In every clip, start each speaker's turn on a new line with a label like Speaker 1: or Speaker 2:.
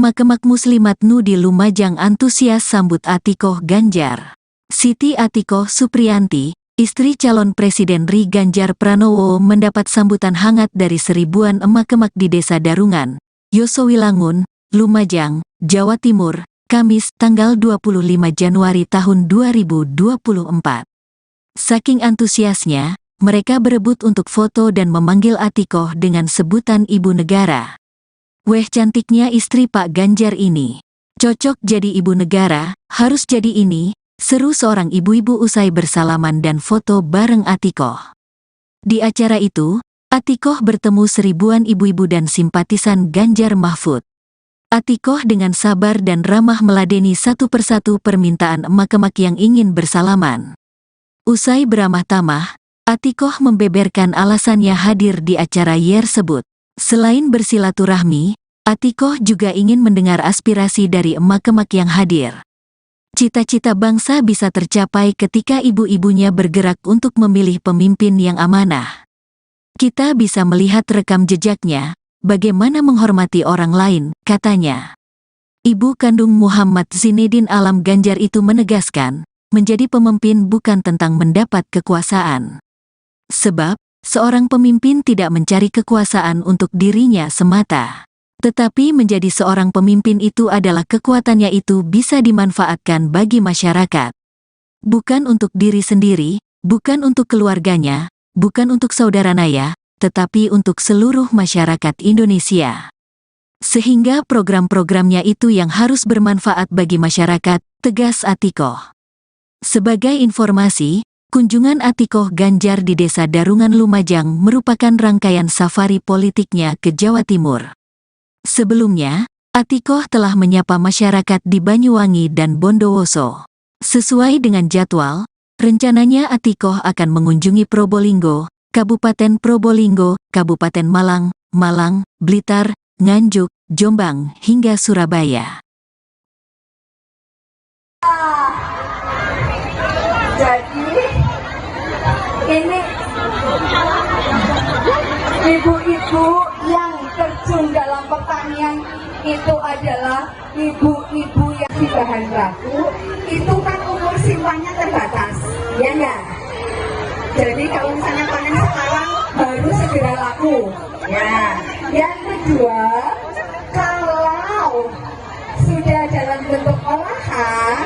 Speaker 1: Makemak Muslimat Nu di Lumajang antusias sambut Atikoh Ganjar. Siti Atikoh Supriyanti, istri calon Presiden RI Ganjar Pranowo mendapat sambutan hangat dari seribuan emak-emak di Desa Darungan, Yosowilangun, Lumajang, Jawa Timur, Kamis tanggal 25 Januari tahun 2024. Saking antusiasnya, mereka berebut untuk foto dan memanggil Atikoh dengan sebutan Ibu Negara. Weh cantiknya istri Pak Ganjar ini. Cocok jadi ibu negara, harus jadi ini, seru seorang ibu-ibu usai bersalaman dan foto bareng Atikoh. Di acara itu, Atikoh bertemu seribuan ibu-ibu dan simpatisan Ganjar Mahfud. Atikoh dengan sabar dan ramah meladeni satu persatu permintaan emak-emak yang ingin bersalaman. Usai beramah tamah, Atikoh membeberkan alasannya hadir di acara tersebut. Selain bersilaturahmi, Atikoh juga ingin mendengar aspirasi dari emak-emak yang hadir. Cita-cita bangsa bisa tercapai ketika ibu-ibunya bergerak untuk memilih pemimpin yang amanah. Kita bisa melihat rekam jejaknya, bagaimana menghormati orang lain, katanya. Ibu kandung Muhammad Zinedin Alam Ganjar itu menegaskan, menjadi pemimpin bukan tentang mendapat kekuasaan. Sebab, seorang pemimpin tidak mencari kekuasaan untuk dirinya semata. Tetapi menjadi seorang pemimpin itu adalah kekuatannya itu bisa dimanfaatkan bagi masyarakat. Bukan untuk diri sendiri, bukan untuk keluarganya, bukan untuk saudara naya, tetapi untuk seluruh masyarakat Indonesia. Sehingga program-programnya itu yang harus bermanfaat bagi masyarakat, tegas Atikoh. Sebagai informasi, kunjungan Atikoh Ganjar di Desa Darungan Lumajang merupakan rangkaian safari politiknya ke Jawa Timur. Sebelumnya, Atikoh telah menyapa masyarakat di Banyuwangi dan Bondowoso. Sesuai dengan jadwal, rencananya Atikoh akan mengunjungi Probolinggo, Kabupaten Probolinggo, Kabupaten Malang, Blitar, Nganjuk, Jombang, hingga Surabaya.
Speaker 2: Jadi, ini ibu-ibu yang terjun dalam pertanian itu adalah ibu-ibu yang di bahan baku, itu kan umur simpannya terbatas, ya enggak? Jadi kalau misalnya panen sekarang baru segera laku. Ya, yang kedua, kalau sudah dalam bentuk olahan,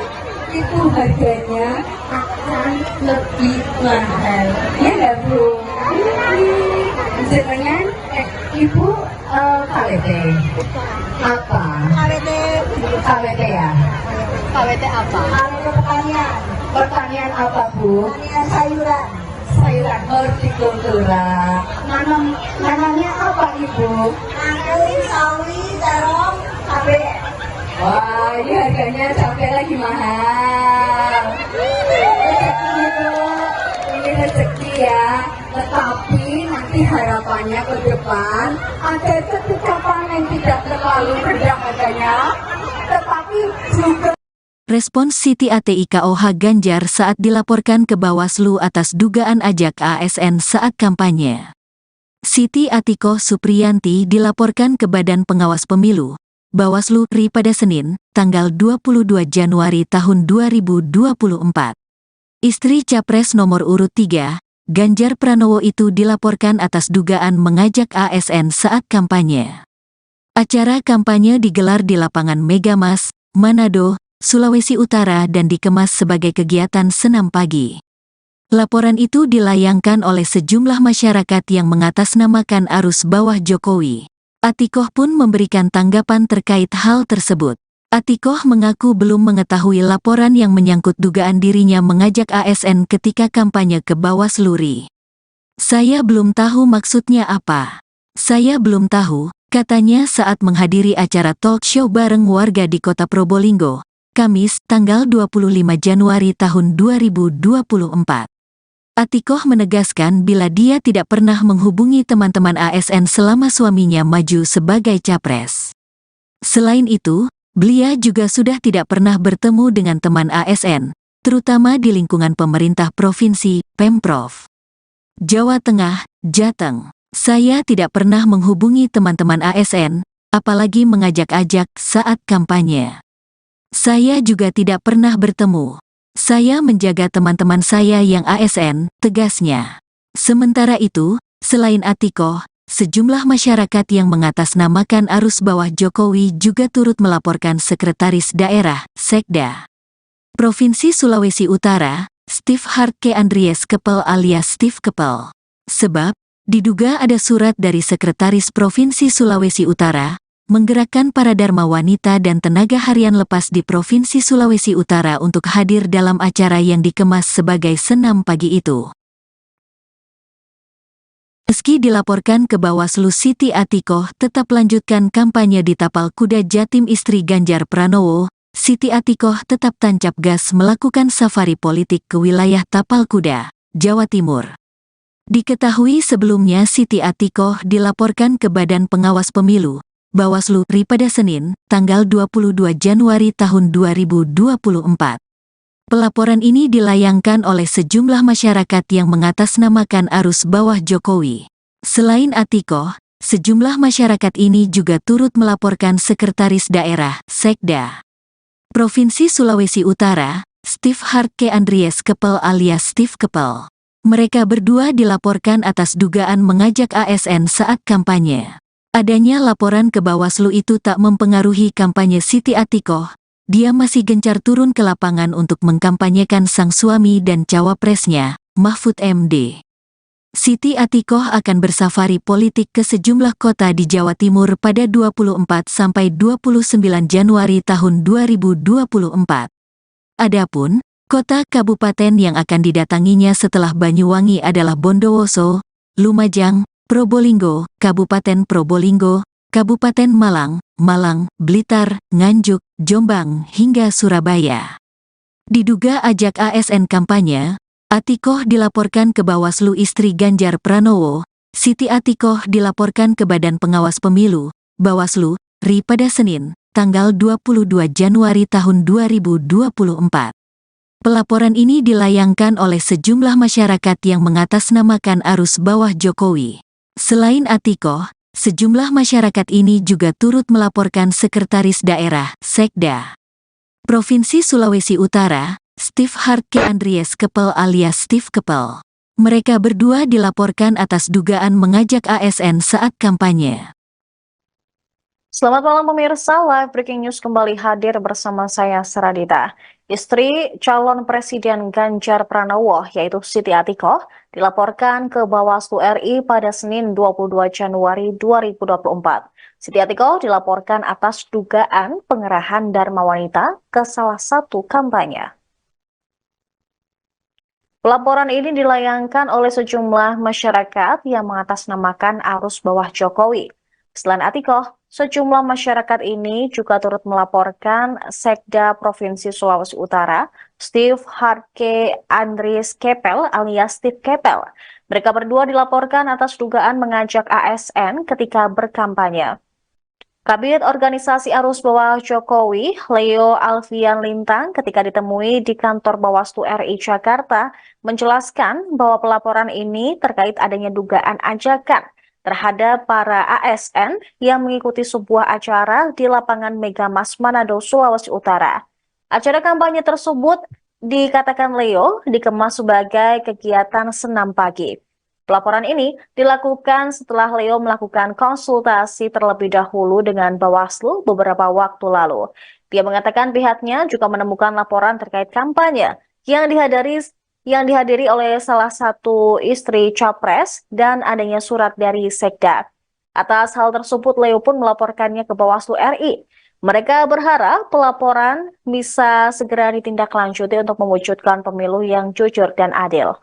Speaker 2: itu harganya akan lebih mahal. Ya enggak, Bu? Jenengan Ibu KWT apa? KWT ya? KWT apa? KWT pertanian apa, Bu? Pertanian sayuran hortikultura. Nanamnya apa, Ibu? Nanam sawi, terong, cabai. Wah, ini harganya cabai lagi mahal. Rezeki, Bu. Ini rezeki ya. Tetapi nanti harapannya ke depan agar ketika panen tidak terlalu rendah harganya, tetapi juga.
Speaker 1: Respons Siti Atikoh Ganjar saat dilaporkan ke Bawaslu atas dugaan ajak ASN saat kampanye. Siti Atikoh Supriyanti dilaporkan ke Badan Pengawas Pemilu, Bawaslu RI pada Senin, tanggal 22 Januari tahun 2024. Istri Capres nomor urut 3, Ganjar Pranowo itu dilaporkan atas dugaan mengajak ASN saat kampanye. Acara kampanye digelar di lapangan Megamas, Manado, Sulawesi Utara dan dikemas sebagai kegiatan senam pagi. Laporan itu dilayangkan oleh sejumlah masyarakat yang mengatasnamakan arus bawah Jokowi. Atikoh pun memberikan tanggapan terkait hal tersebut. Atikoh mengaku belum mengetahui laporan yang menyangkut dugaan dirinya mengajak ASN ketika kampanye ke Bawaslu RI. Saya belum tahu maksudnya apa. Saya belum tahu, katanya saat menghadiri acara talk show bareng warga di kota Probolinggo, Kamis, tanggal 25 Januari tahun 2024. Atikoh menegaskan bila dia tidak pernah menghubungi teman-teman ASN selama suaminya maju sebagai capres. Selain itu, beliau juga sudah tidak pernah bertemu dengan teman ASN, terutama di lingkungan pemerintah provinsi, Pemprov Jawa Tengah, Jateng. Saya tidak pernah menghubungi teman-teman ASN, apalagi mengajak-ajak saat kampanye. Saya juga tidak pernah bertemu. Saya menjaga teman-teman saya yang ASN, tegasnya. Sementara itu, selain Atikoh, sejumlah masyarakat yang mengatasnamakan arus bawah Jokowi juga turut melaporkan Sekretaris Daerah, Sekda Provinsi Sulawesi Utara, Steve Hartke Andries Kepel alias Steve Kepel. Sebab, diduga ada surat dari Sekretaris Provinsi Sulawesi Utara, menggerakkan para dharma wanita dan tenaga harian lepas di Provinsi Sulawesi Utara untuk hadir dalam acara yang dikemas sebagai senam pagi itu. Meski dilaporkan ke Bawaslu, Siti Atikoh tetap lanjutkan kampanye di Tapal Kuda Jatim istri Ganjar Pranowo. Siti Atikoh tetap tancap gas melakukan safari politik ke wilayah Tapal Kuda, Jawa Timur. Diketahui sebelumnya Siti Atikoh dilaporkan ke Badan Pengawas Pemilu, Bawaslu RI pada Senin, tanggal 22 Januari tahun 2024. Pelaporan ini dilayangkan oleh sejumlah masyarakat yang mengatasnamakan arus bawah Jokowi. Selain Atikoh, sejumlah masyarakat ini juga turut melaporkan Sekretaris Daerah, Sekda Provinsi Sulawesi Utara, Steve Hartke Andries Kepel alias Steve Kepel. Mereka berdua dilaporkan atas dugaan mengajak ASN saat kampanye. Adanya laporan ke Bawaslu itu tak mempengaruhi kampanye Siti Atikoh. Dia masih gencar turun ke lapangan untuk mengkampanyekan sang suami dan cawapresnya, Mahfud MD. Siti Atikoh akan bersafari politik ke sejumlah kota di Jawa Timur pada 24 sampai 29 Januari tahun 2024. Adapun kota kabupaten yang akan didatanginya setelah Banyuwangi adalah Bondowoso, Lumajang, Probolinggo, Kabupaten Probolinggo, Kabupaten Malang, Blitar, Nganjuk, Jombang, hingga Surabaya. Diduga ajak ASN kampanye, Atikoh dilaporkan ke Bawaslu istri Ganjar Pranowo. Siti Atikoh dilaporkan ke Badan Pengawas Pemilu, Bawaslu, RI pada Senin, tanggal 22 Januari tahun 2024. Pelaporan ini dilayangkan oleh sejumlah masyarakat yang mengatasnamakan arus bawah Jokowi. Selain Atikoh, sejumlah masyarakat ini juga turut melaporkan Sekretaris Daerah, Sekda Provinsi Sulawesi Utara, Steve Hartke Andries Kepel alias Steve Kepel. Mereka berdua dilaporkan atas dugaan mengajak ASN saat kampanye.
Speaker 3: Selamat malam pemirsa, Live Breaking News kembali hadir bersama saya Seradita. Istri calon Presiden Ganjar Pranowo yaitu Siti Atikoh dilaporkan ke Bawaslu RI pada Senin 22 Januari 2024. Siti Atikoh dilaporkan atas dugaan pengerahan dharma wanita ke salah satu kampanye. Pelaporan ini dilayangkan oleh sejumlah masyarakat yang mengatasnamakan arus bawah Jokowi. Selain Atikoh, sejumlah masyarakat ini juga turut melaporkan Sekda Provinsi Sulawesi Utara, Steve Hartke Andries Kepel alias Steve Kepel. Mereka berdua dilaporkan atas dugaan mengajak ASN ketika berkampanye. Kabid Organisasi Arus Bawah Jokowi, Leo Alfian Lintang, ketika ditemui di kantor Bawaslu RI Jakarta, menjelaskan bahwa pelaporan ini terkait adanya dugaan ajakan terhadap para ASN yang mengikuti sebuah acara di lapangan Megamas Manado, Sulawesi Utara. Acara kampanye tersebut, dikatakan Leo, dikemas sebagai kegiatan senam pagi. Pelaporan ini dilakukan setelah Leo melakukan konsultasi terlebih dahulu dengan Bawaslu beberapa waktu lalu. Dia mengatakan pihaknya juga menemukan laporan terkait kampanye yang dihadiri oleh salah satu istri capres dan adanya surat dari Sekda. Atas hal tersebut, Leo pun melaporkannya ke Bawaslu RI. Mereka berharap pelaporan bisa segera ditindaklanjuti untuk mewujudkan pemilu yang jujur dan adil.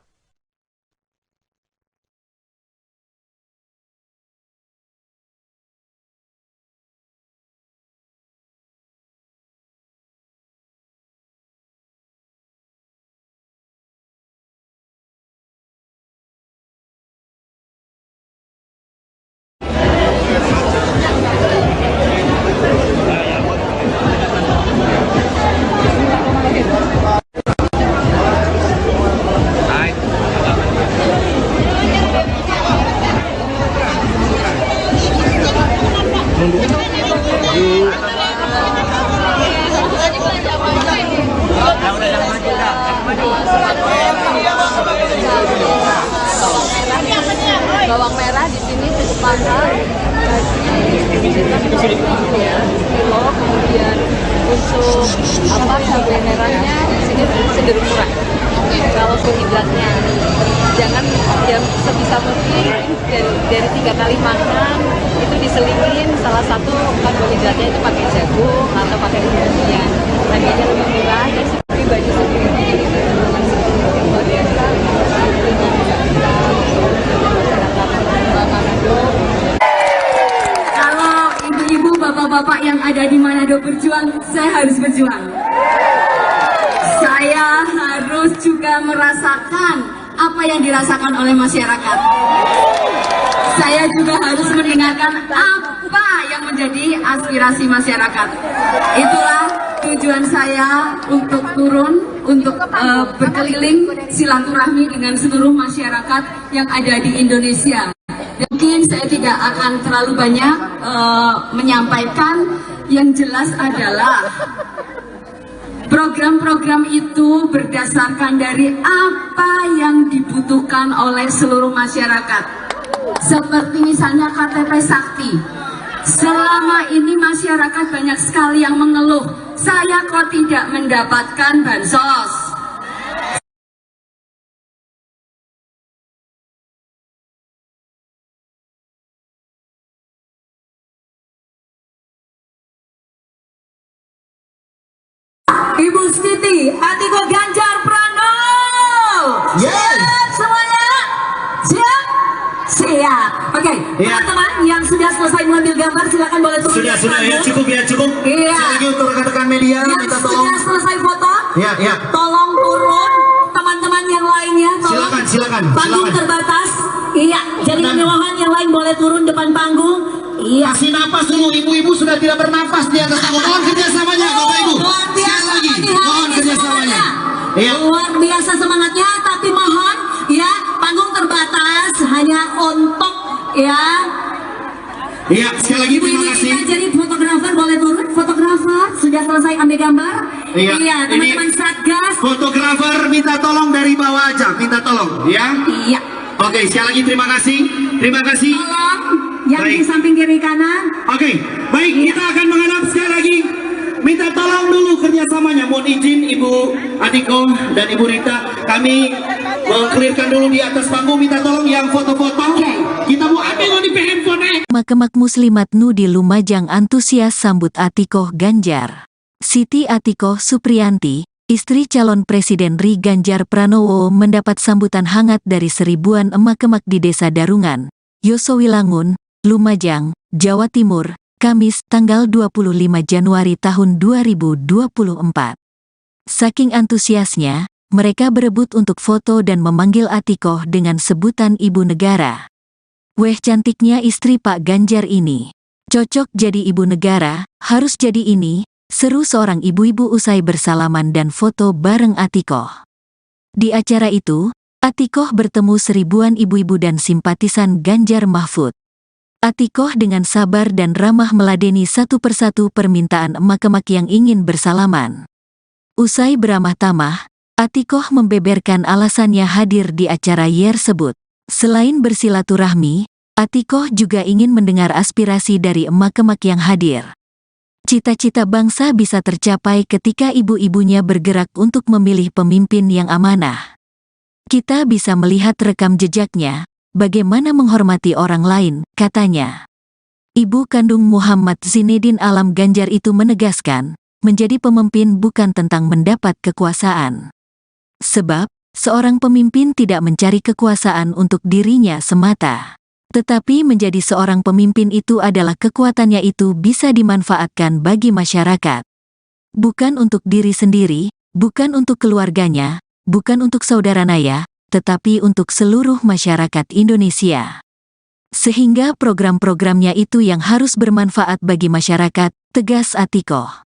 Speaker 4: Bawang merah di sini cukup mahal, kilo, kemudian untuk cabai merahnya di sini cenderung murah. Kalau karbohidratnya jangan yang sebisa mungkin dari 3 kali makan itu diselingin salah satu karbohidratnya itu pakai jagung atau pakai umbi-umbian. Harganya lebih murah dan pribadi sendiri luar biasa.
Speaker 2: Kalau ibu-ibu, bapak-bapak yang ada di Manado berjuang, saya harus berjuang. Saya harus juga merasakan apa yang dirasakan oleh masyarakat. Saya juga harus mendengarkan apa yang menjadi aspirasi masyarakat. Itulah tujuan saya untuk turun, untuk berkeliling silaturahmi dengan seluruh masyarakat yang ada di Indonesia. Mungkin saya tidak akan terlalu banyak menyampaikan, yang jelas adalah program-program itu berdasarkan dari apa yang dibutuhkan oleh seluruh masyarakat. Seperti misalnya KTP Sakti. Selama ini masyarakat banyak sekali yang mengeluh, saya kok tidak mendapatkan bansos. Ibu Siti Atiko Ganjar Pranowo.
Speaker 5: Yes.
Speaker 2: Siap semuanya? Siap? Siap. Oke,
Speaker 5: Ya.
Speaker 2: teman-teman yang sudah selesai mengambil gambar silakan boleh turun.
Speaker 5: Sudah
Speaker 2: dari
Speaker 5: ya,
Speaker 2: panggung.
Speaker 5: cukup ya, cukup.
Speaker 2: Iya.
Speaker 5: Sekali lagi untuk rekan-rekan media,
Speaker 2: Yang
Speaker 5: minta tolong.
Speaker 2: sudah selesai foto,
Speaker 5: Ya.
Speaker 2: tolong turun. Teman-teman yang lainnya, tolong.
Speaker 5: Silakan.
Speaker 2: Panggung terbatas. Iya, jadi
Speaker 5: Dan-
Speaker 2: kami mohon yang lain boleh turun depan panggung. Iya.
Speaker 5: Kasih napas dulu, ibu-ibu sudah tidak bernafas di atas panggung. Mohon kerjasamanya, Bapak Ibu.
Speaker 2: Luar
Speaker 5: Sekali
Speaker 2: biasa
Speaker 5: lagi,
Speaker 2: pagi hari
Speaker 5: mohon
Speaker 2: ini
Speaker 5: kerjasamanya.
Speaker 2: semuanya.
Speaker 5: Iya.
Speaker 2: Luar biasa semangatnya, tapi mohon ya panggung terbatas hanya untuk ya
Speaker 5: Iya, sekali lagi terima
Speaker 2: ibu-ibu
Speaker 5: kasih.
Speaker 2: kita, jadi fotografer boleh turun. Fotografer sudah selesai ambil gambar.
Speaker 5: Iya,
Speaker 2: Iya,
Speaker 5: ini-
Speaker 2: teman-teman Satgas.
Speaker 5: Fotografer minta tolong dari bawah aja, minta tolong, ya.
Speaker 2: Iya,
Speaker 5: Oke, sekali lagi terima kasih. Terima kasih.
Speaker 2: tolong yang di
Speaker 5: Baik.
Speaker 2: samping kiri kanan.
Speaker 5: Oke, baik, kita akan menghadap sekali lagi. Minta tolong dulu kerjasamanya. Mohon izin Ibu Atiko dan Ibu Rita, kami mengklirkan dulu di atas panggung. Minta tolong yang foto-foto.
Speaker 2: Oke.
Speaker 5: Kita mau ambil di handphone.
Speaker 1: Makemak Muslimat Nu di Lumajang antusias sambut Atikoh Ganjar. Siti Atikoh Supriyanti, istri calon Presiden Ri Ganjar Pranowo mendapat sambutan hangat dari seribuan emak-emak di Desa Darungan, Yosowilangun, Lumajang, Jawa Timur, Kamis tanggal 25 Januari tahun 2024. Saking antusiasnya, mereka berebut untuk foto dan memanggil Atikoh dengan sebutan Ibu Negara. Weh cantiknya istri Pak Ganjar ini. Cocok jadi ibu negara, harus jadi ini, seru seorang ibu-ibu usai bersalaman dan foto bareng Atikoh. Di acara itu, Atikoh bertemu seribuan ibu-ibu dan simpatisan Ganjar Mahfud. Atikoh dengan sabar dan ramah meladeni satu persatu permintaan emak-emak yang ingin bersalaman. Usai beramah tamah, Atikoh membeberkan alasannya hadir di acara tersebut. Selain bersilaturahmi, Atikoh juga ingin mendengar aspirasi dari emak-emak yang hadir. Cita-cita bangsa bisa tercapai ketika ibu-ibunya bergerak untuk memilih pemimpin yang amanah. Kita bisa melihat rekam jejaknya, bagaimana menghormati orang lain, katanya. Ibu kandung Muhammad Zinedin Alam Ganjar itu menegaskan, menjadi pemimpin bukan tentang mendapat kekuasaan. Sebab, seorang pemimpin tidak mencari kekuasaan untuk dirinya semata. Tetapi menjadi seorang pemimpin itu adalah kekuatannya itu bisa dimanfaatkan bagi masyarakat. Bukan untuk diri sendiri, bukan untuk keluarganya, bukan untuk saudara naya, tetapi untuk seluruh masyarakat Indonesia. Sehingga program-programnya itu yang harus bermanfaat bagi masyarakat, tegas Atikoh.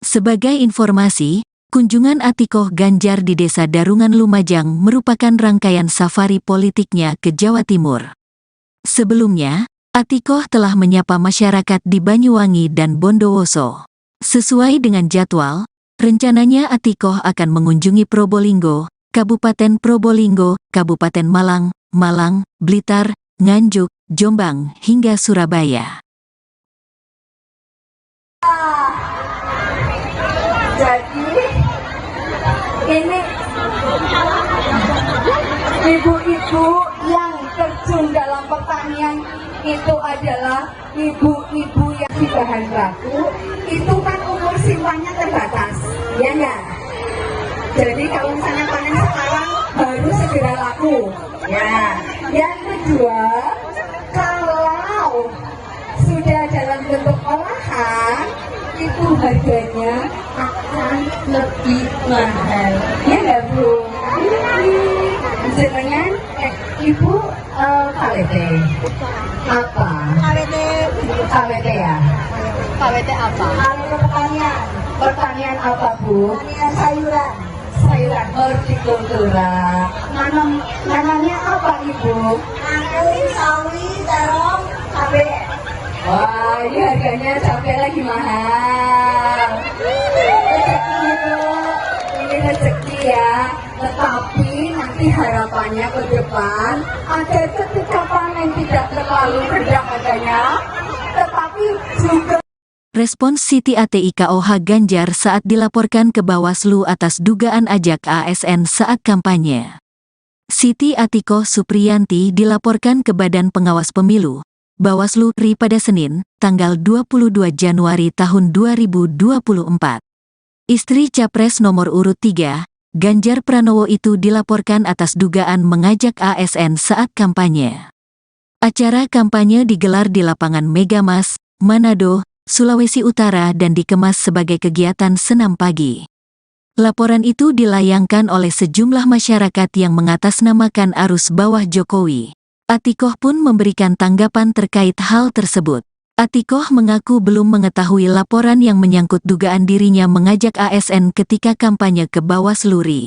Speaker 1: Sebagai informasi, kunjungan Atikoh Ganjar di Desa Darungan Lumajang merupakan rangkaian safari politiknya ke Jawa Timur. Sebelumnya, Atikoh telah menyapa masyarakat di Banyuwangi dan Bondowoso. Sesuai dengan jadwal, rencananya Atikoh akan mengunjungi Probolinggo, Kabupaten Probolinggo, Kabupaten Malang, Malang, Blitar, Nganjuk, Jombang, hingga Surabaya.
Speaker 2: Jadi ini ibu-ibu yang terjun dalam pertanian itu adalah ibu-ibu yang di bahan baku, itu kan umur simpannya terbatas, ya enggak? Jadi kalau misalnya panen sekarang baru segera laku, ya. Yang kedua, kalau sudah dalam bentuk olahan, itu harganya akan lebih mahal, ya enggak Bu? Jenengan Ibu KWT apa? KWT ya?
Speaker 4: KWT apa?
Speaker 2: KWT pertanian apa Bu? Pertanian sayuran hortikultura. Nanamnya apa Ibu? Nanam sawi, terong, cabai. Wah, ini harganya cabai lagi mahal. Rezeki Bu, ini rezeki ya. Tetapi nanti harapannya ke depan agar ketika panen tidak terlalu rendah harganya, tetapi juga.
Speaker 1: Respons Siti ATIKOH Ganjar saat dilaporkan ke Bawaslu atas dugaan ajak ASN saat kampanye. Siti Atikoh Supriyanti dilaporkan ke Badan Pengawas Pemilu, Bawaslu RI pada Senin, tanggal 22 Januari tahun 2024. Istri Capres nomor urut 3, Ganjar Pranowo itu dilaporkan atas dugaan mengajak ASN saat kampanye. Acara kampanye digelar di lapangan Megamas, Manado, Sulawesi Utara dan dikemas sebagai kegiatan senam pagi. Laporan itu dilayangkan oleh sejumlah masyarakat yang mengatasnamakan arus bawah Jokowi. Atikoh pun memberikan tanggapan terkait hal tersebut. Atikoh mengaku belum mengetahui laporan yang menyangkut dugaan dirinya mengajak ASN ketika kampanye ke Bawaslu RI.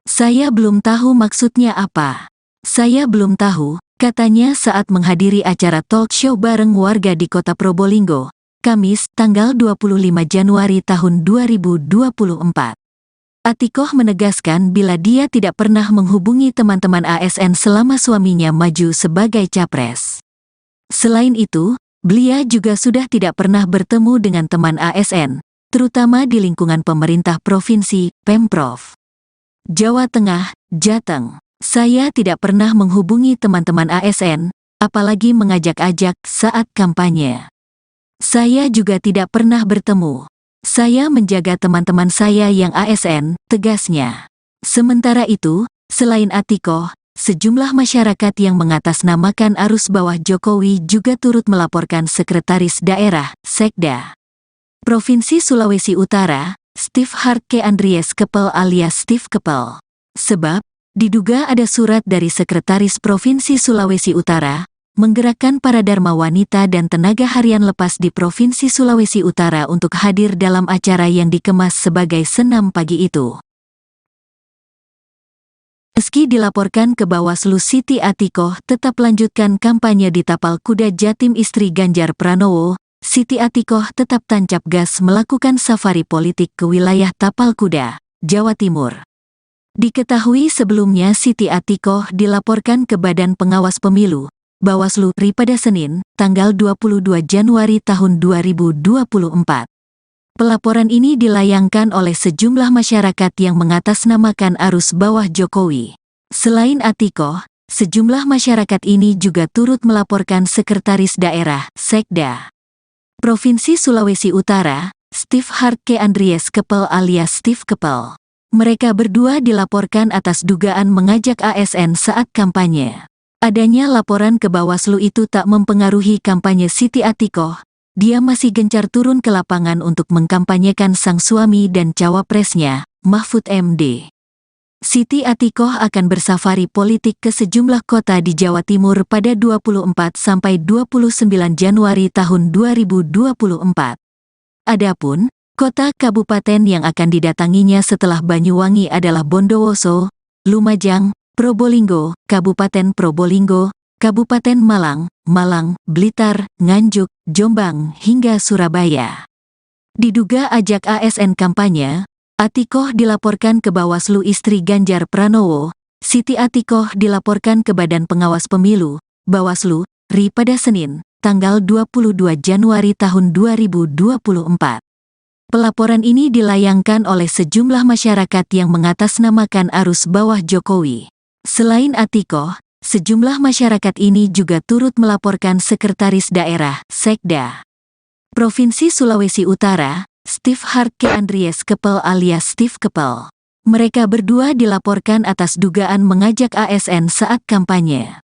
Speaker 1: Saya belum tahu maksudnya apa. Saya belum tahu, katanya saat menghadiri acara talk show bareng warga di kota Probolinggo, Kamis, tanggal 25 Januari tahun 2024. Atikoh menegaskan bila dia tidak pernah menghubungi teman-teman ASN selama suaminya maju sebagai capres. Selain itu, beliau juga sudah tidak pernah bertemu dengan teman ASN, terutama di lingkungan pemerintah provinsi, Pemprov Jawa Tengah, Jateng. Saya tidak pernah menghubungi teman-teman ASN, apalagi mengajak-ajak saat kampanye. Saya juga tidak pernah bertemu. Saya menjaga teman-teman saya yang ASN, tegasnya. Sementara itu, selain Atikoh, sejumlah masyarakat yang mengatasnamakan arus bawah Jokowi juga turut melaporkan Sekretaris Daerah, Sekda Provinsi Sulawesi Utara, Steve Hartke Andries Kepel alias Steve Kepel. Sebab, diduga ada surat dari Sekretaris Provinsi Sulawesi Utara, menggerakkan para dharma wanita dan tenaga harian lepas di Provinsi Sulawesi Utara untuk hadir dalam acara yang dikemas sebagai senam pagi itu. Meski dilaporkan ke Bawaslu, Siti Atikoh tetap lanjutkan kampanye di Tapal Kuda Jatim istri Ganjar Pranowo. Siti Atikoh tetap tancap gas melakukan safari politik ke wilayah Tapal Kuda, Jawa Timur. Diketahui sebelumnya Siti Atikoh dilaporkan ke Badan Pengawas Pemilu, Bawaslu RI pada Senin, tanggal 22 Januari tahun 2024. Pelaporan ini dilayangkan oleh sejumlah masyarakat yang mengatasnamakan arus bawah Jokowi. Selain Atikoh, sejumlah masyarakat ini juga turut melaporkan Sekretaris Daerah, Sekda Provinsi Sulawesi Utara, Steve Hartke Andries Kepel alias Steve Kepel. Mereka berdua dilaporkan atas dugaan mengajak ASN saat kampanye. Adanya laporan ke Bawaslu itu tak mempengaruhi kampanye Siti Atikoh. Dia masih gencar turun ke lapangan untuk mengkampanyekan sang suami dan cawapresnya, Mahfud MD. Siti Atikoh akan bersafari politik ke sejumlah kota di Jawa Timur pada 24 sampai 29 Januari tahun 2024. Adapun kota kabupaten yang akan didatanginya setelah Banyuwangi adalah Bondowoso, Lumajang, Probolinggo, Kabupaten Probolinggo, Kabupaten Malang, Malang, Blitar, Nganjuk, Jombang, hingga Surabaya. Diduga ajak ASN kampanye, Atikoh dilaporkan ke Bawaslu. Istri Ganjar Pranowo, Siti Atikoh dilaporkan ke Badan Pengawas Pemilu, Bawaslu, RI pada Senin, tanggal 22 Januari tahun 2024. Pelaporan ini dilayangkan oleh sejumlah masyarakat yang mengatasnamakan arus bawah Jokowi. Selain Atikoh, sejumlah masyarakat ini juga turut melaporkan Sekretaris Daerah, Sekda, Provinsi Sulawesi Utara, Steve Hartke Andries Kepel alias Steve Kepel. Mereka berdua dilaporkan atas dugaan mengajak ASN saat kampanye.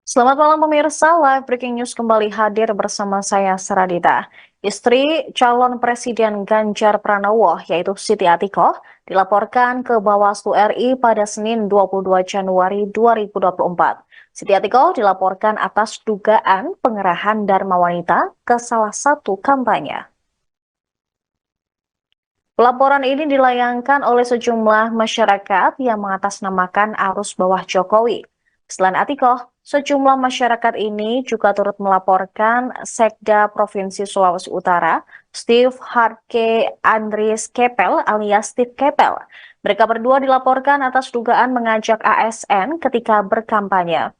Speaker 3: Selamat malam pemirsa, Live Breaking News kembali hadir bersama saya Saradita. Istri calon Presiden Ganjar Pranowo yaitu Siti Atikoh dilaporkan ke Bawaslu RI pada Senin 22 Januari 2024. Siti Atikoh dilaporkan atas dugaan pengerahan Dharma Wanita ke salah satu kampanye. Pelaporan ini dilayangkan oleh sejumlah masyarakat yang mengatasnamakan arus bawah Jokowi. Selain Atikoh, sejumlah masyarakat ini juga turut melaporkan Sekda Provinsi Sulawesi Utara, Steve Hartke Andries Kepel alias Steve Kepel. Mereka berdua dilaporkan atas dugaan mengajak ASN ketika berkampanye.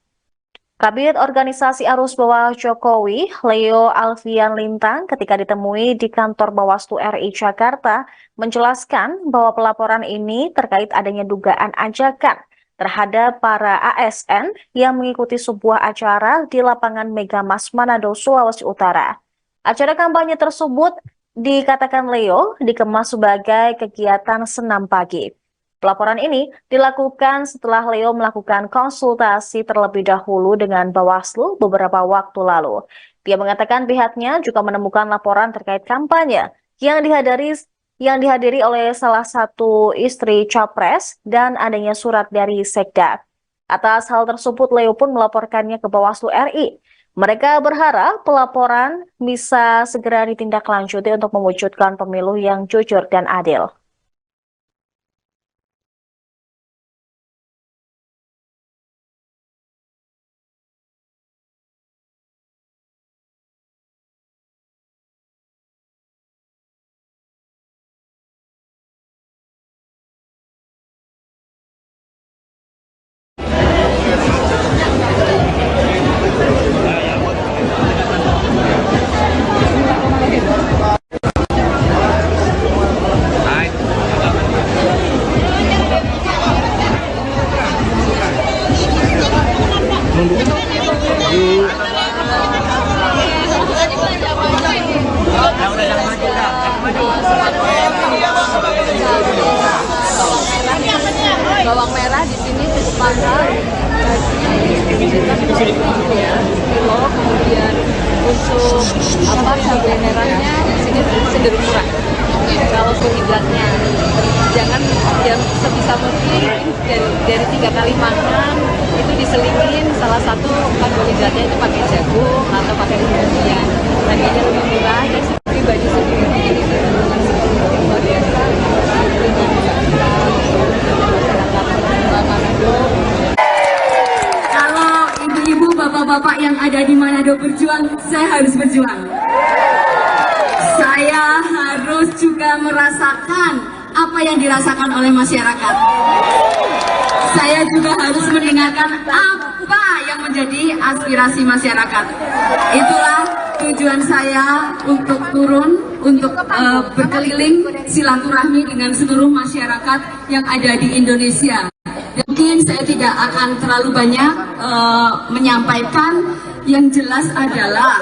Speaker 3: Kabid Organisasi Arus Bawah Jokowi, Leo Alfian Lintang, ketika ditemui di kantor Bawaslu RI Jakarta, menjelaskan bahwa pelaporan ini terkait adanya dugaan ajakan terhadap para ASN yang mengikuti sebuah acara di lapangan Megamas Manado, Sulawesi Utara. Acara kampanye tersebut dikatakan Leo dikemas sebagai kegiatan senam pagi. Pelaporan ini dilakukan setelah Leo melakukan konsultasi terlebih dahulu dengan Bawaslu beberapa waktu lalu. Dia mengatakan pihaknya juga menemukan laporan terkait kampanye yang dihadiri oleh salah satu istri Capres dan adanya surat dari Sekda. Atas hal tersebut, Leo pun melaporkannya ke Bawaslu RI. Mereka berharap pelaporan bisa segera ditindaklanjuti untuk mewujudkan pemilu yang jujur dan adil.
Speaker 4: Bawang merah di sini cukup mahal, kilo, kemudian untuk cabai merahnya di sini cenderung murah. Kalau karbohidratnya jangan yang sebisa mungkin dari 3 kali makan itu diselingin salah satu karbohidratnya itu pakai jagung atau pakai umbi-umbian. Harganya lebih murah dan pribadi sendiri itu luar biasa.
Speaker 2: Kalau ibu-ibu, bapak-bapak yang ada di Manado berjuang, saya harus berjuang. Saya harus juga merasakan apa yang dirasakan oleh masyarakat. Saya juga harus mendengarkan apa yang menjadi aspirasi masyarakat. Itulah tujuan saya untuk turun, untuk berkeliling silaturahmi dengan seluruh masyarakat yang ada di Indonesia. Mungkin saya tidak akan terlalu banyak menyampaikan, yang jelas adalah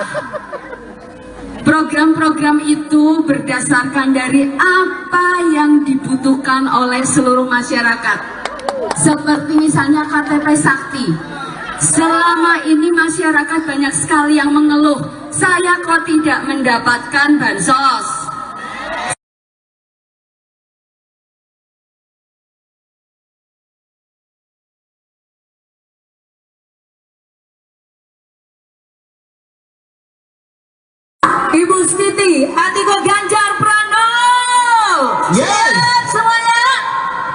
Speaker 2: program-program itu berdasarkan dari apa yang dibutuhkan oleh seluruh masyarakat. Seperti misalnya KTP Sakti. Selama ini masyarakat banyak sekali yang mengeluh, saya kok tidak mendapatkan bansos. Ibu Siti Atikoh Ganjar Pranowo.
Speaker 5: Yes.
Speaker 2: Siap semuanya?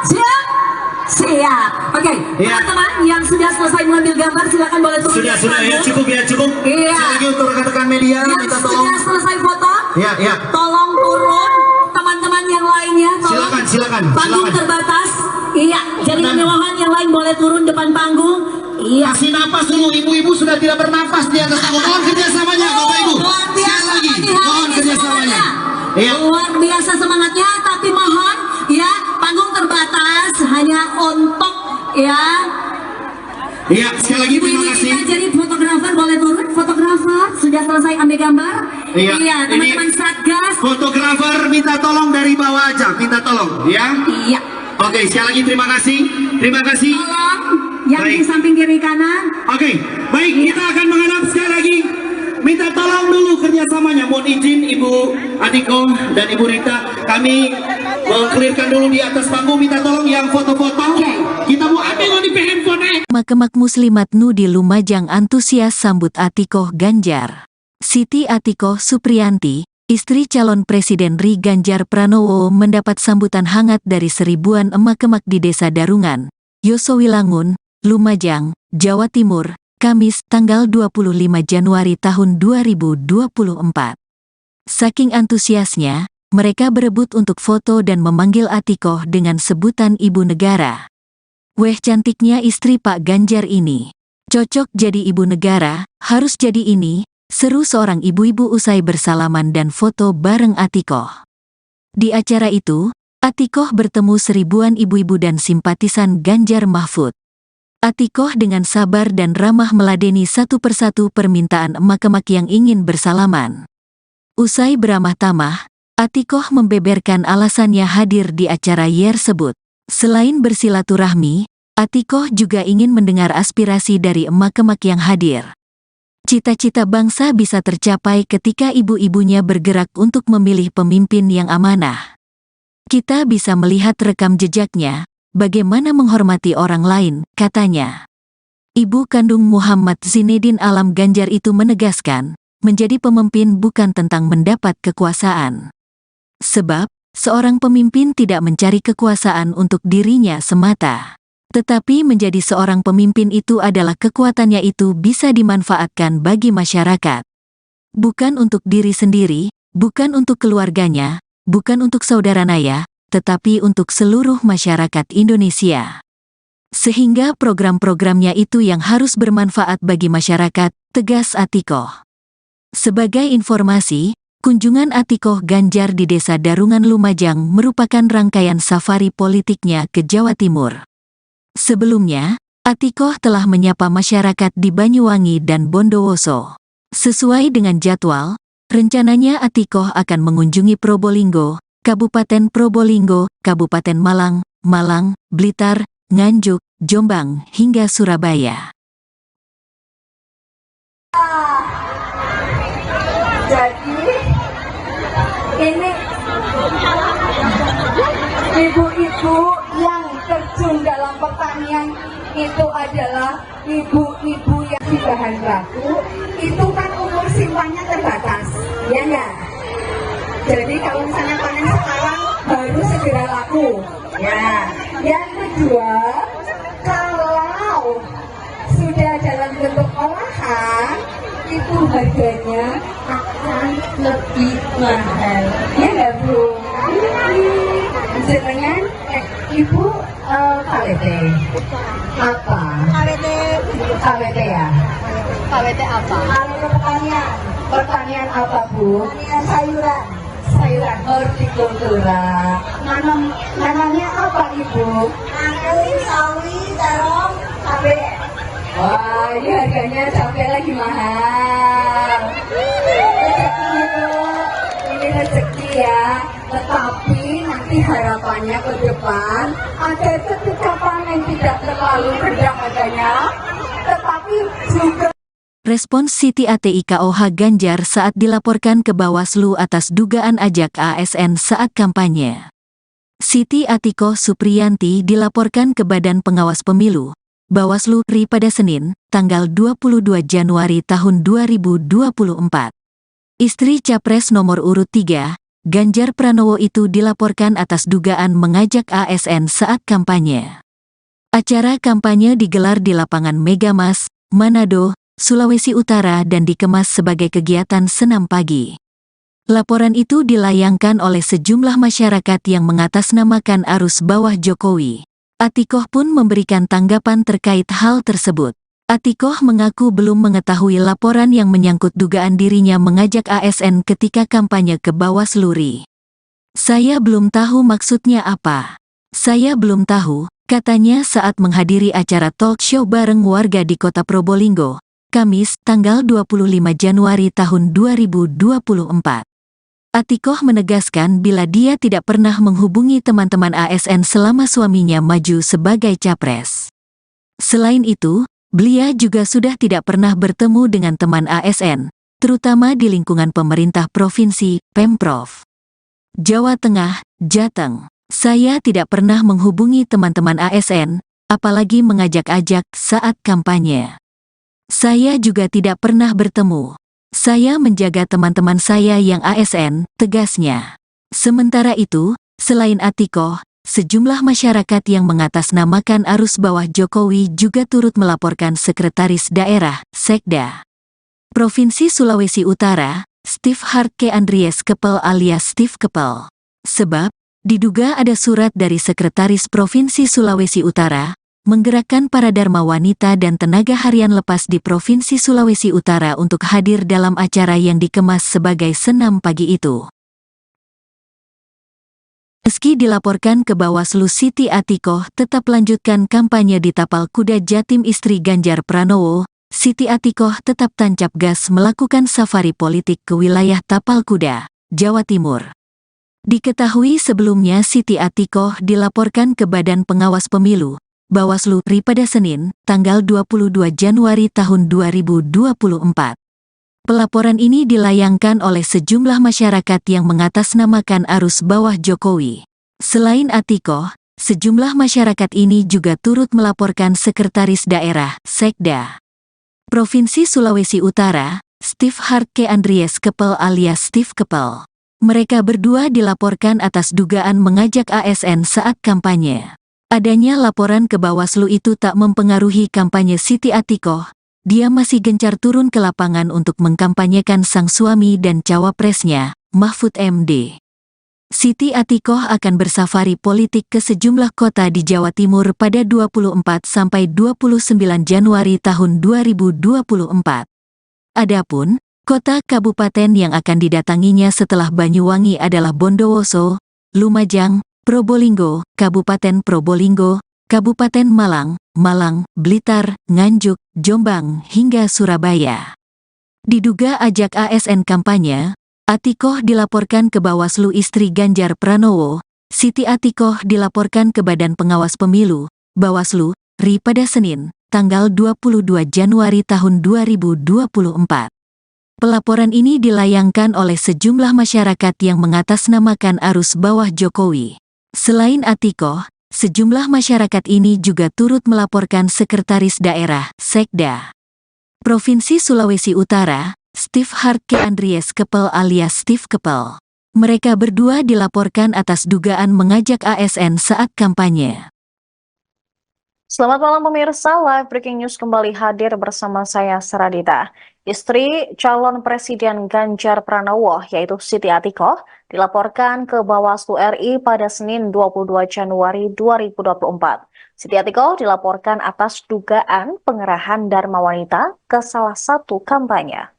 Speaker 2: Siap? Siap.
Speaker 6: Oke,
Speaker 5: Iya.
Speaker 6: teman-teman yang sudah selesai mengambil gambar silakan boleh turun.
Speaker 5: Sudah ya, cukup ya, cukup.
Speaker 6: Iya.
Speaker 5: Sekali lagi untuk rekan-rekan media,
Speaker 6: Yang
Speaker 5: minta tolong.
Speaker 6: sudah selesai foto,
Speaker 5: Ya.
Speaker 6: tolong turun. Teman-teman yang lainnya, tolong.
Speaker 5: Silakan.
Speaker 6: Panggung terbatas. Iya, jadi
Speaker 5: Dan-
Speaker 6: kemewahan yang lain boleh turun depan panggung. Iya.
Speaker 5: Kasih napas dulu, ibu-ibu sudah tidak bernafas di atas panggung. Mohon kerjasamanya, Bapak Ibu.
Speaker 6: Luar biasa
Speaker 5: Sekali lagi,
Speaker 6: pagi hari
Speaker 5: mohon
Speaker 6: ini
Speaker 5: kerjasamanya.
Speaker 6: semangatnya.
Speaker 5: Iya.
Speaker 6: Luar biasa semangatnya, tapi mohon ya panggung terbatas hanya untuk ya.
Speaker 5: Iya, sekali lagi terima
Speaker 6: Ibu-ibu
Speaker 5: kasih.
Speaker 6: kita jadi fotografer boleh turun. Fotografer sudah selesai ambil gambar.
Speaker 5: Iya,
Speaker 6: teman-teman
Speaker 5: ini-
Speaker 6: Satgas.
Speaker 5: Fotografer minta tolong dari bawah aja, minta tolong, ya.
Speaker 6: Iya.
Speaker 5: Oke, sekali lagi terima kasih. Terima kasih.
Speaker 6: Tolong yang di
Speaker 5: Baik.
Speaker 6: samping kiri kanan.
Speaker 5: Oke, baik, kita akan menghadap sekali lagi. Minta tolong dulu kerjasamanya. Mohon izin Ibu Adiko dan Ibu Rita, kami mengklirkan dulu di atas panggung. Minta tolong yang foto-foto. Kita mau ambil di handphone.
Speaker 1: Makemak Muslimat Nu di Lumajang antusias sambut Atikoh Ganjar. Siti Atikoh Supriyanti, istri calon Presiden RI Ganjar Pranowo mendapat sambutan hangat dari seribuan emak-emak di Desa Darungan, Yosowilangun, Lumajang, Jawa Timur, Kamis tanggal 25 Januari tahun 2024. Saking antusiasnya, mereka berebut untuk foto dan memanggil Atikoh dengan sebutan Ibu Negara. Weh cantiknya istri Pak Ganjar ini. Cocok jadi ibu negara, harus jadi ini, seru seorang ibu-ibu usai bersalaman dan foto bareng Atikoh. Di acara itu, Atikoh bertemu seribuan ibu-ibu dan simpatisan Ganjar Mahfud. Atikoh dengan sabar dan ramah meladeni satu persatu permintaan emak-emak yang ingin bersalaman. Usai beramah tamah, Atikoh membeberkan alasannya hadir di acara tersebut. Selain bersilaturahmi, Atikoh juga ingin mendengar aspirasi dari emak-emak yang hadir. Cita-cita bangsa bisa tercapai ketika ibu-ibunya bergerak untuk memilih pemimpin yang amanah. Kita bisa melihat rekam jejaknya, bagaimana menghormati orang lain, katanya. Ibu kandung Muhammad Zinedin Alam Ganjar itu menegaskan, menjadi pemimpin bukan tentang mendapat kekuasaan. Sebab, seorang pemimpin tidak mencari kekuasaan untuk dirinya semata. Tetapi menjadi seorang pemimpin itu adalah kekuatannya itu bisa dimanfaatkan bagi masyarakat. Bukan untuk diri sendiri, bukan untuk keluarganya, bukan untuk saudara naya, tetapi untuk seluruh masyarakat Indonesia. Sehingga program-programnya itu yang harus bermanfaat bagi masyarakat, tegas Atikoh. Sebagai informasi, kunjungan Atikoh Ganjar di Desa Darungan Lumajang merupakan rangkaian safari politiknya ke Jawa Timur. Sebelumnya, Atikoh telah menyapa masyarakat di Banyuwangi dan Bondowoso. Sesuai dengan jadwal, rencananya Atikoh akan mengunjungi Probolinggo, Kabupaten Probolinggo, Kabupaten Malang, Blitar, Nganjuk, Jombang, hingga Surabaya.
Speaker 2: Jadi ini ibu-ibu yang terjun dalam pertanian itu adalah ibu-ibu yang di bahan baku, itu kan umur simpannya terbatas, ya enggak? Jadi kalau misalnya panen sekarang baru segera laku. Ya, yang kedua, kalau sudah dalam bentuk olahan, itu harganya akan lebih mahal. Ya enggak, Bu? Jenengan Ibu KWT apa? KWT ya?
Speaker 4: KWT apa?
Speaker 2: KWT pertanian apa, Bu? Sayuran hortikultura. Nanamnya apa, Ibu? Nanam sawi, terong, cabai. Wah, ini harganya cabai lagi mahal. Rezeki itu, ini rezeki ya. Tetapi nanti harapannya ke depan agar ketika panen tidak terlalu rendah harganya, tetapi juga
Speaker 1: Respons Siti Atikoh Ganjar saat dilaporkan ke Bawaslu atas dugaan ajak ASN saat kampanye. Siti Atikoh Supriyanti dilaporkan ke Badan Pengawas Pemilu, Bawaslu RI pada Senin, tanggal 22 Januari tahun 2024. Istri Capres nomor urut 3, Ganjar Pranowo itu dilaporkan atas dugaan mengajak ASN saat kampanye. Acara kampanye digelar di lapangan Megamas, Manado, Sulawesi Utara dan dikemas sebagai kegiatan senam pagi. Laporan itu dilayangkan oleh sejumlah masyarakat yang mengatasnamakan arus bawah Jokowi. Atikoh pun memberikan tanggapan terkait hal tersebut. Atikoh mengaku belum mengetahui laporan yang menyangkut dugaan dirinya mengajak ASN ketika kampanye ke Bawaslu RI. Saya belum tahu maksudnya apa. Saya belum tahu, katanya saat menghadiri acara talk show bareng warga di kota Probolinggo, Kamis, tanggal 25 Januari tahun 2024. Atikoh menegaskan bila dia tidak pernah menghubungi teman-teman ASN selama suaminya maju sebagai capres. Selain itu, beliau juga sudah tidak pernah bertemu dengan teman ASN, terutama di lingkungan pemerintah provinsi, Pemprov Jawa Tengah, Jateng. Saya tidak pernah menghubungi teman-teman ASN, apalagi mengajak-ajak saat kampanye. Saya juga tidak pernah bertemu. Saya menjaga teman-teman saya yang ASN, tegasnya. Sementara itu, selain Atikoh, sejumlah masyarakat yang mengatasnamakan arus bawah Jokowi juga turut melaporkan Sekretaris Daerah, Sekda Provinsi Sulawesi Utara, Steve Hartke Andries Kepel alias Steve Kepel. Sebab, diduga ada surat dari Sekretaris Provinsi Sulawesi Utara, menggerakkan para dharma wanita dan tenaga harian lepas di Provinsi Sulawesi Utara untuk hadir dalam acara yang dikemas sebagai senam pagi itu. Meski dilaporkan ke Bawaslu, Siti Atikoh tetap lanjutkan kampanye di Tapal Kuda Jatim istri Ganjar Pranowo. Siti Atikoh tetap tancap gas melakukan safari politik ke wilayah Tapal Kuda, Jawa Timur. Diketahui sebelumnya Siti Atikoh dilaporkan ke Badan Pengawas Pemilu, Bawaslu RI pada Senin, tanggal 22 Januari tahun 2024. Pelaporan ini dilayangkan oleh sejumlah masyarakat yang mengatasnamakan arus bawah Jokowi. Selain Atikoh, sejumlah masyarakat ini juga turut melaporkan Sekretaris Daerah, Sekda Provinsi Sulawesi Utara, Steve Hartke Andries Kepel alias Steve Kepel. Mereka berdua dilaporkan atas dugaan mengajak ASN saat kampanye. Adanya laporan ke Bawaslu itu tak mempengaruhi kampanye Siti Atikoh. Dia masih gencar turun ke lapangan untuk mengkampanyekan sang suami dan cawapresnya, Mahfud MD. Siti Atikoh akan bersafari politik ke sejumlah kota di Jawa Timur pada 24 sampai 29 Januari tahun 2024. Adapun, kota kabupaten yang akan didatanginya setelah Banyuwangi adalah Bondowoso, Lumajang, Probolinggo, Kabupaten Probolinggo, Kabupaten Malang, Blitar, Nganjuk, Jombang, hingga Surabaya. Diduga ajak ASN kampanye, Atikoh dilaporkan ke Bawaslu istri Ganjar Pranowo. Siti Atikoh dilaporkan ke Badan Pengawas Pemilu, Bawaslu, RI pada Senin, tanggal 22 Januari tahun 2024. Pelaporan ini dilayangkan oleh sejumlah masyarakat yang mengatasnamakan arus bawah Jokowi. Selain Atikoh, sejumlah masyarakat ini juga turut melaporkan Sekretaris Daerah, Sekda Provinsi Sulawesi Utara, Steve Hartke Andries Kepel alias Steve Kepel. Mereka berdua dilaporkan atas dugaan mengajak ASN saat kampanye.
Speaker 3: Selamat malam pemirsa, Live Breaking News kembali hadir bersama saya Saradita. Istri calon Presiden Ganjar Pranowo yaitu Siti Atikoh dilaporkan ke Bawaslu RI pada Senin 22 Januari 2024. Siti Atikoh dilaporkan atas dugaan pengerahan dharma wanita ke salah satu kampanye.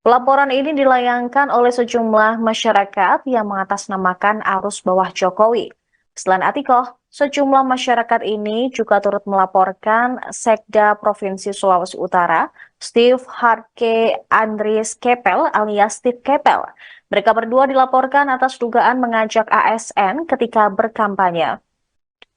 Speaker 3: Pelaporan ini dilayangkan oleh sejumlah masyarakat yang mengatasnamakan arus bawah Jokowi. Selain Atikoh, sejumlah masyarakat ini juga turut melaporkan Sekda Provinsi Sulawesi Utara, Steve Hartke Andries Kepel alias Steve Kepel. Mereka berdua dilaporkan atas dugaan mengajak ASN ketika berkampanye.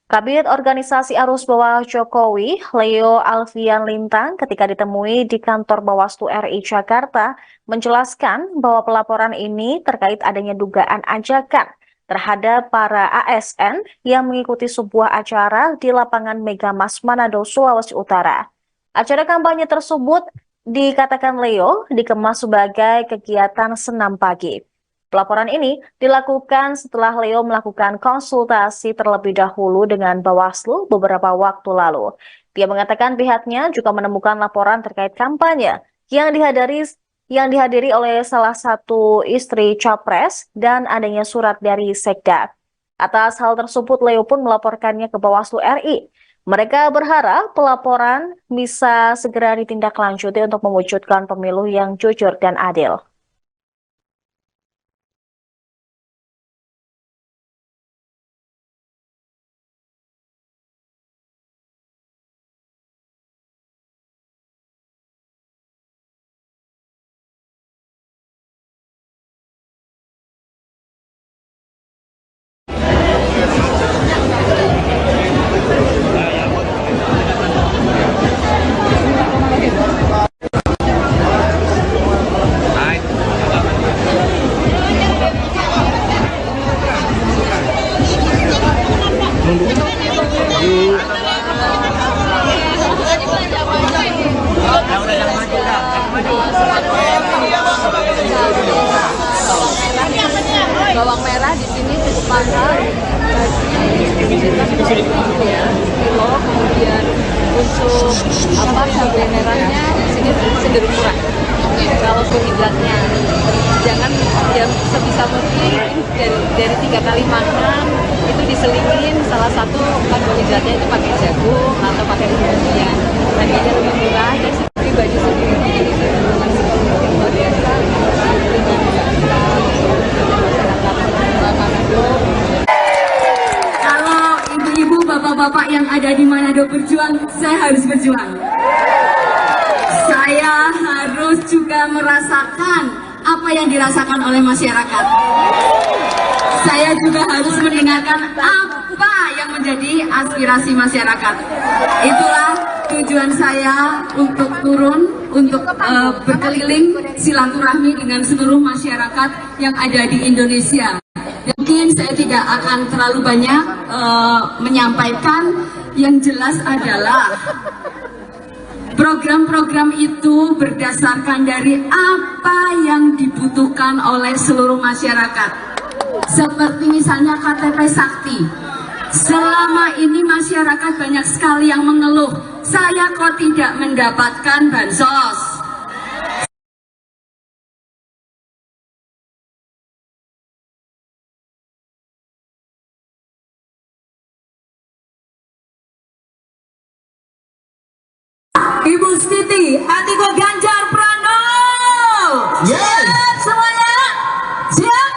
Speaker 3: Kabid Organisasi Arus Bawah Jokowi, Leo Alfian Lintang, ketika ditemui di kantor Bawaslu RI Jakarta, menjelaskan bahwa pelaporan ini terkait adanya dugaan ajakan terhadap para ASN yang mengikuti sebuah acara di lapangan Megamas Manado, Sulawesi Utara. Acara kampanye tersebut dikatakan Leo dikemas sebagai kegiatan senam pagi. Pelaporan ini dilakukan setelah Leo melakukan konsultasi terlebih dahulu dengan Bawaslu beberapa waktu lalu. Dia mengatakan pihaknya juga menemukan laporan terkait kampanye yang dihadiri oleh salah satu istri Capres dan adanya surat dari Sekda. Atas hal tersebut, Leo pun melaporkannya ke Bawaslu RI. Mereka berharap pelaporan bisa segera ditindaklanjuti untuk mewujudkan pemilu yang jujur dan adil.
Speaker 4: Bawang merah di sini cukup mahal, kilo, kemudian untuk cabai merahnya di sini cenderung murah. Kalau hidratnya jangan yang sebisa mungkin dari 3 kali makan itu diselingin salah satu karbohidratnya itu pakai jagung atau pakai umbi-umbian. Harganya lebih murah dan pribadi sendiri ini luar biasa.
Speaker 6: Kalau ibu-ibu, bapak-bapak yang ada di Manado berjuang, saya harus berjuang. Saya harus juga merasakan apa yang dirasakan oleh masyarakat. Saya juga harus mendengarkan apa yang menjadi aspirasi masyarakat. Itulah tujuan saya untuk turun, untuk berkeliling silaturahmi dengan seluruh masyarakat yang ada di Indonesia. Mungkin saya tidak akan terlalu banyak menyampaikan, yang jelas adalah program-program itu berdasarkan dari apa yang dibutuhkan oleh seluruh masyarakat. Seperti misalnya KTP Sakti. Selama ini masyarakat banyak sekali yang mengeluh, saya kok tidak mendapatkan bansos. Ibu Siti Atiko Ganjar Pranowo.
Speaker 5: Yes.
Speaker 6: Siap semuanya? Siap?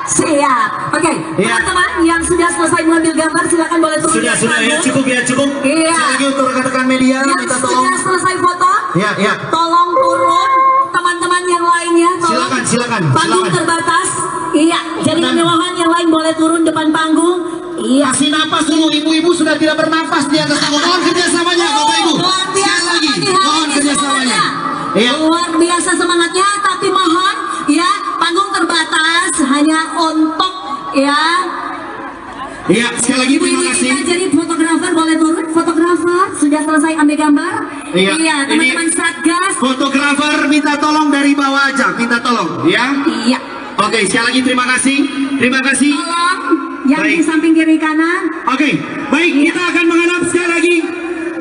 Speaker 6: Siap. Oke,
Speaker 5: Ya.
Speaker 6: teman-teman yang sudah selesai mengambil gambar silakan boleh turun.
Speaker 5: Sudah
Speaker 6: dari
Speaker 5: ya,
Speaker 6: panggung.
Speaker 5: cukup ya, cukup.
Speaker 6: Iya.
Speaker 5: Sekali lagi untuk rekan-rekan media,
Speaker 6: Yang
Speaker 5: minta tolong.
Speaker 6: sudah selesai foto,
Speaker 5: Ya.
Speaker 6: tolong turun. Teman-teman yang lainnya, tolong.
Speaker 5: Silakan.
Speaker 6: Panggung terbatas. Iya, jadi
Speaker 5: Dan-
Speaker 6: kemewahan yang lain boleh turun depan panggung. Iya.
Speaker 5: Kasih napas dulu, ibu-ibu sudah tidak bernafas di atas panggung. Mohon kerjasamanya, Bapak Ibu.
Speaker 6: Luar
Speaker 5: Sekali
Speaker 6: biasa
Speaker 5: lagi,
Speaker 6: pagi hari
Speaker 5: mohon
Speaker 6: ini
Speaker 5: kerjasamanya.
Speaker 6: semuanya.
Speaker 5: Iya.
Speaker 6: Luar biasa semangatnya, tapi mohon ya panggung terbatas hanya untuk ya.
Speaker 5: Iya, sekali lagi
Speaker 6: Ibu
Speaker 5: terima
Speaker 6: ini
Speaker 5: kasih.
Speaker 6: kita jadi fotografer boleh turun. Fotografer sudah selesai ambil gambar.
Speaker 5: Iya,
Speaker 6: teman-teman
Speaker 5: ini-
Speaker 6: Satgas.
Speaker 5: Fotografer minta tolong dari bawah aja, minta tolong, ya.
Speaker 6: Iya.
Speaker 5: Oke, sekali lagi terima kasih. Terima kasih.
Speaker 6: Tolong yang di
Speaker 5: Baik.
Speaker 6: samping kiri kanan.
Speaker 5: Oke, baik, kita akan menghadap sekali lagi.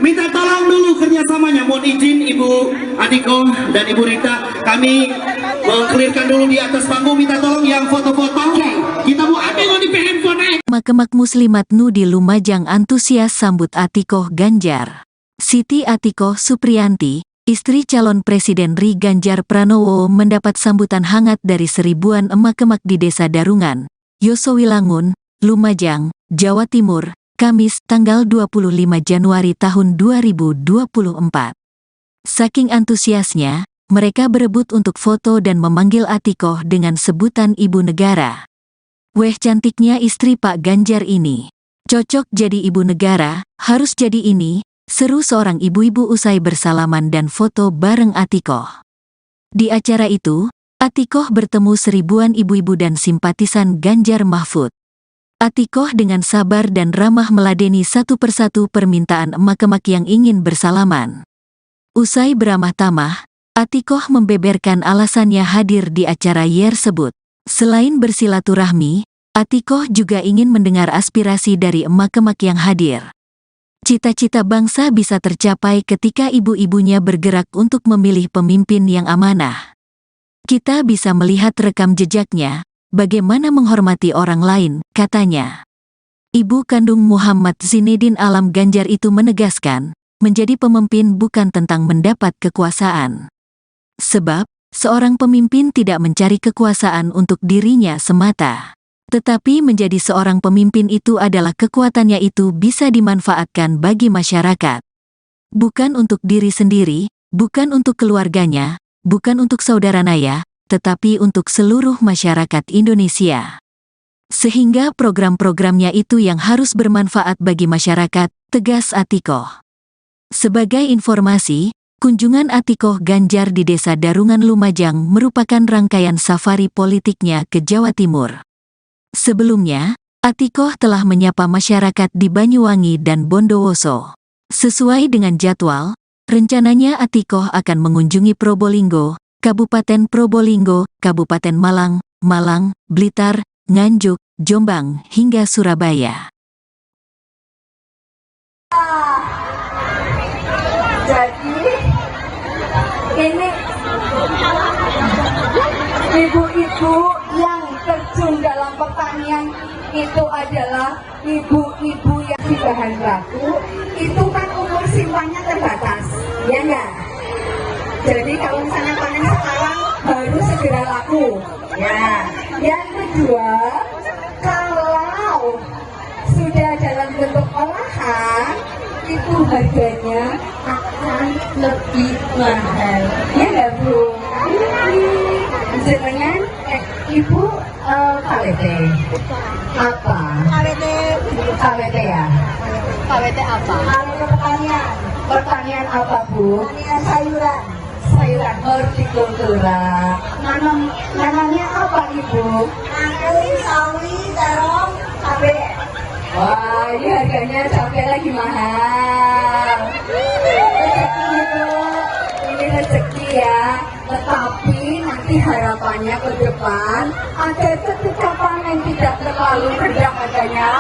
Speaker 5: Minta tolong dulu kerjasamanya. Mohon izin Ibu Atiko dan Ibu Rita, kami mengklirkan dulu di atas panggung. Minta tolong yang foto-foto.
Speaker 6: Oke.
Speaker 5: Kita mau ambil di handphone.
Speaker 1: Kemak Muslimat Nu di Lumajang antusias sambut Atikoh Ganjar. Siti Atikoh Supriyanti, istri calon Presiden RI Ganjar Pranowo mendapat sambutan hangat dari seribuan emak-emak di Desa Darungan, Yosowilangun, Lumajang, Jawa Timur, Kamis tanggal 25 Januari tahun 2024. Saking antusiasnya, mereka berebut untuk foto dan memanggil Atikoh dengan sebutan Ibu Negara. Weh cantiknya istri Pak Ganjar ini. Cocok jadi ibu negara, harus jadi ini, seru seorang ibu-ibu usai bersalaman dan foto bareng Atikoh. Di acara itu, Atikoh bertemu seribuan ibu-ibu dan simpatisan Ganjar Mahfud. Atikoh dengan sabar dan ramah meladeni satu persatu permintaan emak-emak yang ingin bersalaman. Usai beramah tamah, Atikoh membeberkan alasannya hadir di acara tersebut. Selain bersilaturahmi, Atikoh juga ingin mendengar aspirasi dari emak-emak yang hadir. Cita-cita bangsa bisa tercapai ketika ibu-ibunya bergerak untuk memilih pemimpin yang amanah. Kita bisa melihat rekam jejaknya, bagaimana menghormati orang lain, katanya. Ibu kandung Muhammad Zinedin Alam Ganjar itu menegaskan, menjadi pemimpin bukan tentang mendapat kekuasaan. Sebab, seorang pemimpin tidak mencari kekuasaan untuk dirinya semata. Tetapi menjadi seorang pemimpin itu adalah kekuatannya itu bisa dimanfaatkan bagi masyarakat. Bukan untuk diri sendiri, bukan untuk keluarganya, bukan untuk saudara naya, tetapi untuk seluruh masyarakat Indonesia. Sehingga program-programnya itu yang harus bermanfaat bagi masyarakat, tegas Atikoh. Sebagai informasi, kunjungan Atikoh Ganjar di Desa Darungan Lumajang merupakan rangkaian safari politiknya ke Jawa Timur. Sebelumnya, Atikoh telah menyapa masyarakat di Banyuwangi dan Bondowoso. Sesuai dengan jadwal, rencananya Atikoh akan mengunjungi Probolinggo, Kabupaten Probolinggo, Kabupaten Malang, Blitar, Nganjuk, Jombang, hingga Surabaya.
Speaker 2: Jadi ini ibu-ibu yang terjun dalam pertanian itu adalah ibu-ibu yang di bahan baku, itu kan umur simpannya terbatas, ya enggak? Jadi kalau misalnya panen sekarang baru segera laku. Ya, yang kedua, kalau sudah dalam bentuk olahan, itu harganya akan lebih mahal. Ya enggak, Bu? Jenengan, Ibu KWT apa? KWT ya?
Speaker 4: KWT apa?
Speaker 2: KWT pertanian apa, Bu? Pertanian sayuran. Hortikultura. Nanamnya apa, Ibu? Nanam sawi, terong, cabai. Wah, ini harganya cabai lagi mahal. Rezeki itu, ini rezeki ya. Tetapi nanti harapannya ke depan agar ketika panen tidak terlalu rendah harganya,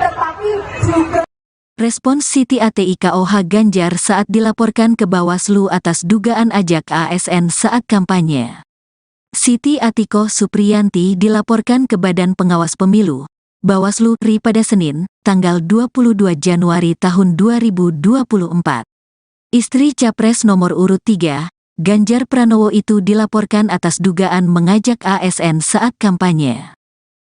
Speaker 2: tetapi juga.
Speaker 1: Respons Siti Atikoh Ganjar saat dilaporkan ke Bawaslu atas dugaan ajak ASN saat kampanye. Siti Atikoh Supriyanti dilaporkan ke Badan Pengawas Pemilu, Bawaslu RI pada Senin, tanggal 22 Januari tahun 2024. Istri Capres nomor urut 3, Ganjar Pranowo itu dilaporkan atas dugaan mengajak ASN saat kampanye.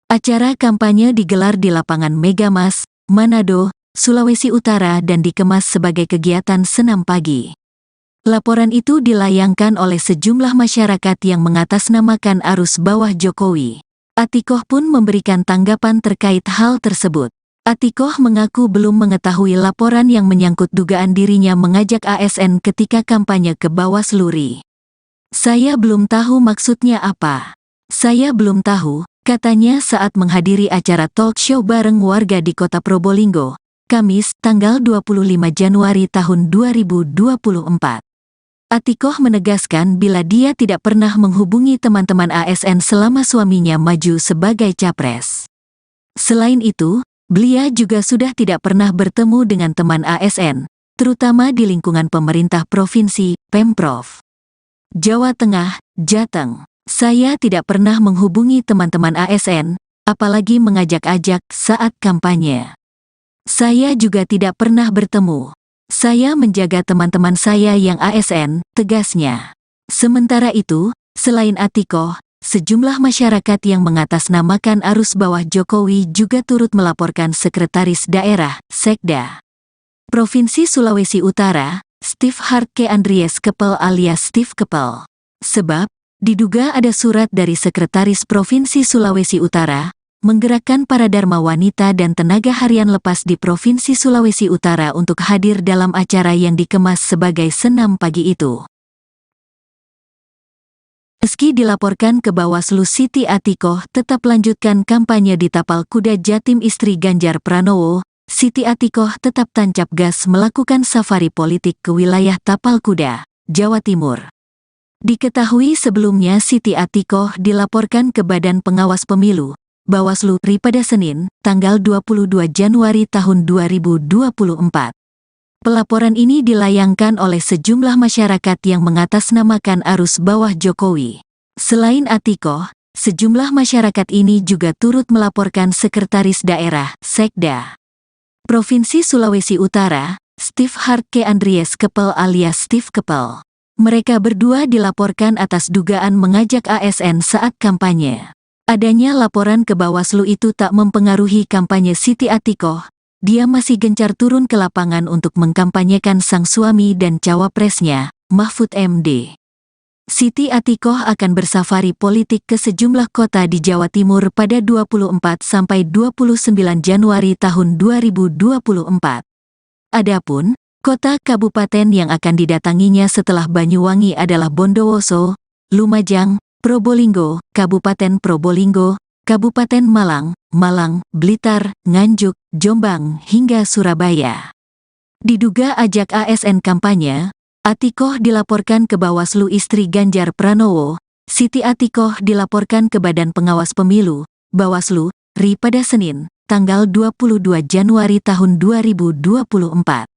Speaker 1: Acara kampanye digelar di lapangan Megamas, Manado, Sulawesi Utara dan dikemas sebagai kegiatan senam pagi. Laporan itu dilayangkan oleh sejumlah masyarakat yang mengatasnamakan arus bawah Jokowi. Atikoh pun memberikan tanggapan terkait hal tersebut. Atikoh mengaku belum mengetahui laporan yang menyangkut dugaan dirinya mengajak ASN ketika kampanye ke Bawaslu RI. Saya belum tahu maksudnya apa. Saya belum tahu, katanya saat menghadiri acara talk show bareng warga di kota Probolinggo, Kamis, tanggal 25 Januari tahun 2024. Atikoh menegaskan bila dia tidak pernah menghubungi teman-teman ASN selama suaminya maju sebagai capres. Selain itu, beliau juga sudah tidak pernah bertemu dengan teman ASN, terutama di lingkungan pemerintah provinsi, Pemprov Jawa Tengah, Jateng. Saya tidak pernah menghubungi teman-teman ASN, apalagi mengajak-ajak saat kampanye. Saya juga tidak pernah bertemu. Saya menjaga teman-teman saya yang ASN, tegasnya. Sementara itu, selain Atikoh, sejumlah masyarakat yang mengatasnamakan arus bawah Jokowi juga turut melaporkan Sekretaris Daerah, Sekda Provinsi Sulawesi Utara, Steve Hartke Andries Kepel alias Steve Kepel. Sebab, diduga ada surat dari Sekretaris Provinsi Sulawesi Utara, menggerakkan para dharma wanita dan tenaga harian lepas di Provinsi Sulawesi Utara untuk hadir dalam acara yang dikemas sebagai senam pagi itu. Meski dilaporkan ke Bawaslu, Siti Atikoh tetap lanjutkan kampanye di Tapal Kuda Jatim istri Ganjar Pranowo. Siti Atikoh tetap tancap gas melakukan safari politik ke wilayah Tapal Kuda, Jawa Timur. Diketahui sebelumnya Siti Atikoh dilaporkan ke Badan Pengawas Pemilu, Bawaslu RI pada Senin, tanggal 22 Januari tahun 2024. Pelaporan ini dilayangkan oleh sejumlah masyarakat yang mengatasnamakan arus bawah Jokowi. Selain Atikoh, sejumlah masyarakat ini juga turut melaporkan Sekretaris Daerah, Sekda, Provinsi Sulawesi Utara, Steve Hartke Andries Kepel alias Steve Kepel. Mereka berdua dilaporkan atas dugaan mengajak ASN saat kampanye. Adanya laporan ke Bawaslu itu tak mempengaruhi kampanye Siti Atikoh. Dia masih gencar turun ke lapangan untuk mengkampanyekan sang suami dan cawapresnya, Mahfud MD. Siti Atikoh akan bersafari politik ke sejumlah kota di Jawa Timur pada 24 sampai 29 Januari tahun 2024. Adapun kota kabupaten yang akan didatanginya setelah Banyuwangi adalah Bondowoso, Lumajang, Probolinggo, Kabupaten Probolinggo, Kabupaten Malang, Blitar, Nganjuk, Jombang, hingga Surabaya. Diduga ajak ASN kampanye, Atikoh dilaporkan ke Bawaslu istri Ganjar Pranowo. Siti Atikoh dilaporkan ke Badan Pengawas Pemilu, Bawaslu, RI pada Senin, tanggal 22 Januari tahun 2024.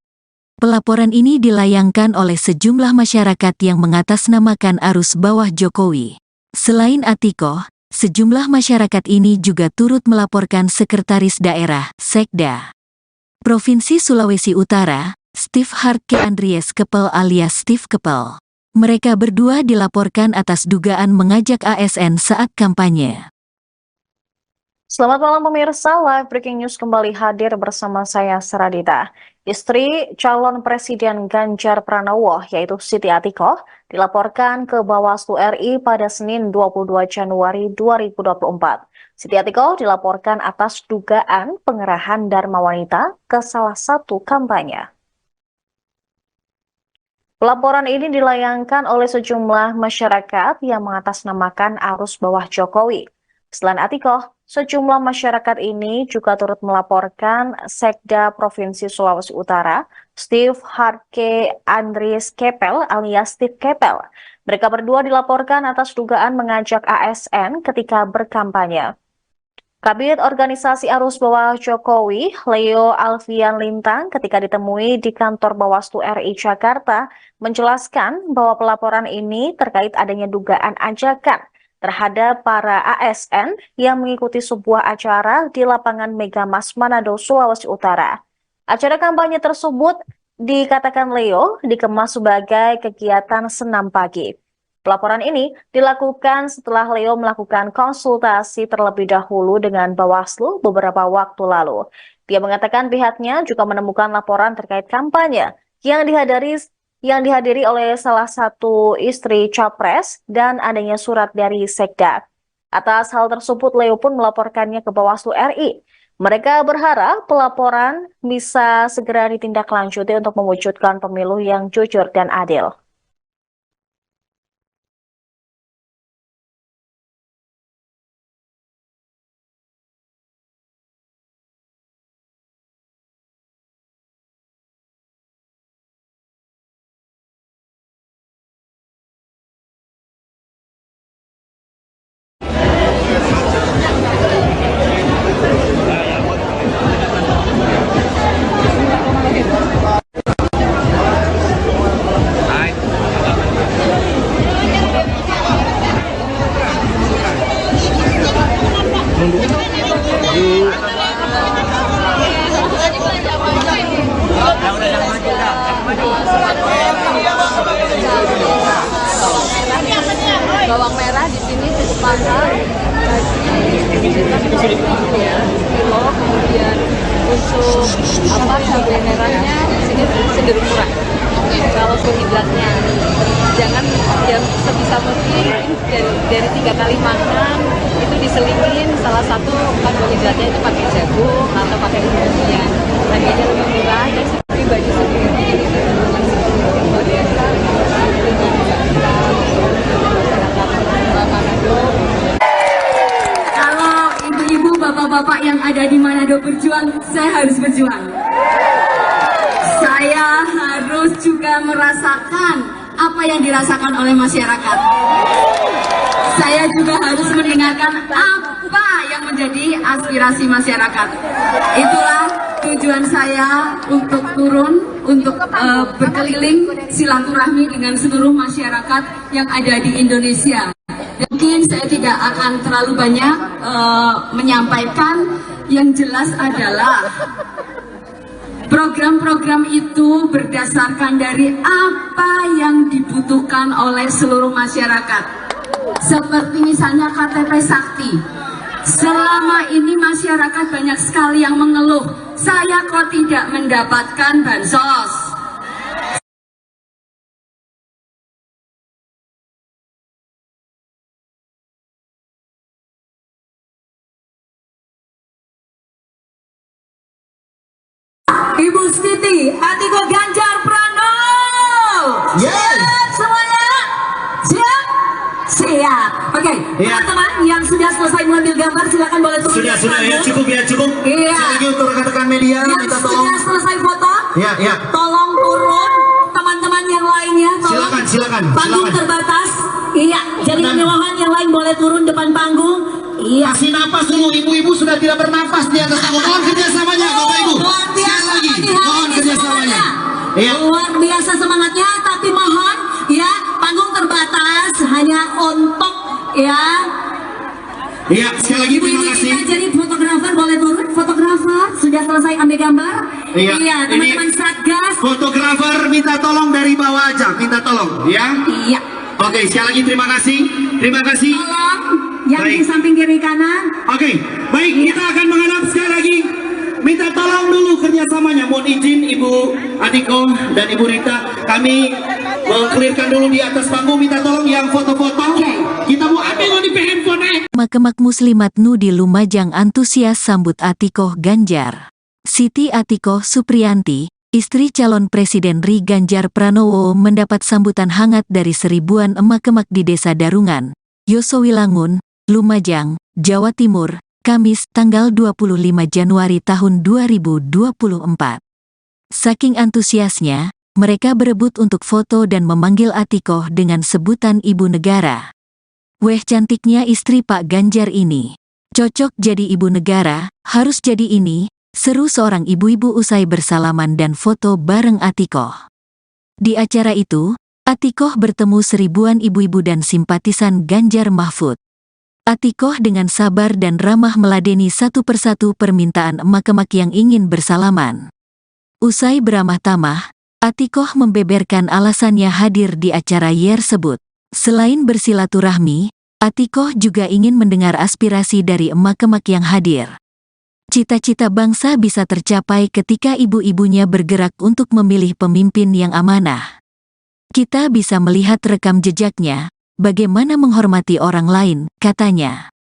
Speaker 1: Pelaporan ini dilayangkan oleh sejumlah masyarakat yang mengatasnamakan arus bawah Jokowi. Selain Atikoh, sejumlah masyarakat ini juga turut melaporkan Sekretaris Daerah, Sekda, Provinsi Sulawesi Utara, Steve Hartke Andries Kepel alias Steve Kepel. Mereka berdua dilaporkan atas dugaan mengajak ASN saat kampanye.
Speaker 3: Selamat malam pemirsa, Live Breaking News kembali hadir bersama saya Seradita. Istri calon Presiden Ganjar Pranowo yaitu Siti Atikoh dilaporkan ke Bawaslu RI pada Senin 22 Januari 2024. Siti Atikoh dilaporkan atas dugaan pengerahan Dharma Wanita ke salah satu kampanye. Pelaporan ini dilayangkan oleh sejumlah masyarakat yang mengatasnamakan arus bawah Jokowi. Selain Atikoh, sejumlah masyarakat ini juga turut melaporkan Sekda Provinsi Sulawesi Utara, Steve Hartke Andries Kepel alias Steve Kepel. Mereka berdua dilaporkan atas dugaan mengajak ASN ketika berkampanye. Kabid Organisasi Arus Bawah Jokowi, Leo Alfian Lintang, ketika ditemui di kantor Bawaslu RI Jakarta, menjelaskan bahwa pelaporan ini terkait adanya dugaan ajakan terhadap para ASN yang mengikuti sebuah acara di lapangan Megamas Manado, Sulawesi Utara. Acara kampanye tersebut dikatakan Leo dikemas sebagai kegiatan senam pagi. Pelaporan ini dilakukan setelah Leo melakukan konsultasi terlebih dahulu dengan Bawaslu beberapa waktu lalu. Dia mengatakan pihaknya juga menemukan laporan terkait kampanye yang dihadiri oleh salah satu istri capres dan adanya surat dari Sekda. Atas hal tersebut, Leo pun melaporkannya ke Bawaslu RI. Mereka berharap pelaporan bisa segera ditindaklanjuti untuk mewujudkan pemilu yang jujur dan adil.
Speaker 4: Bawang merah di sini cukup mahal, kilo, kemudian untuk cabai merahnya di sini cenderung murah. Kalau karbohidratnya jangan yang sebisa mungkin dari 3 kali makan itu diselingin salah satu karbohidratnya itu pakai jagung atau pakai umumnya. Harganya lebih murah dan pribadi sendiri itu luar biasa.
Speaker 6: Kalau ibu-ibu, bapak-bapak yang ada di Manado berjuang, saya harus berjuang. Saya harus juga merasakan apa yang dirasakan oleh masyarakat. Saya juga harus mendengarkan apa yang menjadi aspirasi masyarakat. Itulah tujuan saya untuk turun, untuk berkeliling silaturahmi dengan seluruh masyarakat yang ada di Indonesia. Mungkin saya tidak akan terlalu banyak menyampaikan, yang jelas adalah program-program itu berdasarkan dari apa yang dibutuhkan oleh seluruh masyarakat. Seperti misalnya KTP Sakti. Selama ini masyarakat banyak sekali yang mengeluh, saya kok tidak mendapatkan bansos. Ibu Siti Atiko Ganjar Pranowo.
Speaker 5: Yes.
Speaker 6: Siap semuanya? Siap? Siap. Oke,
Speaker 5: Ya.
Speaker 6: teman-teman yang sudah selesai mengambil gambar silakan boleh turun.
Speaker 5: Sudah
Speaker 6: dari
Speaker 5: ya,
Speaker 6: panggung.
Speaker 5: cukup ya, cukup.
Speaker 6: Iya.
Speaker 5: Sekali lagi untuk rekan-rekan media,
Speaker 6: Yang
Speaker 5: minta tolong.
Speaker 6: sudah selesai foto,
Speaker 5: Ya.
Speaker 6: tolong turun. Teman-teman yang lainnya, tolong.
Speaker 5: Silakan.
Speaker 6: Panggung terbatas. Iya, jadi
Speaker 5: Dan-
Speaker 6: kami mohon yang lain boleh turun depan panggung. Iya.
Speaker 5: Kasih napas dulu, ibu-ibu sudah tidak bernafas di atas panggung. Mohon kerjasamanya, Bapak Ibu.
Speaker 6: Luar
Speaker 5: Sekali
Speaker 6: biasa
Speaker 5: lagi,
Speaker 6: pagi hari
Speaker 5: mohon
Speaker 6: ini
Speaker 5: kerjasamanya.
Speaker 6: semuanya.
Speaker 5: Iya.
Speaker 6: Luar biasa semangatnya, tapi mohon ya panggung terbatas hanya untuk ya
Speaker 5: Iya, sekali lagi terima
Speaker 6: ibu-ibu
Speaker 5: kasih.
Speaker 6: kita. Jadi fotografer boleh turun. Fotografer sudah selesai ambil gambar.
Speaker 5: Iya,
Speaker 6: Iya,
Speaker 5: ini-
Speaker 6: teman-teman Satgas.
Speaker 5: Fotografer minta tolong dari bawah aja, minta tolong, ya.
Speaker 6: Iya,
Speaker 5: Oke, sekali lagi terima kasih. Terima kasih.
Speaker 6: tolong yang di
Speaker 5: Baik.
Speaker 6: samping kiri kanan.
Speaker 5: Oke, baik, kita akan menghadap sekali lagi. Minta tolong dulu kerjasamanya. Mohon izin Ibu Atiko dan Ibu Rita, kami mengklirkan dulu di atas panggung. Minta tolong yang foto-foto.
Speaker 6: Oke.
Speaker 5: Kita mau ambil di handphone.
Speaker 1: Makemak Muslimat Nu di Lumajang antusias sambut Atikoh Ganjar. Siti Atikoh Supriyanti, istri calon Presiden Ri Ganjar Pranowo mendapat sambutan hangat dari seribuan emak-emak di Desa Darungan, Yosowilangun, Lumajang, Jawa Timur, Kamis tanggal 25 Januari tahun 2024. Saking antusiasnya, mereka berebut untuk foto dan memanggil Atikoh dengan sebutan Ibu Negara. Weh cantiknya istri Pak Ganjar ini. Cocok jadi ibu negara, harus jadi ini, seru seorang ibu-ibu usai bersalaman dan foto bareng Atikoh. Di acara itu, Atikoh bertemu seribuan ibu-ibu dan simpatisan Ganjar Mahfud. Atikoh dengan sabar dan ramah meladeni satu persatu permintaan emak-emak yang ingin bersalaman. Usai beramah tamah, Atikoh membeberkan alasannya hadir di acara tersebut. Selain bersilaturahmi, Atikoh juga ingin mendengar aspirasi dari emak-emak yang hadir. Cita-cita bangsa bisa tercapai ketika ibu-ibunya bergerak untuk memilih pemimpin yang amanah. Kita bisa melihat rekam jejaknya, bagaimana menghormati orang lain, katanya.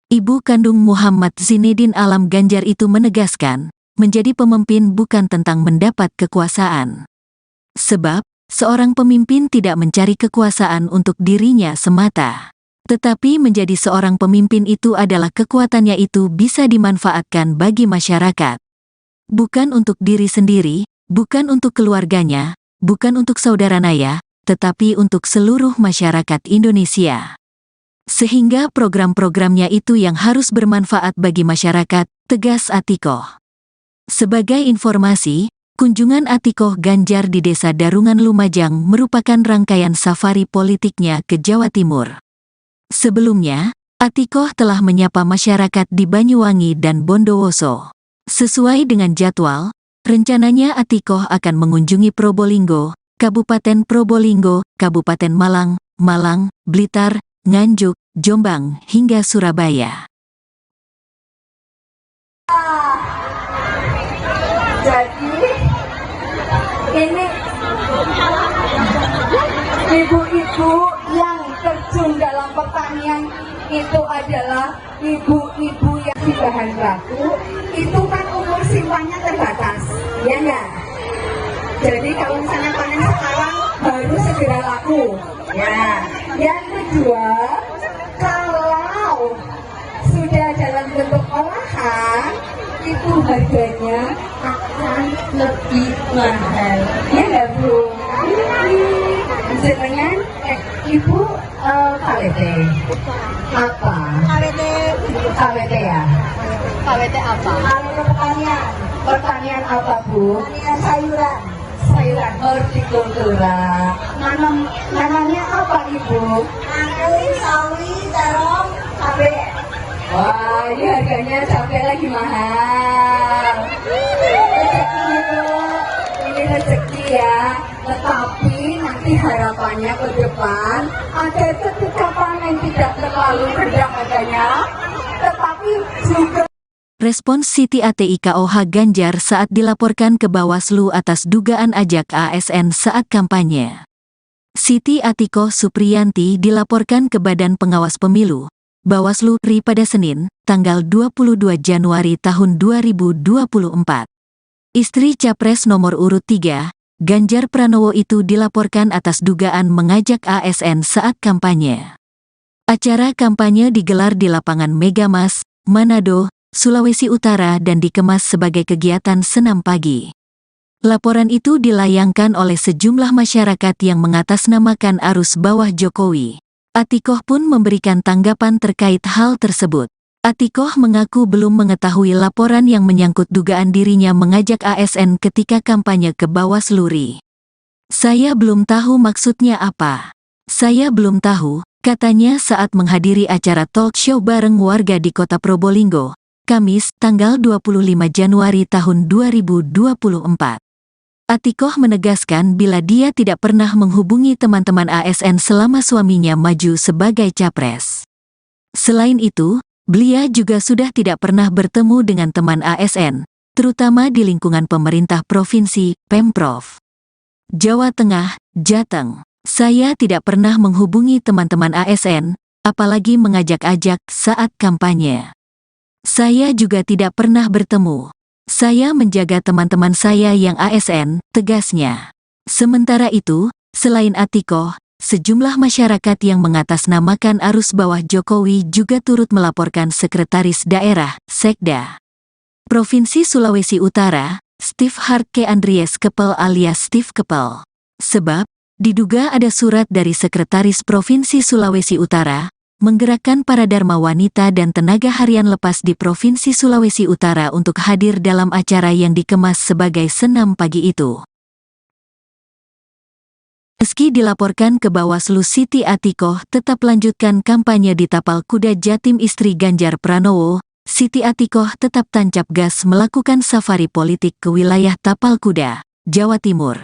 Speaker 1: Ibu kandung Muhammad Zinedin Alam Ganjar itu menegaskan, menjadi pemimpin bukan tentang mendapat kekuasaan. Sebab, seorang pemimpin tidak mencari kekuasaan untuk dirinya semata. Tetapi menjadi seorang pemimpin itu adalah kekuatannya itu bisa dimanfaatkan bagi masyarakat. Bukan untuk diri sendiri, bukan untuk keluarganya, bukan untuk saudara naya, tetapi untuk seluruh masyarakat Indonesia. Sehingga program-programnya itu yang harus bermanfaat bagi masyarakat, tegas Atikoh. Sebagai informasi, kunjungan Atikoh Ganjar di Desa Darungan Lumajang merupakan rangkaian safari politiknya ke Jawa Timur. Sebelumnya, Atikoh telah menyapa masyarakat di Banyuwangi dan Bondowoso. Sesuai dengan jadwal, rencananya Atikoh akan mengunjungi Probolinggo, Kabupaten Probolinggo, Kabupaten Malang, Malang, Blitar, Nganjuk, Jombang, hingga Surabaya.
Speaker 2: Jadi ini ibu-ibu yang terjun dalam pertanian itu adalah ibu-ibu yang di bahan baku, itu kan umur simpannya terbatas, ya enggak? Jadi kalau misalnya panen sekarang baru segera laku, ya. Yang kedua, kalau sudah dalam bentuk olahan, itu harganya akan lebih mahal, ya enggak Bu? Jenengan Ibu KWT apa? KWT ya.
Speaker 4: KWT apa?
Speaker 2: Pertanian. Pertanian apa Bu? Pertanian sayuran. Sayuran hortikultura. Nanamnya apa Ibu? Nanam sawi, terong, cabai. Wah, ini harganya cabai lagi mahal. Rezeki itu, ini rezeki ya. Tetapi nanti harapannya ke depan ada ketika panen tidak terlalu rendah harganya, tetapi juga.
Speaker 1: Respons Siti ATIKOH Ganjar saat dilaporkan ke Bawaslu atas dugaan ajak ASN saat kampanye. Siti Atikoh Supriyanti dilaporkan ke Badan Pengawas Pemilu, Bawaslu RI pada Senin, tanggal 22 Januari tahun 2024. Istri Capres nomor urut 3, Ganjar Pranowo itu dilaporkan atas dugaan mengajak ASN saat kampanye. Acara kampanye digelar di lapangan Megamas, Manado, Sulawesi Utara dan dikemas sebagai kegiatan senam pagi. Laporan itu dilayangkan oleh sejumlah masyarakat yang mengatasnamakan arus bawah Jokowi. Atikoh pun memberikan tanggapan terkait hal tersebut. Atikoh mengaku belum mengetahui laporan yang menyangkut dugaan dirinya mengajak ASN ketika kampanye ke Bawaslu RI. Saya belum tahu maksudnya apa. Saya belum tahu, katanya saat menghadiri acara talk show bareng warga di kota Probolinggo, Kamis, tanggal 25 Januari tahun 2024. Atikoh menegaskan bila dia tidak pernah menghubungi teman-teman ASN selama suaminya maju sebagai capres. Selain itu, beliau juga sudah tidak pernah bertemu dengan teman ASN, terutama di lingkungan pemerintah provinsi, Pemprov Jawa Tengah, Jateng. Saya tidak pernah menghubungi teman-teman ASN, apalagi mengajak-ajak saat kampanye. Saya juga tidak pernah bertemu. Saya menjaga teman-teman saya yang ASN, tegasnya. Sementara itu, selain Atikoh, sejumlah masyarakat yang mengatasnamakan arus bawah Jokowi juga turut melaporkan Sekretaris Daerah, Sekda Provinsi Sulawesi Utara, Steve Hartke Andries Kepel alias Steve Kepel. Sebab, diduga ada surat dari Sekretaris Provinsi Sulawesi Utara, menggerakkan para dharma wanita dan tenaga harian lepas di Provinsi Sulawesi Utara untuk hadir dalam acara yang dikemas sebagai senam pagi itu. Meski dilaporkan ke Bawaslu, Siti Atikoh tetap lanjutkan kampanye di Tapal Kuda Jatim istri Ganjar Pranowo. Siti Atikoh tetap tancap gas melakukan safari politik ke wilayah Tapal Kuda, Jawa Timur.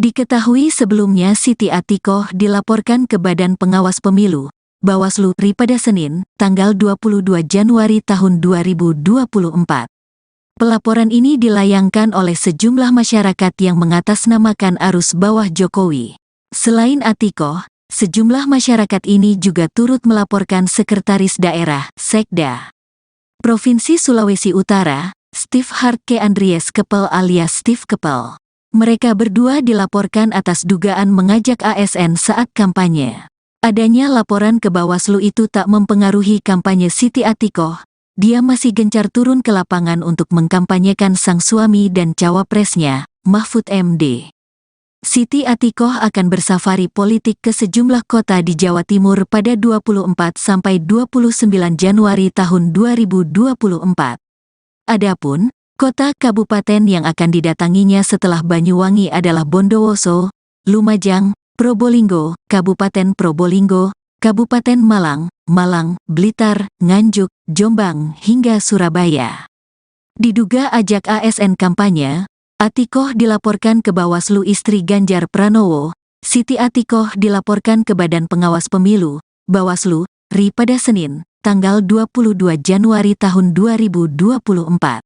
Speaker 1: Diketahui sebelumnya Siti Atikoh dilaporkan ke Badan Pengawas Pemilu, Bawaslu RI pada Senin, tanggal 22 Januari tahun 2024. Pelaporan ini dilayangkan oleh sejumlah masyarakat yang mengatasnamakan arus bawah Jokowi. Selain Atikoh, sejumlah masyarakat ini juga turut melaporkan Sekretaris Daerah, Sekda Provinsi Sulawesi Utara, Steve Hartke Andries Kepel alias Steve Kepel. Mereka berdua dilaporkan atas dugaan mengajak ASN saat kampanye. Adanya laporan ke Bawaslu itu tak mempengaruhi kampanye Siti Atikoh. Dia masih gencar turun ke lapangan untuk mengkampanyekan sang suami dan cawapresnya, Mahfud MD. Siti Atikoh akan bersafari politik ke sejumlah kota di Jawa Timur pada 24 sampai 29 Januari tahun 2024. Adapun kota kabupaten yang akan didatanginya setelah Banyuwangi adalah Bondowoso, Lumajang, Probolinggo, Kabupaten Probolinggo, Kabupaten Malang, Blitar, Nganjuk, Jombang, hingga Surabaya. Diduga ajak ASN kampanye, Atikoh dilaporkan ke Bawaslu istri Ganjar Pranowo. Siti Atikoh dilaporkan ke Badan Pengawas Pemilu, Bawaslu, RI pada Senin, tanggal 22 Januari tahun 2024.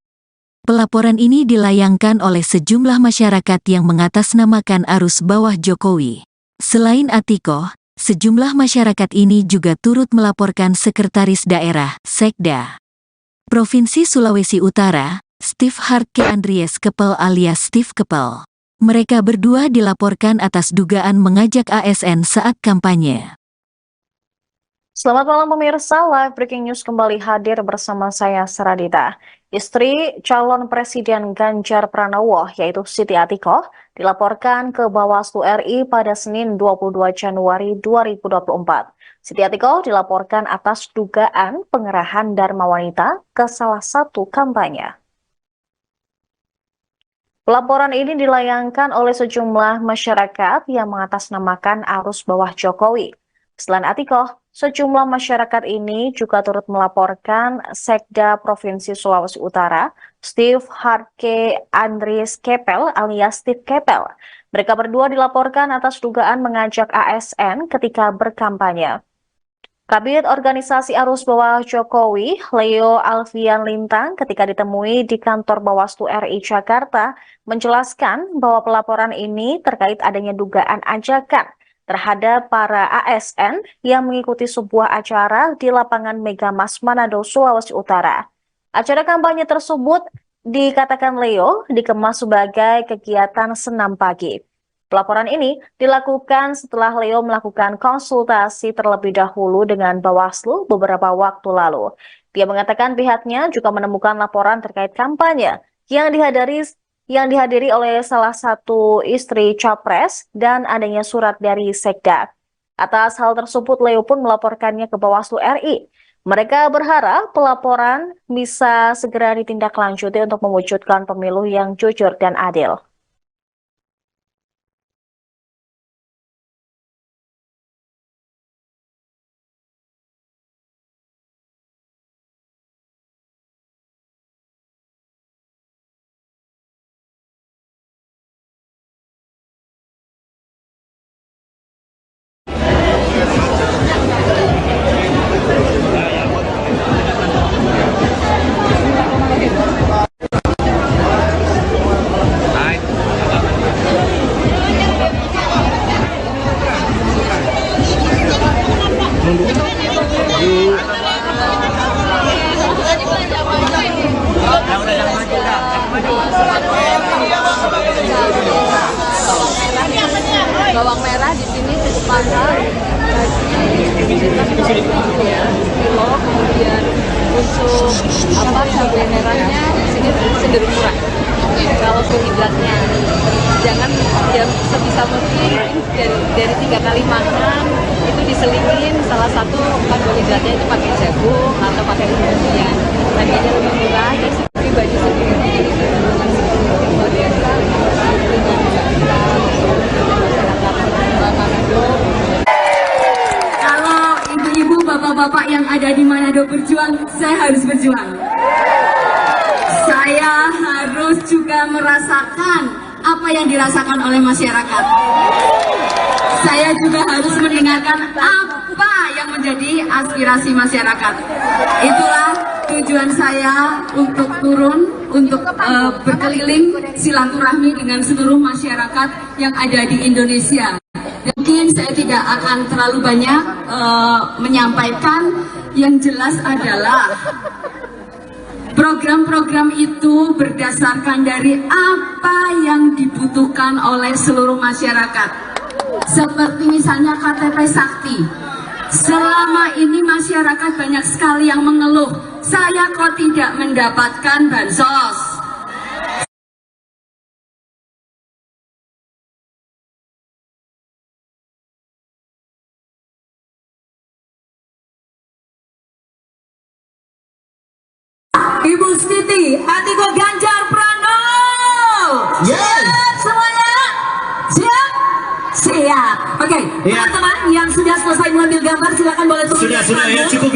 Speaker 1: Pelaporan ini dilayangkan oleh sejumlah masyarakat yang mengatasnamakan arus bawah Jokowi. Selain Atikoh, sejumlah masyarakat ini juga turut melaporkan Sekretaris Daerah, Sekda Provinsi Sulawesi Utara, Steve Hartke Andries Kepel alias Steve Kepel. Mereka berdua dilaporkan atas dugaan mengajak ASN saat kampanye.
Speaker 3: Selamat malam pemirsa, Live Breaking News kembali hadir bersama saya Saradita. Istri calon Presiden Ganjar Pranowo, yaitu Siti Atikoh, dilaporkan ke Bawaslu RI pada Senin 22 Januari 2024. Siti Atikoh dilaporkan atas dugaan pengerahan Dharma Wanita ke salah satu kampanye. Pelaporan ini dilayangkan oleh sejumlah masyarakat yang mengatasnamakan arus bawah Jokowi. Selain Atikoh, sejumlah masyarakat ini juga turut melaporkan Sekda Provinsi Sulawesi Utara, Steve Harke Andries Kepel alias Steve Kepel. Mereka berdua dilaporkan atas dugaan mengajak ASN ketika berkampanye. Kabid Organisasi Arus Bawah Jokowi, Leo Alfian Lintang, ketika ditemui di kantor Bawaslu RI Jakarta, menjelaskan bahwa pelaporan ini terkait adanya dugaan ajakan terhadap para ASN yang mengikuti sebuah acara di lapangan Megamas Manado, Sulawesi Utara. Acara kampanye tersebut dikatakan Leo dikemas sebagai kegiatan senam pagi. Pelaporan ini dilakukan setelah Leo melakukan konsultasi terlebih dahulu dengan Bawaslu beberapa waktu lalu. Dia mengatakan pihaknya juga menemukan laporan terkait kampanye yang dihadiri oleh salah satu istri capres dan adanya surat dari Sekda. Atas hal tersebut, Leo pun melaporkannya ke Bawaslu RI. Mereka berharap pelaporan bisa segera ditindaklanjuti untuk mewujudkan pemilu yang jujur dan adil.
Speaker 4: Bawang merah di sini cukup mahal, kilo, kemudian untuk cabai merahnya di sini cenderung murah. Kalau karbohidratnya jangan yang sebisa mungkin dari 3 kali makan itu diselingin salah satu karbohidratnya itu pakai jagung atau pakai umbi-umbian. Harganya lebih murah dan pribadi sendiri itu luar biasa.
Speaker 6: Kalau ibu-ibu, bapak-bapak yang ada di Manado berjuang, saya harus berjuang. Saya harus juga merasakan apa yang dirasakan oleh masyarakat. Saya juga harus mendengarkan apa yang menjadi aspirasi masyarakat. Itulah tujuan saya untuk turun, untuk berkeliling silaturahmi dengan seluruh masyarakat yang ada di Indonesia. Mungkin saya tidak akan terlalu banyak menyampaikan, yang jelas adalah program-program itu berdasarkan dari apa yang dibutuhkan oleh seluruh masyarakat. Seperti misalnya KTP Sakti. Selama ini masyarakat banyak sekali yang mengeluh, saya kok tidak mendapatkan bansos. Ibu Siti Atikoh Ganjar Pranowo. Siap semuanya? Siap? Siap. Oke, teman-teman yang sudah selesai mengambil gambar silakan boleh turun.
Speaker 5: Sudah ya, cukup.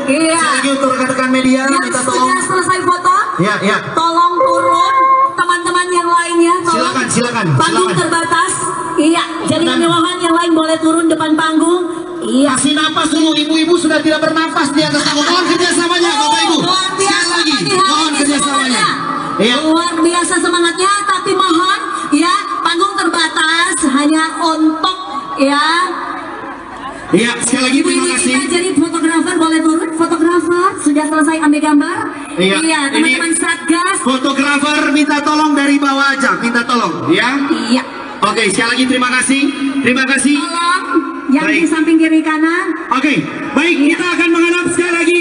Speaker 6: Iya.
Speaker 5: Sekali lagi untuk rekan-rekan media,
Speaker 6: Yang
Speaker 5: minta
Speaker 6: sudah
Speaker 5: tolong.
Speaker 6: selesai foto,
Speaker 5: Ya.
Speaker 6: tolong turun. Teman-teman yang lainnya, tolong.
Speaker 5: Silakan.
Speaker 6: Panggung terbatas. Iya, jadi kemewahan yang lain boleh turun depan panggung. Iya.
Speaker 5: Kasih napas dulu, ibu-ibu sudah tidak bernafas di atas panggung. Mohon kerjasamanya, Bapak Ibu.
Speaker 6: Luar biasa
Speaker 5: Sekali lagi,
Speaker 6: pagi hari
Speaker 5: mohon
Speaker 6: ini
Speaker 5: kerjasamanya.
Speaker 6: semuanya.
Speaker 5: Iya.
Speaker 6: Luar biasa semangatnya, tapi mohon ya panggung terbatas hanya untuk ya.
Speaker 5: Iya, sekali lagi terima
Speaker 6: Ibu-ibu
Speaker 5: kasih.
Speaker 6: kita jadi fotografer boleh turun. Fotografer sudah selesai ambil gambar.
Speaker 5: Iya,
Speaker 6: teman-teman Satgas.
Speaker 5: Fotografer minta tolong dari bawah aja, minta tolong, ya.
Speaker 6: Iya.
Speaker 5: Oke, sekali lagi terima kasih.
Speaker 6: Tolong yang di
Speaker 5: Baik.
Speaker 6: samping kiri kanan.
Speaker 5: Oke, baik, kita akan menghadap sekali lagi.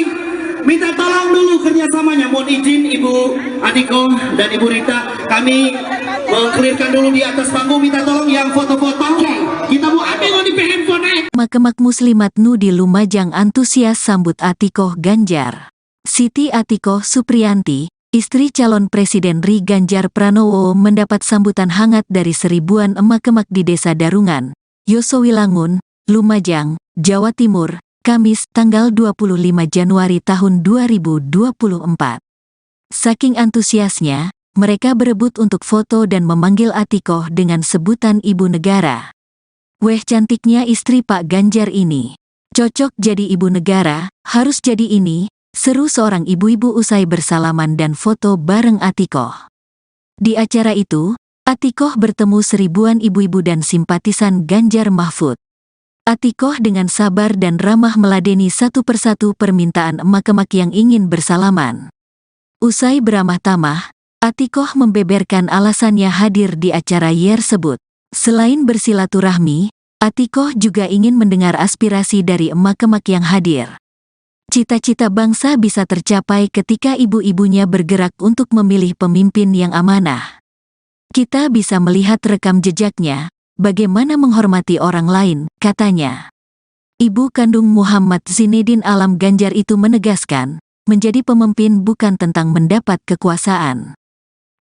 Speaker 5: Minta tolong dulu dulu kerjasamanya. Mohon izin Ibu Atiko dan Ibu Rita, kami mengklirkan dulu di atas panggung. Minta tolong yang foto-foto. Kita mau ambil di handphone.
Speaker 1: Makemak Muslimat Nu di Lumajang antusias sambut Atikoh Ganjar. Siti Atikoh Supriyanti, istri calon Presiden Ri Ganjar Pranowo, mendapat sambutan hangat dari seribuan emak-emak di Desa Darungan, Yosowilangun, Lumajang, Jawa Timur, Kamis, tanggal 25 Januari tahun 2024. Saking antusiasnya, mereka berebut untuk foto dan memanggil Atikoh dengan sebutan Ibu Negara. Weh, cantiknya istri Pak Ganjar ini. Cocok jadi Ibu Negara, harus jadi ini, seru seorang ibu-ibu usai bersalaman dan foto bareng Atikoh. Di acara itu, Atikoh bertemu seribuan ibu-ibu dan simpatisan Ganjar Mahfud. Atikoh dengan sabar dan ramah meladeni satu persatu permintaan emak-emak yang ingin bersalaman. Usai beramah tamah, Atikoh membeberkan alasannya hadir di acara tersebut. Selain bersilaturahmi, Atikoh juga ingin mendengar aspirasi dari emak-emak yang hadir. Cita-cita bangsa bisa tercapai ketika ibu-ibunya bergerak untuk memilih pemimpin yang amanah. Kita bisa melihat rekam jejaknya, bagaimana menghormati orang lain, katanya. Ibu kandung Muhammad Zinedin Alam Ganjar itu menegaskan, menjadi pemimpin bukan tentang mendapat kekuasaan.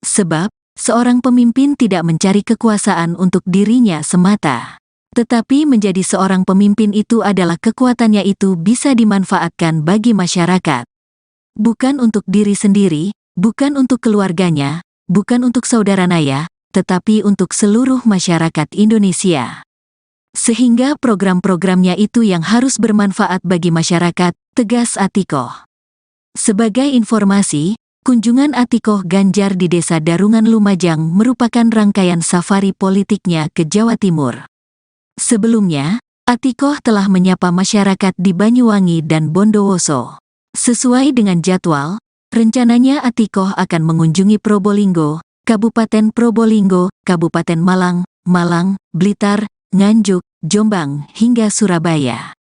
Speaker 1: Sebab, seorang pemimpin tidak mencari kekuasaan untuk dirinya semata. Tetapi menjadi seorang pemimpin itu adalah kekuatannya itu bisa dimanfaatkan bagi masyarakat. Bukan untuk diri sendiri, bukan untuk keluarganya, bukan untuk saudara naya, tetapi untuk seluruh masyarakat Indonesia. Sehingga program-programnya itu yang harus bermanfaat bagi masyarakat, tegas Atikoh. Sebagai informasi, kunjungan Atikoh Ganjar di Desa Darungan Lumajang merupakan rangkaian safari politiknya ke Jawa Timur. Sebelumnya, Atikoh telah menyapa masyarakat di Banyuwangi dan Bondowoso. Sesuai dengan jadwal, rencananya Atikoh akan mengunjungi Probolinggo, Kabupaten Probolinggo, Kabupaten Malang, Malang, Blitar, Nganjuk, Jombang, hingga Surabaya.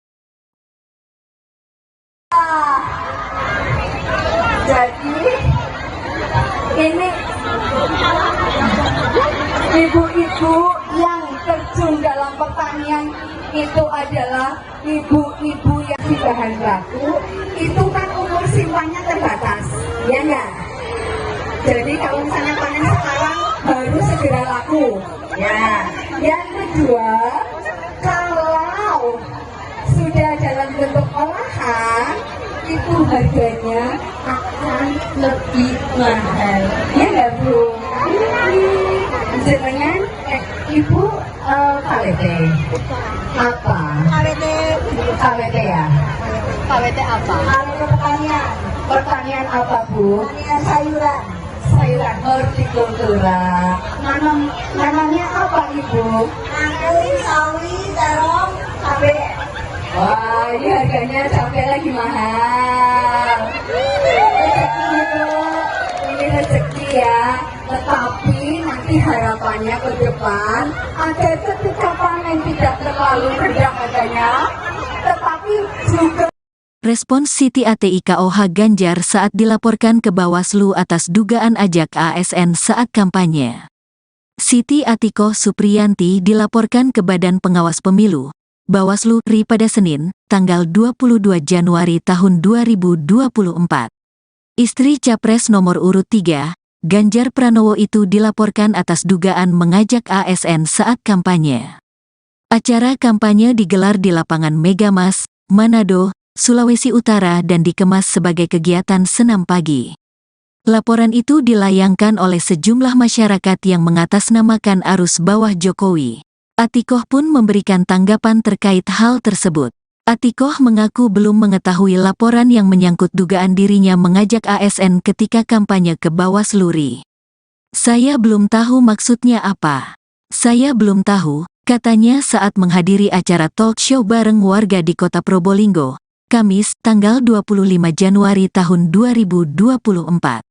Speaker 2: Jadi ini ibu-ibu yang terjun dalam pertanian itu adalah ibu-ibu yang di bahan baku, itu kan umur simpannya terbatas, ya enggak? Jadi kalau misalnya panen sekarang baru segera laku. Ya, yang kedua, kalau sudah dalam bentuk olahan, itu harganya akan lebih mahal. Ya nggak Bu? Jenengan, Ibu KWT apa? KWT ya?
Speaker 4: KWT apa?
Speaker 2: Kalau pertanian apa Bu? Pertanian sayuran hortikultura. Nanamnya apa Ibu? Anggur, sawi, terong, cabai. Wah, ini harganya cabai lagi mahal. Rezeki Ibu, ini rezeki ya. Tetapi nanti harapannya ke depan ada ketika panen tidak terlalu rendah harganya, tetapi juga.
Speaker 1: Respons Siti Atikoh Ganjar saat dilaporkan ke Bawaslu atas dugaan ajak ASN saat kampanye. Siti Atikoh Supriyanti dilaporkan ke Badan Pengawas Pemilu, Bawaslu RI pada Senin, tanggal 22 Januari tahun 2024. Istri Capres nomor urut 3, Ganjar Pranowo itu dilaporkan atas dugaan mengajak ASN saat kampanye. Acara kampanye digelar di lapangan Megamas, Manado, Sulawesi Utara dan dikemas sebagai kegiatan senam pagi. Laporan itu dilayangkan oleh sejumlah masyarakat yang mengatasnamakan arus bawah Jokowi. Atikoh pun memberikan tanggapan terkait hal tersebut. Atikoh mengaku belum mengetahui laporan yang menyangkut dugaan dirinya mengajak ASN ketika kampanye ke Bawaslu RI. Saya belum tahu maksudnya apa. Saya belum tahu, katanya saat menghadiri acara talk show bareng warga di kota Probolinggo, Kamis, tanggal 25 Januari tahun 2024.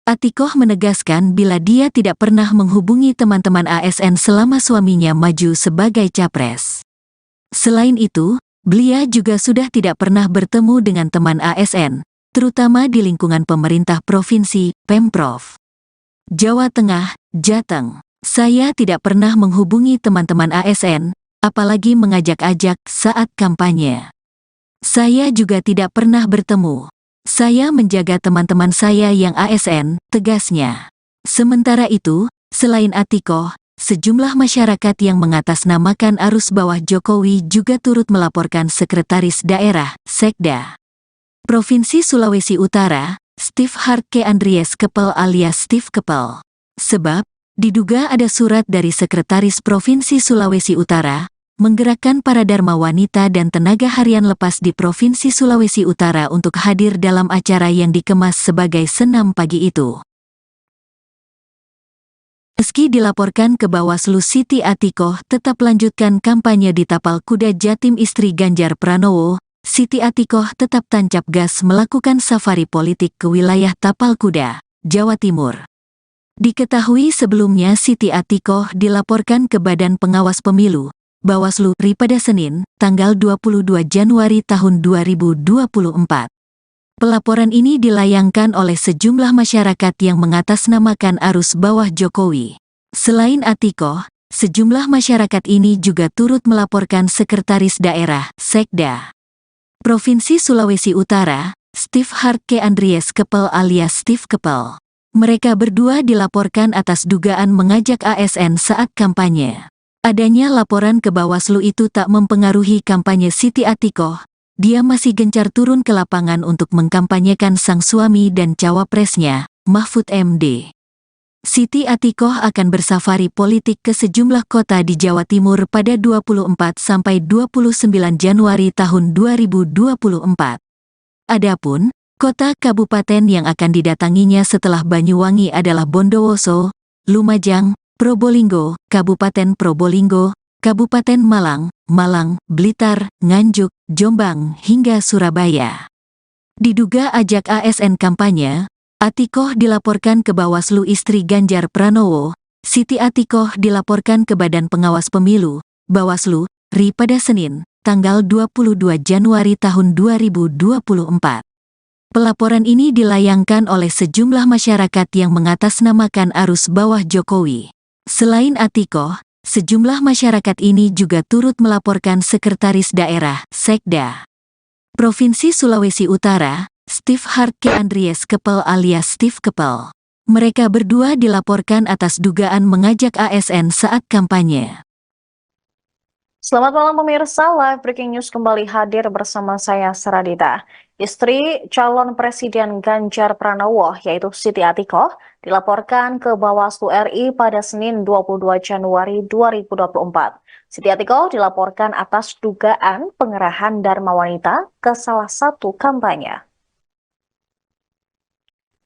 Speaker 1: Atikoh menegaskan bila dia tidak pernah menghubungi teman-teman ASN selama suaminya maju sebagai capres. Selain itu, beliau juga sudah tidak pernah bertemu dengan teman ASN, terutama di lingkungan pemerintah provinsi, Pemprov Jawa Tengah, Jateng. Saya tidak pernah menghubungi teman-teman ASN, apalagi mengajak-ajak saat kampanye. Saya juga tidak pernah bertemu. Saya menjaga teman-teman saya yang ASN, tegasnya. Sementara itu, selain Atikoh, sejumlah masyarakat yang mengatasnamakan arus bawah Jokowi juga turut melaporkan Sekretaris Daerah, Sekda Provinsi Sulawesi Utara, Steve Hartke Andries Kepel alias Steve Kepel. Sebab, diduga ada surat dari Sekretaris Provinsi Sulawesi Utara, menggerakkan para dharma wanita dan tenaga harian lepas di Provinsi Sulawesi Utara untuk hadir dalam acara yang dikemas sebagai senam pagi itu. Meski dilaporkan ke Bawaslu, Siti Atikoh tetap lanjutkan kampanye di Tapal Kuda Jatim istri Ganjar Pranowo. Siti Atikoh tetap tancap gas melakukan safari politik ke wilayah Tapal Kuda, Jawa Timur. Diketahui sebelumnya Siti Atikoh dilaporkan ke Badan Pengawas Pemilu, Bawaslu, RI pada Senin, tanggal 22 Januari tahun 2024. Pelaporan ini dilayangkan oleh sejumlah masyarakat yang mengatasnamakan arus bawah Jokowi. Selain Atikoh, sejumlah masyarakat ini juga turut melaporkan Sekretaris Daerah, Sekda Provinsi Sulawesi Utara, Steve Hartke Andries Kepel alias Steve Kepel. Mereka berdua dilaporkan atas dugaan mengajak ASN saat kampanye. Adanya laporan ke Bawaslu itu tak mempengaruhi kampanye Siti Atikoh. Dia masih gencar turun ke lapangan untuk mengkampanyekan sang suami dan cawapresnya, Mahfud MD. Siti Atikoh akan bersafari politik ke sejumlah kota di Jawa Timur pada 24 sampai 29 Januari tahun 2024. Adapun kota kabupaten yang akan didatanginya setelah Banyuwangi adalah Bondowoso, Lumajang, Probolinggo, Kabupaten Probolinggo, Kabupaten Malang, Blitar, Nganjuk, Jombang, hingga Surabaya. Diduga ajak ASN kampanye, Atikoh dilaporkan ke Bawaslu istri Ganjar Pranowo. Siti Atikoh dilaporkan ke Badan Pengawas Pemilu, Bawaslu, RI pada Senin, tanggal 22 Januari tahun 2024. Pelaporan ini dilayangkan oleh sejumlah masyarakat yang mengatasnamakan arus bawah Jokowi. Selain Atikoh, sejumlah masyarakat ini juga turut melaporkan Sekretaris Daerah, Sekda Provinsi Sulawesi Utara, Steve Hartke Andries Kepel alias Steve Kepel. Mereka berdua dilaporkan atas dugaan mengajak ASN saat kampanye.
Speaker 3: Selamat malam pemirsa, Live Breaking News kembali hadir bersama saya Saradita. Istri calon Presiden Ganjar Pranowo yaitu Siti Atikoh dilaporkan ke Bawaslu RI pada Senin 22 Januari 2024. Siti Atikoh dilaporkan atas dugaan pengerahan dharma wanita ke salah satu kampanye.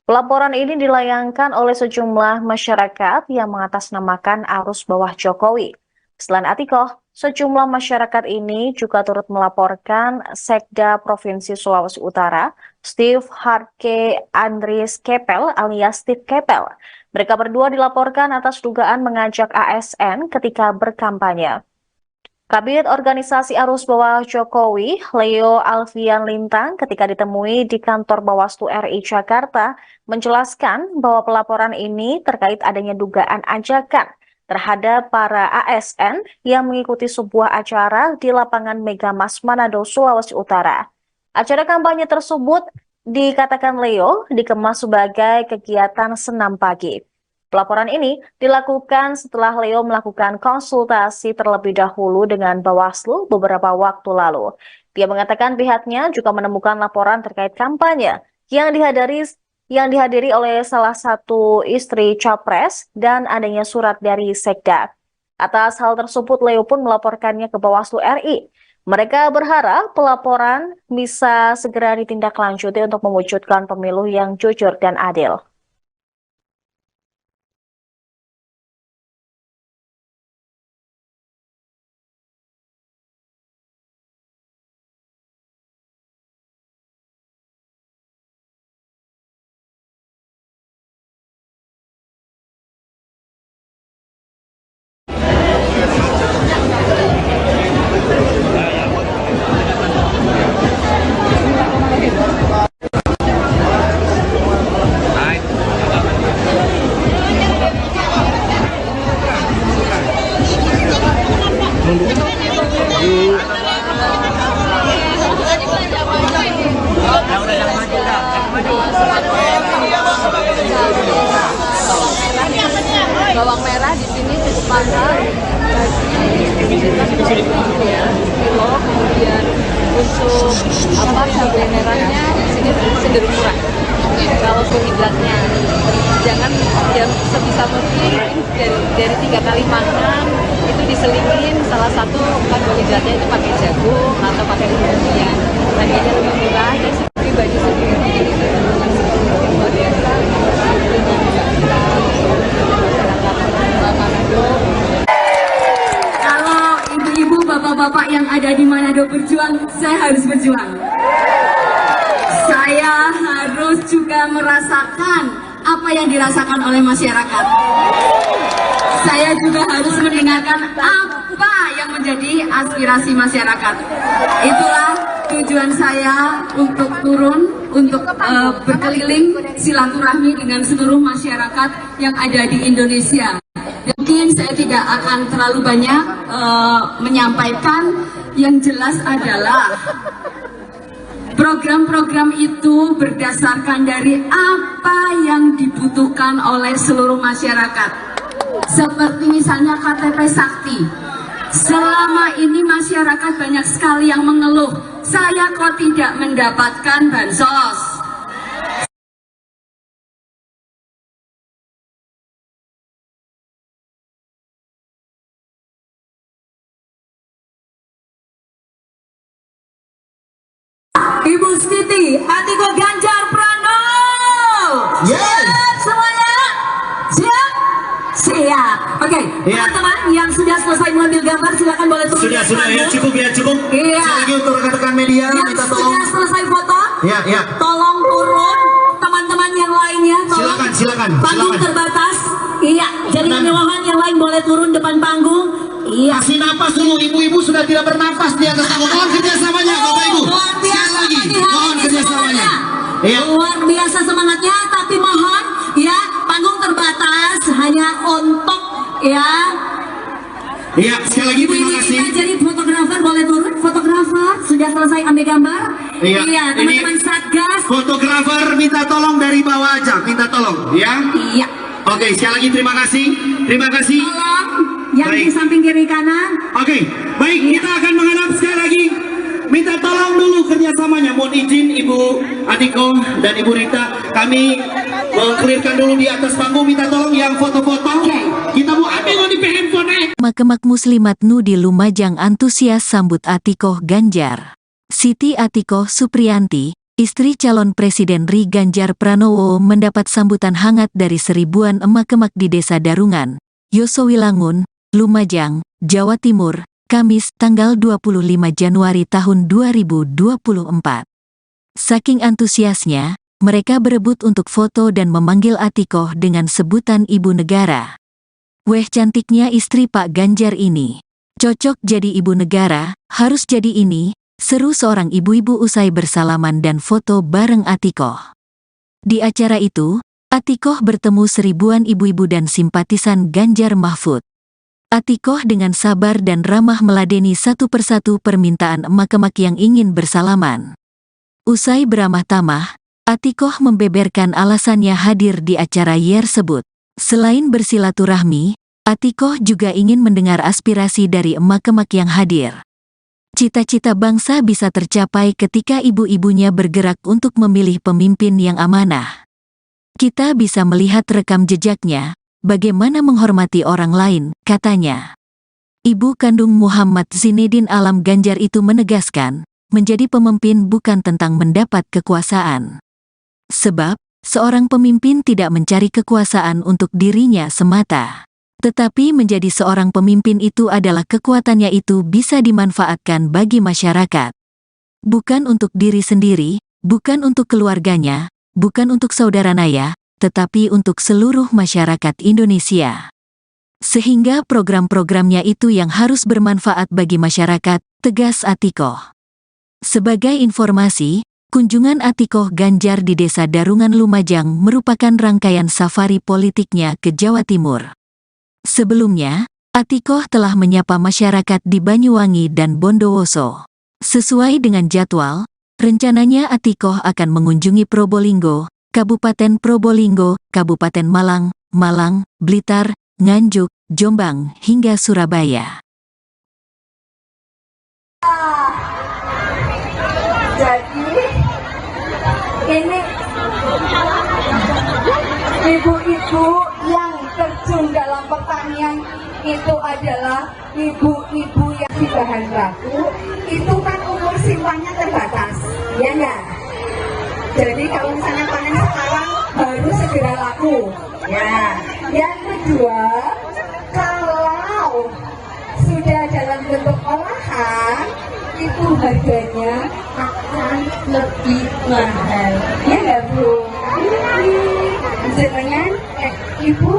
Speaker 3: Pelaporan ini dilayangkan oleh sejumlah masyarakat yang mengatasnamakan arus bawah Jokowi. Selain Atikoh, sejumlah masyarakat ini juga turut melaporkan Sekda Provinsi Sulawesi Utara, Steve Hartke Andries Kepel alias Steve Kepel. Mereka berdua dilaporkan atas dugaan mengajak ASN ketika berkampanye. Kabid Organisasi Arus Bawah Jokowi, Leo Alfian Lintang, ketika ditemui di kantor Bawaslu RI Jakarta, menjelaskan bahwa pelaporan ini terkait adanya dugaan ajakan terhadap para ASN yang mengikuti sebuah acara di lapangan Megamas Manado, Sulawesi Utara. Acara kampanye tersebut dikatakan Leo dikemas sebagai kegiatan senam pagi. Pelaporan ini dilakukan setelah Leo melakukan konsultasi terlebih dahulu dengan Bawaslu beberapa waktu lalu. Dia mengatakan pihaknya juga menemukan laporan terkait kampanye yang dihadiri oleh salah satu istri capres dan adanya surat dari Sekda. Atas hal tersebut, Leo pun melaporkannya ke Bawaslu RI. Mereka berharap pelaporan bisa segera ditindaklanjuti untuk mewujudkan pemilu yang jujur dan adil.
Speaker 4: bawang merah di sini cukup mahal, kilo, kemudian untuk cabai merahnya di sini cenderung murah. Kalau karbohidratnya jangan yang sebisa mungkin dari 3 kali makan itu diselingin salah satu karbohidratnya itu pakai jagung atau pakai umumnya, harganya lebih murah. Dan pribadi sendiri itu luar biasa.
Speaker 6: Kalau ibu-ibu, bapak-bapak yang ada di Manado berjuang, saya harus berjuang. Saya harus juga merasakan apa yang dirasakan oleh masyarakat. Saya juga harus mendengarkan apa yang menjadi aspirasi masyarakat. Itulah tujuan saya untuk turun, untuk berkeliling silaturahmi dengan seluruh masyarakat yang ada di Indonesia. Mungkin saya tidak akan terlalu banyak menyampaikan, yang jelas adalah program-program itu berdasarkan dari apa yang dibutuhkan oleh seluruh masyarakat. Seperti misalnya KTP Sakti. Selama ini masyarakat banyak sekali yang mengeluh, saya kok tidak mendapatkan bansos. Ibu Siti Atiko Ganjar Pranowo. Siap semuanya? Siap? Siap. Oke, teman-teman yang sudah selesai mengambil gambar silakan boleh turun.
Speaker 5: Sudah ya, cukup.
Speaker 6: Iya.
Speaker 5: Sekali lagi untuk rekan-rekan media,
Speaker 6: Yang
Speaker 5: minta tolong.
Speaker 6: sudah selesai foto,
Speaker 5: Ya.
Speaker 6: tolong turun. Teman-teman yang lainnya, tolong.
Speaker 5: Silakan.
Speaker 6: Panggung terbatas. Iya, jadi kemewahan yang lain boleh turun depan panggung. Iya.
Speaker 5: Kasih napas dulu, ibu-ibu sudah tidak bernafas di atas panggung. Mohon kerjasamanya, Bapak Ibu.
Speaker 6: Luar biasa
Speaker 5: Sekali lagi,
Speaker 6: pagi hari
Speaker 5: mohon
Speaker 6: ini
Speaker 5: kerjasamanya.
Speaker 6: semuanya.
Speaker 5: Iya.
Speaker 6: Luar biasa semangatnya, tapi mohon ya panggung terbatas hanya untuk ya.
Speaker 5: Iya, sekali lagi terima
Speaker 6: Ibu-ibu
Speaker 5: kasih.
Speaker 6: kita jadi fotografer boleh turun. Fotografer sudah selesai ambil gambar.
Speaker 5: Iya,
Speaker 6: teman-teman
Speaker 5: ini
Speaker 6: Satgas.
Speaker 5: Fotografer minta tolong dari bawah aja, minta tolong, ya.
Speaker 6: Iya.
Speaker 5: Oke, sekali lagi terima kasih.
Speaker 6: Tolong yang di
Speaker 5: Baik.
Speaker 6: samping kiri kanan.
Speaker 5: Oke, baik, kita akan menghadap sekali lagi. Minta tolong dulu kerjasamanya. Mohon izin Ibu Atiko dan Ibu Rita, kami mengklirkan dulu di atas panggung. Minta tolong yang foto-foto. Kita mau ambil di handphone.
Speaker 1: Makemak Muslimat Nu di Lumajang antusias sambut Atikoh Ganjar. Siti Atikoh Supriyanti, istri calon Presiden Ri Ganjar Pranowo mendapat sambutan hangat dari seribuan emak-emak di Desa Darungan, Yosowilangun, Lumajang, Jawa Timur, Kamis tanggal 25 Januari tahun 2024. Saking antusiasnya, mereka berebut untuk foto dan memanggil Atikoh dengan sebutan Ibu Negara. Weh cantiknya istri Pak Ganjar ini. Cocok jadi ibu negara, harus jadi ini, seru seorang ibu-ibu usai bersalaman dan foto bareng Atikoh. Di acara itu, Atikoh bertemu seribuan ibu-ibu dan simpatisan Ganjar Mahfud. Atikoh dengan sabar dan ramah meladeni satu persatu permintaan emak-emak yang ingin bersalaman. Usai beramah tamah, Atikoh membeberkan alasannya hadir di acara tersebut. Selain bersilaturahmi, Atikoh juga ingin mendengar aspirasi dari emak-emak yang hadir. Cita-cita bangsa bisa tercapai ketika ibu-ibunya bergerak untuk memilih pemimpin yang amanah. Kita bisa melihat rekam jejaknya, bagaimana menghormati orang lain, katanya. Ibu kandung Muhammad Zinedin Alam Ganjar itu menegaskan, menjadi pemimpin bukan tentang mendapat kekuasaan. Sebab, seorang pemimpin tidak mencari kekuasaan untuk dirinya semata. Tetapi menjadi seorang pemimpin itu adalah kekuatannya itu bisa dimanfaatkan bagi masyarakat. Bukan untuk diri sendiri, bukan untuk keluarganya, bukan untuk saudara naya, tetapi untuk seluruh masyarakat Indonesia. Sehingga program-programnya itu yang harus bermanfaat bagi masyarakat, tegas Atikoh. Sebagai informasi, kunjungan Atikoh Ganjar di Desa Darungan Lumajang merupakan rangkaian safari politiknya ke Jawa Timur. Sebelumnya, Atikoh telah menyapa masyarakat di Banyuwangi dan Bondowoso. Sesuai dengan jadwal, Rencananya Atikoh akan mengunjungi Probolinggo, Kabupaten Probolinggo, Kabupaten Malang, Malang, Blitar, Nganjuk, Jombang, hingga Surabaya.
Speaker 2: Jadi ini ibu-ibu yang terjun dalam pertanian itu adalah ibu-ibu yang di bahan baku, itu kan umur simpannya terbatas, ya enggak? Jadi kalau misalnya panen sekarang baru segera laku, ya. Yang kedua, kalau sudah dalam bentuk olahan, itu harganya akan lebih mahal, ya enggak Bu? Jenengan Ibu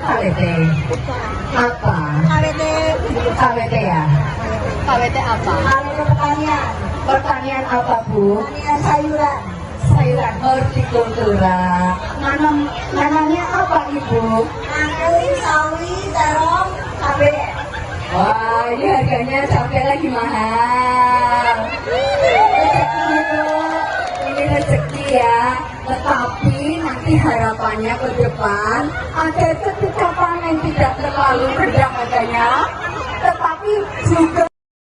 Speaker 2: KWT apa? KWT ya?
Speaker 4: KWT apa?
Speaker 2: KWT pertanian apa Bu? Pertanian sayuran hortikultura. Nanamnya apa Ibu? Anggur, sawi, terong, cabai. Wah, ini harganya cabai lagi mahal. Rezeki Bu, ini rezeki ya. Tetapi nanti harapannya ke depan agar ketika panen tidak terlalu rendah harganya, tetapi juga.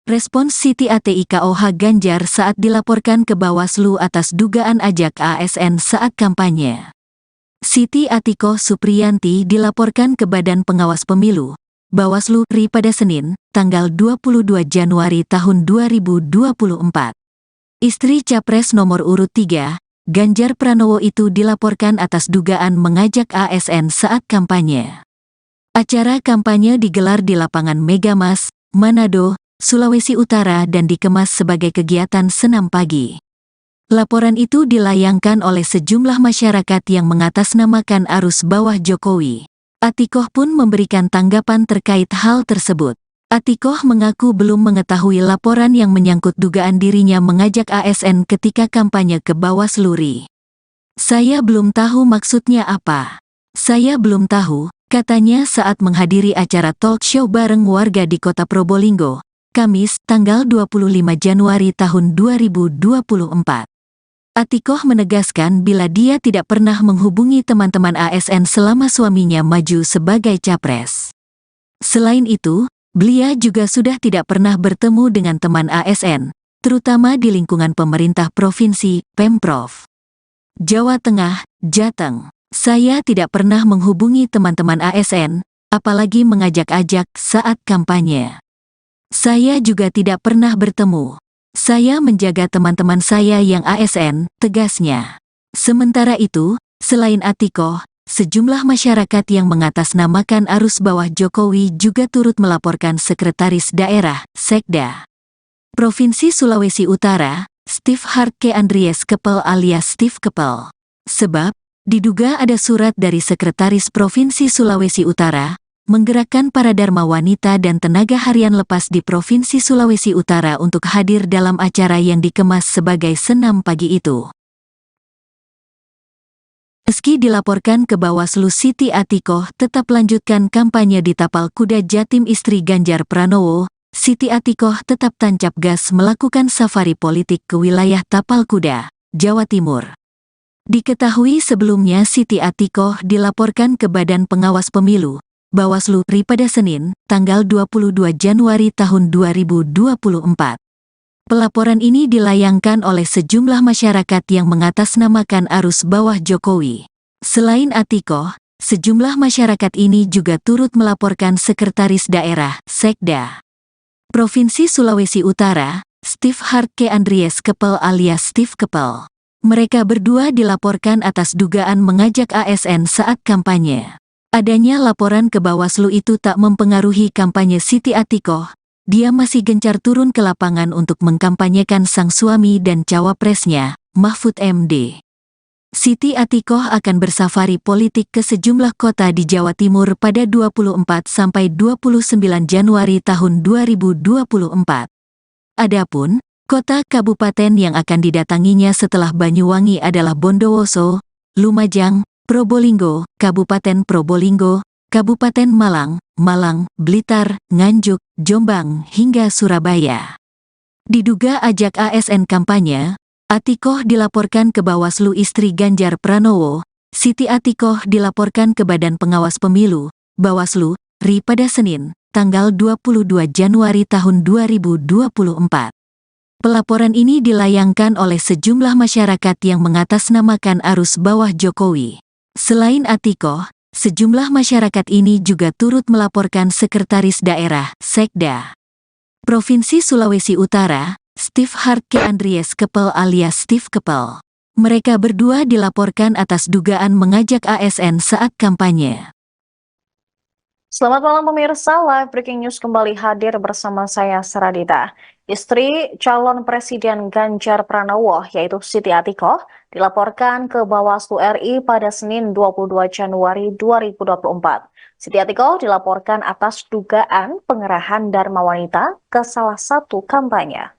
Speaker 1: Respons Siti Atikoh Ganjar saat dilaporkan ke Bawaslu atas dugaan ajak ASN saat kampanye. Siti Atikoh Supriyanti dilaporkan ke Badan Pengawas Pemilu, Bawaslu RI pada Senin, tanggal 22 Januari tahun 2024. Istri Capres nomor urut 3, Ganjar Pranowo itu dilaporkan atas dugaan mengajak ASN saat kampanye. Acara kampanye digelar di lapangan Megamas, Manado, Sulawesi Utara dan dikemas sebagai kegiatan senam pagi. Laporan itu dilayangkan oleh sejumlah masyarakat yang mengatasnamakan arus bawah Jokowi. Atikoh pun memberikan tanggapan terkait hal tersebut. Atikoh mengaku belum mengetahui laporan yang menyangkut dugaan dirinya mengajak ASN ketika kampanye ke Bawaslu RI. Saya belum tahu maksudnya apa. Saya belum tahu, katanya saat menghadiri acara talk show bareng warga di kota Probolinggo, Kamis, tanggal 25 Januari tahun 2024. Atikoh menegaskan bila dia tidak pernah menghubungi teman-teman ASN selama suaminya maju sebagai capres. Selain itu, beliau juga sudah tidak pernah bertemu dengan teman ASN, terutama di lingkungan pemerintah provinsi, Pemprov Jawa Tengah, Jateng. Saya tidak pernah menghubungi teman-teman ASN, apalagi mengajak-ajak saat kampanye. Saya juga tidak pernah bertemu. Saya menjaga teman-teman saya yang ASN, tegasnya. Sementara itu, selain Atikoh, sejumlah masyarakat yang mengatasnamakan arus bawah Jokowi juga turut melaporkan Sekretaris Daerah, Sekda Provinsi Sulawesi Utara, Steve Hartke Andries Kepel alias Steve Kepel. Sebab, diduga ada surat dari Sekretaris Provinsi Sulawesi Utara, menggerakkan para dharma wanita dan tenaga harian lepas di Provinsi Sulawesi Utara untuk hadir dalam acara yang dikemas sebagai senam pagi itu. Meski dilaporkan ke Bawaslu, Siti Atikoh tetap lanjutkan kampanye di Tapal Kuda Jatim. Istri Ganjar Pranowo, Siti Atikoh tetap tancap gas melakukan safari politik ke wilayah Tapal Kuda, Jawa Timur. Diketahui sebelumnya Siti Atikoh dilaporkan ke Badan Pengawas Pemilu, Bawaslu RI pada Senin, tanggal 22 Januari tahun 2024. Pelaporan ini dilayangkan oleh sejumlah masyarakat yang mengatasnamakan arus bawah Jokowi. Selain Atikoh, sejumlah masyarakat ini juga turut melaporkan Sekretaris Daerah, Sekda Provinsi Sulawesi Utara, Steve Hartke Andries Kepel alias Steve Kepel. Mereka berdua dilaporkan atas dugaan mengajak ASN saat kampanye. Adanya laporan ke Bawaslu itu tak mempengaruhi kampanye Siti Atikoh. Dia masih gencar turun ke lapangan untuk mengkampanyekan sang suami dan cawapresnya, Mahfud MD. Siti Atikoh akan bersafari politik ke sejumlah kota di Jawa Timur pada 24 sampai 29 Januari tahun 2024. Adapun kota kabupaten yang akan didatanginya setelah Banyuwangi adalah Bondowoso, Lumajang, Probolinggo, Kabupaten Probolinggo, Kabupaten Malang, Malang, Blitar, Nganjuk, Jombang, hingga Surabaya. Diduga ajak ASN kampanye, Atikoh dilaporkan ke Bawaslu. Istri Ganjar Pranowo, Siti Atikoh dilaporkan ke Badan Pengawas Pemilu, Bawaslu, RI pada Senin, tanggal 22 Januari tahun 2024. Pelaporan ini dilayangkan oleh sejumlah masyarakat yang mengatasnamakan arus bawah Jokowi. Selain Atikoh, sejumlah masyarakat ini juga turut melaporkan Sekretaris Daerah, Sekda, Provinsi Sulawesi Utara, Steve Hartke Andries Kepel alias Steve Kepel. Mereka berdua dilaporkan atas dugaan mengajak ASN saat kampanye.
Speaker 3: Selamat malam pemirsa, Live Breaking News kembali hadir bersama saya Saradita. Istri calon Presiden Ganjar Pranowo yaitu Siti Atikoh dilaporkan ke Bawaslu RI pada Senin 22 Januari 2024. Siti Atikoh dilaporkan atas dugaan pengerahan Dharma Wanita ke salah satu kampanye.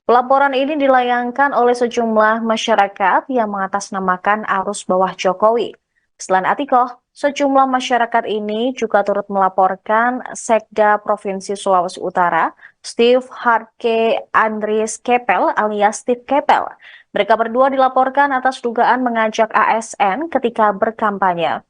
Speaker 3: Pelaporan ini dilayangkan oleh sejumlah masyarakat yang mengatasnamakan arus bawah Jokowi. Selain Atikoh, sejumlah masyarakat ini juga turut melaporkan Sekda Provinsi Sulawesi Utara, Steve Hartke Andries Kepel alias Steve Kepel. Mereka berdua dilaporkan atas dugaan mengajak ASN ketika berkampanye.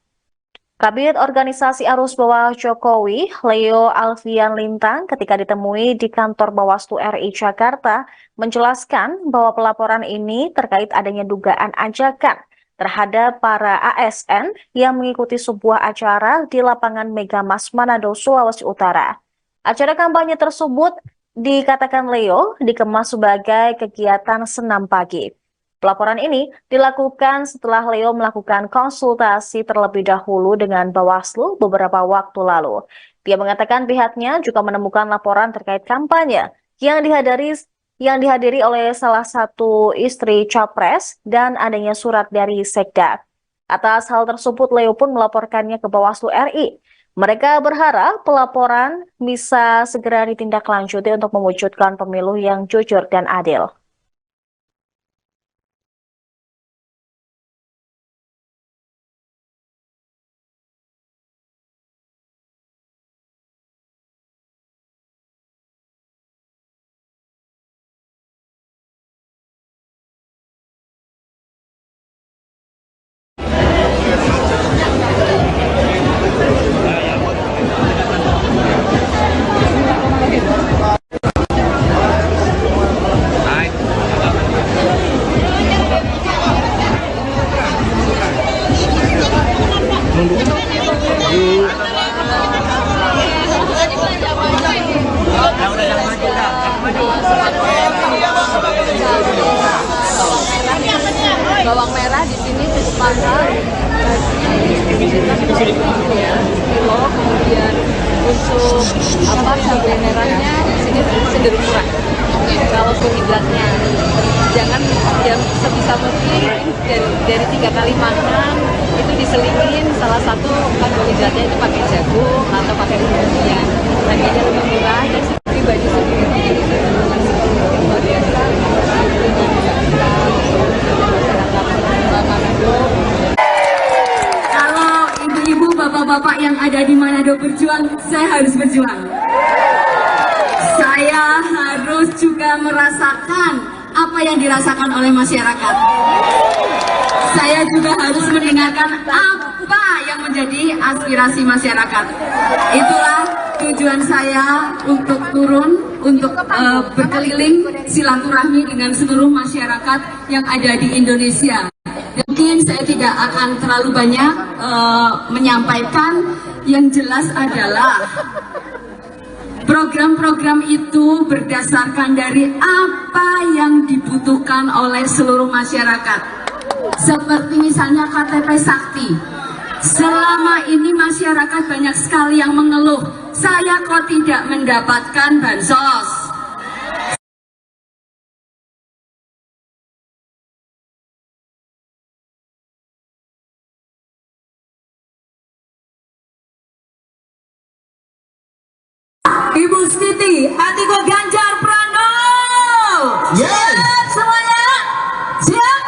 Speaker 3: Kabid Organisasi Arus Bawah Jokowi, Leo Alfian Lintang, ketika ditemui di kantor Bawaslu RI Jakarta, menjelaskan bahwa pelaporan ini terkait adanya dugaan ajakan terhadap para ASN yang mengikuti sebuah acara di lapangan Megamas Manado, Sulawesi Utara. Acara kampanye tersebut, dikatakan Leo, dikemas sebagai kegiatan senam pagi. Pelaporan ini dilakukan setelah Leo melakukan konsultasi terlebih dahulu dengan Bawaslu beberapa waktu lalu. Dia mengatakan pihaknya juga menemukan laporan terkait kampanye yang dihadiri oleh salah satu istri Capres dan adanya surat dari Sekda. Atas hal tersebut, Leo pun melaporkannya ke Bawaslu RI. Mereka berharap pelaporan bisa segera ditindaklanjuti untuk mewujudkan pemilu yang jujur dan adil.
Speaker 4: Bawang merah di sini cukup mahal, kilo, kemudian untuk cabai merahnya di sini cenderung murah. Kalau karbohidratnya jangan yang sebisa mungkin dari 3 kali makan itu diselingin salah satu karbohidratnya itu pakai jagung atau pakai umumnya. Harganya lebih murah dan pribadi sendiri luar biasa.
Speaker 6: Kalau ibu-ibu, bapak-bapak yang ada di Manado berjuang, saya harus berjuang. Saya harus juga merasakan apa yang dirasakan oleh masyarakat. Saya juga harus mendengarkan apa yang menjadi aspirasi masyarakat. Itulah tujuan saya untuk turun, untuk berkeliling silaturahmi dengan seluruh masyarakat yang ada di Indonesia. Mungkin saya tidak akan terlalu banyak menyampaikan, yang jelas adalah program-program itu berdasarkan dari apa yang dibutuhkan oleh seluruh masyarakat. Seperti misalnya KTP Sakti. Selama ini masyarakat banyak sekali yang mengeluh, saya kok tidak mendapatkan bansos. Ibu Siti Atikoh Ganjar Pranowo.
Speaker 5: Yes.
Speaker 6: Siap semuanya? Siap?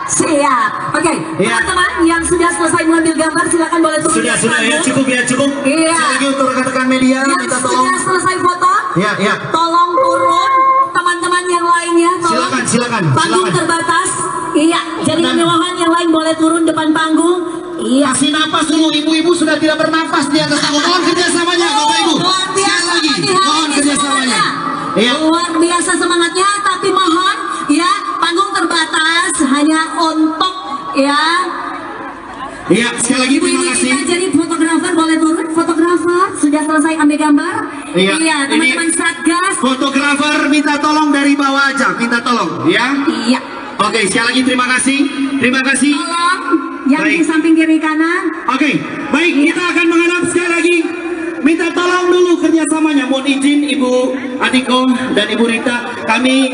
Speaker 6: Siap. Oke, teman-teman yang sudah selesai mengambil gambar silakan boleh turun.
Speaker 5: Sudah ya, cukup ya, cukup.
Speaker 6: Iya.
Speaker 5: Sekali lagi untuk rekan-rekan media,
Speaker 6: Yang
Speaker 5: minta tolong.
Speaker 6: sudah selesai foto,
Speaker 5: Ya.
Speaker 6: tolong turun. Teman-teman yang lain lainnya, tolong.
Speaker 5: Silakan.
Speaker 6: Panggung terbatas. Iya, jadi mohon yang lain boleh turun depan panggung. Iya.
Speaker 5: Kasih napas dulu, ibu-ibu sudah tidak bernafas di atas panggung. Mohon kerjasamanya, Bapak Ibu.
Speaker 6: Luar
Speaker 5: Sekali
Speaker 6: biasa
Speaker 5: lagi,
Speaker 6: nih,
Speaker 5: mohon
Speaker 6: hari ini
Speaker 5: kerjasamanya.
Speaker 6: semangatnya.
Speaker 5: Iya.
Speaker 6: Luar biasa semangatnya, tapi mohon ya panggung terbatas hanya untuk ya.
Speaker 5: Iya, sekali lagi
Speaker 6: Ibu
Speaker 5: terima
Speaker 6: ini
Speaker 5: kasih.
Speaker 6: kita jadi fotografer, boleh turun. Fotografer sudah selesai ambil gambar.
Speaker 5: Iya,
Speaker 6: Teman-teman
Speaker 5: ini
Speaker 6: Satgas.
Speaker 5: fotografer minta tolong dari bawah aja, minta tolong, ya.
Speaker 6: Iya.
Speaker 5: Oke, sekali lagi terima kasih. Terima kasih.
Speaker 6: Tolong yang
Speaker 5: Baik.
Speaker 6: di samping kiri kanan.
Speaker 5: Oke, baik, kita akan menghadap sekali lagi. Minta tolong dulu kerjasamanya. Mohon izin Ibu Atiko dan Ibu Rita, kami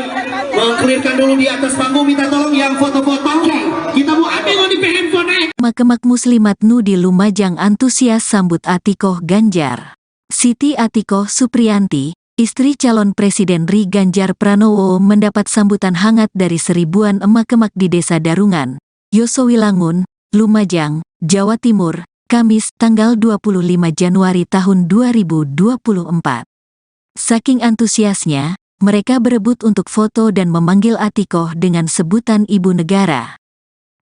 Speaker 5: mengklirkan dulu di atas panggung. Minta tolong yang foto-foto. Kita mau ambil di handphone.
Speaker 1: Makemak Muslimat Nu di Lumajang antusias sambut Atikoh Ganjar. Siti Atikoh Supriyanti, istri calon Presiden Ri Ganjar Pranowo mendapat sambutan hangat dari seribuan emak-emak di Desa Darungan, Yosowilangun, Lumajang, Jawa Timur, Kamis tanggal 25 Januari tahun 2024. Saking antusiasnya, mereka berebut untuk foto dan memanggil Atikoh dengan sebutan Ibu Negara.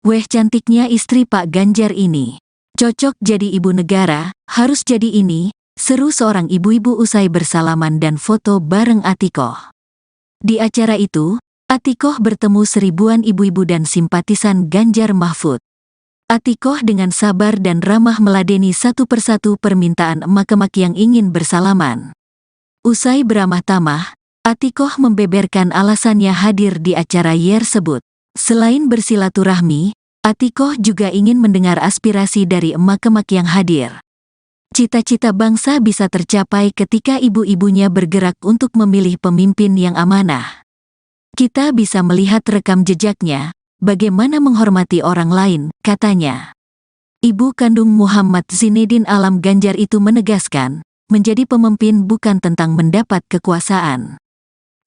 Speaker 1: Weh cantiknya istri Pak Ganjar ini. Cocok jadi ibu negara, harus jadi ini, seru seorang ibu-ibu usai bersalaman dan foto bareng Atikoh. Di acara itu, Atikoh bertemu seribuan ibu-ibu dan simpatisan Ganjar Mahfud. Atikoh dengan sabar dan ramah meladeni satu persatu permintaan emak-emak yang ingin bersalaman. Usai beramah tamah, Atikoh membeberkan alasannya hadir di acara tersebut. Selain bersilaturahmi, Atikoh juga ingin mendengar aspirasi dari emak-emak yang hadir. Cita-cita bangsa bisa tercapai ketika ibu-ibunya bergerak untuk memilih pemimpin yang amanah. Kita bisa melihat rekam jejaknya, bagaimana menghormati orang lain, katanya. Ibu kandung Muhammad Zinedin Alam Ganjar itu menegaskan, menjadi pemimpin bukan tentang mendapat kekuasaan.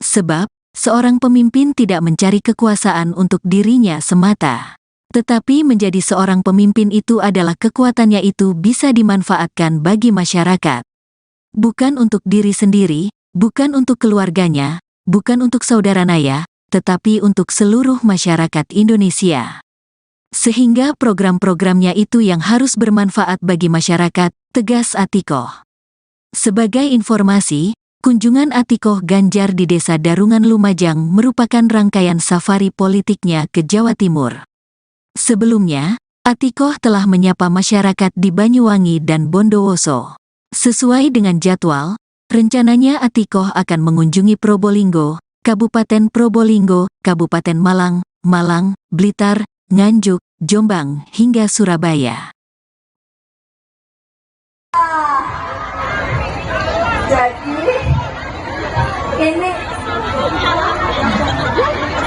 Speaker 1: Sebab, seorang pemimpin tidak mencari kekuasaan untuk dirinya semata. Tetapi menjadi seorang pemimpin itu adalah kekuatannya itu bisa dimanfaatkan bagi masyarakat. Bukan untuk diri sendiri, bukan untuk keluarganya, bukan untuk saudara naya, tetapi untuk seluruh masyarakat Indonesia. Sehingga program-programnya itu yang harus bermanfaat bagi masyarakat, tegas Atikoh. Sebagai informasi, kunjungan Atikoh Ganjar di Desa Darungan Lumajang merupakan rangkaian safari politiknya ke Jawa Timur. Sebelumnya, Atikoh telah menyapa masyarakat di Banyuwangi dan Bondowoso. Sesuai dengan jadwal, rencananya Atikoh akan mengunjungi Probolinggo, Kabupaten Probolinggo, Kabupaten Malang, Blitar, Nganjuk, Jombang, hingga Surabaya.
Speaker 2: Jadi ini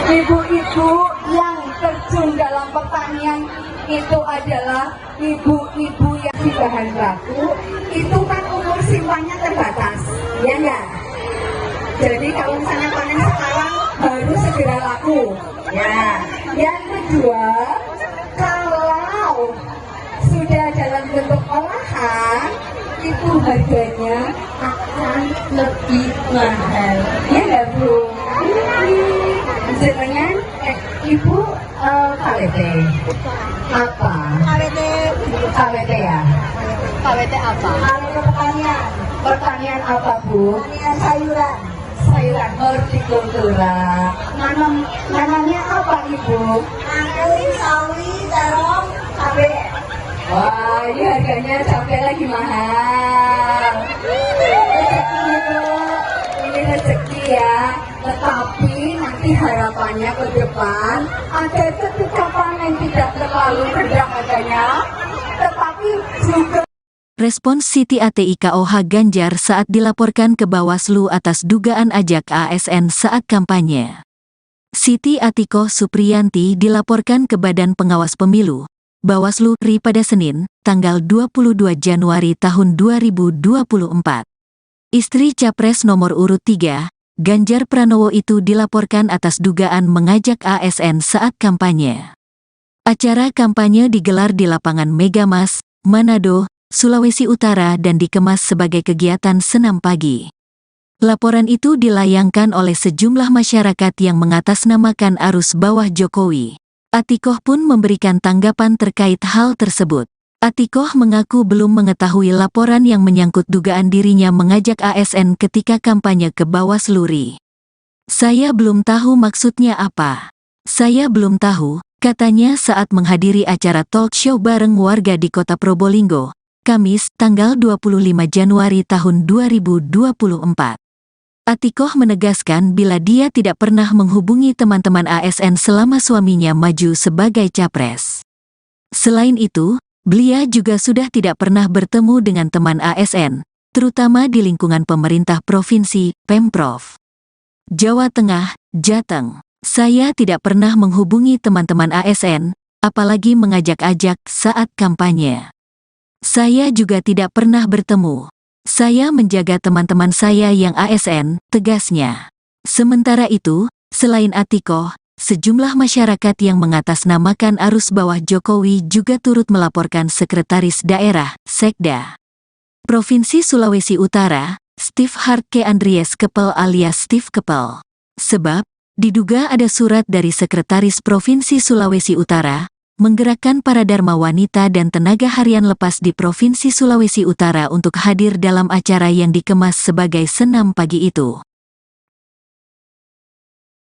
Speaker 2: ibu-ibu yang terjun dalam pertanian itu adalah ibu-ibu yang di bahan baku, itu kan umur simpannya terbatas, ya enggak? Jadi kalau misalnya panen sekarang harus segera laku. Ya, yang kedua, kalau sudah dalam bentuk olahan, itu harganya akan lebih mahal. Ya enggak, Bu? Jenengan Ibu KWT apa? KWT ya?
Speaker 4: KWT apa?
Speaker 2: KWT pertanian apa, Bu? Pertanian sayuran hortikultura. Nanamnya apa, Ibu? Nanam sawi, terong, cabai. Wah, ini harganya cabai lagi mahal. Rezeki, Bu. Ini rezeki ya. Tetapi nanti harapannya ke depan ada ketika panen tidak terlalu rendah harganya, tetapi juga.
Speaker 1: Respons Siti Atikoh Ganjar saat dilaporkan ke Bawaslu atas dugaan ajak ASN saat kampanye. Siti Atikoh Supriyanti dilaporkan ke Badan Pengawas Pemilu, Bawaslu RI pada Senin, tanggal 22 Januari tahun 2024. Istri Capres nomor urut 3, Ganjar Pranowo itu dilaporkan atas dugaan mengajak ASN saat kampanye. Acara kampanye digelar di lapangan Megamas, Manado, Sulawesi Utara dan dikemas sebagai kegiatan senam pagi. Laporan itu dilayangkan oleh sejumlah masyarakat yang mengatasnamakan arus bawah Jokowi. Atikoh pun memberikan tanggapan terkait hal tersebut. Atikoh mengaku belum mengetahui laporan yang menyangkut dugaan dirinya mengajak ASN ketika kampanye ke Bawaslu RI. Saya belum tahu maksudnya apa. Saya belum tahu, katanya saat menghadiri acara talk show bareng warga di kota Probolinggo, Kamis, tanggal 25 Januari tahun 2024. Atikoh menegaskan bila dia tidak pernah menghubungi teman-teman ASN selama suaminya maju sebagai capres. Selain itu, beliau juga sudah tidak pernah bertemu dengan teman ASN, terutama di lingkungan pemerintah provinsi, Pemprov Jawa Tengah, Jateng. Saya tidak pernah menghubungi teman-teman ASN, apalagi mengajak-ajak saat kampanye. Saya juga tidak pernah bertemu. Saya menjaga teman-teman saya yang ASN, tegasnya. Sementara itu, selain Atikoh, sejumlah masyarakat yang mengatasnamakan arus bawah Jokowi juga turut melaporkan Sekretaris Daerah, Sekda Provinsi Sulawesi Utara, Steve Hartke Andries Kepel alias Steve Kepel. Sebab, diduga ada surat dari Sekretaris Provinsi Sulawesi Utara, menggerakkan para dharma wanita dan tenaga harian lepas di Provinsi Sulawesi Utara untuk hadir dalam acara yang dikemas sebagai senam pagi itu.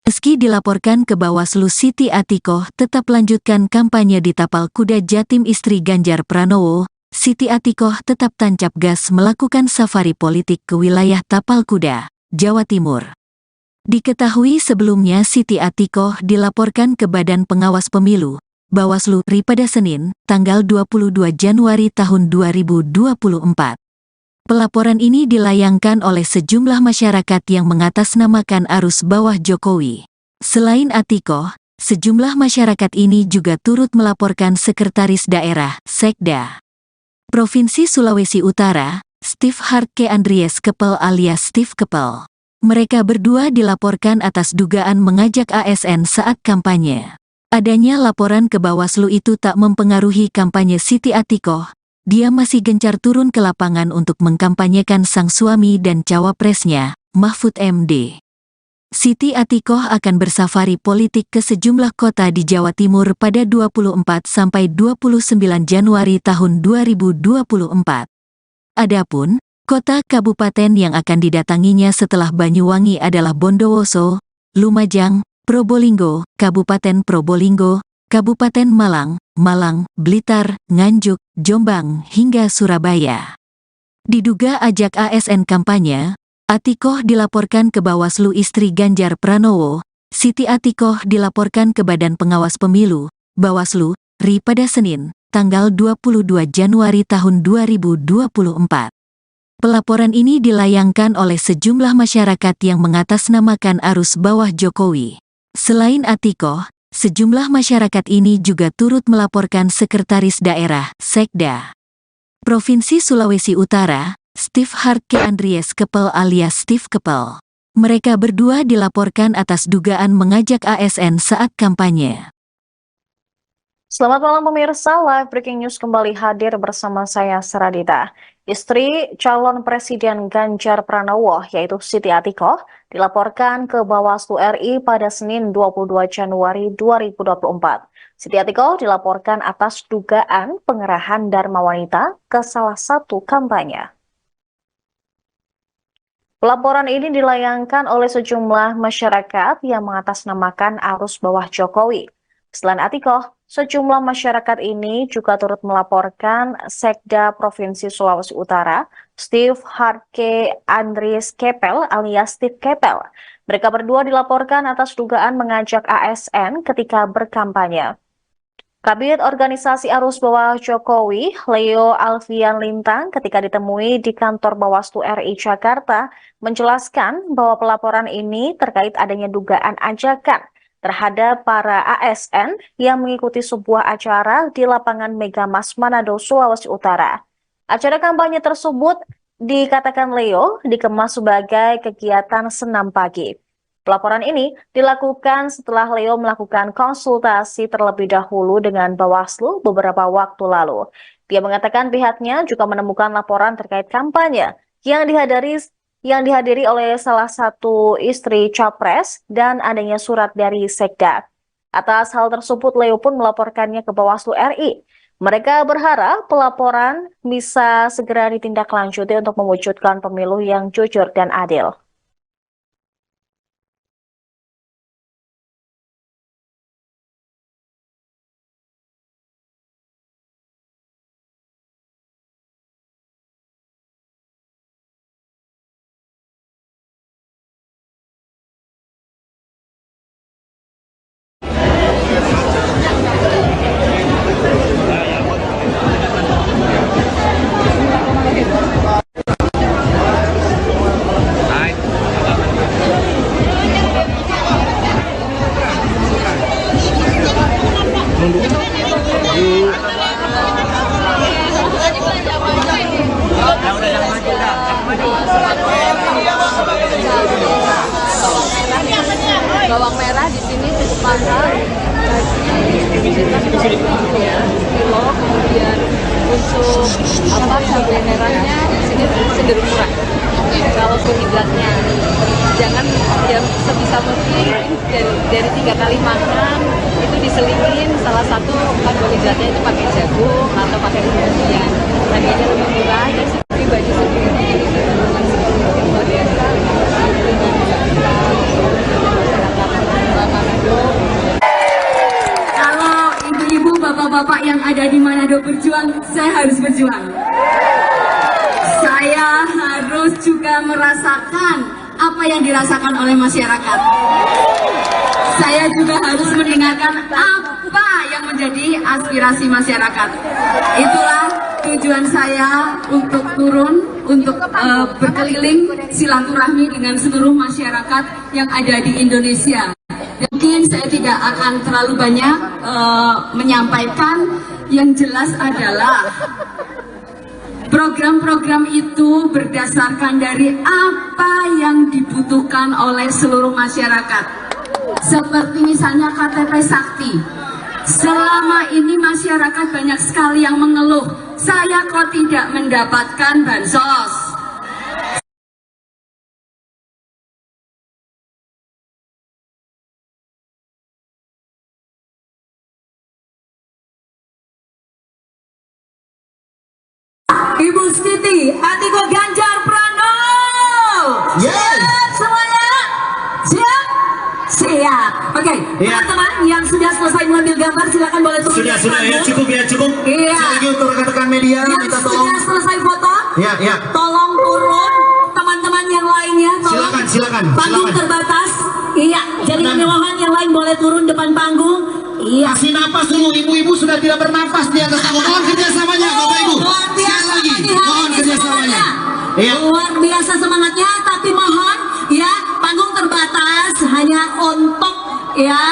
Speaker 1: Meski dilaporkan ke Bawaslu, Siti Atikoh tetap lanjutkan kampanye di Tapal Kuda Jatim istri Ganjar Pranowo. Siti Atikoh tetap tancap gas melakukan safari politik ke wilayah Tapal Kuda, Jawa Timur. Diketahui sebelumnya Siti Atikoh dilaporkan ke Badan Pengawas Pemilu, Bawaslu RI pada Senin, tanggal 22 Januari tahun 2024. Pelaporan ini dilayangkan oleh sejumlah masyarakat yang mengatasnamakan arus bawah Jokowi. Selain Atikoh, sejumlah masyarakat ini juga turut melaporkan Sekretaris Daerah, Sekda Provinsi Sulawesi Utara, Steve Hartke Andries Kepel alias Steve Kepel. Mereka berdua dilaporkan atas dugaan mengajak ASN saat kampanye. Adanya laporan ke Bawaslu itu tak mempengaruhi kampanye Siti Atikoh. Dia masih gencar turun ke lapangan untuk mengkampanyekan sang suami dan cawapresnya, Mahfud MD. Siti Atikoh akan bersafari politik ke sejumlah kota di Jawa Timur pada 24 sampai 29 Januari tahun 2024. Adapun kota kabupaten yang akan didatanginya setelah Banyuwangi adalah Bondowoso, Lumajang, Probolinggo, Kabupaten Probolinggo, Kabupaten Malang, Blitar, Nganjuk, Jombang, hingga Surabaya. Diduga ajak ASN kampanye, Atikoh dilaporkan ke Bawaslu istri Ganjar Pranowo. Siti Atikoh dilaporkan ke Badan Pengawas Pemilu, Bawaslu, RI pada Senin, tanggal 22 Januari tahun 2024. Pelaporan ini dilayangkan oleh sejumlah masyarakat yang mengatasnamakan arus bawah Jokowi. Selain Atikoh, sejumlah masyarakat ini juga turut melaporkan Sekretaris Daerah, Sekda Provinsi Sulawesi Utara, Steve Hartke Andries Kepel alias Steve Kepel. Mereka berdua dilaporkan atas dugaan mengajak ASN saat kampanye.
Speaker 3: Selamat malam pemirsa, Live Breaking News kembali hadir bersama saya Seradita. Istri calon Presiden Ganjar Pranowo yaitu Siti Atikoh dilaporkan ke Bawaslu RI pada Senin 22 Januari 2024. Siti Atikoh dilaporkan atas dugaan pengerahan dharma wanita ke salah satu kampanye. Pelaporan ini dilayangkan oleh sejumlah masyarakat yang mengatasnamakan arus bawah Jokowi. Selain Atikoh, sejumlah masyarakat ini juga turut melaporkan Sekda Provinsi Sulawesi Utara, Steve Hartke Andries Kepel alias Steve Kepel. Mereka berdua dilaporkan atas dugaan mengajak ASN ketika berkampanye. Kabid Organisasi Arus Bawah Jokowi, Leo Alfian Lintang, ketika ditemui di kantor Bawaslu RI Jakarta, menjelaskan bahwa pelaporan ini terkait adanya dugaan ajakan terhadap para ASN yang mengikuti sebuah acara di lapangan Megamas Manado, Sulawesi Utara. Acara kampanye tersebut dikatakan Leo dikemas sebagai kegiatan senam pagi. Pelaporan ini dilakukan setelah Leo melakukan konsultasi terlebih dahulu dengan Bawaslu beberapa waktu lalu. Dia mengatakan pihaknya juga menemukan laporan terkait kampanye yang dihadiri yang dihadiri oleh salah satu istri Capres dan adanya surat dari Sekda. Atas hal tersebut, Leo pun melaporkannya ke Bawaslu RI. Mereka berharap pelaporan bisa segera ditindaklanjuti untuk mewujudkan pemilu yang jujur dan adil.
Speaker 4: Bawang merah di sini cukup mahal, kilo, kemudian untuk cabai merahnya di sini cenderung murah. Kalau hidratnya jangan yang sebisa mungkin dari 3 kali makan itu diselingin salah satu karbohidratnya itu pakai jagung atau pakai kemudian harganya lebih murah dan pribadi sendiri luar biasa.
Speaker 6: Kalau ibu-ibu, bapak-bapak yang ada di Manado berjuang, saya harus berjuang. Saya harus juga merasakan apa yang dirasakan oleh masyarakat. Saya juga harus mendengarkan apa yang menjadi aspirasi masyarakat. Itulah tujuan saya untuk turun, untuk berkeliling silaturahmi dengan seluruh masyarakat yang ada di Indonesia. Mungkin saya tidak akan terlalu banyak menyampaikan, yang jelas adalah program-program itu berdasarkan dari apa yang dibutuhkan oleh seluruh masyarakat. Seperti misalnya KTP Sakti. Selama ini masyarakat banyak sekali yang mengeluh, saya kok tidak mendapatkan bansos. Ibu Siti Atiko Ganjar Pranowo.
Speaker 5: Yes.
Speaker 6: Siap semuanya? Siap? Siap. Oke,
Speaker 5: Ya.
Speaker 6: teman-teman yang sudah selesai mengambil gambar silakan boleh turun.
Speaker 5: Sudah
Speaker 6: dari
Speaker 5: ya,
Speaker 6: panggung.
Speaker 5: cukup ya, cukup.
Speaker 6: Iya.
Speaker 5: Sekali lagi untuk rekan-rekan media,
Speaker 6: Yang
Speaker 5: minta tolong.
Speaker 6: sudah selesai foto,
Speaker 5: Ya.
Speaker 6: tolong turun. Teman-teman yang lainnya, tolong.
Speaker 5: Silakan.
Speaker 6: Panggung terbatas. Iya, jadi
Speaker 5: Dan-
Speaker 6: kami mohon yang lain boleh turun depan panggung. Iya.
Speaker 5: Kasih napas dulu, ibu-ibu sudah tidak bernafas di atas panggung. Mohon kerjasamanya, Bapak Ibu.
Speaker 6: Luar
Speaker 5: Sekali
Speaker 6: biasa
Speaker 5: lagi,
Speaker 6: pagi hari
Speaker 5: mohon
Speaker 6: ini
Speaker 5: kerjasamanya.
Speaker 6: semangatnya.
Speaker 5: Iya.
Speaker 6: Luar biasa semangatnya, tapi mohon ya panggung terbatas hanya untuk ya.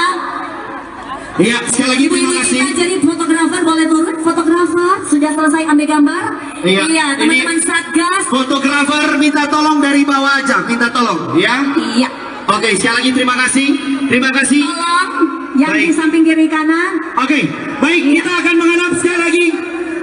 Speaker 5: Iya, sekali lagi
Speaker 6: Ibu
Speaker 5: terima
Speaker 6: ini
Speaker 5: kasih.
Speaker 6: kita jadi fotografer boleh turun. Fotografer sudah selesai ambil gambar.
Speaker 5: Iya,
Speaker 6: teman-teman
Speaker 5: ini-
Speaker 6: Satgas.
Speaker 5: Fotografer minta tolong dari bawah aja, minta tolong, ya.
Speaker 6: Iya.
Speaker 5: Oke, sekali lagi terima kasih. Terima kasih.
Speaker 6: Tolong yang di
Speaker 5: Baik.
Speaker 6: samping kiri kanan.
Speaker 5: Oke, baik, kita akan menghadap sekali lagi.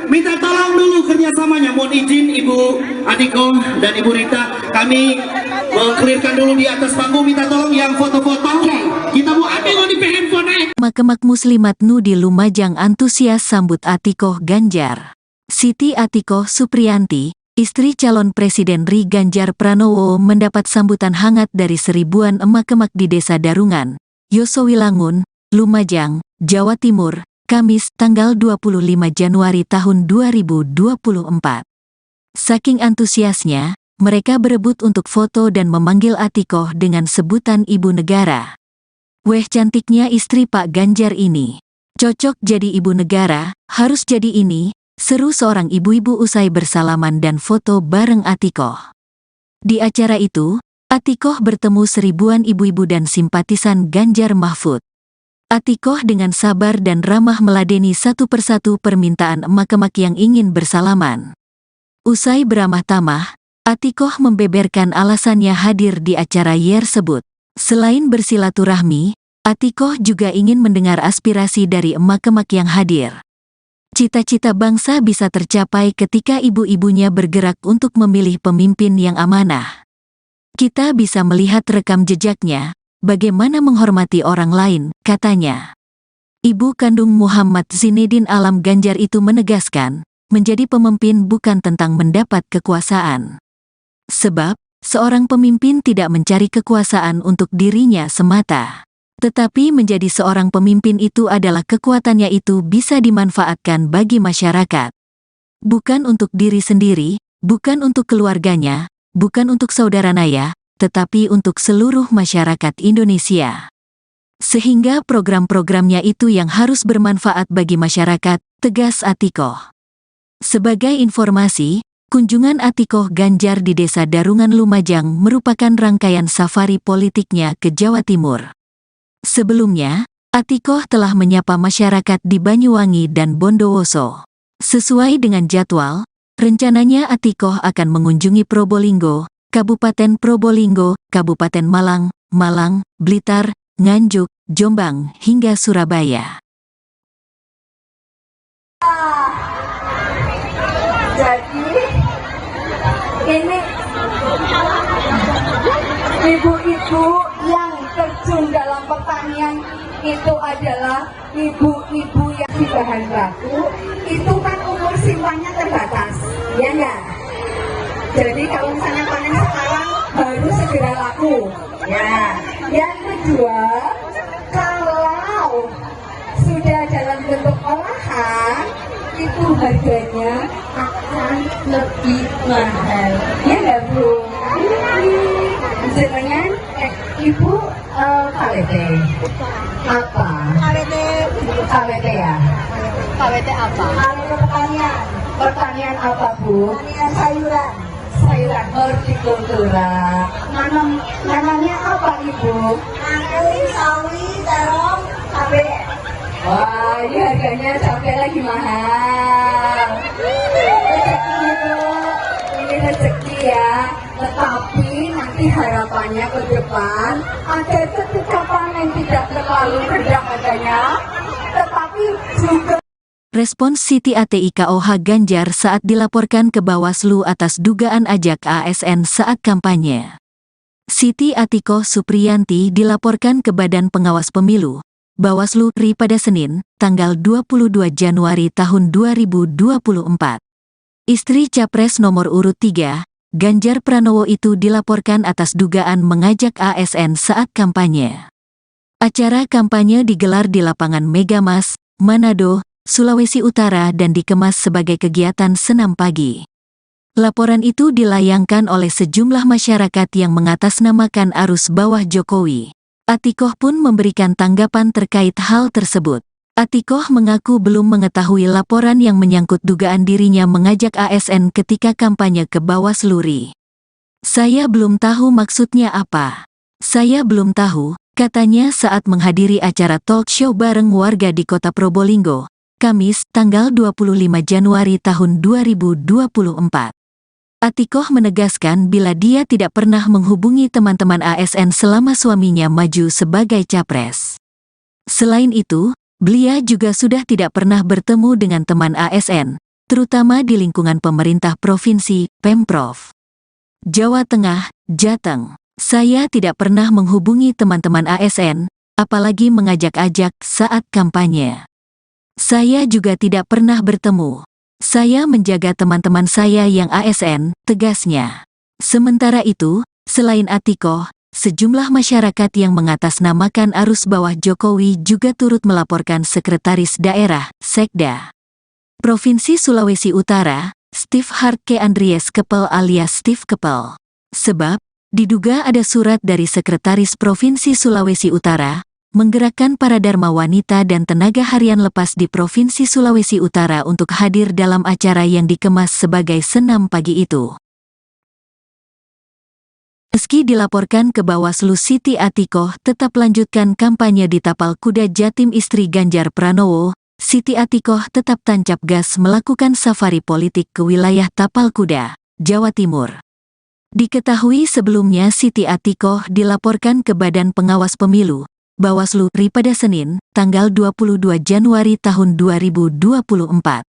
Speaker 5: Minta tolong dulu kerjasamanya. Mohon izin Ibu Atiko dan Ibu Rita, kami mengklirkan dulu di atas panggung. Minta tolong yang foto-foto.
Speaker 6: Oke.
Speaker 5: Kita mau ambil di handphone.
Speaker 1: Makemak Muslimat Nu di Lumajang antusias sambut Atikoh Ganjar. Siti Atikoh Supriyanti, istri calon Presiden RI Ganjar Pranowo mendapat sambutan hangat dari seribuan emak-emak di Desa Darungan, Yosowilangun, Lumajang, Jawa Timur, Kamis tanggal 25 Januari tahun 2024. Saking antusiasnya, mereka berebut untuk foto dan memanggil Atikoh dengan sebutan Ibu Negara. Weh cantiknya istri Pak Ganjar ini. Cocok jadi ibu negara, harus jadi ini, seru seorang ibu-ibu usai bersalaman dan foto bareng Atikoh. Di acara itu, Atikoh bertemu seribuan ibu-ibu dan simpatisan Ganjar Mahfud. Atikoh dengan sabar dan ramah meladeni satu persatu permintaan emak-emak yang ingin bersalaman. Usai beramah tamah, Atikoh membeberkan alasannya hadir di acara tersebut. Selain bersilaturahmi, Atikoh juga ingin mendengar aspirasi dari emak-emak yang hadir. Cita-cita bangsa bisa tercapai ketika ibu-ibunya bergerak untuk memilih pemimpin yang amanah. Kita bisa melihat rekam jejaknya, bagaimana menghormati orang lain, katanya. Ibu kandung Muhammad Zinedin Alam Ganjar itu menegaskan, menjadi pemimpin bukan tentang mendapat kekuasaan. Sebab, seorang pemimpin tidak mencari kekuasaan untuk dirinya semata. Tetapi menjadi seorang pemimpin itu adalah kekuatannya itu bisa dimanfaatkan bagi masyarakat. Bukan untuk diri sendiri, bukan untuk keluarganya, bukan untuk saudara naya, tetapi untuk seluruh masyarakat Indonesia. Sehingga program-programnya itu yang harus bermanfaat bagi masyarakat, tegas Atikoh. Sebagai informasi, kunjungan Atikoh Ganjar di Desa Darungan Lumajang merupakan rangkaian safari politiknya ke Jawa Timur. Sebelumnya, Atikoh telah menyapa masyarakat di Banyuwangi dan Bondowoso. Sesuai dengan jadwal, rencananya Atikoh akan mengunjungi Probolinggo, Kabupaten Probolinggo, Kabupaten Malang, Malang, Blitar, Nganjuk, Jombang, hingga Surabaya.
Speaker 2: Jadi ini ibu-ibu yang terjun dalam pertanian itu adalah ibu-ibu yang di bahan baku, itu kan umur simpannya terbatas, ya enggak? Jadi kalau misalnya panen sekarang baru segera laku, ya. Yang kedua, kalau sudah dalam bentuk olahan, itu harganya akan lebih mahal, ya enggak Bu? Jenengan Ibu KWT apa? KWT ya?
Speaker 4: KWT apa?
Speaker 2: KWT pertanian apa Bu? Pertanian sayuran hortikultura. Namanya apa Ibu? Angkri, sawi, terong, cabai. Wah, ini harganya cabai lagi mahal. Rezeki Bu, ini rezeki ya. Tetapi nanti harapannya ke depan agar ketika panen tidak terlalu rendah harganya, tetapi juga.
Speaker 1: Respons Siti Atikoh Ganjar saat dilaporkan ke Bawaslu atas dugaan ajak ASN saat kampanye. Siti Atikoh Supriyanti dilaporkan ke Badan Pengawas Pemilu, Bawaslu RI pada Senin, tanggal 22 Januari tahun 2024. Istri Capres nomor urut 3, Ganjar Pranowo itu dilaporkan atas dugaan mengajak ASN saat kampanye. Acara kampanye digelar di lapangan Megamas, Manado, Sulawesi Utara dan dikemas sebagai kegiatan senam pagi. Laporan itu dilayangkan oleh sejumlah masyarakat yang mengatasnamakan arus bawah Jokowi. Atikoh pun memberikan tanggapan terkait hal tersebut. Atikoh mengaku belum mengetahui laporan yang menyangkut dugaan dirinya mengajak ASN ketika kampanye ke Bawaslu RI. Saya belum tahu maksudnya apa. Saya belum tahu, katanya saat menghadiri acara talk show bareng warga di kota Probolinggo, Kamis, tanggal 25 Januari tahun 2024. Atikoh menegaskan bila dia tidak pernah menghubungi teman-teman ASN selama suaminya maju sebagai capres. Selain itu, beliau juga sudah tidak pernah bertemu dengan teman ASN, terutama di lingkungan pemerintah provinsi, Pemprov Jawa Tengah, Jateng. Saya tidak pernah menghubungi teman-teman ASN, apalagi mengajak-ajak saat kampanye. Saya juga tidak pernah bertemu. Saya menjaga teman-teman saya yang ASN, tegasnya. Sementara itu, selain Atikoh, sejumlah masyarakat yang mengatasnamakan arus bawah Jokowi juga turut melaporkan Sekretaris Daerah, Sekda Provinsi Sulawesi Utara, Steve Hartke Andries Kepel alias Steve Kepel. Sebab, diduga ada surat dari Sekretaris Provinsi Sulawesi Utara, menggerakkan para dharma wanita dan tenaga harian lepas di Provinsi Sulawesi Utara untuk hadir dalam acara yang dikemas sebagai senam pagi itu. Meski dilaporkan ke Bawaslu, Siti Atikoh tetap lanjutkan kampanye di Tapal Kuda Jatim istri Ganjar Pranowo. Siti Atikoh tetap tancap gas melakukan safari politik ke wilayah Tapal Kuda, Jawa Timur. Diketahui sebelumnya Siti Atikoh dilaporkan ke Badan Pengawas Pemilu, Bawaslu RI pada Senin, tanggal 22 Januari tahun 2024.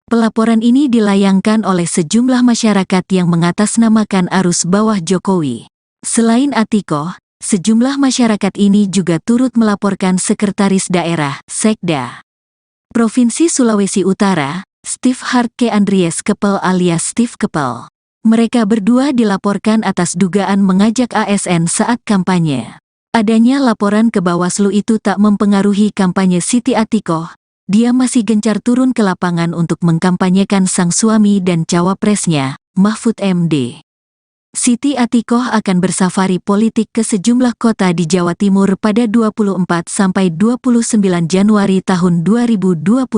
Speaker 1: Pelaporan ini dilayangkan oleh sejumlah masyarakat yang mengatasnamakan arus bawah Jokowi. Selain Atikoh, sejumlah masyarakat ini juga turut melaporkan Sekretaris Daerah, Sekda, Provinsi Sulawesi Utara, Steve Hartke Andries Kepel alias Steve Kepel. Mereka berdua dilaporkan atas dugaan mengajak ASN saat kampanye. Adanya laporan ke Bawaslu itu tak mempengaruhi kampanye Siti Atikoh. Dia masih gencar turun ke lapangan untuk mengkampanyekan sang suami dan cawapresnya, Mahfud MD. Siti Atikoh akan bersafari politik ke sejumlah kota di Jawa Timur pada 24 sampai 29 Januari tahun 2024.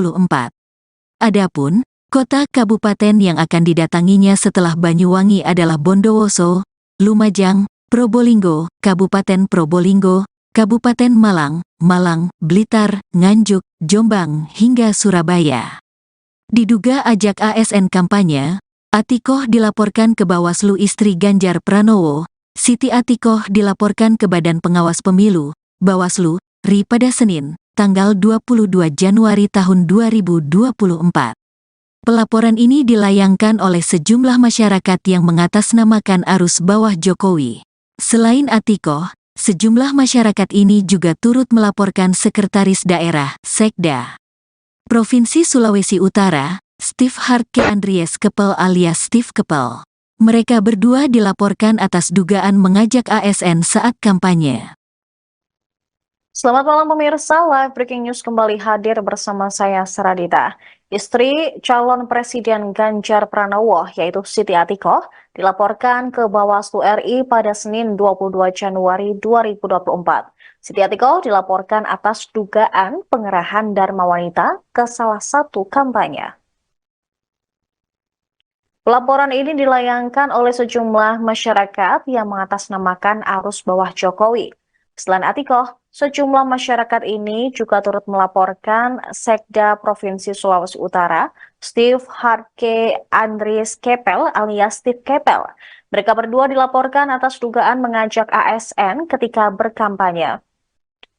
Speaker 1: Adapun kota kabupaten yang akan didatanginya setelah Banyuwangi adalah Bondowoso, Lumajang, Probolinggo, Kabupaten Probolinggo, Kabupaten Malang, Blitar, Nganjuk, Jombang, hingga Surabaya. Diduga ajak ASN kampanye, Atikoh dilaporkan ke Bawaslu istri Ganjar Pranowo. Siti Atikoh dilaporkan ke Badan Pengawas Pemilu, Bawaslu, RI pada Senin, tanggal 22 Januari tahun 2024. Pelaporan ini dilayangkan oleh sejumlah masyarakat yang mengatasnamakan arus bawah Jokowi. Selain Atikoh, sejumlah masyarakat ini juga turut melaporkan Sekretaris Daerah, Sekda, Provinsi Sulawesi Utara, Steve Hartke Andries Kepel alias Steve Kepel. Mereka berdua dilaporkan atas dugaan mengajak ASN saat kampanye.
Speaker 3: Selamat malam pemirsa, Live Breaking News kembali hadir bersama saya Saradita. Istri calon Presiden Ganjar Pranowo yaitu Siti Atikoh dilaporkan ke Bawaslu RI pada Senin 22 Januari 2024. Siti Atikoh dilaporkan atas dugaan pengerahan Dharma Wanita ke salah satu kampanye. Pelaporan ini dilayangkan oleh sejumlah masyarakat yang mengatasnamakan arus bawah Jokowi. Selain Atikoh, sejumlah masyarakat ini juga turut melaporkan Sekda Provinsi Sulawesi Utara, Steve Hartke Andries Kepel alias Steve Kepel. Mereka berdua dilaporkan atas dugaan mengajak ASN ketika berkampanye.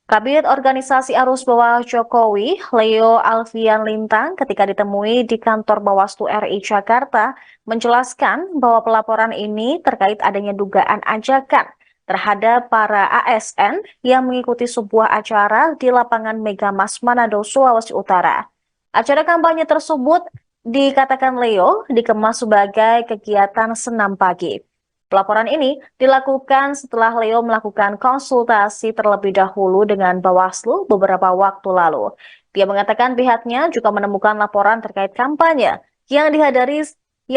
Speaker 3: Kabid Organisasi Arus Bawah Jokowi, Leo Alfian Lintang, ketika ditemui di kantor Bawaslu RI Jakarta, menjelaskan bahwa pelaporan ini terkait adanya dugaan ajakan terhadap para ASN yang mengikuti sebuah acara di lapangan Megamas Manado, Sulawesi Utara. Acara kampanye tersebut, dikatakan Leo, dikemas sebagai kegiatan senam pagi. Pelaporan ini dilakukan setelah Leo melakukan konsultasi terlebih dahulu dengan Bawaslu beberapa waktu lalu. Dia mengatakan pihaknya juga menemukan laporan terkait kampanye yang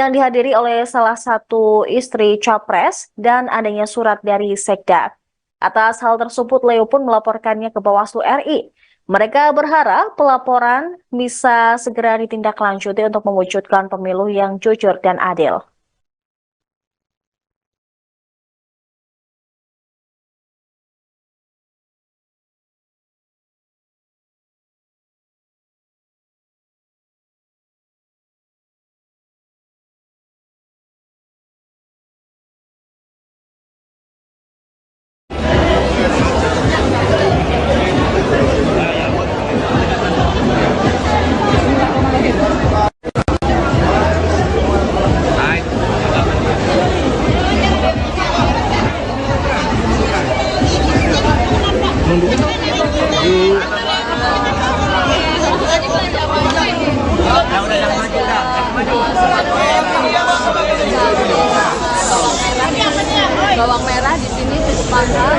Speaker 3: dihadiri oleh salah satu istri Capres dan adanya surat dari Sekda. Atas hal tersebut, Leo pun melaporkannya ke Bawaslu RI. Mereka berharap pelaporan bisa segera ditindaklanjuti untuk mewujudkan pemilu yang jujur dan adil.
Speaker 4: Bawang merah di sini cukup mahal,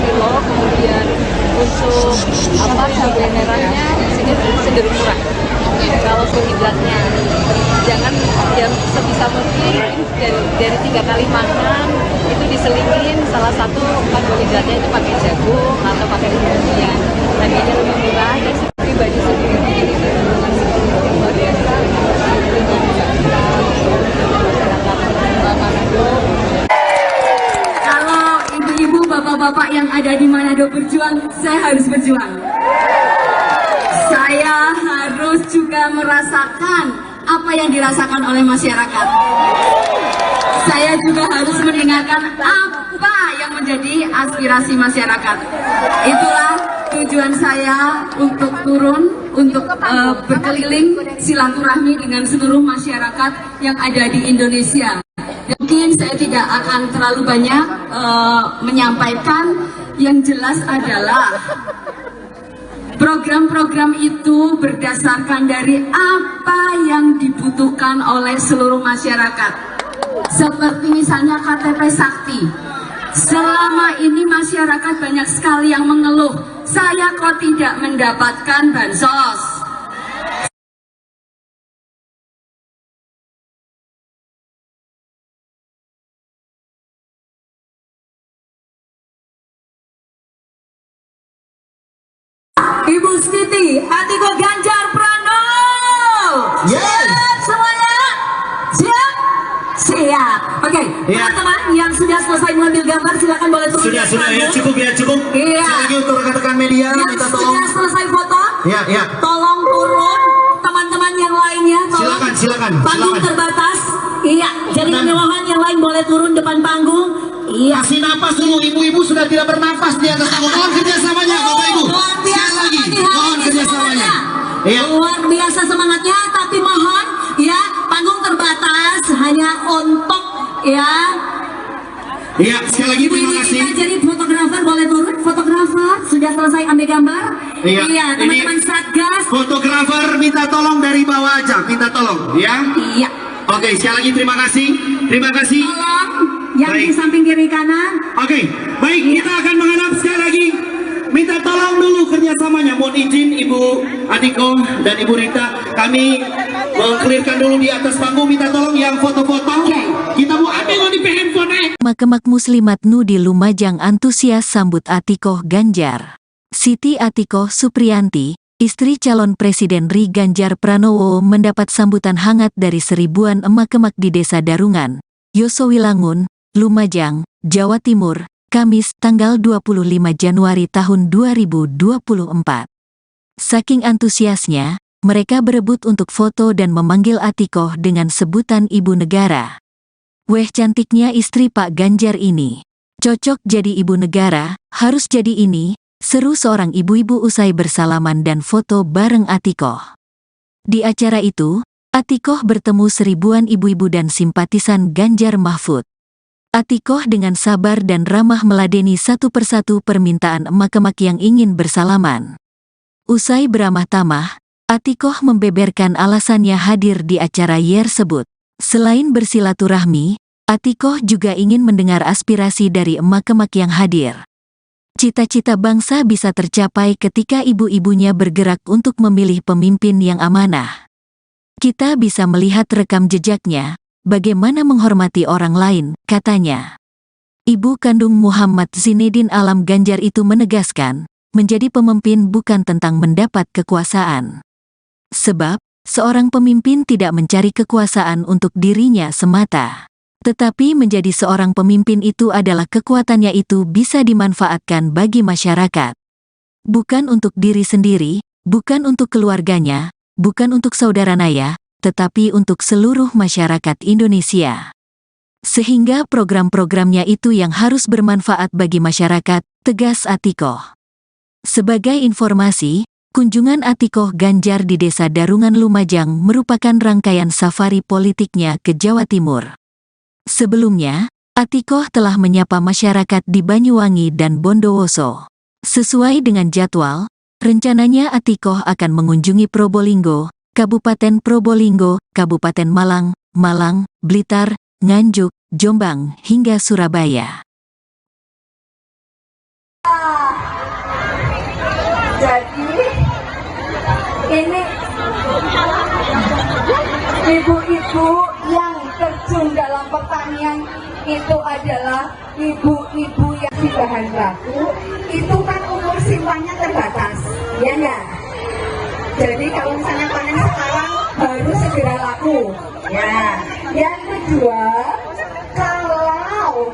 Speaker 4: kilo, kemudian untuk cabai merahnya di sini cenderung murah. Kalau hidratnya jangan yang sebisa mungkin dari 3 kali makan itu diselingin salah satu karbohidratnya itu pakai jagung atau pakai umbi-umbian. Harganya lebih murah dan pribadi sendiri itu luar biasa.
Speaker 6: Kalau ibu-ibu, bapak-bapak yang ada di Manado berjuang, saya harus berjuang. Saya harus juga merasakan apa yang dirasakan oleh masyarakat. Saya juga harus mendengarkan apa yang menjadi aspirasi masyarakat. Itulah tujuan saya untuk turun, untuk berkeliling silaturahmi dengan seluruh masyarakat yang ada di Indonesia. Mungkin saya tidak akan terlalu banyak menyampaikan. Yang jelas adalah program-program itu berdasarkan dari apa yang dibutuhkan oleh seluruh masyarakat. Seperti misalnya KTP Sakti. Selama ini masyarakat banyak sekali yang mengeluh, saya kok tidak mendapatkan bansos. Ibu Siti Atiko Ganjar Pranowo. Siap semuanya? Siap? Siap. Oke, teman-teman yang sudah selesai mengambil gambar silakan boleh turun.
Speaker 5: Sudah ya, cukup ya, cukup.
Speaker 6: Iya.
Speaker 5: Sekali lagi untuk rekan-rekan media,
Speaker 6: Yang
Speaker 5: minta tolong.
Speaker 6: sudah selesai foto,
Speaker 5: Ya.
Speaker 6: tolong turun. Teman-teman yang lainnya, tolong.
Speaker 5: Silakan.
Speaker 6: Panggung terbatas. Iya, jadi kemewahan yang lain boleh turun depan panggung. Iya.
Speaker 5: Kasih napas dulu, ibu-ibu sudah tidak bernafas di atas panggung. Mohon kerjasamanya, Bapak Ibu.
Speaker 6: Luar
Speaker 5: Sekali
Speaker 6: biasa
Speaker 5: lagi,
Speaker 6: pagi hari
Speaker 5: mohon
Speaker 6: ini
Speaker 5: kerjasamanya.
Speaker 6: semangatnya.
Speaker 5: Iya.
Speaker 6: Luar biasa semangatnya, tapi mohon ya panggung terbatas hanya untuk ya.
Speaker 5: Iya, sekali lagi
Speaker 6: Ibu
Speaker 5: terima
Speaker 6: ini
Speaker 5: kasih.
Speaker 6: kita jadi fotografer boleh turun. Fotografer sudah selesai ambil gambar.
Speaker 5: Iya,
Speaker 6: teman-teman Satgas.
Speaker 5: Fotografer minta tolong dari bawah aja, minta tolong, ya.
Speaker 6: Iya.
Speaker 5: Oke, sekali lagi terima kasih. Terima kasih.
Speaker 6: Tolong yang
Speaker 5: Baik.
Speaker 6: di samping kiri kanan.
Speaker 5: Oke, baik, kita akan menghadap sekali lagi. Minta tolong dulu kerjasamanya. Mohon izin Ibu Atiko dan Ibu Rita, kami mengklirkan dulu di atas panggung. Minta tolong yang foto-foto. Kita mau ambil di handphone.
Speaker 1: Makemak Muslimat Nu di Lumajang antusias sambut Atikoh Ganjar. Siti Atikoh Supriyanti, istri calon Presiden Ri Ganjar Pranowo mendapat sambutan hangat dari seribuan emak-emak di Desa Darungan, Yosowilangun, Lumajang, Jawa Timur, Kamis tanggal 25 Januari tahun 2024. Saking antusiasnya, mereka berebut untuk foto dan memanggil Atikoh dengan sebutan Ibu Negara. Weh cantiknya istri Pak Ganjar ini. Cocok jadi ibu negara, harus jadi ini, seru seorang ibu-ibu usai bersalaman dan foto bareng Atikoh. Di acara itu, Atikoh bertemu seribuan ibu-ibu dan simpatisan Ganjar Mahfud. Atikoh dengan sabar dan ramah meladeni satu persatu permintaan emak-emak yang ingin bersalaman. Usai beramah tamah, Atikoh membeberkan alasannya hadir di acara tersebut. Selain bersilaturahmi, Atikoh juga ingin mendengar aspirasi dari emak-emak yang hadir. Cita-cita bangsa bisa tercapai ketika ibu-ibunya bergerak untuk memilih pemimpin yang amanah. Kita bisa melihat rekam jejaknya, bagaimana menghormati orang lain, katanya. Ibu kandung Muhammad Zinedin Alam Ganjar itu menegaskan, menjadi pemimpin bukan tentang mendapat kekuasaan. Sebab, seorang pemimpin tidak mencari kekuasaan untuk dirinya semata. Tetapi menjadi seorang pemimpin itu adalah kekuatannya itu bisa dimanfaatkan bagi masyarakat. Bukan untuk diri sendiri, bukan untuk keluarganya, bukan untuk saudara naya, tetapi untuk seluruh masyarakat Indonesia. Sehingga program-programnya itu yang harus bermanfaat bagi masyarakat, tegas Atikoh. Sebagai informasi, kunjungan Atikoh Ganjar di Desa Darungan Lumajang merupakan rangkaian safari politiknya ke Jawa Timur. Sebelumnya, Atikoh telah menyapa masyarakat di Banyuwangi dan Bondowoso. Sesuai dengan jadwal, rencananya Atikoh akan mengunjungi Probolinggo, Kabupaten Probolinggo, Kabupaten Malang, Malang, Blitar, Nganjuk, Jombang, hingga Surabaya.
Speaker 2: Jadi ini ibu-ibu yang terjun dalam pertanian itu adalah ibu-ibu yang di bahan baku, itu kan umur simpannya terbatas, ya enggak? Jadi kalau misalnya panen sekarang baru segera laku, ya. Yang kedua, kalau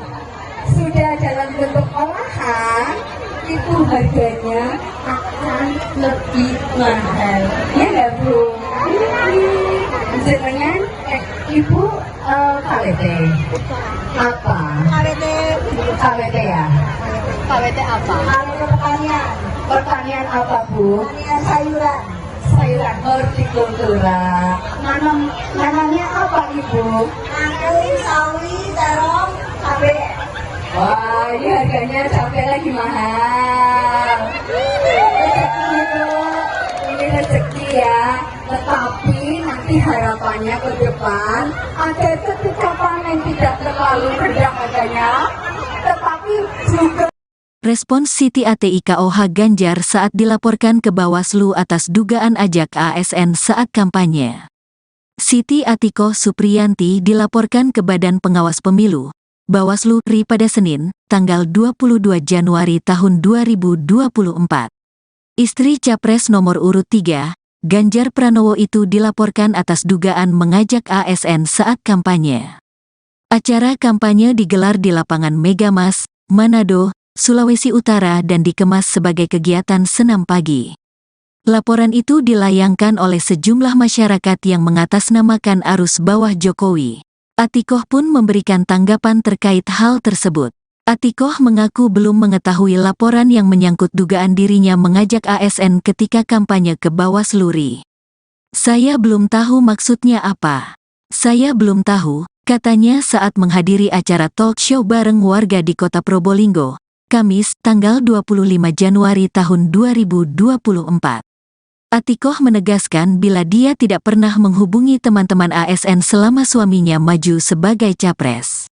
Speaker 2: sudah dalam bentuk olahan, itu harganya akan lebih mahal, ya enggak Bu? Jenengan Ibu KWT apa? KWT ya? KWT apa? Pertanian apa Bu? Pertanian sayuran. sayuran hortikultura. Namanya apa Ibu? Nanti sawi, terong, cabai. Wah, ini harganya cabai lagi mahal. Rezeki itu, ini rezeki ya. Tetapi nanti harapannya ke depan ada ketika panen tidak terlalu rendah harganya, tetapi juga.
Speaker 1: Respons Siti ATIKOH Ganjar saat dilaporkan ke Bawaslu atas dugaan ajak ASN saat kampanye. Siti Atikoh Supriyanti dilaporkan ke Badan Pengawas Pemilu, Bawaslu RI pada Senin, tanggal 22 Januari tahun 2024. Istri Capres nomor urut 3, Ganjar Pranowo itu dilaporkan atas dugaan mengajak ASN saat kampanye. Acara kampanye digelar di lapangan Megamas, Manado, Sulawesi Utara dan dikemas sebagai kegiatan senam pagi. Laporan itu dilayangkan oleh sejumlah masyarakat yang mengatasnamakan arus bawah Jokowi. Atikoh pun memberikan tanggapan terkait hal tersebut. Atikoh mengaku belum mengetahui laporan yang menyangkut dugaan dirinya mengajak ASN ketika kampanye ke Bawaslu RI. Saya belum tahu maksudnya apa. Saya belum tahu, katanya saat menghadiri acara talk show bareng warga di kota Probolinggo, Kamis, tanggal 25 Januari tahun 2024. Atikoh menegaskan bila dia tidak pernah menghubungi teman-teman ASN selama suaminya maju sebagai capres.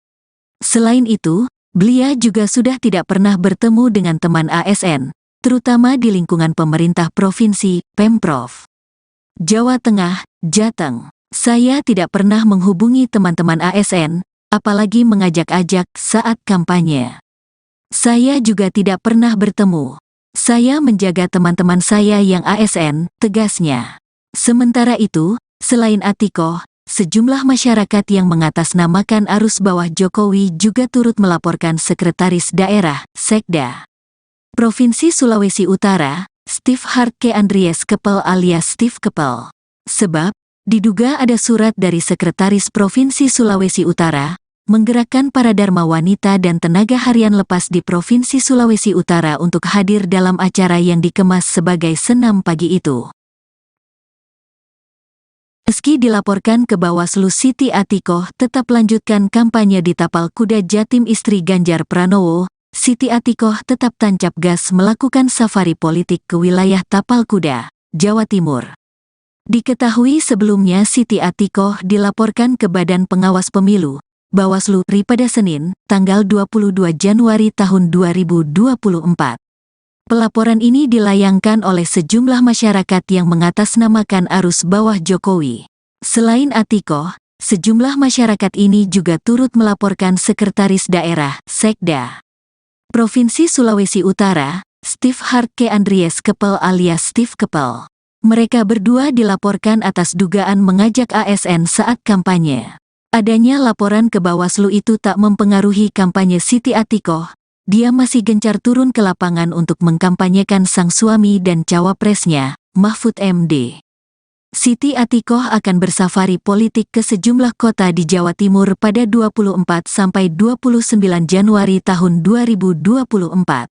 Speaker 1: Selain itu, beliau juga sudah tidak pernah bertemu dengan teman ASN, terutama di lingkungan pemerintah provinsi, Pemprov Jawa Tengah, Jateng. Saya tidak pernah menghubungi teman-teman ASN, apalagi mengajak-ajak saat kampanye. Saya juga tidak pernah bertemu. Saya menjaga teman-teman saya yang ASN, tegasnya. Sementara itu, selain Atikoh, sejumlah masyarakat yang mengatasnamakan arus bawah Jokowi juga turut melaporkan Sekretaris Daerah, Sekda Provinsi Sulawesi Utara, Steve Hartke Andries Kepel alias Steve Kepel. Sebab, diduga ada surat dari Sekretaris Provinsi Sulawesi Utara, menggerakkan para dharma wanita dan tenaga harian lepas di Provinsi Sulawesi Utara untuk hadir dalam acara yang dikemas sebagai senam pagi itu. Meski dilaporkan ke Bawaslu, Siti Atikoh tetap lanjutkan kampanye di Tapal Kuda Jatim istri Ganjar Pranowo. Siti Atikoh tetap tancap gas melakukan safari politik ke wilayah Tapal Kuda, Jawa Timur. Diketahui sebelumnya Siti Atikoh dilaporkan ke Badan Pengawas Pemilu, Bawaslu RI pada Senin, tanggal 22 Januari tahun 2024. Pelaporan ini dilayangkan oleh sejumlah masyarakat yang mengatasnamakan arus bawah Jokowi. Selain Atikoh, sejumlah masyarakat ini juga turut melaporkan Sekretaris Daerah, Sekda Provinsi Sulawesi Utara, Steve Hartke Andries Kepel alias Steve Kepel. Mereka berdua dilaporkan atas dugaan mengajak ASN saat kampanye. Adanya laporan ke Bawaslu itu tak mempengaruhi kampanye Siti Atikoh. Dia masih gencar turun ke lapangan untuk mengkampanyekan sang suami dan cawapresnya, Mahfud MD. Siti Atikoh akan bersafari politik ke sejumlah kota di Jawa Timur pada 24 sampai 29 Januari tahun 2024.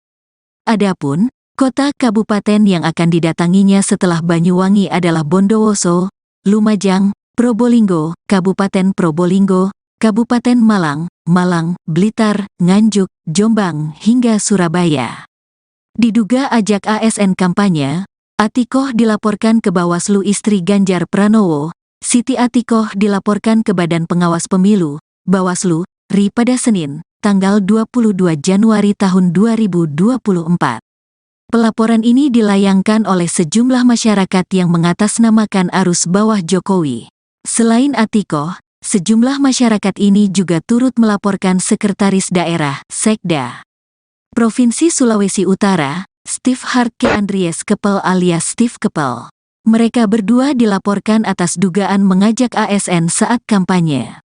Speaker 1: Adapun kota kabupaten yang akan didatanginya setelah Banyuwangi adalah Bondowoso, Lumajang, Probolinggo, Kabupaten Probolinggo, Kabupaten Malang, Blitar, Nganjuk, Jombang, hingga Surabaya. Diduga ajak ASN kampanye, Atikoh dilaporkan ke Bawaslu istri Ganjar Pranowo. Siti Atikoh dilaporkan ke Badan Pengawas Pemilu, Bawaslu, RI pada Senin, tanggal 22 Januari tahun 2024. Pelaporan ini dilayangkan oleh sejumlah masyarakat yang mengatasnamakan arus bawah Jokowi. Selain Atikoh, sejumlah masyarakat ini juga turut melaporkan Sekretaris Daerah, Sekda Provinsi Sulawesi Utara, Steve Hartke Andries Kepel alias Steve Kepel. Mereka berdua dilaporkan atas dugaan mengajak ASN saat kampanye.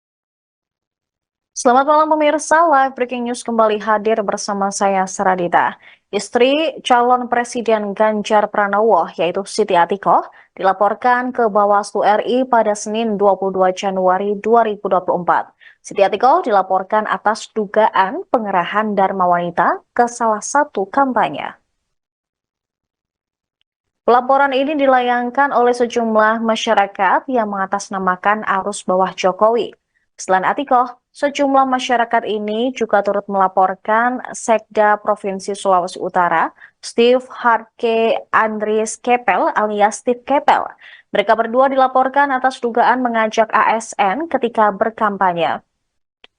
Speaker 3: Selamat malam pemirsa, live breaking news kembali hadir bersama saya Saradita. Istri calon Presiden Ganjar Pranowo yaitu Siti Atikoh dilaporkan ke Bawaslu RI pada Senin 22 Januari 2024. Siti Atikoh dilaporkan atas dugaan pengerahan dharma wanita ke salah satu kampanye. Pelaporan ini dilayangkan oleh sejumlah masyarakat yang mengatasnamakan arus bawah Jokowi. Selain Atikoh, sejumlah masyarakat ini juga turut melaporkan Sekda Provinsi Sulawesi Utara, Steve Harke Andries Kepel alias Steve Kepel. Mereka berdua dilaporkan atas dugaan mengajak ASN ketika berkampanye.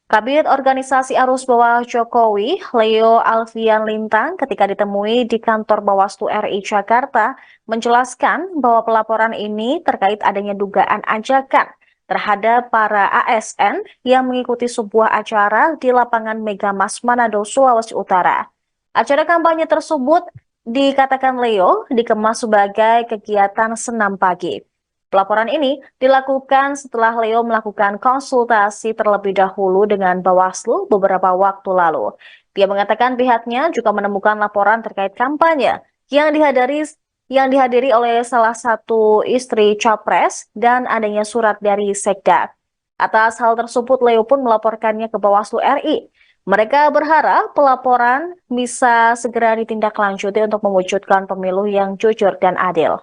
Speaker 3: Kabid Organisasi Arus Bawah Jokowi, Leo Alfian Lintang, ketika ditemui di kantor Bawaslu RI Jakarta, menjelaskan bahwa pelaporan ini terkait adanya dugaan ajakan terhadap para ASN yang mengikuti sebuah acara di lapangan Megamas Manado, Sulawesi Utara. Acara kampanye tersebut dikatakan Leo dikemas sebagai kegiatan senam pagi. Pelaporan ini dilakukan setelah Leo melakukan konsultasi terlebih dahulu dengan Bawaslu beberapa waktu lalu. Dia mengatakan pihaknya juga menemukan laporan terkait kampanye yang dihadiri oleh salah satu istri Capres dan adanya surat dari Sekda. Atas hal tersebut, Leo pun melaporkannya ke Bawaslu RI. Mereka berharap pelaporan bisa segera ditindaklanjuti untuk mewujudkan pemilu yang jujur dan adil.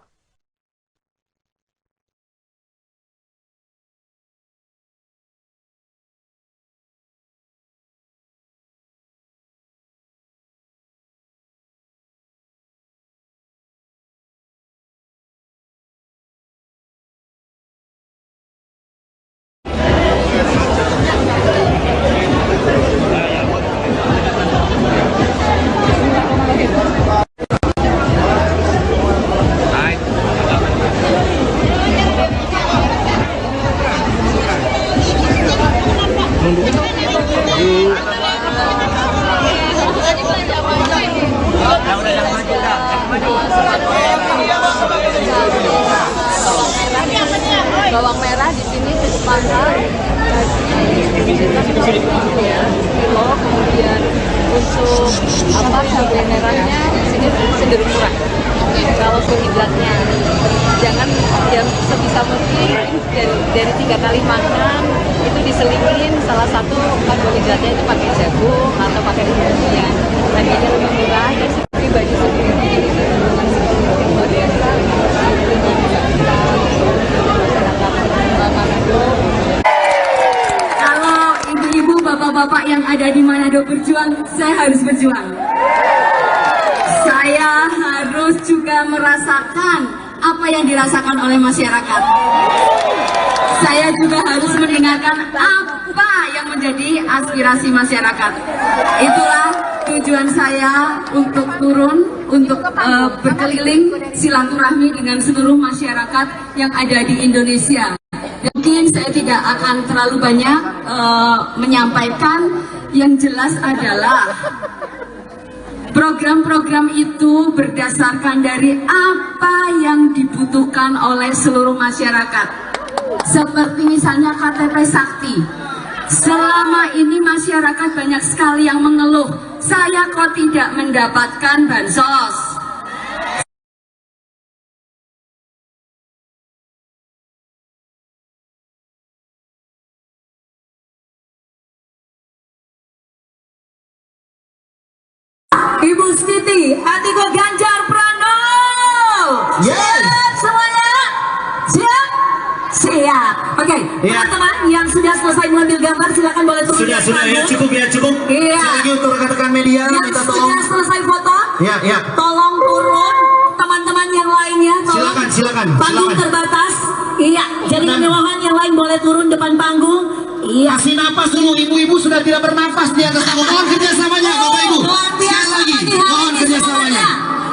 Speaker 4: Bawang merah di sini cukup mahal, kilo, kemudian untuk cabai merahnya di sini cenderung murah. Kalau karbohidratnya jangan yang sebisa mungkin dari 3 kali makan itu diselingin salah satu karbohidratnya itu pakai jagung atau pakai umbi-umbian. Harganya lebih murah dan pribadi sendiri itu luar biasa.
Speaker 6: Kalau ibu-ibu, bapak-bapak yang ada di Manado berjuang, saya harus berjuang. Saya harus juga merasakan apa yang dirasakan oleh masyarakat. Saya juga harus mendengarkan apa yang menjadi aspirasi masyarakat. Itulah tujuan saya untuk turun, untuk berkeliling silaturahmi dengan seluruh masyarakat yang ada di Indonesia. Mungkin saya tidak akan terlalu banyak menyampaikan, yang jelas adalah program-program itu berdasarkan dari apa yang dibutuhkan oleh seluruh masyarakat. Seperti misalnya KTP Sakti. Selama ini masyarakat banyak sekali yang mengeluh, saya kok tidak mendapatkan bansos. Ibu Siti Atikoh Ganjar Pranowo. Siap semuanya? Siap? Siap. Oke, teman-teman yang sudah selesai mengambil gambar silakan boleh turun.
Speaker 5: Sudah ya, cukup.
Speaker 6: Iya.
Speaker 5: Sekali lagi untuk rekan-rekan media,
Speaker 6: Yang
Speaker 5: minta tolong.
Speaker 6: sudah selesai foto,
Speaker 5: Ya.
Speaker 6: tolong turun. Teman-teman yang lainnya, tolong.
Speaker 5: Silakan.
Speaker 6: Panggung terbatas. Iya, jadi kemewahan yang lain boleh turun depan panggung. Iya.
Speaker 5: Kasih napas dulu, ibu-ibu sudah tidak bernafas di atas panggung. Mohon kerjasamanya, Bapak Ibu.
Speaker 6: Luar biasa
Speaker 5: Sekali lagi,
Speaker 6: pagi hari
Speaker 5: mohon
Speaker 6: ini
Speaker 5: kerjasamanya.
Speaker 6: semuanya.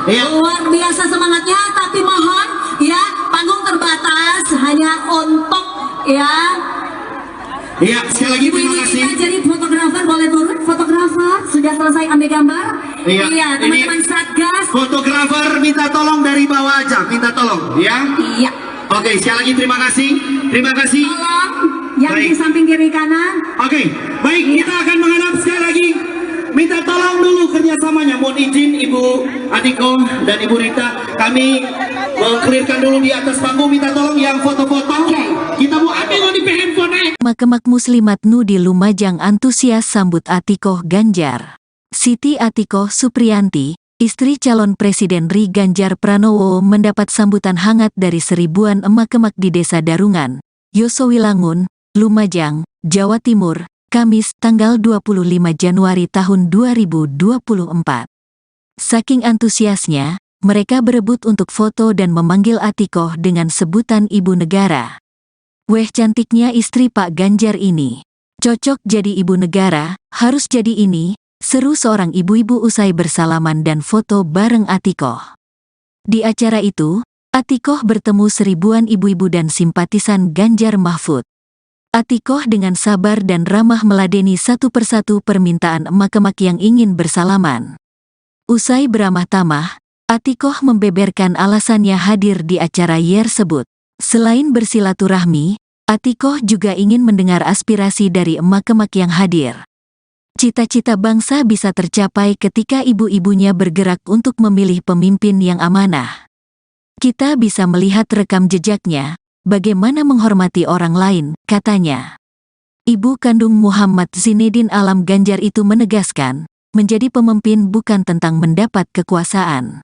Speaker 5: Iya.
Speaker 6: Luar biasa semangatnya, tapi mohon ya panggung terbatas hanya untuk ya.
Speaker 5: Iya, sekali lagi terima
Speaker 6: Ibu-ibu
Speaker 5: kasih.
Speaker 6: kita jadi fotografer boleh turun. Fotografer sudah selesai ambil gambar.
Speaker 5: Iya,
Speaker 6: teman-teman Satgas.
Speaker 5: Fotografer minta tolong dari bawah aja, minta tolong, ya.
Speaker 6: Iya.
Speaker 5: Oke, sekali lagi terima kasih.
Speaker 6: Tolong yang di
Speaker 5: Baik.
Speaker 6: samping kiri kanan.
Speaker 5: Oke, baik, kita akan menghadap sekali lagi. Minta tolong dulu kerjasamanya. Mohon izin Ibu Atikoh dan Ibu Rita, kami meng-clearkan dulu di atas panggung. Minta tolong yang foto-foto. Kita mau ambil di handphone.
Speaker 1: Makemak Muslimat Nu di Lumajang antusias sambut Atikoh Ganjar. Siti Atikoh Supriyanti, istri calon Presiden Ri Ganjar Pranowo mendapat sambutan hangat dari seribuan emak-emak di Desa Darungan, Yosowilangun, Lumajang, Jawa Timur, Kamis tanggal 25 Januari tahun 2024. Saking antusiasnya, mereka berebut untuk foto dan memanggil Atikoh dengan sebutan Ibu Negara. Weh cantiknya istri Pak Ganjar ini. Cocok jadi Ibu Negara, harus jadi ini, seru seorang ibu-ibu usai bersalaman dan foto bareng Atikoh. Di acara itu, Atikoh bertemu seribuan ibu-ibu dan simpatisan Ganjar Mahfud. Atikoh dengan sabar dan ramah meladeni satu persatu permintaan emak-emak yang ingin bersalaman. Usai beramah tamah, Atikoh membeberkan alasannya hadir di acara tersebut. Selain bersilaturahmi, Atikoh juga ingin mendengar aspirasi dari emak-emak yang hadir. Cita-cita bangsa bisa tercapai ketika ibu-ibunya bergerak untuk memilih pemimpin yang amanah. Kita bisa melihat rekam jejaknya, bagaimana menghormati orang lain, katanya. Ibu kandung Muhammad Zinedin Alam Ganjar itu menegaskan, menjadi pemimpin bukan tentang mendapat kekuasaan.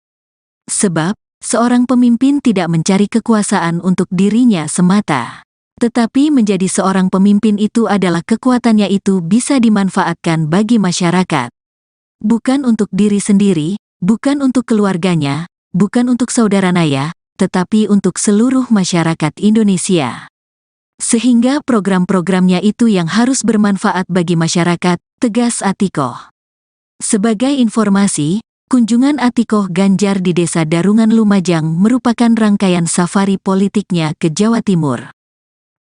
Speaker 1: Sebab, seorang pemimpin tidak mencari kekuasaan untuk dirinya semata. Tetapi menjadi seorang pemimpin itu adalah kekuatannya itu bisa dimanfaatkan bagi masyarakat. Bukan untuk diri sendiri, bukan untuk keluarganya, bukan untuk saudara naya, tetapi untuk seluruh masyarakat Indonesia. Sehingga program-programnya itu yang harus bermanfaat bagi masyarakat, tegas Atikoh. Sebagai informasi, kunjungan Atikoh Ganjar di Desa Darungan Lumajang merupakan rangkaian safari politiknya ke Jawa Timur.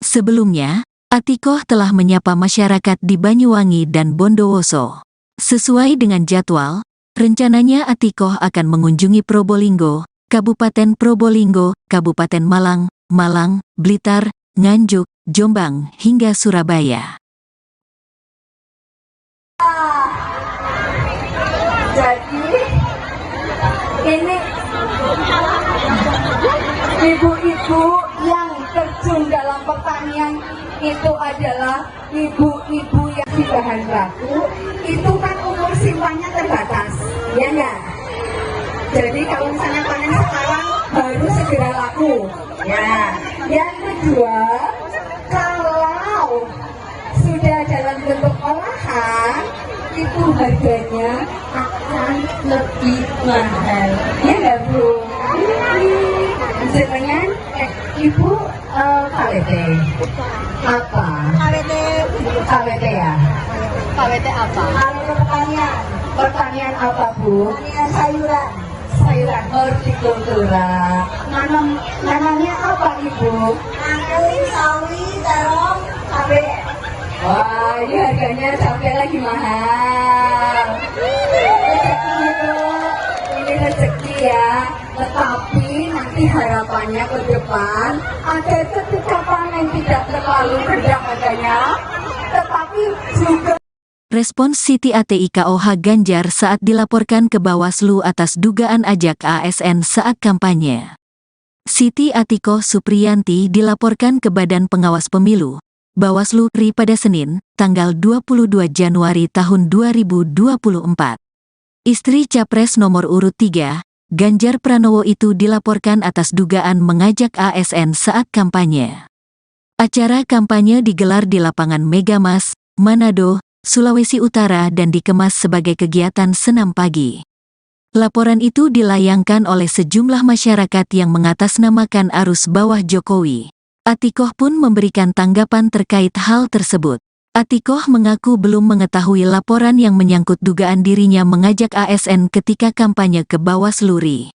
Speaker 1: Sebelumnya, Atikoh telah menyapa masyarakat di Banyuwangi dan Bondowoso. Sesuai dengan jadwal, rencananya Atikoh akan mengunjungi Probolinggo, Kabupaten Probolinggo, Kabupaten Malang, Malang, Blitar, Nganjuk, Jombang, hingga Surabaya.
Speaker 2: Jadi ini ibu-ibu yang terjun dalam pertanian itu adalah ibu-ibu yang di bahan baku, itu kan umur simpannya terbatas, ya enggak? Jadi kalau misalnya panen sekarang baru segera laku, ya. Yang kedua, kalau sudah dalam bentuk olahan, itu harganya akan lebih mahal, ya enggak Bu? Dengan Ibu KWT apa? KWT ya?
Speaker 4: KWT apa?
Speaker 2: Kalau pertanian apa Bu? Pertanian sayuran. Sayuran hortikultura. Nanamnya apa Ibu? Angkeli, sawi, terong, cabai. Wah, ini harganya cabai lagi mahal. Rezeki itu, ini rezeki ya. Tetapi nanti harapannya ke depan ada ketika panen tidak terlalu rendah harganya, tetapi juga.
Speaker 1: Respons Siti ATIKOH Ganjar saat dilaporkan ke Bawaslu atas dugaan ajak ASN saat kampanye. Siti Atikoh Supriyanti dilaporkan ke Badan Pengawas Pemilu, Bawaslu RI pada Senin, tanggal 22 Januari tahun 2024. Istri Capres nomor urut 3, Ganjar Pranowo itu dilaporkan atas dugaan mengajak ASN saat kampanye. Acara kampanye digelar di lapangan Megamas, Manado, Sulawesi Utara dan dikemas sebagai kegiatan senam pagi. Laporan itu dilayangkan oleh sejumlah masyarakat yang mengatasnamakan arus bawah Jokowi. Atikoh pun memberikan tanggapan terkait hal tersebut. Atikoh mengaku belum mengetahui laporan yang menyangkut dugaan dirinya mengajak ASN ketika kampanye ke Bawaslu RI.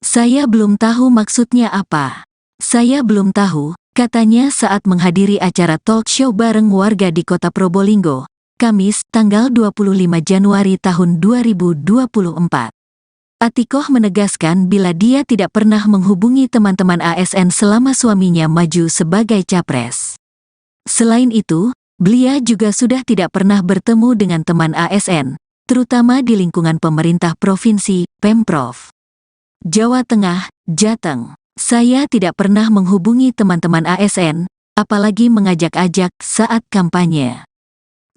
Speaker 1: Saya belum tahu maksudnya apa. Saya belum tahu, katanya saat menghadiri acara talk show bareng warga di kota Probolinggo, Kamis, tanggal 25 Januari tahun 2024. Atikoh menegaskan bila dia tidak pernah menghubungi teman-teman ASN selama suaminya maju sebagai capres. Selain itu, beliau juga sudah tidak pernah bertemu dengan teman ASN, terutama di lingkungan pemerintah provinsi, Pemprov Jawa Tengah, Jateng. Saya tidak pernah menghubungi teman-teman ASN, apalagi mengajak-ajak saat kampanye.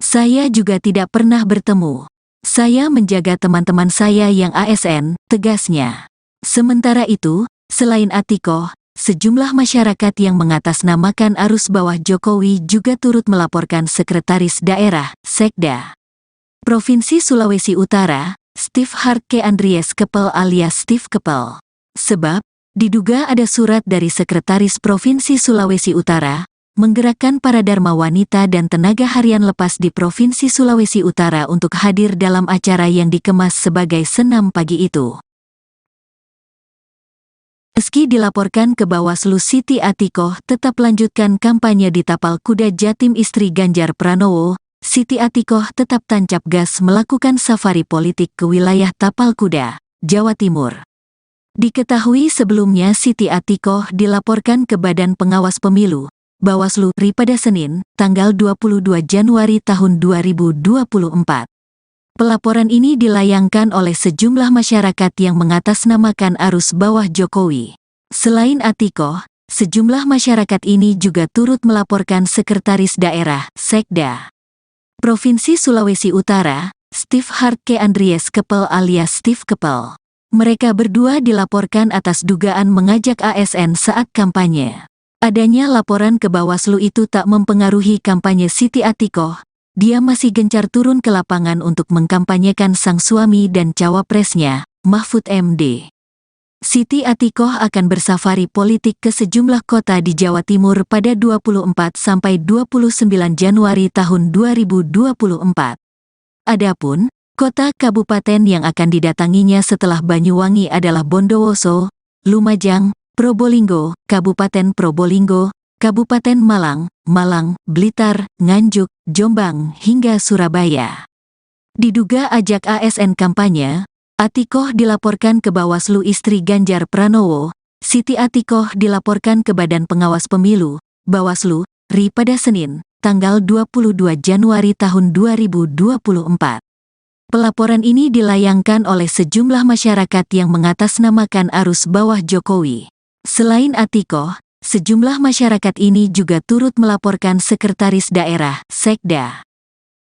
Speaker 1: Saya juga tidak pernah bertemu. Saya menjaga teman-teman saya yang ASN, tegasnya. Sementara itu, selain Atikoh, sejumlah masyarakat yang mengatasnamakan arus bawah Jokowi juga turut melaporkan Sekretaris Daerah, Sekda, Provinsi Sulawesi Utara, Steve Hartke Andries Kepel alias Steve Kepel. Sebab, diduga ada surat dari Sekretaris Provinsi Sulawesi Utara, menggerakkan para dharma wanita dan tenaga harian lepas di Provinsi Sulawesi Utara untuk hadir dalam acara yang dikemas sebagai senam pagi itu. Meski dilaporkan ke Bawaslu, Siti Atikoh tetap lanjutkan kampanye di Tapal Kuda Jatim istri Ganjar Pranowo. Siti Atikoh tetap tancap gas melakukan safari politik ke wilayah Tapal Kuda, Jawa Timur. Diketahui sebelumnya Siti Atikoh dilaporkan ke Badan Pengawas Pemilu, Bawaslu RI pada Senin, tanggal 22 Januari tahun 2024. Pelaporan ini dilayangkan oleh sejumlah masyarakat yang mengatasnamakan arus bawah Jokowi. Selain Atikoh, sejumlah masyarakat ini juga turut melaporkan Sekretaris Daerah, Sekda, Provinsi Sulawesi Utara, Steve Hartke Andries Kepel alias Steve Kepel. Mereka berdua dilaporkan atas dugaan mengajak ASN saat kampanye. Adanya laporan ke Bawaslu itu tak mempengaruhi kampanye Siti Atikoh. Dia masih gencar turun ke lapangan untuk mengkampanyekan sang suami dan cawapresnya, Mahfud MD. Siti Atikoh akan bersafari politik ke sejumlah kota di Jawa Timur pada 24 sampai 29 Januari tahun 2024. Adapun kota kabupaten yang akan didatanginya setelah Banyuwangi adalah Bondowoso, Lumajang, Probolinggo, Kabupaten Probolinggo, Kabupaten Malang, Blitar, Nganjuk, Jombang, hingga Surabaya. Diduga ajak ASN kampanye, Atikoh dilaporkan ke Bawaslu istri Ganjar Pranowo. Siti Atikoh dilaporkan ke Badan Pengawas Pemilu, Bawaslu, RI pada Senin, tanggal 22 Januari tahun 2024. Pelaporan ini dilayangkan oleh sejumlah masyarakat yang mengatasnamakan arus bawah Jokowi. Selain Atikoh, sejumlah masyarakat ini juga turut melaporkan Sekretaris Daerah, Sekda,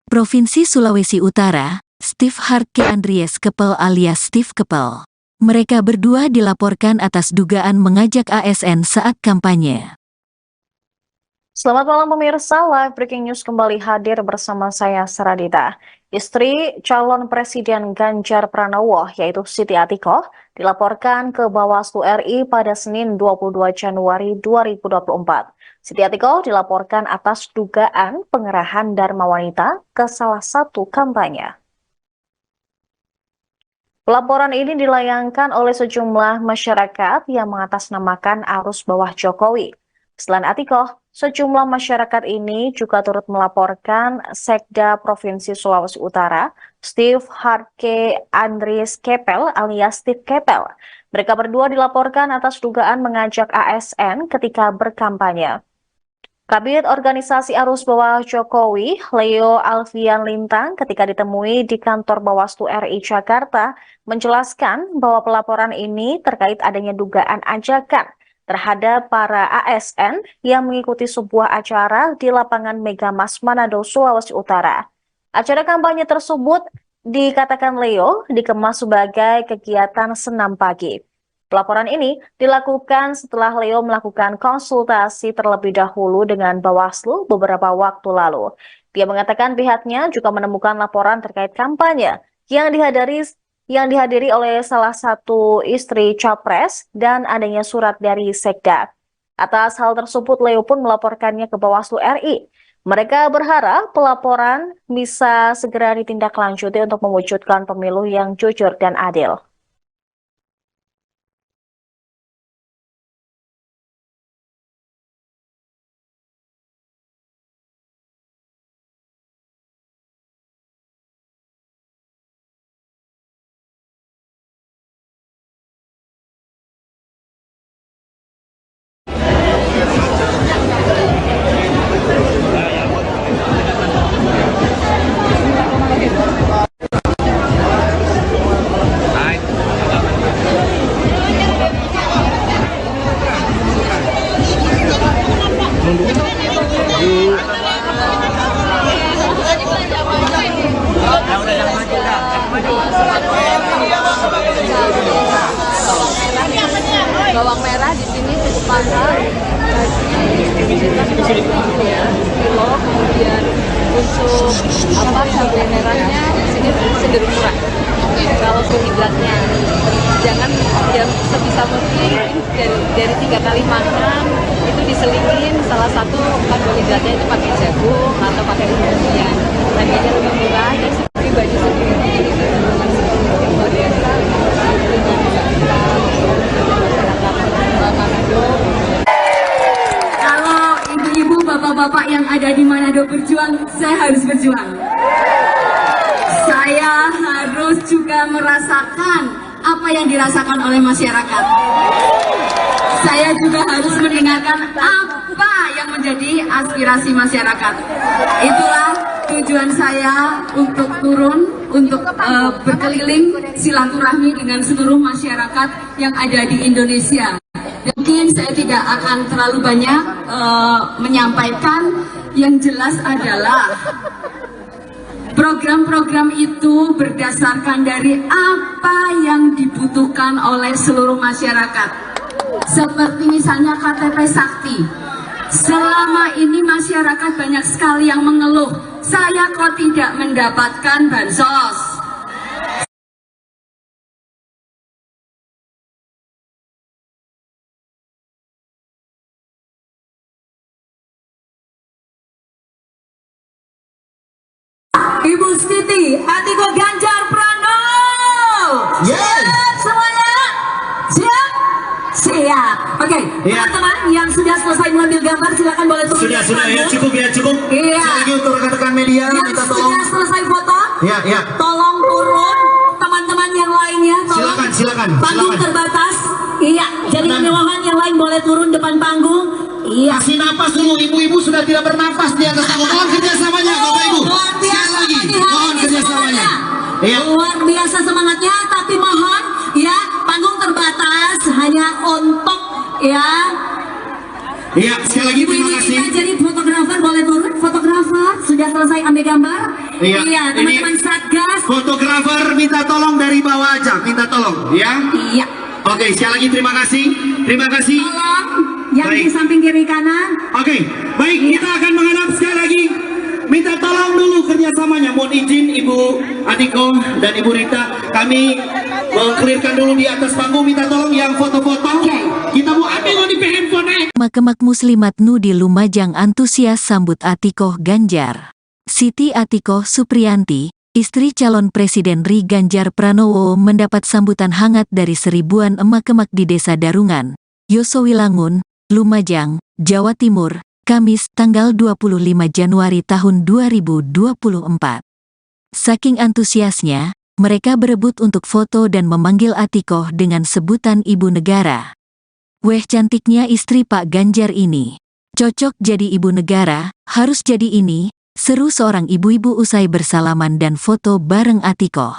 Speaker 1: Provinsi Sulawesi Utara, Steve Hartke Andries Kepel alias Steve Kepel. Mereka berdua dilaporkan atas dugaan mengajak ASN saat kampanye.
Speaker 3: Selamat malam pemirsa, Live Breaking News kembali hadir bersama saya Saradita. Istri calon Presiden Ganjar Pranowo yaitu Siti Atikoh dilaporkan ke Bawaslu RI pada Senin 22 Januari 2024. Siti Atikoh dilaporkan atas dugaan pengerahan dharma wanita ke salah satu kampanye. Pelaporan ini dilayangkan oleh sejumlah masyarakat yang mengatasnamakan arus bawah Jokowi. Selain Atikoh, sejumlah masyarakat ini juga turut melaporkan Sekda Provinsi Sulawesi Utara, Steve Hartke Andries Kepel alias Steve Kepel. Mereka berdua dilaporkan atas dugaan mengajak ASN ketika berkampanye. Kabid Organisasi Arus Bawah Jokowi, Leo Alfian Lintang, ketika ditemui di kantor Bawaslu RI Jakarta, menjelaskan bahwa pelaporan ini terkait adanya dugaan ajakan terhadap para ASN yang mengikuti sebuah acara di lapangan Megamas Manado, Sulawesi Utara. Acara kampanye tersebut dikatakan Leo dikemas sebagai kegiatan senam pagi. Pelaporan ini dilakukan setelah Leo melakukan konsultasi terlebih dahulu dengan Bawaslu beberapa waktu lalu. Dia mengatakan pihaknya juga menemukan laporan terkait kampanye yang dihadiri oleh salah satu istri capres dan adanya surat dari Sekda. Atas hal tersebut, Leo pun melaporkannya ke Bawaslu RI. Mereka berharap pelaporan bisa segera ditindaklanjuti untuk mewujudkan pemilu yang jujur dan adil.
Speaker 4: Bawang merah di sini cukup mahal, masih kilo, kemudian untuk cabai merahnya di sini cenderung murah. Kalau karbohidratnya jangan yang sebisa mungkin dari 3 kali makan itu diselingin salah satu karbohidratnya itu pakai jagung atau pakai umbi-umbian. Harganya lebih murah dan pribadi sendiri itu masih luar biasa.
Speaker 6: Kalau ibu-ibu, bapak-bapak yang ada di Manado berjuang, saya harus berjuang. Saya harus juga merasakan apa yang dirasakan oleh masyarakat. Saya juga harus mendengarkan apa yang menjadi aspirasi masyarakat. Itulah tujuan saya untuk turun, untuk berkeliling silaturahmi dengan seluruh masyarakat yang ada di Indonesia. Mungkin saya tidak akan terlalu banyak menyampaikan, yang jelas adalah program-program itu berdasarkan dari apa yang dibutuhkan oleh seluruh masyarakat. Seperti misalnya KTP Sakti. Selama ini masyarakat banyak sekali yang mengeluh, saya kok tidak mendapatkan bansos. Ibu Siti Atiko Ganjar Pranowo. Siap semuanya? Siap? Siap. Oke, teman-teman yang sudah selesai mengambil gambar silakan boleh turun.
Speaker 5: Sudah ya, cukup ya, cukup.
Speaker 6: Iya.
Speaker 5: Sekali lagi untuk rekan-rekan media,
Speaker 6: Yang
Speaker 5: minta tolong.
Speaker 6: sudah selesai foto,
Speaker 5: Ya.
Speaker 6: tolong turun. Teman-teman yang lainnya, tolong.
Speaker 5: Silakan.
Speaker 6: Panggung terbatas. Iya, jadi kemewahan yang lain boleh turun depan panggung. Iya.
Speaker 5: Kasih napas dulu, ibu-ibu sudah tidak bernafas di atas panggung. Mohon kerjasamanya, Bapak Ibu.
Speaker 6: Luar
Speaker 5: Sekali
Speaker 6: biasa
Speaker 5: lagi,
Speaker 6: pagi hari
Speaker 5: mohon
Speaker 6: ini
Speaker 5: kerjasamanya.
Speaker 6: semuanya.
Speaker 5: Iya.
Speaker 6: Luar biasa semangatnya, tapi mohon ya panggung terbatas hanya untuk ya.
Speaker 5: Iya, sekali lagi terima
Speaker 6: Ibu-ibu
Speaker 5: kasih.
Speaker 6: kita jadi fotografer boleh turun. Fotografer sudah selesai ambil gambar.
Speaker 5: Iya,
Speaker 6: teman-teman
Speaker 5: ini
Speaker 6: Satgas.
Speaker 5: Fotografer minta tolong dari bawah aja, minta tolong, ya.
Speaker 6: Iya.
Speaker 5: Oke, sekali lagi terima kasih. Terima kasih.
Speaker 6: Tolong yang di
Speaker 5: Baik.
Speaker 6: samping kiri kanan.
Speaker 5: Oke, baik, kita akan menghadap sekali lagi. Minta tolong dulu kerjasamanya. Mohon izin Ibu Atiko dan Ibu Rita, kami mengklirkan dulu di atas panggung. Minta tolong yang foto-foto. Kita mau ambil di handphone.
Speaker 1: Makemak Muslimat Nu di Lumajang antusias sambut Atikoh Ganjar. Siti Atikoh Supriyanti, istri calon Presiden Ri Ganjar Pranowo mendapat sambutan hangat dari seribuan emak-emak di Desa Darungan, Yosowilangun, Lumajang, Jawa Timur, Kamis tanggal 25 Januari tahun 2024. Saking antusiasnya, mereka berebut untuk foto dan memanggil Atikoh dengan sebutan Ibu Negara. Weh cantiknya istri Pak Ganjar ini. Cocok jadi ibu negara, harus jadi ini, seru seorang ibu-ibu usai bersalaman dan foto bareng Atikoh.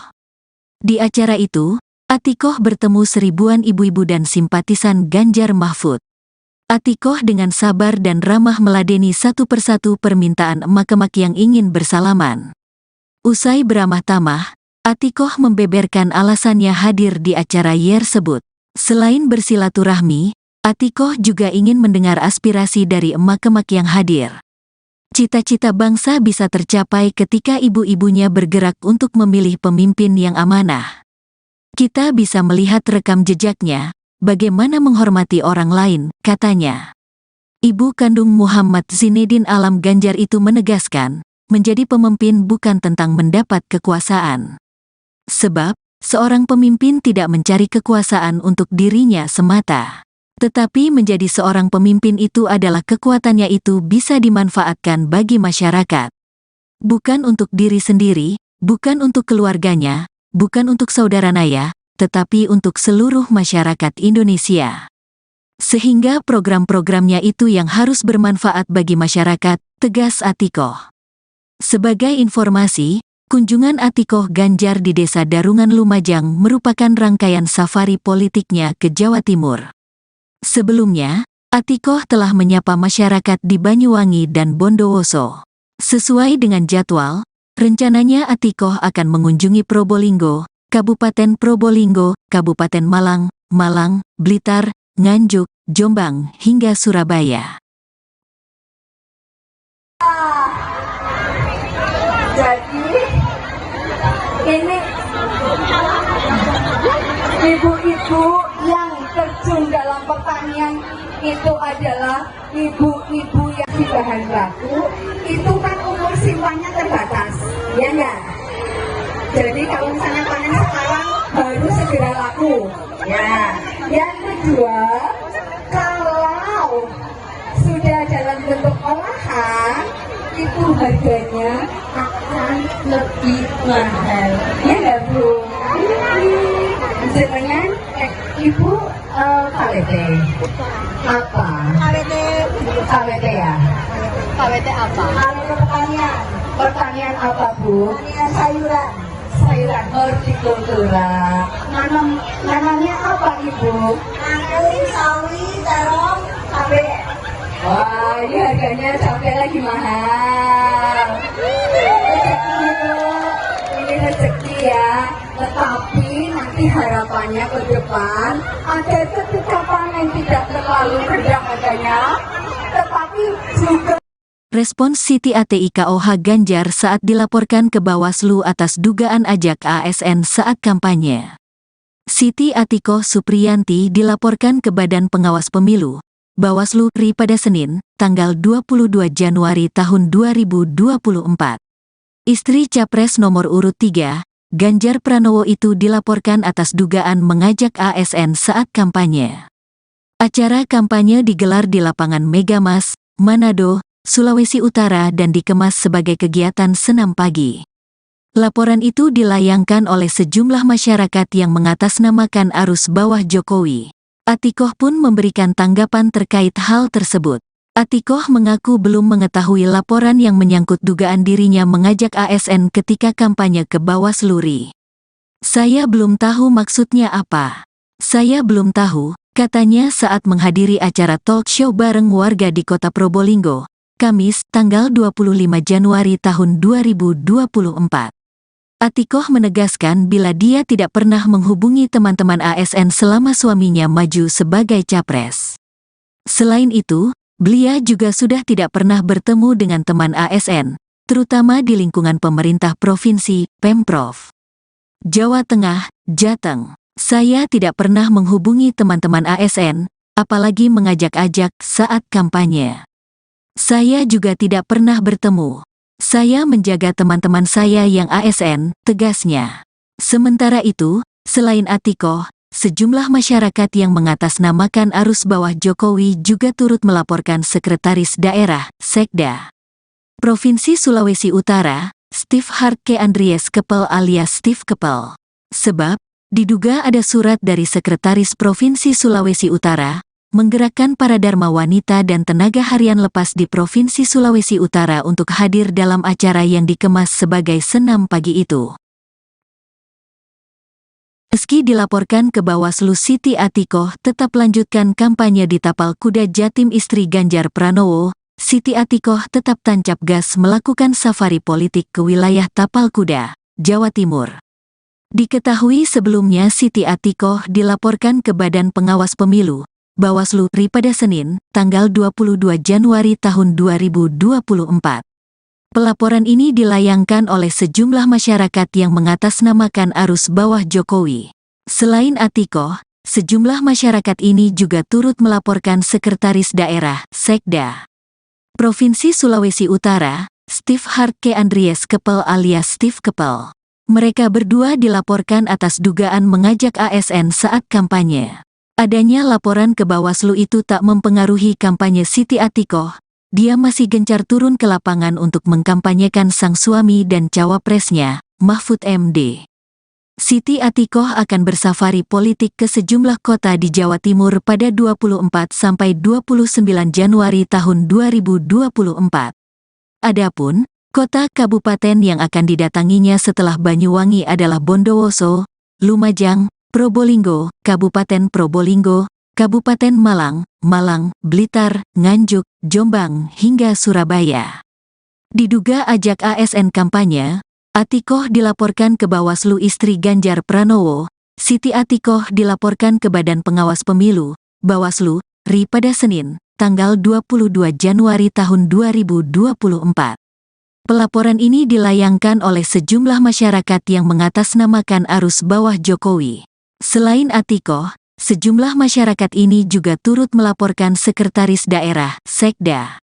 Speaker 1: Di acara itu, Atikoh bertemu seribuan ibu-ibu dan simpatisan Ganjar Mahfud. Atikoh dengan sabar dan ramah meladeni satu persatu permintaan emak-emak yang ingin bersalaman. Usai beramah tamah, Atikoh membeberkan alasannya hadir di acara tersebut. Selain bersilaturahmi, Atikoh juga ingin mendengar aspirasi dari emak-emak yang hadir. Cita-cita bangsa bisa tercapai ketika ibu-ibunya bergerak untuk memilih pemimpin yang amanah. Kita bisa melihat rekam jejaknya, bagaimana menghormati orang lain, katanya. Ibu kandung Muhammad Zinedin Alam Ganjar itu menegaskan, menjadi pemimpin bukan tentang mendapat kekuasaan. Sebab, seorang pemimpin tidak mencari kekuasaan untuk dirinya semata. Tetapi menjadi seorang pemimpin itu adalah kekuatannya itu bisa dimanfaatkan bagi masyarakat. Bukan untuk diri sendiri, bukan untuk keluarganya, bukan untuk saudara naya, tetapi untuk seluruh masyarakat Indonesia. Sehingga program-programnya itu yang harus bermanfaat bagi masyarakat, tegas Atikoh. Sebagai informasi, kunjungan Atikoh Ganjar di Desa Darungan Lumajang merupakan rangkaian safari politiknya ke Jawa Timur. Sebelumnya, Atikoh telah menyapa masyarakat di Banyuwangi dan Bondowoso. Sesuai dengan jadwal, Rencananya Atikoh akan mengunjungi Probolinggo, Kabupaten Probolinggo, Kabupaten Malang, Malang, Blitar, Nganjuk, Jombang, hingga Surabaya.
Speaker 2: Jadi ini ibu-ibu yang terjun dalam pertanian itu adalah ibu-ibu yang di bahan baku, itu kan umur simpannya terbatas, ya enggak? Jadi kalau misalnya panen sekarang baru segera laku, ya. Yang kedua, kalau sudah dalam bentuk olahan, itu harganya akan lebih mahal, ya enggak Bu? Dengan Ibu KWT apa? KWT ya?
Speaker 4: KWT apa?
Speaker 2: Kalau pertanian apa Bu? Pertanian sayuran hortikultura. Nanamnya apa Ibu? Nanam sawi, terong, cabai. Wah, ini harganya cabai lagi mahal. Rezeki Bu, ini rezeki ya. Tetapi nanti harapannya ke depan ada ketika panen tidak terlalu rendah harganya, tetapi juga.
Speaker 1: Respons Siti ATIKOH Ganjar saat dilaporkan ke Bawaslu atas dugaan ajak ASN saat kampanye. Siti Atikoh Supriyanti dilaporkan ke Badan Pengawas Pemilu, Bawaslu RI pada Senin, tanggal 22 Januari tahun 2024. Istri Capres nomor urut 3, Ganjar Pranowo itu dilaporkan atas dugaan mengajak ASN saat kampanye. Acara kampanye digelar di lapangan Megamas, Manado, Sulawesi Utara dan dikemas sebagai kegiatan senam pagi. Laporan itu dilayangkan oleh sejumlah masyarakat yang mengatasnamakan arus bawah Jokowi. Atikoh pun memberikan tanggapan terkait hal tersebut. Atikoh mengaku belum mengetahui laporan yang menyangkut dugaan dirinya mengajak ASN ketika kampanye ke Bawaslu RI. Saya belum tahu maksudnya apa. Saya belum tahu, katanya saat menghadiri acara talk show bareng warga di kota Probolinggo, Kamis, tanggal 25 Januari tahun 2024. Atikoh menegaskan bila dia tidak pernah menghubungi teman-teman ASN selama suaminya maju sebagai capres. Selain itu, beliau juga sudah tidak pernah bertemu dengan teman ASN, terutama di lingkungan pemerintah provinsi, Pemprov Jawa Tengah, Jateng. Saya tidak pernah menghubungi teman-teman ASN, apalagi mengajak-ajak saat kampanye. Saya juga tidak pernah bertemu. Saya menjaga teman-teman saya yang ASN, tegasnya. Sementara itu, selain Atikoh, sejumlah masyarakat yang mengatasnamakan arus bawah Jokowi juga turut melaporkan Sekretaris Daerah, Sekda Provinsi Sulawesi Utara, Steve Hartke Andries Kepel alias Steve Kepel. Sebab, diduga ada surat dari Sekretaris Provinsi Sulawesi Utara, menggerakkan para dharma wanita dan tenaga harian lepas di Provinsi Sulawesi Utara untuk hadir dalam acara yang dikemas sebagai senam pagi itu. Meski dilaporkan ke Bawaslu, Siti Atikoh tetap lanjutkan kampanye di Tapal Kuda Jatim istri Ganjar Pranowo. Siti Atikoh tetap tancap gas melakukan safari politik ke wilayah Tapal Kuda, Jawa Timur. Diketahui sebelumnya Siti Atikoh dilaporkan ke Badan Pengawas Pemilu, Bawaslu RI pada Senin, tanggal 22 Januari tahun 2024. Pelaporan ini dilayangkan oleh sejumlah masyarakat yang mengatasnamakan arus bawah Jokowi. Selain Atikoh, sejumlah masyarakat ini juga turut melaporkan Sekretaris Daerah, Sekda Provinsi Sulawesi Utara, Steve Hartke Andries Kepel alias Steve Kepel. Mereka berdua dilaporkan atas dugaan mengajak ASN saat kampanye. Adanya laporan ke Bawaslu itu tak mempengaruhi kampanye Siti Atikoh. Dia masih gencar turun ke lapangan untuk mengkampanyekan sang suami dan cawapresnya, Mahfud MD. Siti Atikoh akan bersafari politik ke sejumlah kota di Jawa Timur pada 24 sampai 29 Januari tahun 2024. Adapun kota kabupaten yang akan didatanginya setelah Banyuwangi adalah Bondowoso, Lumajang, Probolinggo, Kabupaten Probolinggo, Kabupaten Malang, Malang, Blitar, Nganjuk, Jombang, hingga Surabaya. Diduga ajak ASN kampanye, Atikoh dilaporkan ke Bawaslu. Istri Ganjar Pranowo, Siti Atikoh dilaporkan ke Badan Pengawas Pemilu, Bawaslu, RI pada Senin, tanggal 22 Januari tahun 2024. Pelaporan ini dilayangkan oleh sejumlah masyarakat yang mengatasnamakan arus bawah Jokowi. Selain Atikoh, sejumlah masyarakat ini juga turut melaporkan Sekretaris Daerah, Sekda,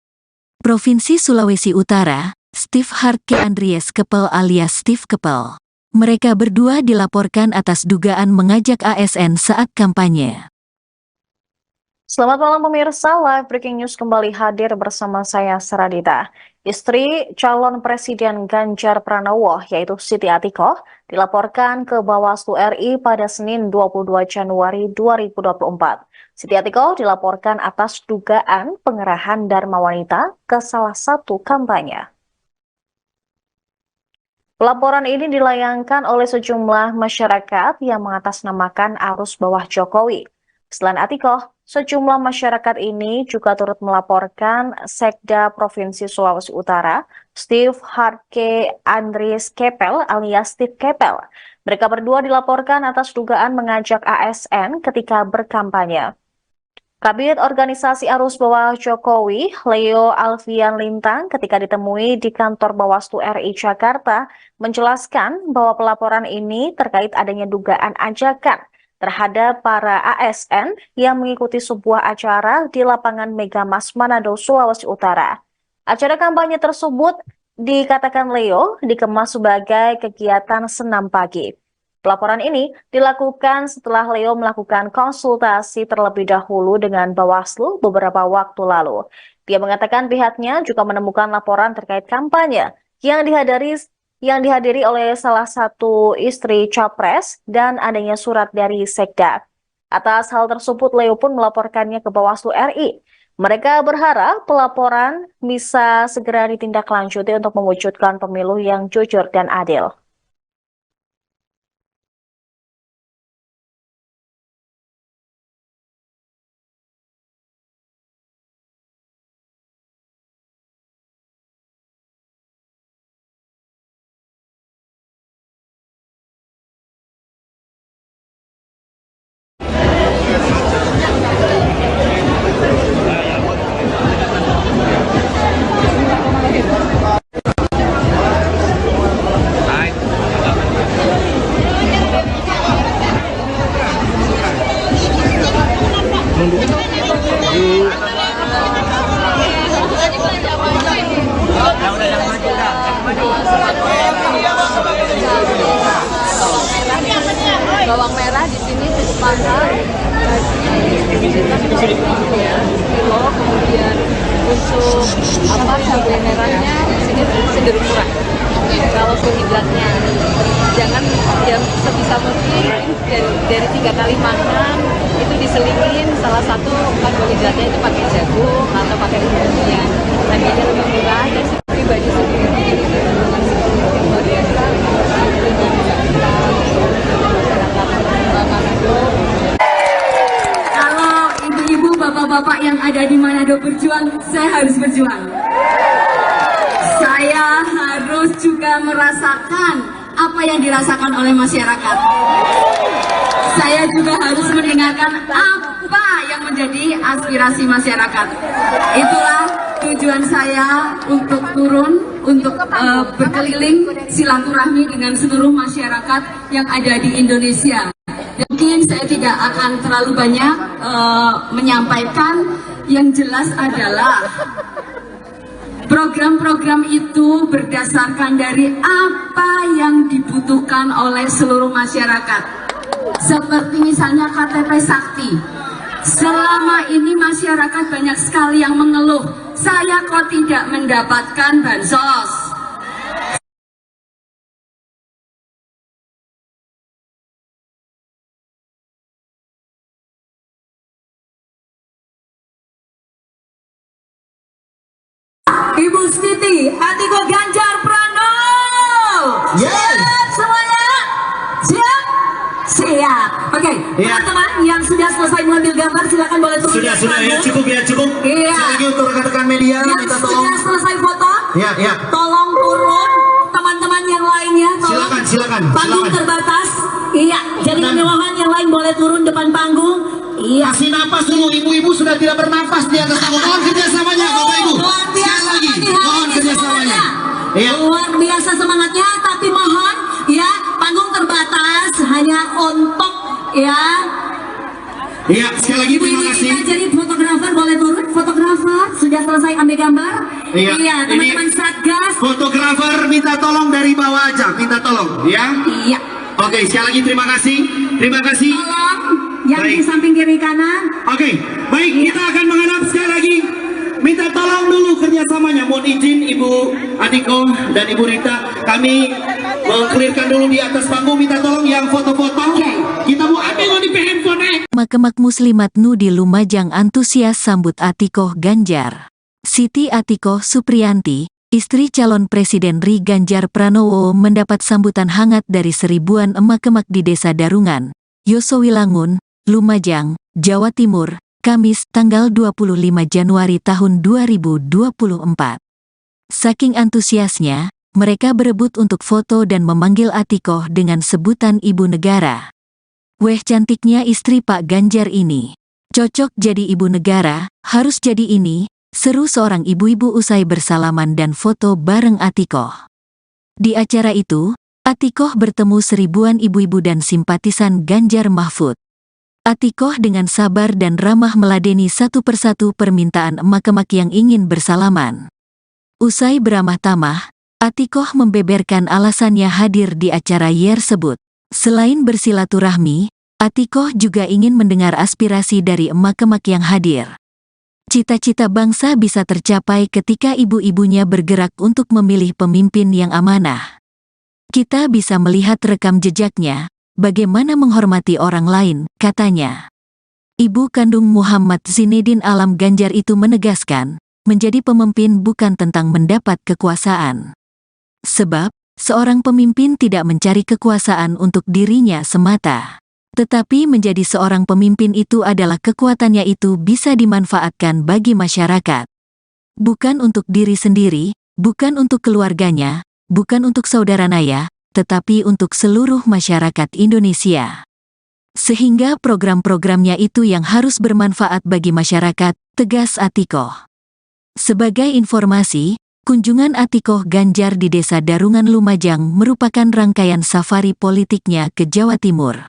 Speaker 1: Provinsi Sulawesi Utara, Steve Hartke Andries Kepel alias Steve Kepel. Mereka berdua dilaporkan atas dugaan mengajak ASN saat kampanye.
Speaker 3: Selamat malam pemirsa, Live Breaking News kembali hadir bersama saya Saradita. Istri calon Presiden Ganjar Pranowo yaitu Siti Atikoh dilaporkan ke Bawaslu RI pada Senin 22 Januari 2024. Siti Atikoh dilaporkan atas dugaan pengerahan Dharma Wanita ke salah satu kampanye. Pelaporan ini dilayangkan oleh sejumlah masyarakat yang mengatasnamakan arus bawah Jokowi. Selain Atikoh, sejumlah masyarakat ini juga turut melaporkan Sekda Provinsi Sulawesi Utara, Steve Hartke Andries Kepel alias Steve Kepel. Mereka berdua dilaporkan atas dugaan mengajak ASN ketika berkampanye. Kabid Organisasi Arus Bawah Jokowi, Leo Alfian Lintang, ketika ditemui di kantor Bawaslu RI Jakarta, menjelaskan bahwa pelaporan ini terkait adanya dugaan ajakan terhadap para ASN yang mengikuti sebuah acara di lapangan Megamas Manado, Sulawesi Utara. Acara kampanye tersebut dikatakan Leo dikemas sebagai kegiatan senam pagi. Pelaporan ini dilakukan setelah Leo melakukan konsultasi terlebih dahulu dengan Bawaslu beberapa waktu lalu. Dia mengatakan pihaknya juga menemukan laporan terkait kampanye yang dihadiri oleh salah satu istri Capres dan adanya surat dari Sekda. Atas hal tersebut, Leo pun melaporkannya ke Bawaslu RI. Mereka berharap pelaporan bisa segera ditindaklanjuti untuk mewujudkan pemilu yang jujur dan adil.
Speaker 4: Bawang merah di sini cukup mahal, kilo, kemudian untuk cabai merahnya di sini cenderung murah. Kalau karbohidratnya jangan yang sebisa mungkin dari 3 kali makan itu diselingin salah satu karbohidratnya itu pakai jagung atau pakai umbi-umbian. Harganya lebih murah dan pribadi sendiri itu dengan psikologi yang luar biasa.
Speaker 6: Kalau ibu-ibu, bapak-bapak yang ada di Manado berjuang, saya harus berjuang. Saya harus juga merasakan apa yang dirasakan oleh masyarakat. Saya juga harus mendengarkan apa yang menjadi aspirasi masyarakat. Itulah tujuan saya untuk turun, untuk berkeliling silaturahmi dengan seluruh masyarakat yang ada di Indonesia. Mungkin saya tidak akan terlalu banyak menyampaikan, yang jelas adalah program-program itu berdasarkan dari apa yang dibutuhkan oleh seluruh masyarakat. Seperti misalnya KTP Sakti. Selama ini masyarakat banyak sekali yang mengeluh, saya kok tidak mendapatkan bansos. Ibu Siti Atikoh Ganjar Pranowo. Siap semuanya? Siap? Siap. Oke, teman-teman yang sudah selesai mengambil gambar silakan boleh turun.
Speaker 5: Sudah ya, cukup.
Speaker 6: Iya.
Speaker 5: Sekali lagi untuk rekan-rekan media,
Speaker 6: Yang
Speaker 5: kita
Speaker 6: sudah selesai foto,
Speaker 5: Ya.
Speaker 6: tolong turun. Teman-teman yang lainnya boleh turun depan panggung. Iya.
Speaker 5: Kasih napas dulu, ibu-ibu sudah tidak bernafas di atas panggung. Mohon kerjasamanya Bapak Ibu.
Speaker 6: Luar
Speaker 5: Sekali
Speaker 6: biasa
Speaker 5: lagi,
Speaker 6: pagi hari
Speaker 5: mohon
Speaker 6: ini
Speaker 5: kerjasamanya.
Speaker 6: semuanya.
Speaker 5: Iya.
Speaker 6: Luar biasa semangatnya, tapi mohon ya panggung terbatas hanya untuk ya.
Speaker 5: Iya, sekali lagi terima
Speaker 6: Ibu-ibu
Speaker 5: kasih.
Speaker 6: kita jadi fotografer boleh turun. Fotografer sudah selesai ambil gambar.
Speaker 5: Iya,
Speaker 6: Iya, teman-teman
Speaker 5: ini
Speaker 6: Satgas.
Speaker 5: Fotografer minta tolong dari bawah aja, minta tolong, ya.
Speaker 6: Iya.
Speaker 5: Oke, sekali lagi terima kasih. Terima kasih.
Speaker 6: Tolong yang di
Speaker 5: Baik.
Speaker 6: samping kiri kanan.
Speaker 5: Oke, baik, kita akan menghadap sekali lagi. Minta tolong dulu kerjasamanya. Mohon izin Ibu Adiko dan Ibu Rita, kami mengklirkan dulu di atas panggung. Minta tolong yang foto-foto. Kita mau ambil di handphone.
Speaker 1: Makemak Muslimat Nu di Lumajang antusias sambut Atikoh Ganjar. Siti Atikoh Supriyanti, istri calon Presiden Ri Ganjar Pranowo mendapat sambutan hangat dari seribuan emak-emak di Desa Darungan, Yosowilangun, Lumajang, Jawa Timur, Kamis tanggal 25 Januari tahun 2024. Saking antusiasnya, mereka berebut untuk foto dan memanggil Atikoh dengan sebutan Ibu Negara. Weh cantiknya istri Pak Ganjar ini. Cocok jadi ibu negara, harus jadi ini, seru seorang ibu-ibu usai bersalaman dan foto bareng Atikoh. Di acara itu, Atikoh bertemu seribuan ibu-ibu dan simpatisan Ganjar Mahfud. Atikoh dengan sabar dan ramah meladeni satu persatu permintaan emak-emak yang ingin bersalaman. Usai beramah tamah, Atikoh membeberkan alasannya hadir di acara tersebut. Selain bersilaturahmi, Atikoh juga ingin mendengar aspirasi dari emak-emak yang hadir. Cita-cita bangsa bisa tercapai ketika ibu-ibunya bergerak untuk memilih pemimpin yang amanah. Kita bisa melihat rekam jejaknya, bagaimana menghormati orang lain, katanya. Ibu kandung Muhammad Zinedin Alam Ganjar itu menegaskan, menjadi pemimpin bukan tentang mendapat kekuasaan. Sebab, seorang pemimpin tidak mencari kekuasaan untuk dirinya semata. Tetapi menjadi seorang pemimpin itu adalah kekuatannya itu bisa dimanfaatkan bagi masyarakat. Bukan untuk diri sendiri, bukan untuk keluarganya, bukan untuk saudara naya, tetapi untuk seluruh masyarakat Indonesia. Sehingga program-programnya itu yang harus bermanfaat bagi masyarakat, tegas Atikoh. Sebagai informasi, kunjungan Atikoh Ganjar di Desa Darungan Lumajang merupakan rangkaian safari politiknya ke Jawa Timur.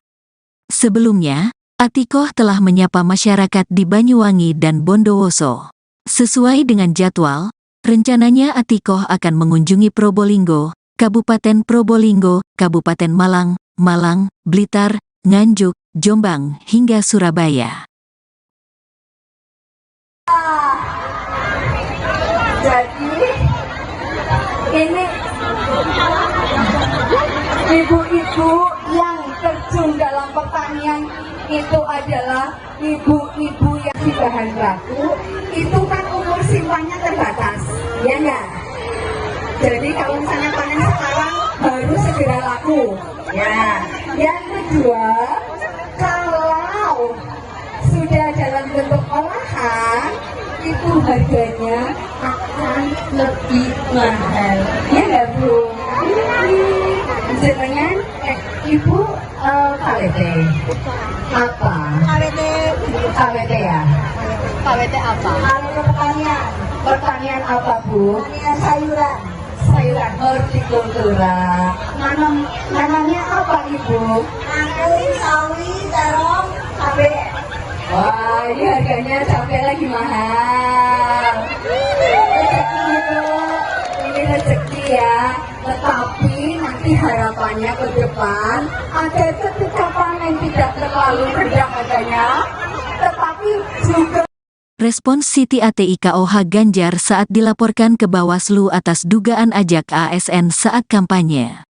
Speaker 1: Sebelumnya, Atikoh telah menyapa masyarakat di Banyuwangi dan Bondowoso. Sesuai dengan jadwal, rencananya Atikoh akan mengunjungi Probolinggo, Kabupaten Probolinggo, Kabupaten Malang, Malang, Blitar, Nganjuk, Jombang, hingga Surabaya.
Speaker 2: Jadi ini ibu-ibu yang terjun dalam pertanian itu adalah ibu-ibu yang di bahan baku, itu kan umur simpannya terbatas, ya enggak? Jadi kalau misalnya panen sekarang baru segera laku, ya. Yang kedua, kalau sudah dalam bentuk olahan, itu harganya akan lebih mahal, ya enggak Bu? Jenengan Ibu KWT apa? KWT ya?
Speaker 4: KWT apa?
Speaker 2: KWT pertanian apa Bu? Pertanian sayuran hortikultura. Nanamnya apa Ibu? Anggrek, sawi, terong, cabai. Wah, ini harganya cabai lagi mahal. Rezeki itu, ini rezeki ya. Tetapi nanti harapannya ke depan agar ketika panen tidak terlalu rendah harganya, tetapi juga.
Speaker 1: Respons Siti Atikoh Ganjar saat dilaporkan ke Bawaslu atas dugaan ajak ASN saat kampanye.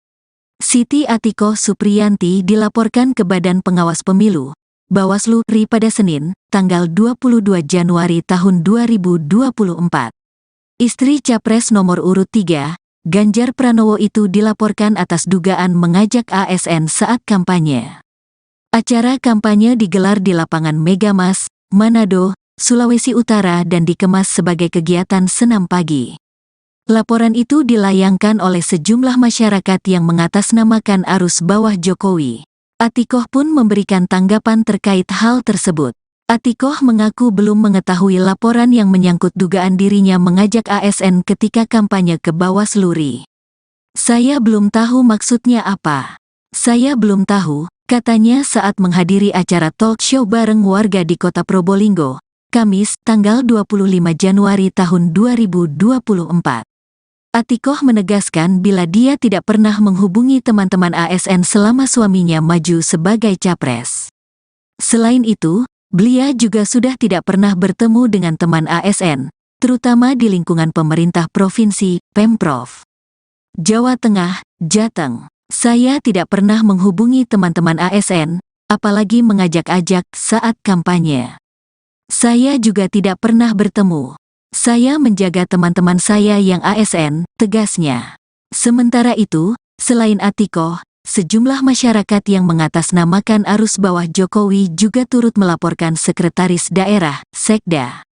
Speaker 1: Siti Atikoh Supriyanti dilaporkan ke Badan Pengawas Pemilu, Bawaslu RI pada Senin, tanggal 22 Januari tahun 2024. Istri Capres nomor urut 3, Ganjar Pranowo itu dilaporkan atas dugaan mengajak ASN saat kampanye. Acara kampanye digelar di lapangan Megamas, Manado, Sulawesi Utara dan dikemas sebagai kegiatan senam pagi. Laporan itu dilayangkan oleh sejumlah masyarakat yang mengatasnamakan arus bawah Jokowi. Atikoh pun memberikan tanggapan terkait hal tersebut. Atikoh mengaku belum mengetahui laporan yang menyangkut dugaan dirinya mengajak ASN ketika kampanye ke Bawaslu RI. Saya belum tahu maksudnya apa. Saya belum tahu, katanya saat menghadiri acara talk show bareng warga di kota Probolinggo, Kamis, tanggal 25 Januari tahun 2024. Atikoh menegaskan bila dia tidak pernah menghubungi teman-teman ASN selama suaminya maju sebagai capres. Selain itu, beliau juga sudah tidak pernah bertemu dengan teman ASN, terutama di lingkungan pemerintah provinsi, Pemprov Jawa Tengah, Jateng. Saya tidak pernah menghubungi teman-teman ASN, apalagi mengajak-ajak saat kampanye. Saya juga tidak pernah bertemu. Saya menjaga teman-teman saya yang ASN, tegasnya. Sementara itu, selain Atikoh, sejumlah masyarakat yang mengatasnamakan arus bawah Jokowi juga turut melaporkan Sekretaris Daerah, Sekda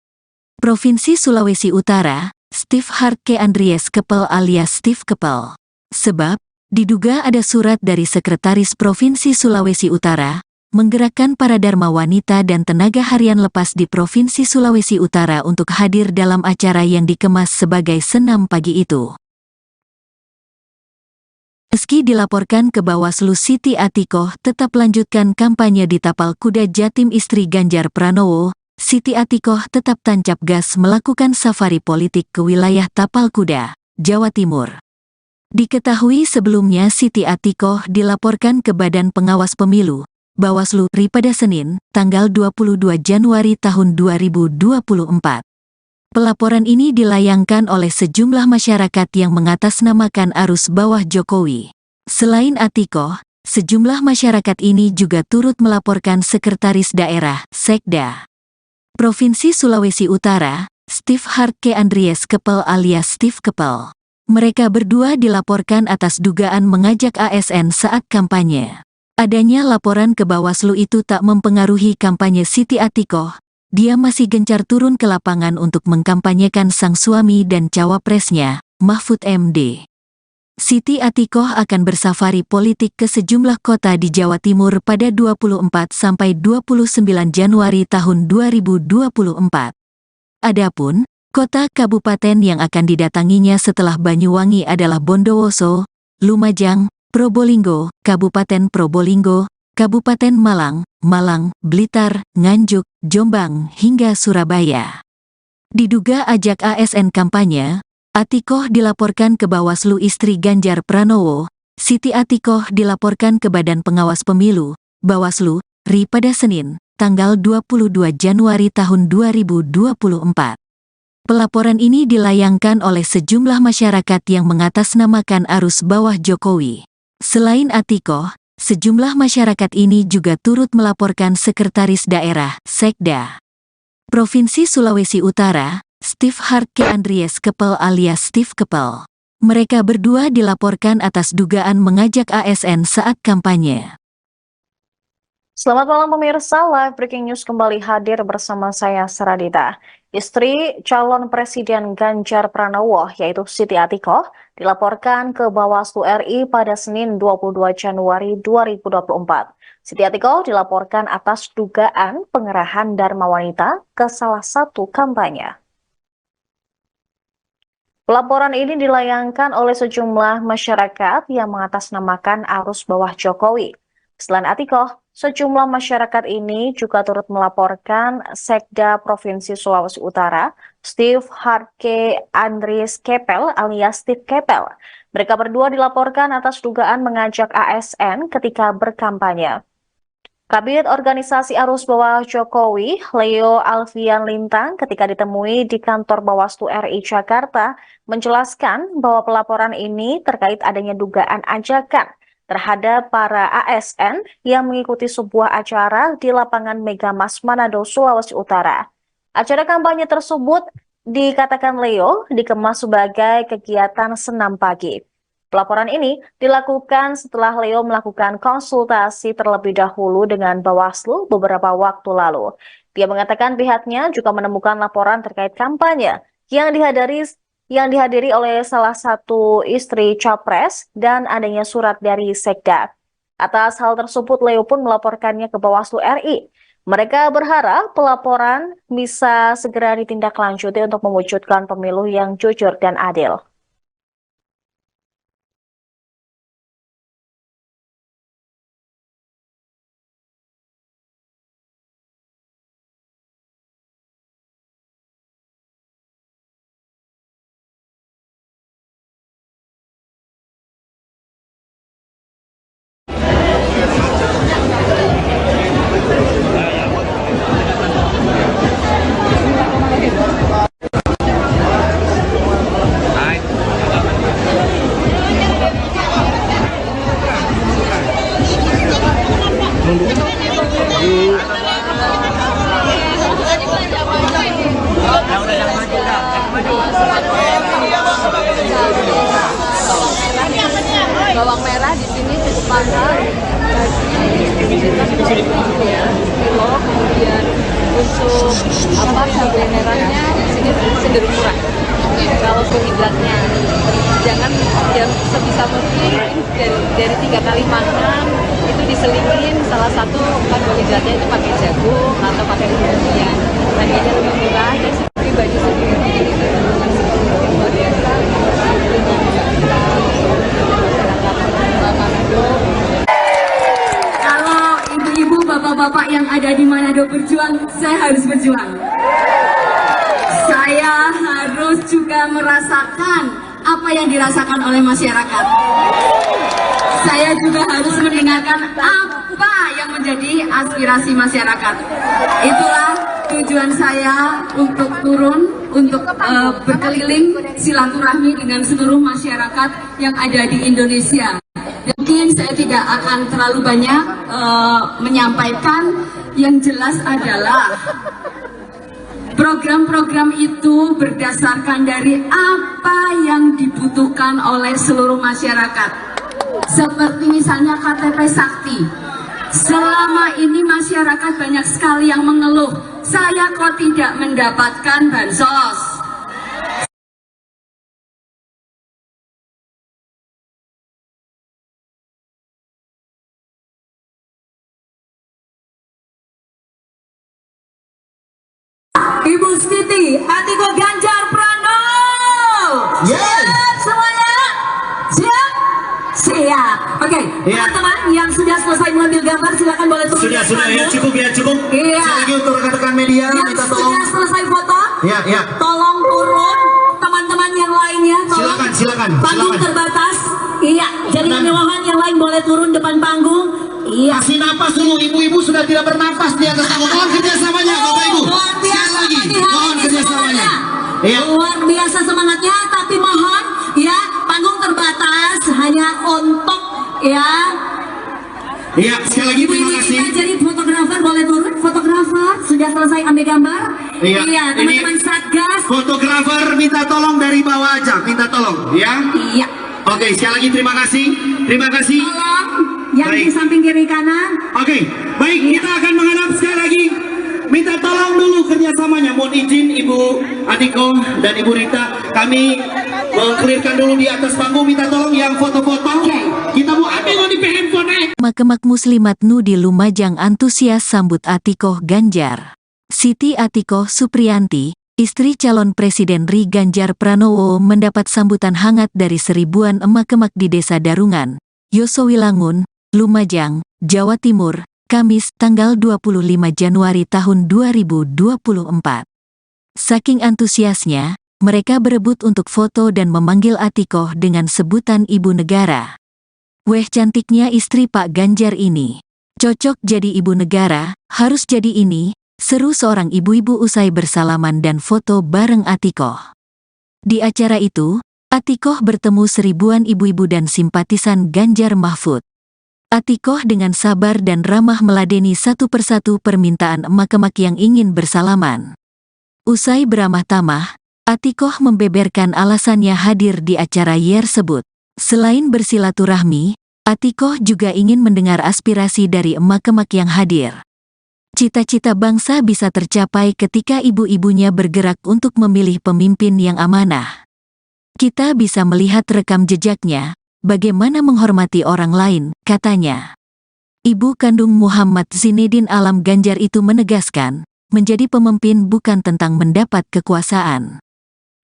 Speaker 1: Provinsi Sulawesi Utara, Steve Hartke Andries Kepel alias Steve Kepel. Sebab, diduga ada surat dari Sekretaris Provinsi Sulawesi Utara, menggerakkan para dharma wanita dan tenaga harian lepas di Provinsi Sulawesi Utara untuk hadir dalam acara yang dikemas sebagai senam pagi itu. Meski dilaporkan ke Bawaslu, Siti Atikoh tetap lanjutkan kampanye di Tapal Kuda Jatim istri Ganjar Pranowo. Siti Atikoh tetap tancap gas melakukan safari politik ke wilayah Tapal Kuda, Jawa Timur. Diketahui sebelumnya Siti Atikoh dilaporkan ke Badan Pengawas Pemilu, Bawaslu RI pada Senin, tanggal 22 Januari tahun 2024. Pelaporan ini dilayangkan oleh sejumlah masyarakat yang mengatasnamakan arus bawah Jokowi. Selain Atikoh, sejumlah masyarakat ini juga turut melaporkan Sekretaris Daerah, Sekda Provinsi Sulawesi Utara, Steve Hartke Andries Kepel alias Steve Kepel. Mereka berdua dilaporkan atas dugaan mengajak ASN saat kampanye. Adanya laporan ke Bawaslu itu tak mempengaruhi kampanye Siti Atikoh. Dia masih gencar turun ke lapangan untuk mengkampanyekan sang suami dan cawapresnya, Mahfud MD. Siti Atikoh akan bersafari politik ke sejumlah kota di Jawa Timur pada 24 sampai 29 Januari tahun 2024. Adapun, kota kabupaten yang akan didatanginya setelah Banyuwangi adalah Bondowoso, Lumajang, Probolinggo, Kabupaten Probolinggo, Kabupaten Malang, Blitar, Nganjuk, Jombang, hingga Surabaya. Diduga ajak ASN kampanye, Atikoh dilaporkan ke Bawaslu istri Ganjar Pranowo. Siti Atikoh dilaporkan ke Badan Pengawas Pemilu, Bawaslu, RI pada Senin, tanggal 22 Januari tahun 2024. Pelaporan ini dilayangkan oleh sejumlah masyarakat yang mengatasnamakan arus bawah Jokowi. Selain Atikoh, sejumlah masyarakat ini juga turut melaporkan Sekretaris Daerah, Sekda Provinsi Sulawesi Utara, Steve Hartke Andries Kepel alias Steve Kepel. Mereka berdua dilaporkan atas dugaan mengajak ASN saat kampanye.
Speaker 3: Selamat malam pemirsa, Live Breaking News kembali hadir bersama saya Saradita. Istri calon Presiden Ganjar Pranowo yaitu Siti Atikoh dilaporkan ke Bawaslu RI pada Senin 22 Januari 2024. Siti Atikoh dilaporkan atas dugaan pengerahan dharma wanita ke salah satu kampanye. Pelaporan ini dilayangkan oleh sejumlah masyarakat yang mengatasnamakan arus bawah Jokowi. Selain Atikoh, sejumlah masyarakat ini juga turut melaporkan Sekda Provinsi Sulawesi Utara, Steve Hartke Andries Kepel alias Steve Kepel. Mereka berdua dilaporkan atas dugaan mengajak ASN ketika berkampanye. Kabid Organisasi Arus Bawah Jokowi, Leo Alfian Lintang, ketika ditemui di kantor Bawaslu RI Jakarta, menjelaskan bahwa pelaporan ini terkait adanya dugaan ajakan terhadap para ASN yang mengikuti sebuah acara di lapangan Megamas Manado, Sulawesi Utara. Acara kampanye tersebut dikatakan Leo dikemas sebagai kegiatan senam pagi. Pelaporan ini dilakukan setelah Leo melakukan konsultasi terlebih dahulu dengan Bawaslu beberapa waktu lalu. Dia mengatakan pihaknya juga menemukan laporan terkait kampanye yang dihadiri oleh salah satu istri capres dan adanya surat dari Sekda. Atas hal tersebut, Leo pun melaporkannya ke Bawaslu RI. Mereka berharap pelaporan bisa segera ditindaklanjuti untuk mewujudkan pemilu yang jujur dan adil.
Speaker 4: Bawang merah di sini cukup mahal, kilo, kemudian untuk cabai merahnya di sini cenderung murah. Kalau karbohidratnya jangan yang sebisa mungkin dari 3 kali makan itu diselingin salah satu karbohidratnya itu pakai jagung atau pakai umbi-umbian. Harganya lebih murah dan pribadi sendiri itu luar biasa.
Speaker 6: Kalau ibu-ibu, bapak-bapak yang ada di Manado berjuang, saya harus berjuang. Saya harus juga merasakan apa yang dirasakan oleh masyarakat. Saya juga harus mendengarkan apa yang menjadi aspirasi masyarakat. Itulah tujuan saya untuk turun, untuk berkeliling silaturahmi dengan seluruh masyarakat yang ada di Indonesia. Mungkin saya tidak akan terlalu banyak menyampaikan, yang jelas adalah program-program itu berdasarkan dari apa yang dibutuhkan oleh seluruh masyarakat. Seperti misalnya KTP Sakti. Selama ini masyarakat banyak sekali yang mengeluh, saya kok tidak mendapatkan bansos. Ibu Siti Atiko Ganjar Pranowo.
Speaker 5: Yes.
Speaker 6: Siap semuanya? Siap? Siap. Oke,
Speaker 5: Ya.
Speaker 6: teman-teman yang sudah selesai mengambil gambar silakan boleh turun.
Speaker 5: Sudah
Speaker 6: ke
Speaker 5: ya,
Speaker 6: panggung.
Speaker 5: cukup.
Speaker 6: Iya.
Speaker 5: Sekali lagi untuk rekan-rekan media,
Speaker 6: Yang
Speaker 5: minta tolong.
Speaker 6: sudah selesai foto,
Speaker 5: Ya.
Speaker 6: tolong turun. Teman-teman yang lainnya, tolong.
Speaker 5: Silakan.
Speaker 6: Panggung terbatas. Iya, jadi
Speaker 5: Dan-
Speaker 6: kemewahan yang lain boleh turun depan panggung. Iya.
Speaker 5: Kasih napas dulu, ibu-ibu sudah tidak bernafas di atas panggung. Mohon kerjasamanya, Bapak Ibu.
Speaker 6: Luar
Speaker 5: Sekali
Speaker 6: biasa
Speaker 5: lagi,
Speaker 6: pagi hari
Speaker 5: mohon
Speaker 6: ini
Speaker 5: kerjasamanya.
Speaker 6: semangatnya.
Speaker 5: Iya.
Speaker 6: Luar biasa semangatnya, tapi mohon ya panggung terbatas hanya untuk ya.
Speaker 5: Iya, sekali lagi
Speaker 6: Ibu
Speaker 5: terima
Speaker 6: ini
Speaker 5: kasih.
Speaker 6: kita jadi fotografer boleh turun. Fotografer sudah selesai ambil gambar.
Speaker 5: Iya,
Speaker 6: teman-teman
Speaker 5: ini-
Speaker 6: Satgas.
Speaker 5: Fotografer minta tolong dari bawah aja, minta tolong, ya.
Speaker 6: Iya.
Speaker 5: Oke, sekali lagi terima kasih. Terima kasih.
Speaker 6: Tolong yang
Speaker 5: Baik.
Speaker 6: di samping kiri kanan.
Speaker 5: Oke, baik, kita akan menghadap sekali lagi. Minta tolong dulu kerjasamanya. Mohon izin Ibu Atiko dan Ibu Rita, kami mengklirkan dulu di atas panggung. Minta tolong yang foto-foto. Kita mau ambil di handphone.
Speaker 1: Makemak Muslimat Nu di Lumajang antusias sambut Atikoh Ganjar. Siti Atikoh Supriyanti, istri calon Presiden RI Ganjar Pranowo mendapat sambutan hangat dari seribuan emak-emak di Desa Darungan, Yosowilangun, Lumajang, Jawa Timur, Kamis tanggal 25 Januari tahun 2024. Saking antusiasnya, mereka berebut untuk foto dan memanggil Atikoh dengan sebutan Ibu Negara. Weh cantiknya istri Pak Ganjar ini. Cocok jadi ibu negara, harus jadi ini, seru seorang ibu-ibu usai bersalaman dan foto bareng Atikoh. Di acara itu, Atikoh bertemu seribuan ibu-ibu dan simpatisan Ganjar Mahfud. Atikoh dengan sabar dan ramah meladeni satu persatu permintaan emak-emak yang ingin bersalaman. Usai beramah tamah, Atikoh membeberkan alasannya hadir di acara tersebut. Selain bersilaturahmi, Atikoh juga ingin mendengar aspirasi dari emak-emak yang hadir. Cita-cita bangsa bisa tercapai ketika ibu-ibunya bergerak untuk memilih pemimpin yang amanah. Kita bisa melihat rekam jejaknya, bagaimana menghormati orang lain, katanya. Ibu kandung Muhammad Zinedin Alam Ganjar itu menegaskan, menjadi pemimpin bukan tentang mendapat kekuasaan.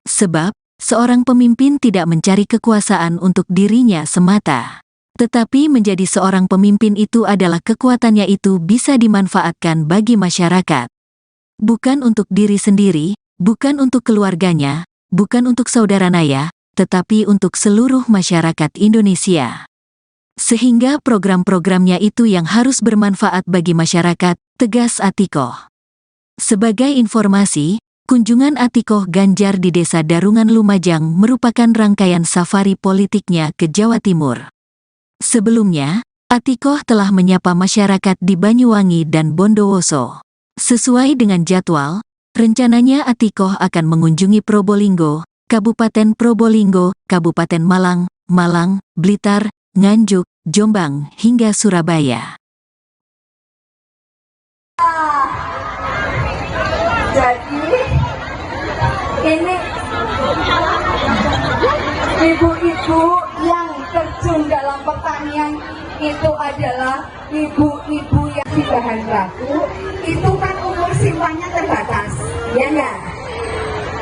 Speaker 1: Sebab, seorang pemimpin tidak mencari kekuasaan untuk dirinya semata. Tetapi menjadi seorang pemimpin itu adalah kekuatannya itu bisa dimanfaatkan bagi masyarakat. Bukan untuk diri sendiri, bukan untuk keluarganya, bukan untuk saudara naya, tetapi untuk seluruh masyarakat Indonesia. Sehingga program-programnya itu yang harus bermanfaat bagi masyarakat, tegas Atikoh. Sebagai informasi, kunjungan Atikoh Ganjar di Desa Darungan Lumajang merupakan rangkaian safari politiknya ke Jawa Timur. Sebelumnya, Atikoh telah menyapa masyarakat di Banyuwangi dan Bondowoso. Sesuai dengan jadwal, rencananya Atikoh akan mengunjungi Probolinggo, Kabupaten Probolinggo, Kabupaten Malang, Blitar, Nganjuk, Jombang, hingga Surabaya.
Speaker 2: Jadi ini ibu-ibu yang terjun dalam pertanian itu adalah ibu-ibu yang di bahan baku, itu kan umur simpannya terbatas, ya enggak?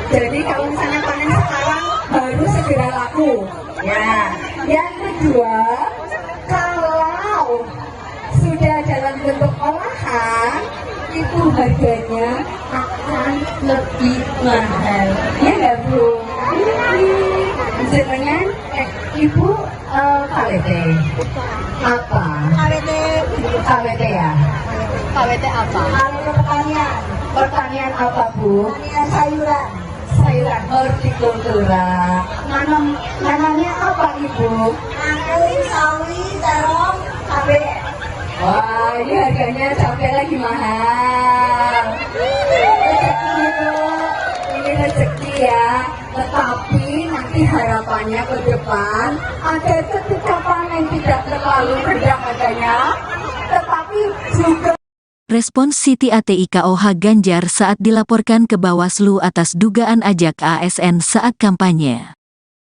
Speaker 2: Jadi kalau misalnya panen sekarang baru segera laku. Ya, yang kedua, kalau sudah dalam bentuk olahan, itu harganya akan lebih mahal. Ya enggak, Bu? Jenengan, Ibu KWT apa? KWT ya?
Speaker 4: KWT apa?
Speaker 2: KWT pertanian apa, Bu? Pertanian sayuran. Sayuran hortikultura. Nanamnya apa, Ibu? Nanam sawi, terong, cabai. Wah, ini harganya cabai lagi mahal. Rezeki itu, ini rezeki ya. Tetapi nanti harapannya ke depan agar ketika panen tidak terlalu rendah harganya, tetapi juga.
Speaker 1: Respons Siti Atikoh Ganjar saat dilaporkan ke Bawaslu atas dugaan ajak ASN saat kampanye.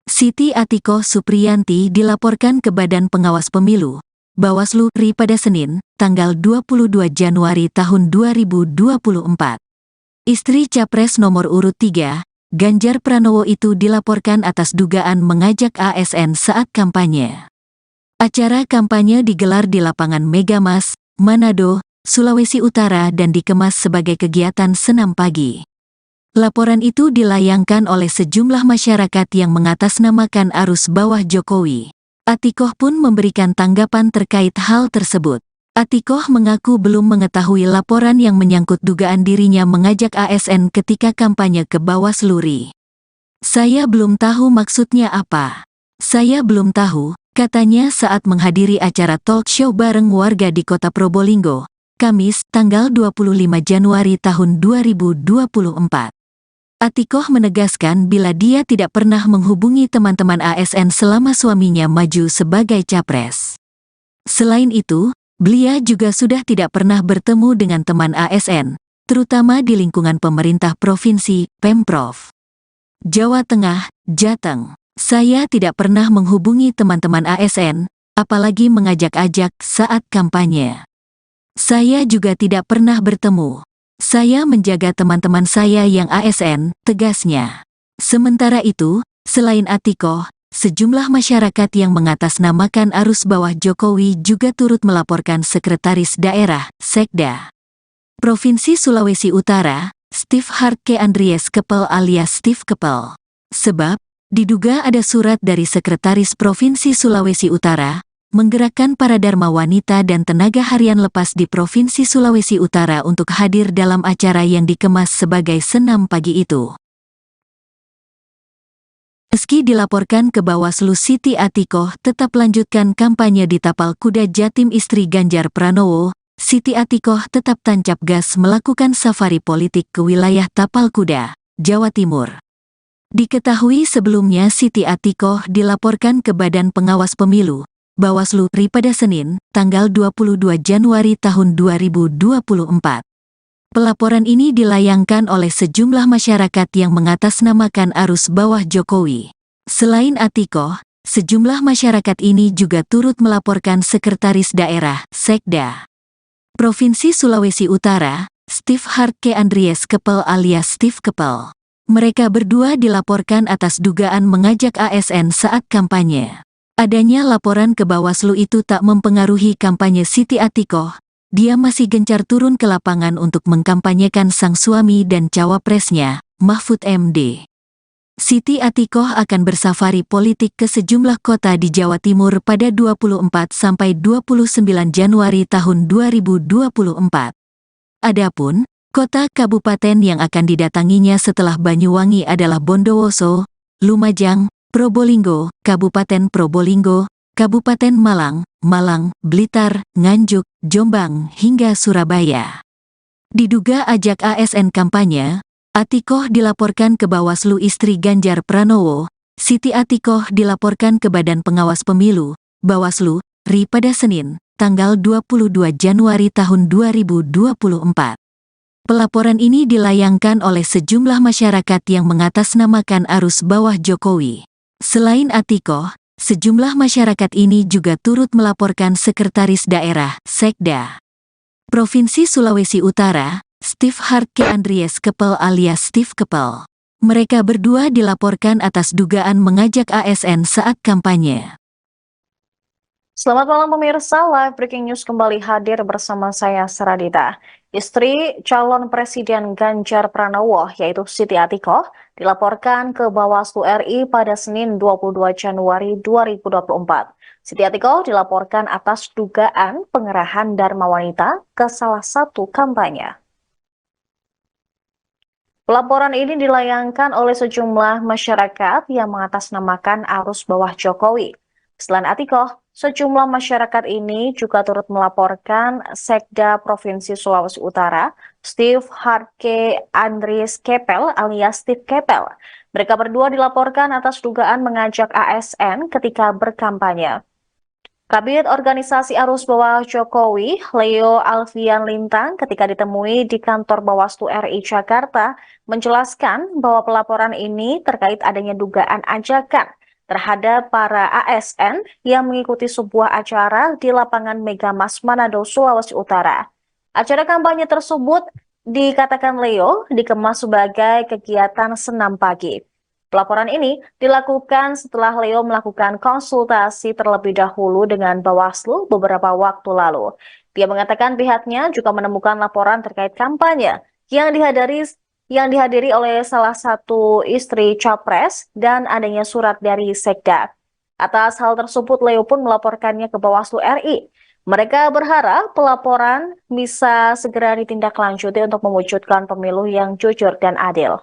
Speaker 1: Siti Atikoh Supriyanti dilaporkan ke Badan Pengawas Pemilu, Bawaslu RI pada Senin, tanggal 22 Januari tahun 2024. Istri Capres nomor urut 3, Ganjar Pranowo itu dilaporkan atas dugaan mengajak ASN saat kampanye. Acara kampanye digelar di lapangan Megamas, Manado, Sulawesi Utara dan dikemas sebagai kegiatan senam pagi. Laporan itu dilayangkan oleh sejumlah masyarakat yang mengatasnamakan arus bawah Jokowi. Atikoh pun memberikan tanggapan terkait hal tersebut. Atikoh mengaku belum mengetahui laporan yang menyangkut dugaan dirinya mengajak ASN ketika kampanye ke Bawaslu RI. Saya belum tahu maksudnya apa. Saya belum tahu, katanya saat menghadiri acara talk show bareng warga di kota Probolinggo, Kamis, tanggal 25 Januari tahun 2024. Atikoh menegaskan bila dia tidak pernah menghubungi teman-teman ASN selama suaminya maju sebagai capres. Selain itu, beliau juga sudah tidak pernah bertemu dengan teman ASN, terutama di lingkungan pemerintah provinsi, Pemprov Jawa Tengah, Jateng. Saya tidak pernah menghubungi teman-teman ASN, apalagi mengajak-ajak saat kampanye. Saya juga tidak pernah bertemu. Saya menjaga teman-teman saya yang ASN, tegasnya. Sementara itu, selain Atikoh, sejumlah masyarakat yang mengatasnamakan arus bawah Jokowi juga turut melaporkan Sekretaris Daerah, Sekda Provinsi Sulawesi Utara, Steve Hartke Andries Kepel alias Steve Kepel. Sebab, diduga ada surat dari Sekretaris Provinsi Sulawesi Utara, menggerakkan para dharma wanita dan tenaga harian lepas di Provinsi Sulawesi Utara untuk hadir dalam acara yang dikemas sebagai senam pagi itu. Meski dilaporkan ke Bawaslu, Siti Atikoh tetap lanjutkan kampanye di Tapal Kuda Jatim istri Ganjar Pranowo. Siti Atikoh tetap tancap gas melakukan safari politik ke wilayah Tapal Kuda, Jawa Timur. Diketahui sebelumnya Siti Atikoh dilaporkan ke Badan Pengawas Pemilu, Bawaslu RI pada Senin, tanggal 22 Januari tahun 2024. Pelaporan ini dilayangkan oleh sejumlah masyarakat yang mengatasnamakan arus bawah Jokowi. Selain Atikoh, Sejumlah masyarakat ini juga turut melaporkan Sekretaris Daerah, Sekda, Provinsi Sulawesi Utara, Steve Hartke Andries Kepel alias Steve Kepel. Mereka berdua dilaporkan atas dugaan mengajak ASN saat kampanye. Adanya laporan ke Bawaslu itu tak mempengaruhi kampanye Siti Atikoh. Dia masih gencar turun ke lapangan untuk mengkampanyekan sang suami dan cawapresnya, Mahfud MD. Siti Atikoh akan bersafari politik ke sejumlah kota di Jawa Timur pada 24 sampai 29 Januari tahun 2024. Adapun kota kabupaten yang akan didatanginya setelah Banyuwangi adalah Bondowoso, Lumajang, Probolinggo, Kabupaten Probolinggo, Kabupaten Malang, Blitar, Nganjuk, Jombang, hingga Surabaya. Diduga ajak ASN kampanye, Atikoh dilaporkan ke Bawaslu istri Ganjar Pranowo. Siti Atikoh dilaporkan ke Badan Pengawas Pemilu, Bawaslu, RI pada Senin, tanggal 22 Januari tahun 2024. Pelaporan ini dilayangkan oleh sejumlah masyarakat yang mengatasnamakan arus bawah Jokowi. Selain Atikoh, sejumlah masyarakat ini juga turut melaporkan Sekretaris Daerah, Sekda, Provinsi Sulawesi Utara, Steve Hartke Andries Kepel alias Steve Kepel. Mereka berdua dilaporkan atas dugaan mengajak ASN saat kampanye.
Speaker 3: Selamat malam pemirsa, Live Breaking News kembali hadir bersama saya Seradita. Istri calon Presiden Ganjar Pranowo yaitu Siti Atikoh dilaporkan ke Bawaslu RI pada Senin 22 Januari 2024. Siti Atikoh dilaporkan atas dugaan pengerahan Dharma Wanita ke salah satu kampanye. Pelaporan ini dilayangkan oleh sejumlah masyarakat yang mengatasnamakan arus bawah Jokowi. Selain Atikoh, sejumlah masyarakat ini juga turut melaporkan Sekda Provinsi Sulawesi Utara, Steve Hartke Andries Kepel alias Steve Kepel. Mereka berdua dilaporkan atas dugaan mengajak ASN ketika berkampanye. Kabid Organisasi Arus Bawah Jokowi, Leo Alfian Lintang, ketika ditemui di kantor Bawaslu RI Jakarta, menjelaskan bahwa pelaporan ini terkait adanya dugaan ajakan terhadap para ASN yang mengikuti sebuah acara di lapangan Megamas Manado, Sulawesi Utara. Acara kampanye tersebut dikatakan Leo dikemas sebagai kegiatan senam pagi. Pelaporan ini dilakukan setelah Leo melakukan konsultasi terlebih dahulu dengan Bawaslu beberapa waktu lalu. Dia mengatakan pihaknya juga menemukan laporan terkait kampanye yang dihadiri oleh salah satu istri capres dan adanya surat dari Sekda. Atas hal tersebut, Leo pun melaporkannya ke Bawaslu RI. Mereka berharap pelaporan bisa segera ditindaklanjuti untuk mewujudkan pemilu yang jujur dan adil.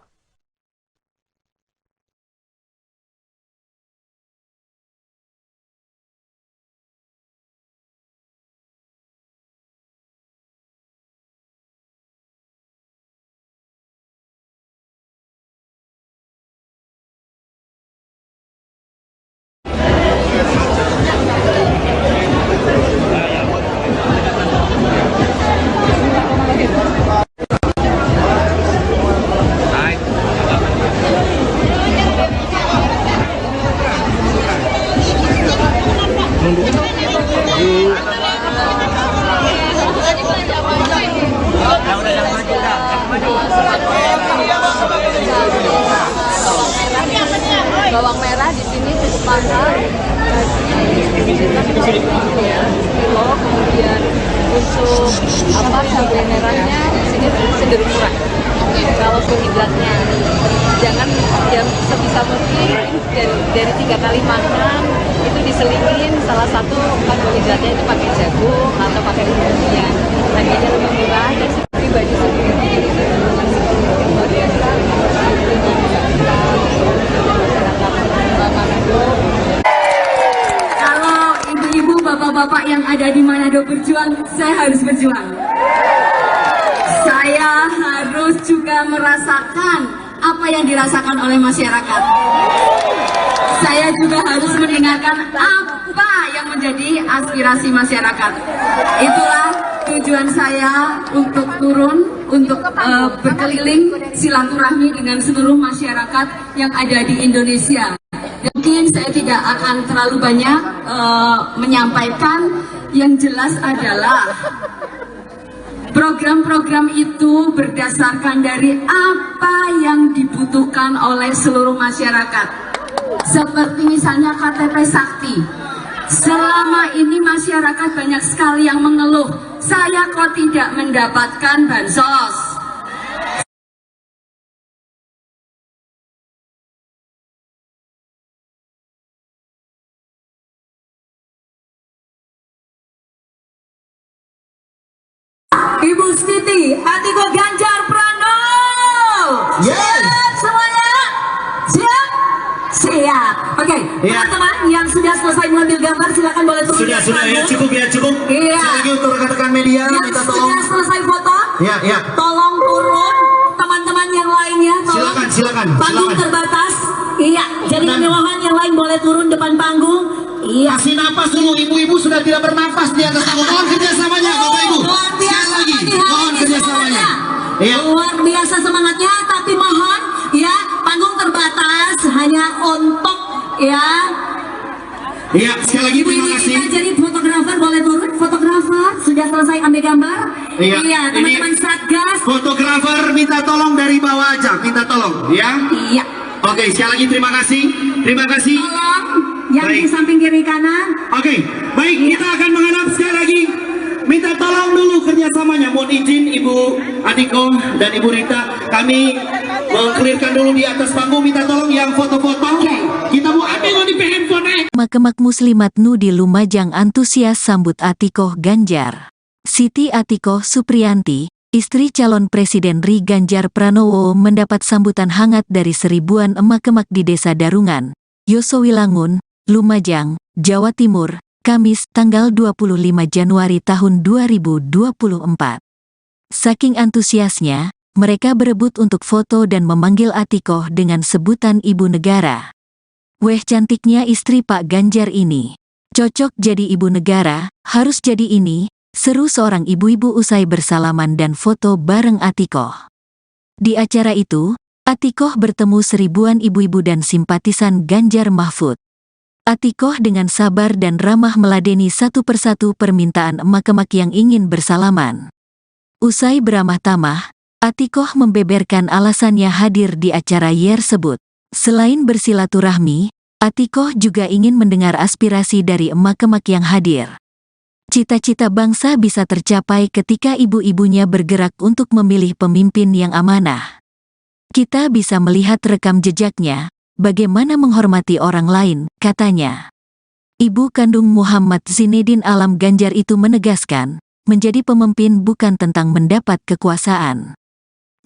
Speaker 4: Bawang merah di sini cukup mahal, kilo, kemudian untuk cabai merahnya di sini cenderung murah. Kalau karbohidratnya jangan yang sebisa mungkin dari 3 kali makan itu diselingin salah satu karbohidratnya itu pakai jagung atau pakai umbi-umbian. Harganya lebih murah dan pribadi sendiri itu luar biasa.
Speaker 6: Kalau ibu-ibu, bapak-bapak yang ada di Manado berjuang, saya harus berjuang. Saya harus juga merasakan apa yang dirasakan oleh masyarakat. Saya juga harus mendengarkan apa yang menjadi aspirasi masyarakat. Itulah tujuan saya untuk turun, untuk berkeliling silaturahmi dengan seluruh masyarakat yang ada di Indonesia. Mungkin saya tidak akan terlalu banyak menyampaikan. Yang jelas adalah program-program itu berdasarkan dari apa yang dibutuhkan oleh seluruh masyarakat. Seperti misalnya KTP Sakti. Selama ini masyarakat banyak sekali yang mengeluh, saya kok tidak mendapatkan bansos. Ibu Siti Atiko Ganjar Pranowo.
Speaker 5: Yes.
Speaker 6: Siap semuanya? Siap? Siap. Oke,
Speaker 5: Ya.
Speaker 6: teman-teman yang sudah selesai mengambil gambar silakan boleh turun.
Speaker 5: Sudah
Speaker 6: dari
Speaker 5: ya,
Speaker 6: panggung.
Speaker 5: cukup ya, cukup.
Speaker 6: Iya.
Speaker 5: Sekali lagi untuk rekan-rekan media,
Speaker 6: Yang
Speaker 5: minta tolong.
Speaker 6: sudah selesai foto,
Speaker 5: Ya.
Speaker 6: tolong turun. Teman-teman yang lainnya, tolong.
Speaker 5: Silakan.
Speaker 6: Panggung terbatas. Iya, jadi
Speaker 5: Dan-
Speaker 6: kami mohon yang lain boleh turun depan panggung. Iya.
Speaker 5: Kasih napas dulu, ibu-ibu sudah tidak bernafas di atas panggung. Mohon kerjasamanya, Bapak Ibu.
Speaker 6: Luar
Speaker 5: Sekali
Speaker 6: biasa
Speaker 5: lagi,
Speaker 6: pagi hari
Speaker 5: mohon
Speaker 6: ini
Speaker 5: kerjasamanya.
Speaker 6: semuanya.
Speaker 5: Iya.
Speaker 6: Luar biasa semangatnya, tapi mohon ya panggung terbatas hanya untuk ya.
Speaker 5: Iya, sekali lagi
Speaker 6: Ibu
Speaker 5: terima
Speaker 6: ini
Speaker 5: kasih.
Speaker 6: kita jadi fotografer boleh turun. Fotografer sudah selesai ambil gambar.
Speaker 5: Iya,
Speaker 6: teman-teman
Speaker 5: ini-
Speaker 6: Satgas.
Speaker 5: Fotografer minta tolong dari bawah aja, minta tolong, ya.
Speaker 6: Iya.
Speaker 5: Oke, sekali lagi terima kasih. Terima kasih.
Speaker 6: Tolong yang di
Speaker 5: Baik.
Speaker 6: samping kiri kanan.
Speaker 5: Oke, baik, kita akan menghadap sekali lagi. Minta tolong dulu kerjasamanya. Mohon izin Ibu Atiko dan Ibu Rita, kami mengklirkan dulu di atas panggung. Minta tolong yang foto-foto. Kita mau ambil di handphone.
Speaker 1: Makemak Muslimat Nu di Lumajang antusias sambut Atikoh Ganjar. Siti Atikoh Supriyanti, istri calon Presiden RI Ganjar Pranowo mendapat sambutan hangat dari seribuan emak-emak di Desa Darungan, Yosowilangun, Lumajang, Jawa Timur, Kamis tanggal 25 Januari tahun 2024. Saking antusiasnya, mereka berebut untuk foto dan memanggil Atikoh dengan sebutan Ibu Negara. Weh cantiknya istri Pak Ganjar ini. Cocok jadi ibu negara, harus jadi ini, seru seorang ibu-ibu usai bersalaman dan foto bareng Atikoh. Di acara itu, Atikoh bertemu seribuan ibu-ibu dan simpatisan Ganjar Mahfud. Atikoh dengan sabar dan ramah meladeni satu persatu permintaan emak-emak yang ingin bersalaman. Usai beramah tamah, Atikoh membeberkan alasannya hadir di acara tersebut. Selain bersilaturahmi, Atikoh juga ingin mendengar aspirasi dari emak-emak yang hadir. Cita-cita bangsa bisa tercapai ketika ibu-ibunya bergerak untuk memilih pemimpin yang amanah. Kita bisa melihat rekam jejaknya, bagaimana menghormati orang lain, katanya. Ibu kandung Muhammad Zinedin Alam Ganjar itu menegaskan, menjadi pemimpin bukan tentang mendapat kekuasaan.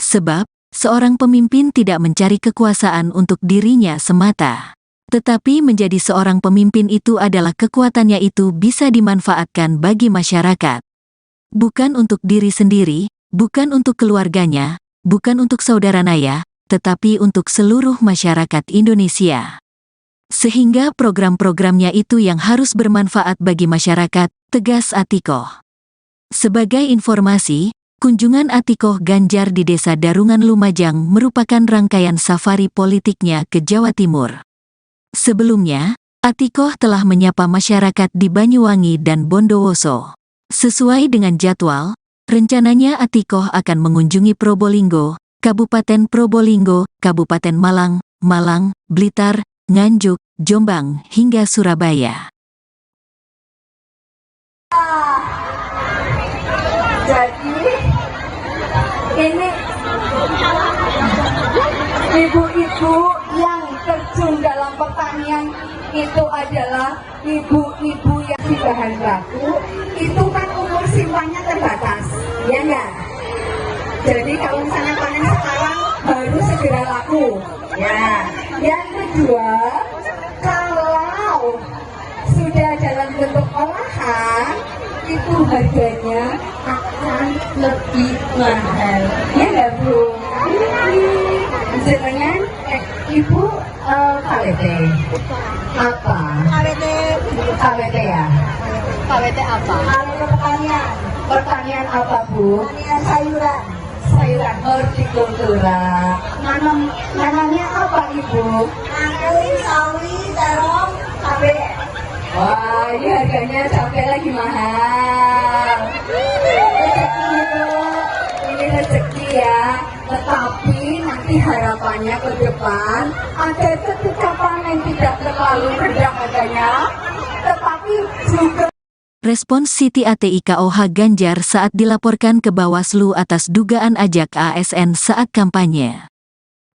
Speaker 1: Sebab, seorang pemimpin tidak mencari kekuasaan untuk dirinya semata. Tetapi menjadi seorang pemimpin itu adalah kekuatannya itu bisa dimanfaatkan bagi masyarakat. Bukan untuk diri sendiri, bukan untuk keluarganya, bukan untuk saudara naya, tetapi untuk seluruh masyarakat Indonesia. Sehingga program-programnya itu yang harus bermanfaat bagi masyarakat, tegas Atikoh. Sebagai informasi, kunjungan Atikoh Ganjar di Desa Darungan Lumajang merupakan rangkaian safari politiknya ke Jawa Timur. Sebelumnya, Atikoh telah menyapa masyarakat di Banyuwangi dan Bondowoso. Sesuai dengan jadwal, rencananya Atikoh akan mengunjungi Probolinggo, Kabupaten Probolinggo, Kabupaten Malang, Blitar, Nganjuk, Jombang, hingga Surabaya.
Speaker 2: Jadi ini ibu-ibu yang terjun dalam pertanian itu adalah ibu-ibu yang di bahan baku, itu kan umur simpannya terbatas, ya enggak? Jadi kalau misalnya panen sekarang baru segera laku. Ya, yang kedua, kalau sudah dalam bentuk olahan, itu harganya akan lebih mahal. Ya enggak, Bu? Jenengan, Ibu KWT apa? KWT ya?
Speaker 4: KWT apa?
Speaker 2: KWT pertanian. Pertanian apa, Bu? Pertanian sayuran. kelahiran hortikultura. Nanamnya apa Ibu? Nanam sawi, terong, cabai. Wah, ini harganya cabai lagi mahal. Rezeki itu, ini rezeki ya. Tetapi nanti harapannya ke depan ada ketika panen tidak terlalu rendah harganya, tetapi juga.
Speaker 1: Respons Siti Atikoh Ganjar saat dilaporkan ke Bawaslu atas dugaan ajak ASN saat kampanye.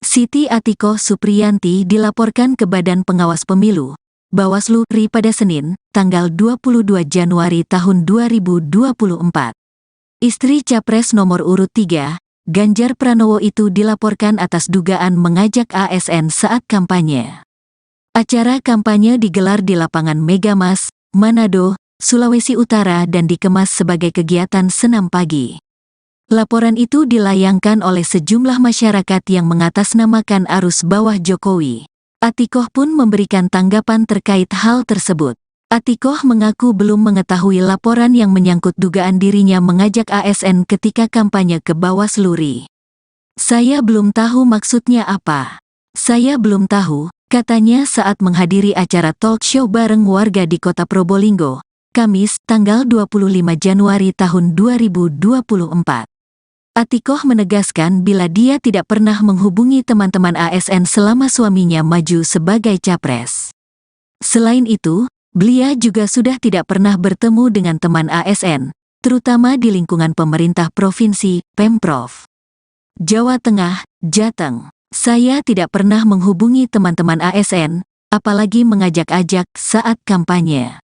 Speaker 1: Siti Atikoh Supriyanti dilaporkan ke Badan Pengawas Pemilu, Bawaslu RI pada Senin, tanggal 22 Januari tahun 2024. Istri Capres nomor urut 3, Ganjar Pranowo itu dilaporkan atas dugaan mengajak ASN saat kampanye. Acara kampanye digelar di lapangan Megamas, Manado, Sulawesi Utara dan dikemas sebagai kegiatan senam pagi. Laporan itu dilayangkan oleh sejumlah masyarakat yang mengatasnamakan arus bawah Jokowi. Atikoh pun memberikan tanggapan terkait hal tersebut. Atikoh mengaku belum mengetahui laporan yang menyangkut dugaan dirinya mengajak ASN ketika kampanye ke Bawaslu RI. Saya belum tahu maksudnya apa. Saya belum tahu, katanya saat menghadiri acara talk show bareng warga di kota Probolinggo, Kamis, tanggal 25 Januari tahun 2024. Atikoh menegaskan bila dia tidak pernah menghubungi teman-teman ASN selama suaminya maju sebagai capres. Selain itu, beliau juga sudah tidak pernah bertemu dengan teman ASN, terutama di lingkungan pemerintah provinsi, Pemprov Jawa Tengah, Jateng. Saya tidak pernah menghubungi teman-teman ASN, apalagi mengajak-ajak saat kampanye.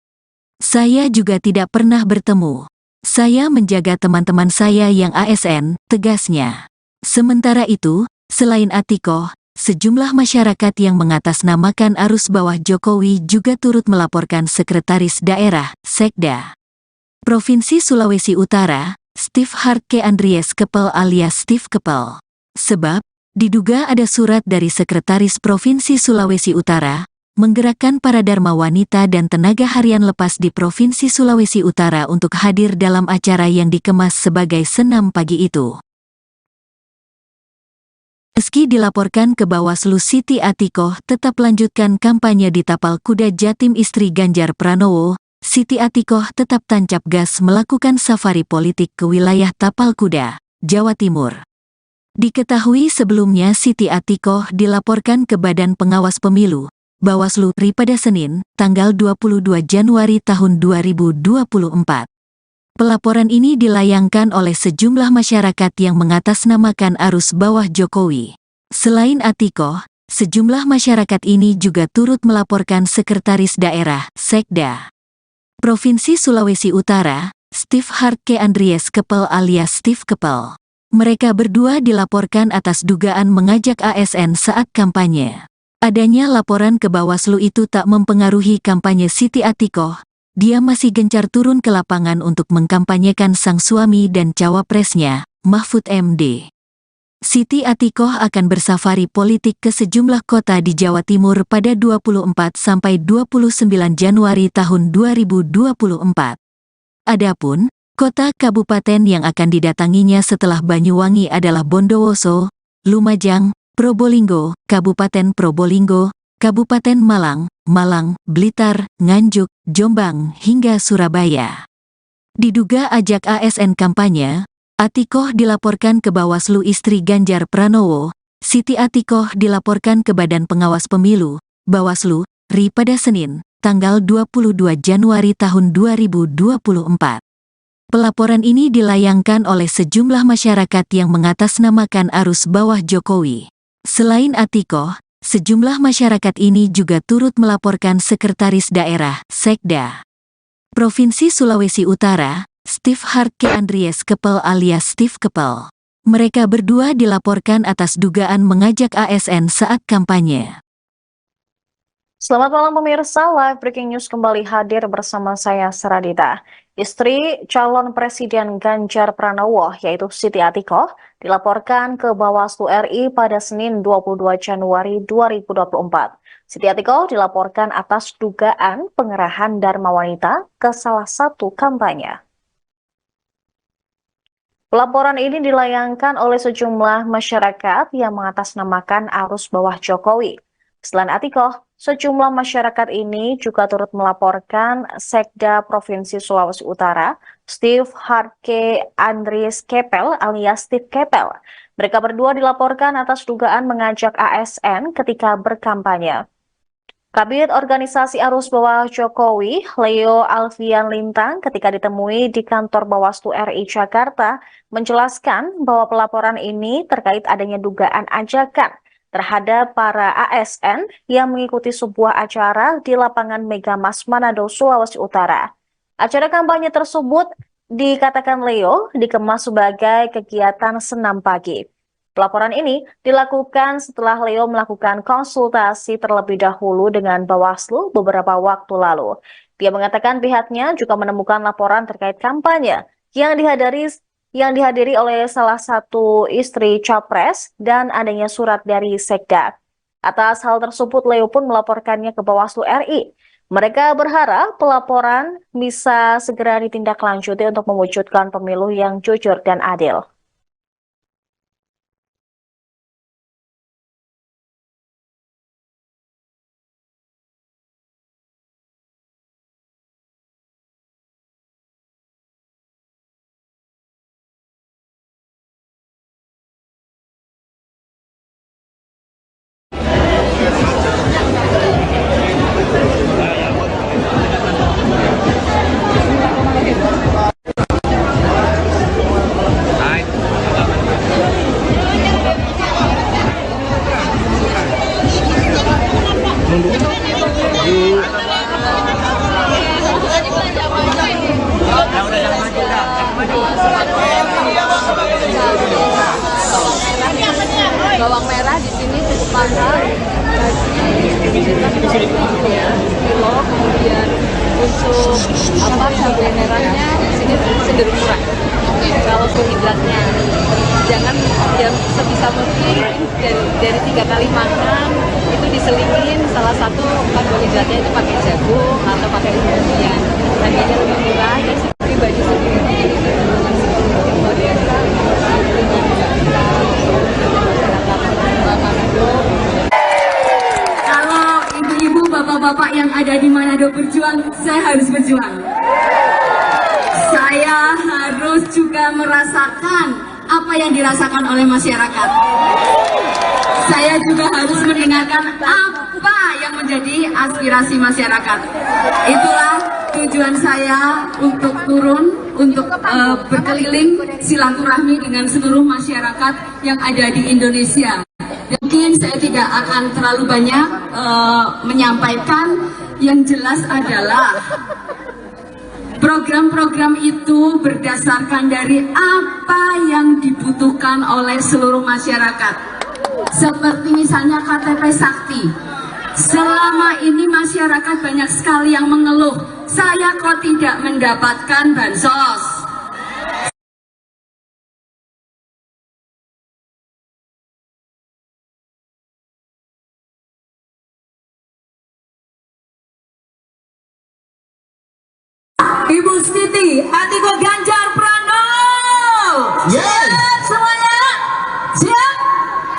Speaker 1: Saya juga tidak pernah bertemu. Saya menjaga teman-teman saya yang ASN, tegasnya. Sementara itu, selain Atikoh, sejumlah masyarakat yang mengatasnamakan arus bawah Jokowi juga turut melaporkan Sekretaris Daerah, Sekda Provinsi Sulawesi Utara, Steve Hartke Andries Kepel alias Steve Kepel. Sebab, diduga ada surat dari Sekretaris Provinsi Sulawesi Utara, menggerakkan para dharma wanita dan tenaga harian lepas di Provinsi Sulawesi Utara untuk hadir dalam acara yang dikemas sebagai senam pagi itu. Meski dilaporkan ke Bawaslu, Siti Atikoh tetap lanjutkan kampanye di Tapal Kuda Jatim istri Ganjar Pranowo. Siti Atikoh tetap tancap gas melakukan safari politik ke wilayah Tapal Kuda, Jawa Timur. Diketahui sebelumnya Siti Atikoh dilaporkan ke Badan Pengawas Pemilu, Bawaslu RI pada Senin, tanggal 22 Januari tahun 2024. Pelaporan ini dilayangkan oleh sejumlah masyarakat yang mengatasnamakan arus bawah Jokowi. Selain Atikoh, sejumlah masyarakat ini juga turut melaporkan Sekretaris Daerah, Sekda Provinsi Sulawesi Utara, Steve Hartke Andries Kepel alias Steve Kepel. Mereka berdua dilaporkan atas dugaan mengajak ASN saat kampanye. Adanya laporan ke Bawaslu itu tak mempengaruhi kampanye Siti Atikoh. Dia masih gencar turun ke lapangan untuk mengkampanyekan sang suami dan cawapresnya, Mahfud MD. Siti Atikoh akan bersafari politik ke sejumlah kota di Jawa Timur pada 24 sampai 29 Januari tahun 2024. Adapun kota kabupaten yang akan didatanginya setelah Banyuwangi adalah Bondowoso, Lumajang, Probolinggo, Kabupaten Probolinggo, Kabupaten Malang, Blitar, Nganjuk, Jombang, hingga Surabaya. Diduga ajak ASN kampanye, Atikoh dilaporkan ke Bawaslu istri Ganjar Pranowo. Siti Atikoh dilaporkan ke Badan Pengawas Pemilu, Bawaslu, RI pada Senin, tanggal 22 Januari tahun 2024. Pelaporan ini dilayangkan oleh sejumlah masyarakat yang mengatasnamakan arus bawah Jokowi. Selain Atikoh, sejumlah masyarakat ini juga turut melaporkan Sekretaris Daerah, Sekda Provinsi Sulawesi Utara, Steve Hartke Andries Kepel alias Steve Kepel. Mereka berdua dilaporkan atas dugaan mengajak ASN saat kampanye.
Speaker 3: Selamat malam pemirsa, Live Breaking News kembali hadir bersama saya Saradita. Istri calon Presiden Ganjar Pranowo yaitu Siti Atikoh dilaporkan ke Bawaslu RI pada Senin 22 Januari 2024. Siti Atikoh dilaporkan atas dugaan pengerahan dharma wanita ke salah satu kampanye. Pelaporan ini dilayangkan oleh sejumlah masyarakat yang mengatasnamakan arus bawah Jokowi. Selain Atikoh, sejumlah masyarakat ini juga turut melaporkan Sekda Provinsi Sulawesi Utara, Steve Harke Andries Kepel alias Steve Kepel. Mereka berdua dilaporkan atas dugaan mengajak ASN ketika berkampanye. Kabid Organisasi Arus Bawah Jokowi, Leo Alfian Lintang, ketika ditemui di kantor Bawaslu RI Jakarta, menjelaskan bahwa pelaporan ini terkait adanya dugaan ajakan terhadap para ASN yang mengikuti sebuah acara di lapangan Megamas Manado, Sulawesi Utara. Acara kampanye tersebut dikatakan Leo dikemas sebagai kegiatan senam pagi. Pelaporan ini dilakukan setelah Leo melakukan konsultasi terlebih dahulu dengan Bawaslu beberapa waktu lalu. Dia mengatakan pihaknya juga menemukan laporan terkait kampanye yang dihadiri oleh salah satu istri Capres dan adanya surat dari Sekda. Atas hal tersebut, Leo pun melaporkannya ke Bawaslu RI. Mereka berharap pelaporan bisa segera ditindaklanjuti untuk mewujudkan pemilu yang jujur dan adil.
Speaker 4: Bawang merah di sini cukup mahal, kilo, kemudian untuk cabai merahnya di sini cenderung murah. Kalau hidratnya jangan yang sebisa mungkin dari 3 kali makan itu diselingin salah satu karbohidratnya itu pakai jagung atau pakai umbi-umbian. Harganya lebih murah dan pribadi sendiri luar biasa.
Speaker 6: Kalau ibu-ibu, bapak-bapak yang ada di Manado berjuang, saya harus berjuang. Saya harus juga merasakan apa yang dirasakan oleh masyarakat. Saya juga harus mendengarkan apa yang menjadi aspirasi masyarakat. Itulah tujuan saya untuk turun, untuk berkeliling silaturahmi dengan seluruh masyarakat yang ada di Indonesia. Mungkin saya tidak akan terlalu banyak menyampaikan, yang jelas adalah program-program itu berdasarkan dari apa yang dibutuhkan oleh seluruh masyarakat. Seperti misalnya KTP Sakti. Selama ini masyarakat banyak sekali yang mengeluh, saya kok tidak mendapatkan bansos. Ibu Siti Atikoh Ganjar Pranowo.
Speaker 5: Yes.
Speaker 6: Siap semuanya? Siap?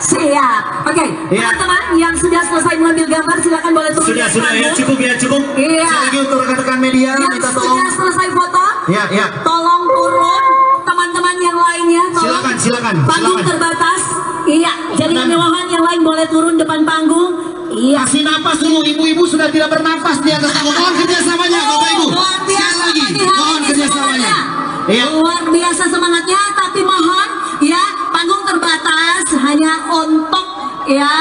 Speaker 6: Siap. Oke,
Speaker 5: Ya.
Speaker 6: teman-teman yang sudah selesai mengambil gambar silakan boleh turun.
Speaker 5: Sudah
Speaker 6: dari
Speaker 5: ya,
Speaker 6: panggung.
Speaker 5: cukup ya, cukup.
Speaker 6: Iya.
Speaker 5: Sekali lagi untuk rekan-rekan media,
Speaker 6: Yang
Speaker 5: minta tolong.
Speaker 6: sudah selesai foto,
Speaker 5: Ya.
Speaker 6: tolong turun. Teman-teman yang lainnya, tolong.
Speaker 5: Silakan.
Speaker 6: Panggung terbatas. Iya, jadi
Speaker 5: Dan-
Speaker 6: kemewahan yang lain boleh turun depan panggung. Iya.
Speaker 5: Kasih napas dulu, ibu-ibu sudah tidak bernafas di atas panggung. Mohon kerjasamanya, Bapak Ibu.
Speaker 6: Luar
Speaker 5: Sekali
Speaker 6: biasa
Speaker 5: lagi,
Speaker 6: pagi hari
Speaker 5: mohon
Speaker 6: ini
Speaker 5: kerjasamanya.
Speaker 6: semuanya.
Speaker 5: Iya.
Speaker 6: Luar biasa semangatnya, tapi mohon ya panggung terbatas hanya untuk ya.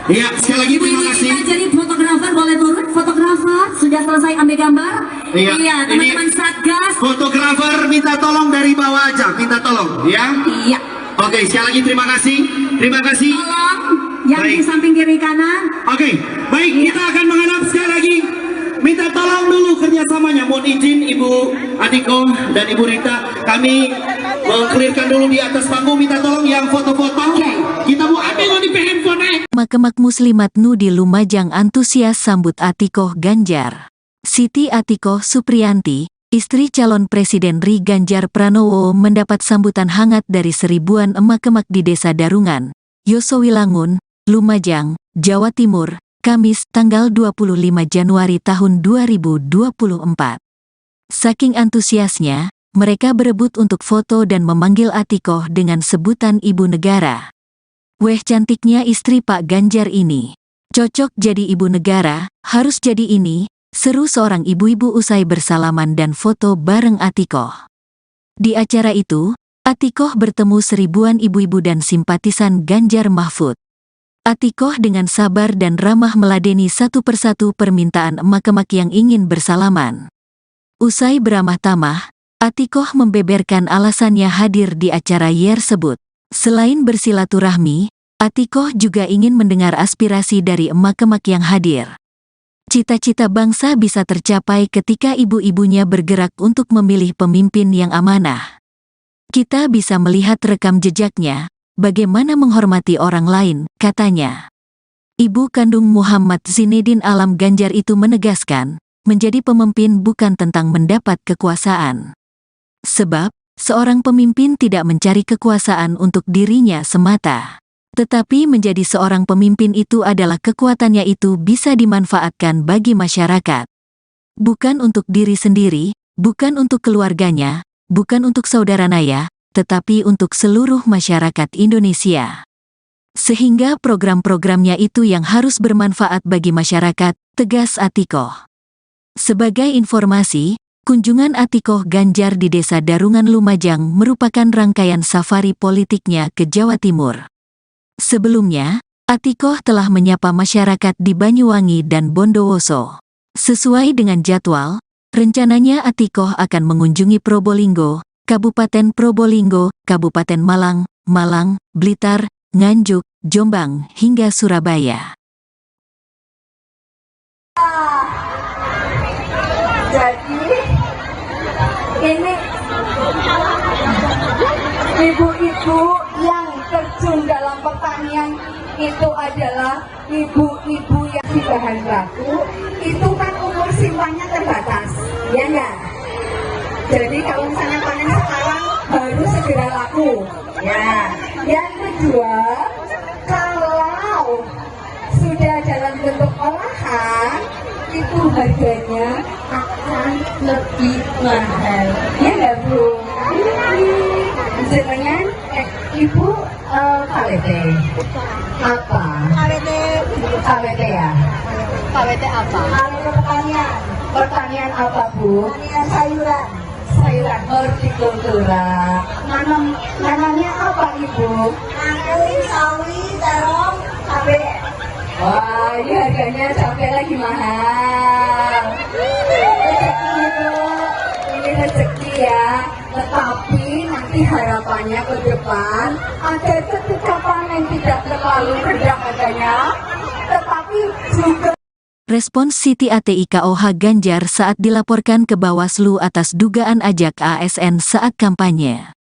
Speaker 5: Iya, sekali lagi
Speaker 6: Ibu
Speaker 5: terima
Speaker 6: ini
Speaker 5: kasih.
Speaker 6: kita jadi fotografer boleh turun. Fotografer sudah selesai ambil gambar.
Speaker 5: Iya,
Speaker 6: Teman-teman
Speaker 5: ini-
Speaker 6: Satgas.
Speaker 5: Fotografer minta tolong dari bawah aja, minta tolong, ya.
Speaker 6: Iya.
Speaker 5: Oke, sekali lagi terima kasih. Terima kasih.
Speaker 6: Tolong yang di
Speaker 5: Baik.
Speaker 6: samping kiri kanan.
Speaker 5: Oke, baik, kita akan menghadap sekali lagi. Minta tolong dulu kerjasamanya. Mohon izin Ibu Atikoh dan Ibu Rita, kami mengklirkan dulu di atas panggung. Minta tolong yang foto-foto. Kita mau ambil di handphone.
Speaker 1: Makemak Muslimat Nu di Lumajang antusias sambut Atikoh Ganjar. Siti Atikoh Supriyanti, istri calon Presiden Ri Ganjar Pranowo mendapat sambutan hangat dari seribuan emak-emak di Desa Darungan, Yosowilangun, Lumajang, Jawa Timur, Kamis tanggal 25 Januari tahun 2024. Saking antusiasnya, mereka berebut untuk foto dan memanggil Atikoh dengan sebutan Ibu Negara. Weh cantiknya istri Pak Ganjar ini. Cocok jadi Ibu Negara, harus jadi ini, seru seorang ibu-ibu usai bersalaman dan foto bareng Atikoh. Di acara itu, Atikoh bertemu seribuan ibu-ibu dan simpatisan Ganjar Mahfud. Atikoh dengan sabar dan ramah meladeni satu persatu permintaan emak-emak yang ingin bersalaman. Usai beramah tamah, Atikoh membeberkan alasannya hadir di acara tersebut. Selain bersilaturahmi, Atikoh juga ingin mendengar aspirasi dari emak-emak yang hadir. Cita-cita bangsa bisa tercapai ketika ibu-ibunya bergerak untuk memilih pemimpin yang amanah. Kita bisa melihat rekam jejaknya, bagaimana menghormati orang lain, katanya. Ibu kandung Muhammad Zinedin Alam Ganjar itu menegaskan, menjadi pemimpin bukan tentang mendapat kekuasaan. Sebab, seorang pemimpin tidak mencari kekuasaan untuk dirinya semata. Tetapi menjadi seorang pemimpin itu adalah kekuatannya itu bisa dimanfaatkan bagi masyarakat. Bukan untuk diri sendiri, bukan untuk keluarganya, bukan untuk saudara naya, tetapi untuk seluruh masyarakat Indonesia. Sehingga program-programnya itu yang harus bermanfaat bagi masyarakat, tegas Atikoh. Sebagai informasi, kunjungan Atikoh Ganjar di Desa Darungan Lumajang merupakan rangkaian safari politiknya ke Jawa Timur. Sebelumnya, Atikoh telah menyapa masyarakat di Banyuwangi dan Bondowoso. Sesuai dengan jadwal, rencananya Atikoh akan mengunjungi Probolinggo, Kabupaten Probolinggo, Kabupaten Malang, Malang, Blitar, Nganjuk, Jombang, hingga Surabaya.
Speaker 2: Jadi ini ibu-ibu yang terjun dalam pertanian itu adalah ibu-ibu yang di bahan baku, itu kan umur simpannya terbatas, ya enggak? Jadi kalau misalnya panen sekarang harus segera laku, ya. Yang kedua, kalau sudah dalam bentuk olahan, itu harganya akan lebih mahal, ya enggak Bu? Jenengan Ibu KWT apa? KWT ya?
Speaker 4: KWT apa?
Speaker 2: Kalau pertanian apa Bu? Pertanian sayuran. Sayuran hortikultura. Nanamnya apa Ibu? Nanam sawi, terong, cabai. Wah, ini harganya cabai lagi mahal. Rezeki itu, ini rezeki ya. Tetapi nanti harapannya ke depan agar ketika panen tidak terlalu rendah harganya, tetapi juga.
Speaker 1: Respons Siti Atikoh Ganjar saat dilaporkan ke Bawaslu atas dugaan ajak ASN saat kampanye.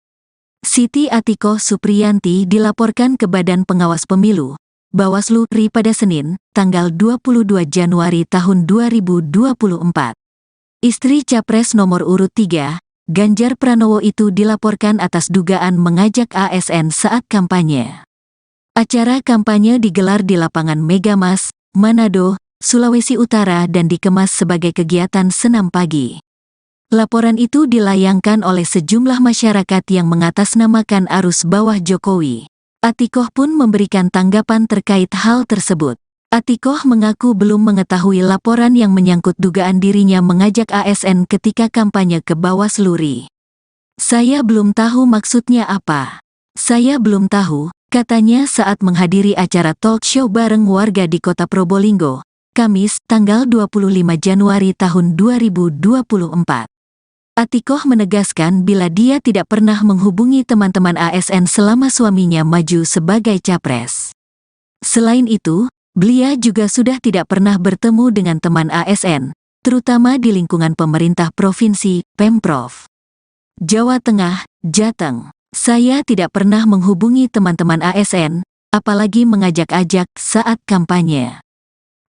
Speaker 1: Siti Atikoh Supriyanti dilaporkan ke Badan Pengawas Pemilu, Bawaslu RI pada Senin, tanggal 22 Januari tahun 2024. Istri Capres nomor urut 3, Ganjar Pranowo itu dilaporkan atas dugaan mengajak ASN saat kampanye. Acara kampanye digelar di lapangan Megamas, Manado, Sulawesi Utara dan dikemas sebagai kegiatan senam pagi. Laporan itu dilayangkan oleh sejumlah masyarakat yang mengatasnamakan arus bawah Jokowi. Atikoh pun memberikan tanggapan terkait hal tersebut. Atikoh mengaku belum mengetahui laporan yang menyangkut dugaan dirinya mengajak ASN ketika kampanye ke Bawaslu RI. Saya belum tahu maksudnya apa. Saya belum tahu, katanya saat menghadiri acara talk show bareng warga di kota Probolinggo, Kamis, tanggal 25 Januari tahun 2024. Atikoh menegaskan bila dia tidak pernah menghubungi teman-teman ASN selama suaminya maju sebagai capres. Selain itu, beliau juga sudah tidak pernah bertemu dengan teman ASN, terutama di lingkungan pemerintah provinsi, Pemprov Jawa Tengah, Jateng. Saya tidak pernah menghubungi teman-teman ASN, apalagi mengajak-ajak saat kampanye.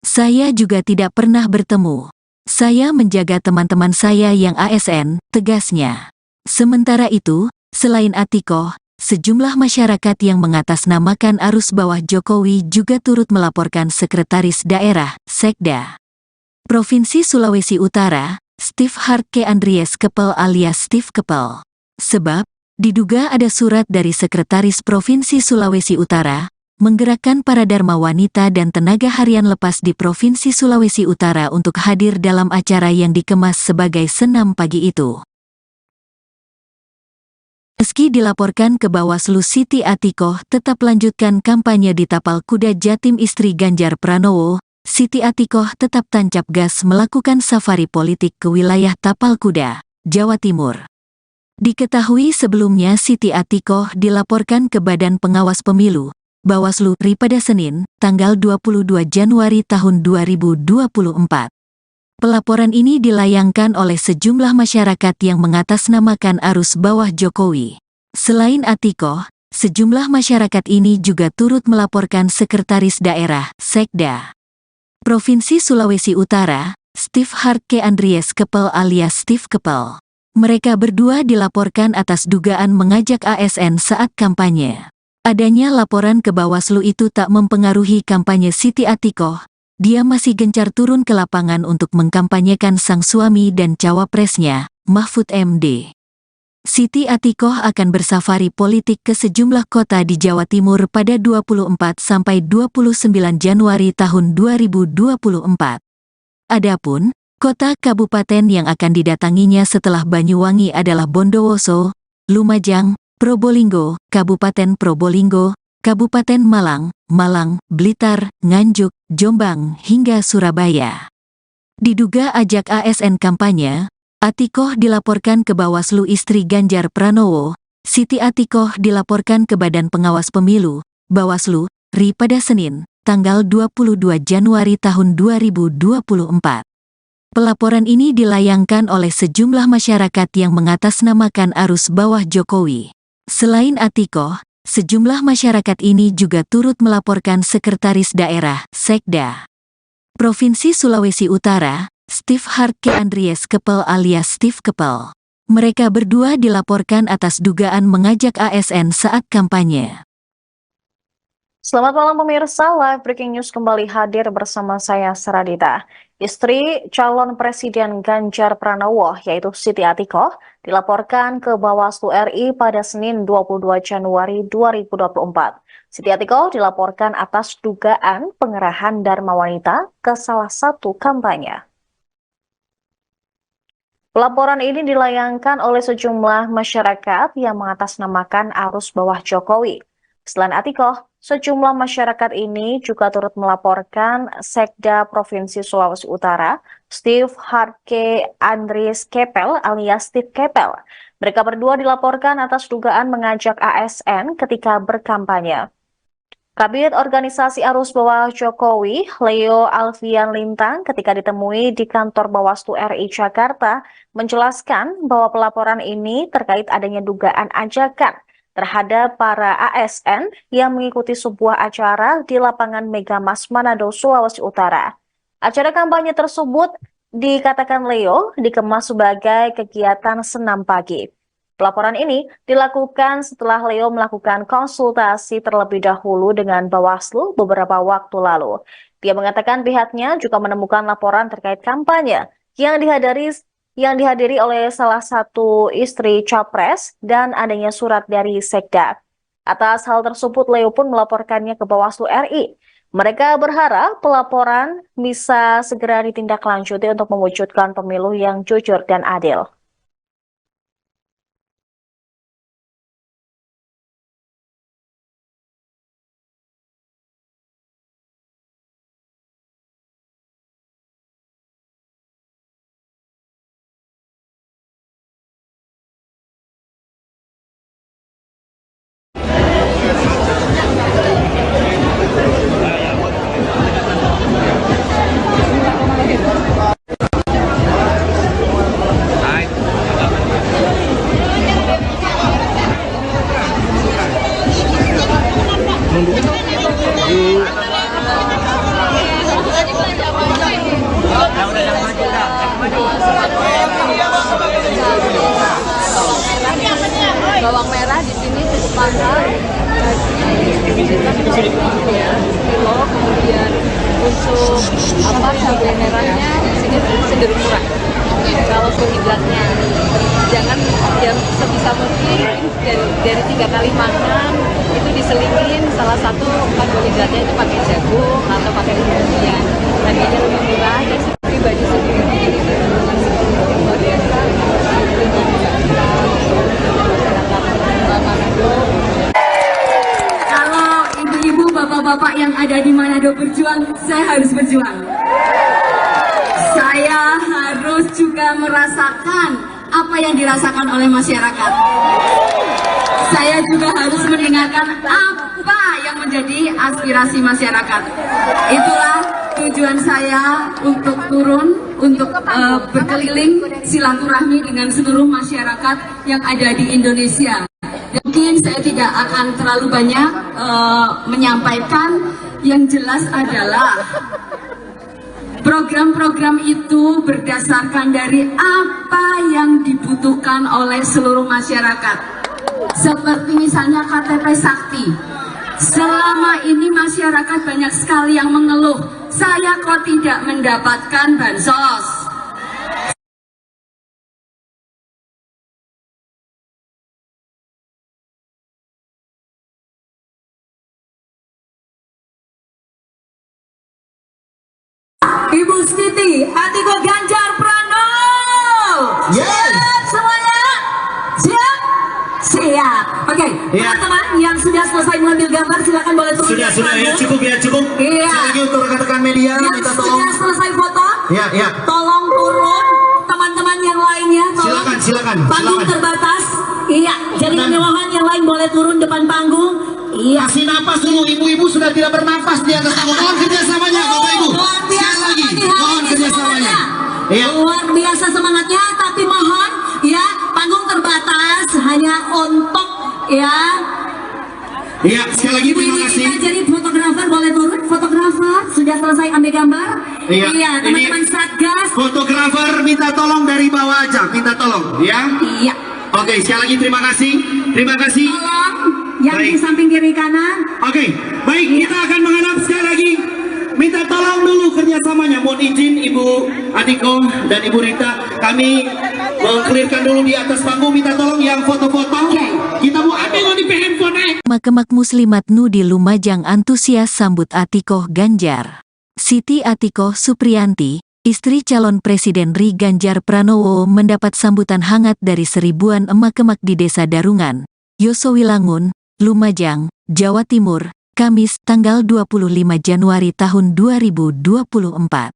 Speaker 1: Saya juga tidak pernah bertemu. Saya menjaga teman-teman saya yang ASN, tegasnya. Sementara itu, selain Atikoh, sejumlah masyarakat yang mengatasnamakan arus bawah Jokowi juga turut melaporkan Sekretaris Daerah, Sekda, Provinsi Sulawesi Utara, Steve Hartke Andries Kepel alias Steve Kepel. Sebab, diduga ada surat dari Sekretaris Provinsi Sulawesi Utara, menggerakkan para dharma wanita dan tenaga harian lepas di Provinsi Sulawesi Utara untuk hadir dalam acara yang dikemas sebagai senam pagi itu. Meski dilaporkan ke Bawaslu, Siti Atikoh tetap lanjutkan kampanye di Tapal Kuda Jatim istri Ganjar Pranowo. Siti Atikoh tetap tancap gas melakukan safari politik ke wilayah Tapal Kuda, Jawa Timur. Diketahui sebelumnya Siti Atikoh dilaporkan ke Badan Pengawas Pemilu, Bawaslu RI pada Senin, tanggal 22 Januari tahun 2024. Pelaporan ini dilayangkan oleh sejumlah masyarakat yang mengatasnamakan arus bawah Jokowi. Selain Atikoh, sejumlah masyarakat ini juga turut melaporkan Sekretaris Daerah, Sekda, Provinsi Sulawesi Utara, Steve Hartke Andries Kepel alias Steve Kepel. Mereka berdua dilaporkan atas dugaan mengajak ASN saat kampanye. Adanya laporan ke Bawaslu itu tak mempengaruhi kampanye Siti Atikoh. Dia masih gencar turun ke lapangan untuk mengkampanyekan sang suami dan cawapresnya, Mahfud MD. Siti Atikoh akan bersafari politik ke sejumlah kota di Jawa Timur pada 24 sampai 29 Januari tahun 2024. Adapun kota kabupaten yang akan didatanginya setelah Banyuwangi adalah Bondowoso, Lumajang, Probolinggo, Kabupaten Probolinggo, Kabupaten Malang, Blitar, Nganjuk, Jombang, hingga Surabaya. Diduga ajak ASN kampanye, Atikoh dilaporkan ke Bawaslu istri Ganjar Pranowo. Siti Atikoh dilaporkan ke Badan Pengawas Pemilu, Bawaslu, RI pada Senin, tanggal 22 Januari tahun 2024. Pelaporan ini dilayangkan oleh sejumlah masyarakat yang mengatasnamakan arus bawah Jokowi. Selain Atikoh, sejumlah masyarakat ini juga turut melaporkan Sekretaris Daerah, Sekda, Provinsi Sulawesi Utara, Steve Hartke Andries Kepel alias Steve Kepel. Mereka berdua dilaporkan atas dugaan mengajak ASN saat kampanye.
Speaker 3: Selamat malam pemirsa, Live Breaking News kembali hadir bersama saya Saradita. Istri calon Presiden Ganjar Pranowo yaitu Siti Atikoh dilaporkan ke Bawaslu RI pada Senin 22 Januari 2024. Siti Atikoh dilaporkan atas dugaan pengerahan dharma wanita ke salah satu kampanye. Pelaporan ini dilayangkan oleh sejumlah masyarakat yang mengatasnamakan arus bawah Jokowi. Selain Atikoh, sejumlah masyarakat ini juga turut melaporkan Sekda Provinsi Sulawesi Utara, Steve Hartke Andries Kepel alias Steve Kepel. Mereka berdua dilaporkan atas dugaan mengajak ASN ketika berkampanye. Kabid Organisasi Arus Bawah Jokowi, Leo Alfian Lintang, ketika ditemui di kantor Bawaslu RI Jakarta, menjelaskan bahwa pelaporan ini terkait adanya dugaan ajakan terhadap para ASN yang mengikuti sebuah acara di lapangan Megamas Manado, Sulawesi Utara. Acara kampanye tersebut dikatakan Leo dikemas sebagai kegiatan senam pagi. Pelaporan ini dilakukan setelah Leo melakukan konsultasi terlebih dahulu dengan Bawaslu beberapa waktu lalu. Dia mengatakan pihaknya juga menemukan laporan terkait kampanye yang dihadiri oleh salah satu istri capres dan adanya surat dari Sekda. Atas hal tersebut, Leo pun melaporkannya ke Bawaslu RI. Mereka berharap pelaporan bisa segera ditindaklanjuti untuk mewujudkan pemilu yang jujur dan adil.
Speaker 4: ya, kilo, kemudian untuk benerannya di sini cenderung murah. Kalau karbohidratnya jangan yang sebisa mungkin dari 3 kali makan itu diselingin salah satu karbohidratnya itu pakai jagung atau pakai umbi-umbian. Harganya lebih murah dan pribadi sendiri itu dengan seperti luar biasa.
Speaker 6: Kalau ibu-ibu, bapak-bapak yang ada di Manado berjuang, saya harus berjuang. Saya harus juga merasakan apa yang dirasakan oleh masyarakat. Saya juga harus mendengarkan apa yang menjadi aspirasi masyarakat. Itulah tujuan saya untuk turun, untuk berkeliling silaturahmi dengan seluruh masyarakat yang ada di Indonesia. Mungkin saya tidak akan terlalu banyak menyampaikan, yang jelas adalah program-program itu berdasarkan dari apa yang dibutuhkan oleh seluruh masyarakat. Seperti misalnya KTP Sakti. Selama ini masyarakat banyak sekali yang mengeluh, saya kok tidak mendapatkan bansos. Ibu Siti Atiko Ganjar Pranowo. Siap semuanya? Siap? Siap. Oke, teman-teman yang sudah selesai mengambil gambar silakan boleh turun.
Speaker 5: Sudah ya, cukup ya, cukup.
Speaker 6: Iya.
Speaker 5: Sekali lagi untuk rekan-rekan media,
Speaker 6: Yang
Speaker 5: minta tolong.
Speaker 6: sudah selesai foto,
Speaker 5: Ya.
Speaker 6: tolong turun. Teman-teman yang lainnya, tolong.
Speaker 5: Silakan.
Speaker 6: Panggung terbatas. Iya, jadi kemewahan yang lain boleh turun depan panggung. Iya.
Speaker 5: Kasih napas dulu, ibu-ibu sudah tidak bernafas di atas panggung. Mohon kerjasamanya, Bapak Ibu.
Speaker 6: Luar
Speaker 5: Sekali
Speaker 6: biasa
Speaker 5: lagi,
Speaker 6: pagi hari
Speaker 5: mohon
Speaker 6: ini
Speaker 5: kerjasamanya.
Speaker 6: semuanya.
Speaker 5: Iya.
Speaker 6: Luar biasa semangatnya, tapi mohon ya panggung terbatas hanya untuk ya.
Speaker 5: Iya, sekali lagi terima
Speaker 6: Ibu-ibu
Speaker 5: kasih.
Speaker 6: kita jadi fotografer boleh turun. Fotografer sudah selesai ambil gambar.
Speaker 5: Iya,
Speaker 6: teman-teman
Speaker 5: ini
Speaker 6: Satgas.
Speaker 5: Fotografer minta tolong dari bawah aja, minta tolong, ya.
Speaker 6: Iya.
Speaker 5: Oke, sekali lagi terima kasih. Terima kasih.
Speaker 6: Tolong yang di
Speaker 5: Baik.
Speaker 6: samping kiri kanan.
Speaker 5: Oke, baik, kita akan menghadap sekali lagi. Minta tolong dulu kerjasamanya. Mohon izin Ibu Atiko dan Ibu Rita, kami mengklirkan dulu di atas panggung. Minta tolong yang foto-foto. Kita mau ambil di handphone.
Speaker 1: Makemak Muslimat Nu di Lumajang antusias sambut Atikoh Ganjar. Siti Atikoh Supriyanti, istri calon Presiden Ri Ganjar Pranowo mendapat sambutan hangat dari seribuan emak-emak di Desa Darungan, Yosowilangun, Lumajang, Jawa Timur, Kamis tanggal 25 Januari tahun 2024.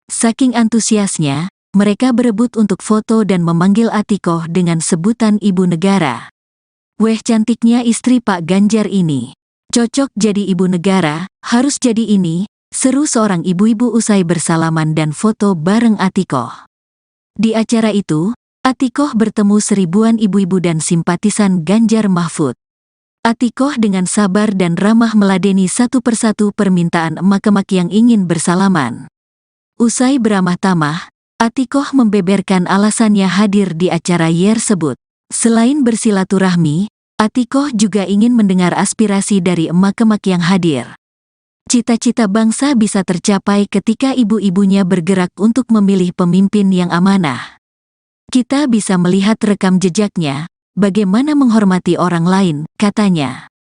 Speaker 1: Saking antusiasnya, mereka berebut untuk foto dan memanggil Atikoh dengan sebutan Ibu Negara. Weh cantiknya istri Pak Ganjar ini. Cocok jadi ibu negara, harus jadi ini, seru seorang ibu-ibu usai bersalaman dan foto bareng Atikoh. Di acara itu, Atikoh bertemu seribuan ibu-ibu dan simpatisan Ganjar Mahfud. Atikoh dengan sabar dan ramah meladeni satu persatu permintaan emak-emak yang ingin bersalaman. Usai beramah tamah, Atikoh membeberkan alasannya hadir di acara tersebut. Selain bersilaturahmi, Atikoh juga ingin mendengar aspirasi dari emak-emak yang hadir. Cita-cita bangsa bisa tercapai ketika ibu-ibunya bergerak untuk memilih pemimpin yang amanah. Kita bisa melihat rekam jejaknya, bagaimana menghormati orang lain, katanya.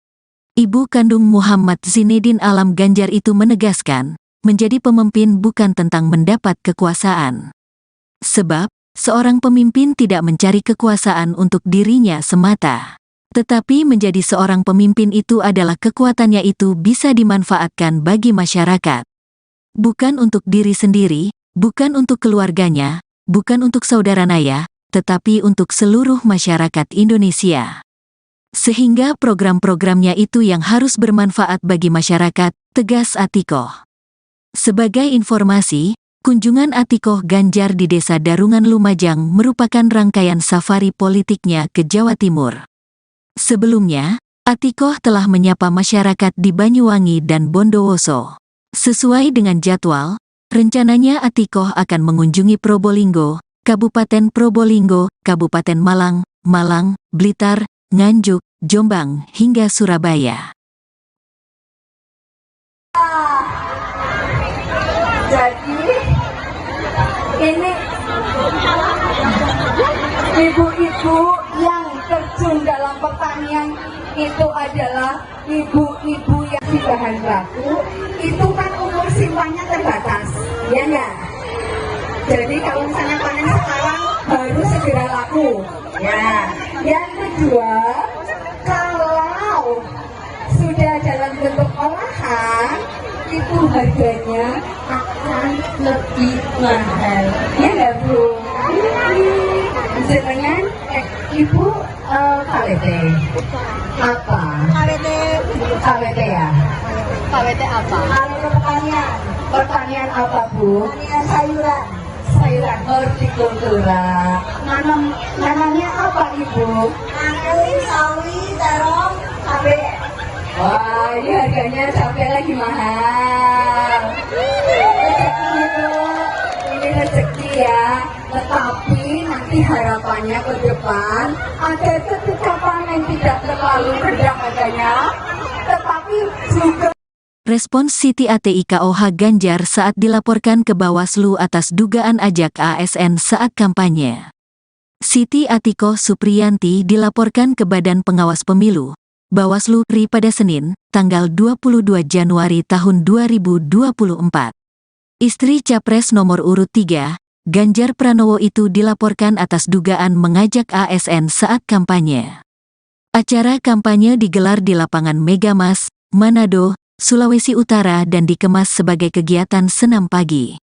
Speaker 1: Ibu kandung Muhammad Zinedin Alam Ganjar itu menegaskan, menjadi pemimpin bukan tentang mendapat kekuasaan. Sebab, seorang pemimpin tidak mencari kekuasaan untuk dirinya semata. Tetapi menjadi seorang pemimpin itu adalah kekuatannya itu bisa dimanfaatkan bagi masyarakat. Bukan untuk diri sendiri, bukan untuk keluarganya, bukan untuk saudara naya, tetapi untuk seluruh masyarakat Indonesia. Sehingga program-programnya itu yang harus bermanfaat bagi masyarakat, tegas Atikoh. Sebagai informasi, kunjungan Atikoh Ganjar di Desa Darungan Lumajang merupakan rangkaian safari politiknya ke Jawa Timur. Sebelumnya, Atikoh telah menyapa masyarakat di Banyuwangi dan Bondowoso. Sesuai dengan jadwal, rencananya Atikoh akan mengunjungi Probolinggo, Kabupaten Probolinggo, Kabupaten Malang, Blitar, Nganjuk, Jombang, hingga Surabaya.
Speaker 2: Jadi ini ibu-ibu yang terjun dalam pertanian itu adalah ibu-ibu yang di bahan baku, itu kan umur simpannya terbatas, ya enggak? Jadi kalau misalnya panen sekarang baru segera laku, ya. Yang kedua, kalau sudah dalam bentuk olahan, itu harganya akan lebih mahal, ya enggak Bu? Jenengan Ibu KWT apa? KWT ya?
Speaker 4: KWT apa?
Speaker 2: Kalau pertanian apa Bu? Pertanian sayuran hortikultura. Nanamnya apa Ibu? Nanam sawi, terong, cabai. Wah, ini harganya cabai lagi mahal. Rezeki Bu, ini rezeki ya. Tetapi nanti harapannya ke depan ada ketika panen tidak terlalu rendah harganya, tetapi juga.
Speaker 1: Respons Siti ATIKOH Ganjar saat dilaporkan ke Bawaslu atas dugaan ajak ASN saat kampanye. Siti Atikoh Supriyanti dilaporkan ke Badan Pengawas Pemilu, Bawaslu RI pada Senin, tanggal 22 Januari tahun 2024. Istri Capres nomor urut 3, Ganjar Pranowo itu dilaporkan atas dugaan mengajak ASN saat kampanye. Acara kampanye digelar di lapangan Megamas, Manado, Sulawesi Utara dan dikemas sebagai kegiatan senam pagi.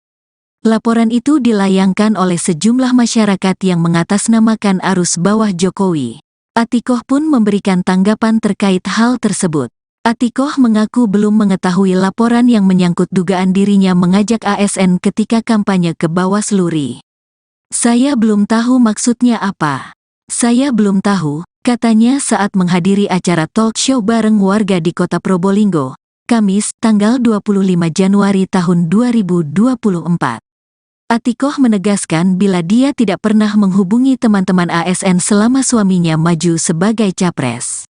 Speaker 1: Laporan itu dilayangkan oleh sejumlah masyarakat yang mengatasnamakan arus bawah Jokowi. Atikoh pun memberikan tanggapan terkait hal tersebut. Atikoh mengaku belum mengetahui laporan yang menyangkut dugaan dirinya mengajak ASN ketika kampanye ke Bawaslu RI. Saya belum tahu maksudnya apa. Saya belum tahu, katanya saat menghadiri acara talk show bareng warga di kota Probolinggo, Kamis, tanggal 25 Januari tahun 2024. Atikoh menegaskan bila dia tidak pernah menghubungi teman-teman ASN selama suaminya maju sebagai capres.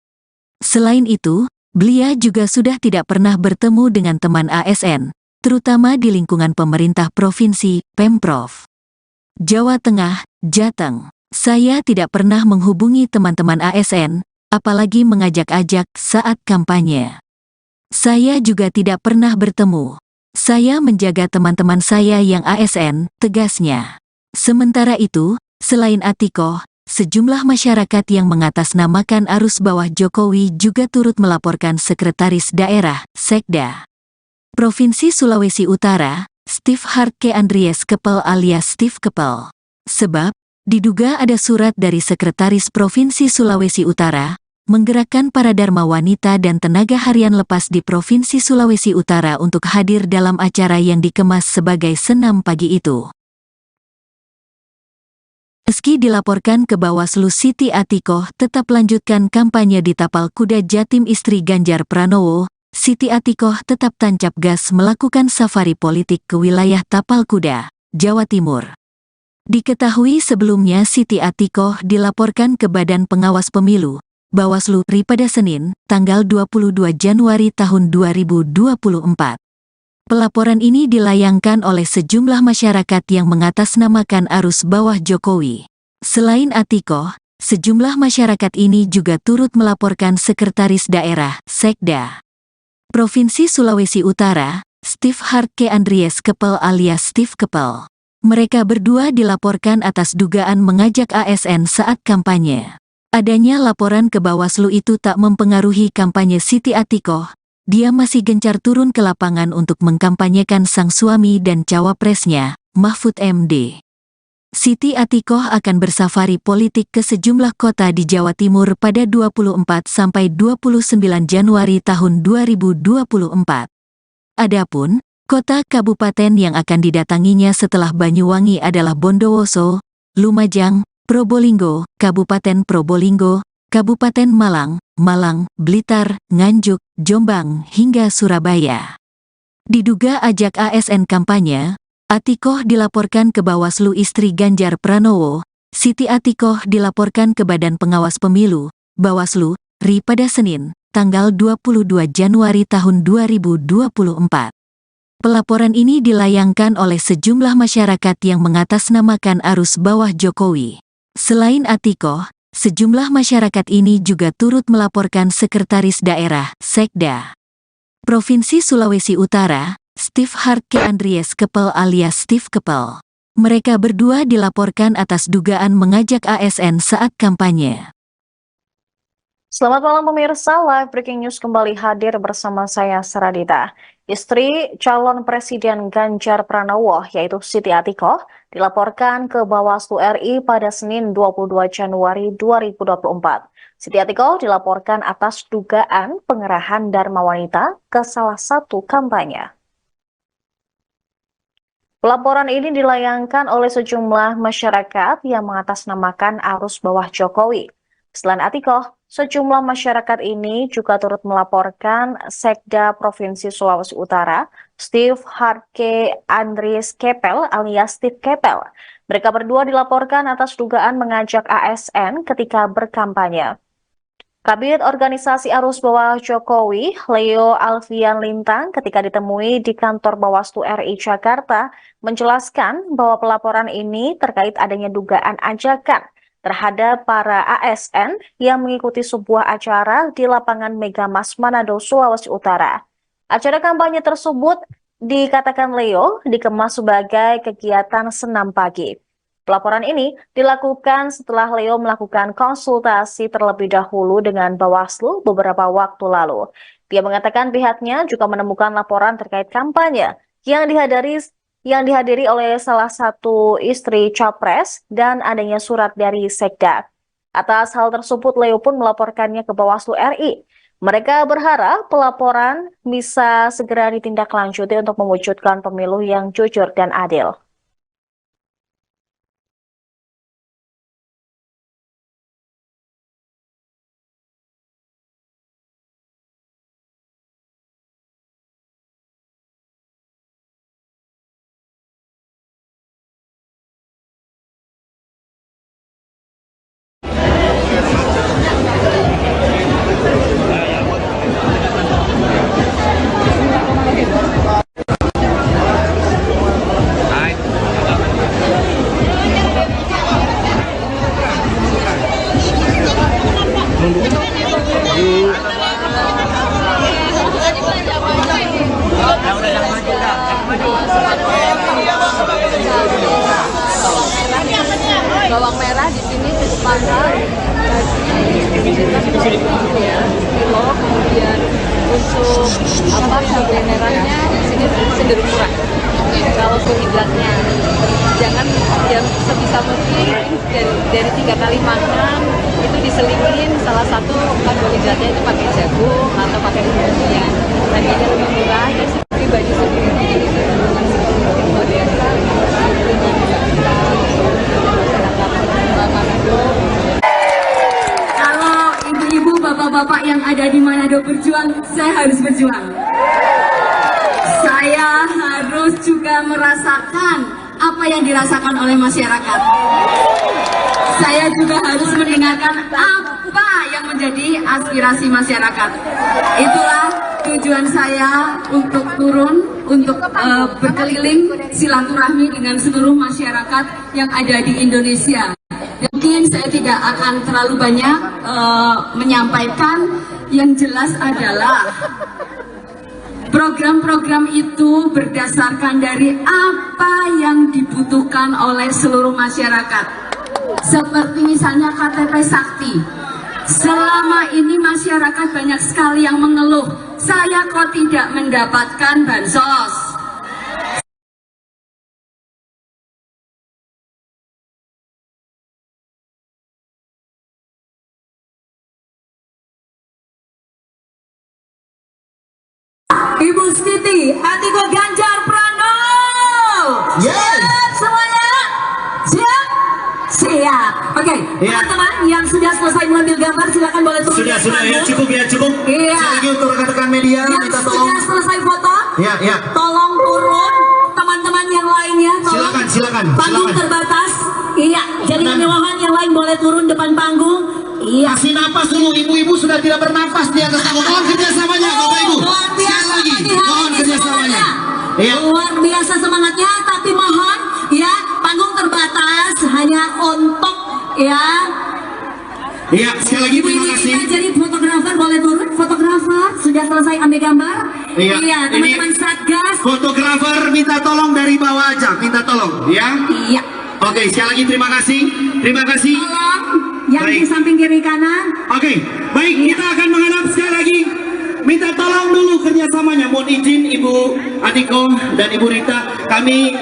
Speaker 1: Selain itu, beliau juga sudah tidak pernah bertemu dengan teman ASN, terutama di lingkungan pemerintah provinsi, Pemprov Jawa Tengah, Jateng. Saya tidak pernah menghubungi teman-teman ASN, apalagi mengajak-ajak saat kampanye. Saya juga tidak pernah bertemu. Saya menjaga teman-teman saya yang ASN, tegasnya. Sementara itu, selain Atikoh, sejumlah masyarakat yang mengatasnamakan arus bawah Jokowi juga turut melaporkan Sekretaris Daerah, Sekda Provinsi Sulawesi Utara, Steve Hartke Andries Kepel alias Steve Kepel. Sebab, diduga ada surat dari Sekretaris Provinsi Sulawesi Utara, menggerakkan para dharma wanita dan tenaga harian lepas di Provinsi Sulawesi Utara untuk hadir dalam acara yang dikemas sebagai senam pagi itu. Meski dilaporkan ke Bawaslu, Siti Atikoh tetap lanjutkan kampanye di Tapal Kuda Jatim. Istri Ganjar Pranowo, Siti Atikoh tetap tancap gas melakukan safari politik ke wilayah Tapal Kuda, Jawa Timur. Diketahui sebelumnya Siti Atikoh dilaporkan ke Badan Pengawas Pemilu, Bawaslu RI pada Senin, tanggal 22 Januari tahun 2024. Pelaporan ini dilayangkan oleh sejumlah masyarakat yang mengatasnamakan arus bawah Jokowi. Selain Atikoh, sejumlah masyarakat ini juga turut melaporkan Sekretaris Daerah, Sekda Provinsi Sulawesi Utara, Steve Hartke Andries Kepel alias Steve Kepel. Mereka berdua dilaporkan atas dugaan mengajak ASN saat kampanye. Adanya laporan ke Bawaslu itu tak mempengaruhi kampanye Siti Atikoh. Dia masih gencar turun ke lapangan untuk mengkampanyekan sang suami dan cawapresnya, Mahfud MD. Siti Atikoh akan bersafari politik ke sejumlah kota di Jawa Timur pada 24 sampai 29 Januari tahun 2024. Adapun kota kabupaten yang akan didatanginya setelah Banyuwangi adalah Bondowoso, Lumajang, Probolinggo, Kabupaten Probolinggo, Kabupaten Malang, Blitar, Nganjuk, Jombang, hingga Surabaya. Diduga ajak ASN kampanye, Atikoh dilaporkan ke Bawaslu. Istri Ganjar Pranowo, Siti Atikoh dilaporkan ke Badan Pengawas Pemilu, Bawaslu, RI pada Senin, tanggal 22 Januari tahun 2024. Pelaporan ini dilayangkan oleh sejumlah masyarakat yang mengatasnamakan arus bawah Jokowi. Selain Atikoh, sejumlah masyarakat ini juga turut melaporkan Sekretaris Daerah, Sekda, Provinsi Sulawesi Utara, Steve Hartke Andries Kepel alias Steve Kepel. Mereka berdua dilaporkan atas dugaan mengajak ASN saat kampanye.
Speaker 3: Selamat malam pemirsa, Live Breaking News kembali hadir bersama saya Saradita. Istri calon Presiden Ganjar Pranowo yaitu Siti Atikoh dilaporkan ke Bawaslu RI pada Senin 22 Januari 2024. Siti Atikoh dilaporkan atas dugaan pengerahan Dharma Wanita ke salah satu kampanye. Pelaporan ini dilayangkan oleh sejumlah masyarakat yang mengatasnamakan arus bawah Jokowi. Selain Atikoh, sejumlah masyarakat ini juga turut melaporkan Sekda Provinsi Sulawesi Utara, Steve Hartke Andries Kepel alias Steve Kepel. Mereka berdua dilaporkan atas dugaan mengajak ASN ketika berkampanye. Kabid Organisasi Arus Bawah Jokowi, Leo Alfian Lintang, ketika ditemui di kantor Bawaslu RI Jakarta, menjelaskan bahwa pelaporan ini terkait adanya dugaan ajakan terhadap para ASN yang mengikuti sebuah acara di lapangan Megamas Manado, Sulawesi Utara. Acara kampanye tersebut dikatakan Leo dikemas sebagai kegiatan senam pagi. Pelaporan ini dilakukan setelah Leo melakukan konsultasi terlebih dahulu dengan Bawaslu beberapa waktu lalu. Dia mengatakan pihaknya juga menemukan laporan terkait kampanye yang dihadiri oleh salah satu istri Capres dan adanya surat dari Sekda. Atas hal tersebut, Leo pun melaporkannya ke Bawaslu RI. Mereka berharap pelaporan bisa segera ditindaklanjuti untuk mewujudkan pemilu yang jujur dan adil.
Speaker 4: Bawang merah di sini sepangkal kilo, kemudian untuk cabai merahnya di sini cenderung murah. Kalau karbohidratnya jangan yang sebisa mungkin dari 3 kali makan itu diselipin salah satu karbohidratnya itu pakai jagung atau pakai umumnya. Harganya lebih murah ya sih pribadi sendiri.
Speaker 6: Kalau ibu-ibu, bapak-bapak yang ada di Manado berjuang, saya harus berjuang. Saya harus juga merasakan apa yang dirasakan oleh masyarakat. Saya juga harus mendengarkan apa yang menjadi aspirasi masyarakat. Itulah tujuan saya untuk turun, untuk berkeliling silaturahmi dengan seluruh masyarakat yang ada di Indonesia. Mungkin saya tidak akan terlalu banyak menyampaikan, yang jelas adalah program-program itu berdasarkan dari apa yang dibutuhkan oleh seluruh masyarakat. Seperti misalnya KTP Sakti. Selama ini masyarakat banyak sekali yang mengeluh, saya kok tidak mendapatkan bansos. Ibu Siti Atikoh Ganjar Pranowo. Siap semuanya? Siap? Siap. Oke, teman-teman yang sudah selesai mengambil gambar silakan boleh turun.
Speaker 5: Sudah ya, cukup.
Speaker 6: Iya.
Speaker 5: Lagi untuk rekan-rekan media
Speaker 6: Yang
Speaker 5: minta tolong.
Speaker 6: sudah selesai foto,
Speaker 5: Ya.
Speaker 6: tolong turun. Teman-teman yang lainnya, tolong.
Speaker 5: Silakan.
Speaker 6: Panggung terbatas. Iya, jadi kemewahan yang lain boleh turun depan panggung. Iya.
Speaker 5: Kasih napas dulu, ibu-ibu sudah tidak bernafas di atas panggung. Mohon kerjasamanya Bapak Ibu.
Speaker 6: Luar biasa
Speaker 5: Sekali lagi,
Speaker 6: pagi hari
Speaker 5: mohon
Speaker 6: ini
Speaker 5: kerjasamanya.
Speaker 6: semuanya.
Speaker 5: Iya.
Speaker 6: Luar biasa semangatnya, tapi mohon ya panggung terbatas hanya untuk ya.
Speaker 5: Iya, sekali lagi
Speaker 6: Ibu
Speaker 5: terima
Speaker 6: ini
Speaker 5: kasih.
Speaker 6: kita jadi fotografer, boleh turun? Fotografer sudah selesai ambil gambar.
Speaker 5: Iya,
Speaker 6: Iya,
Speaker 5: ini
Speaker 6: teman-teman Satgas.
Speaker 5: Fotografer minta tolong dari bawah aja, minta tolong, ya.
Speaker 6: Iya.
Speaker 5: Oke, sekali lagi terima kasih. Terima kasih.
Speaker 6: Tolong yang
Speaker 5: Baik.
Speaker 6: di samping kiri kanan.
Speaker 5: Oke, baik, kita akan menghadap sekali lagi. Minta tolong dulu kerjasamanya. Mohon izin Ibu Atiko dan Ibu Rita, kami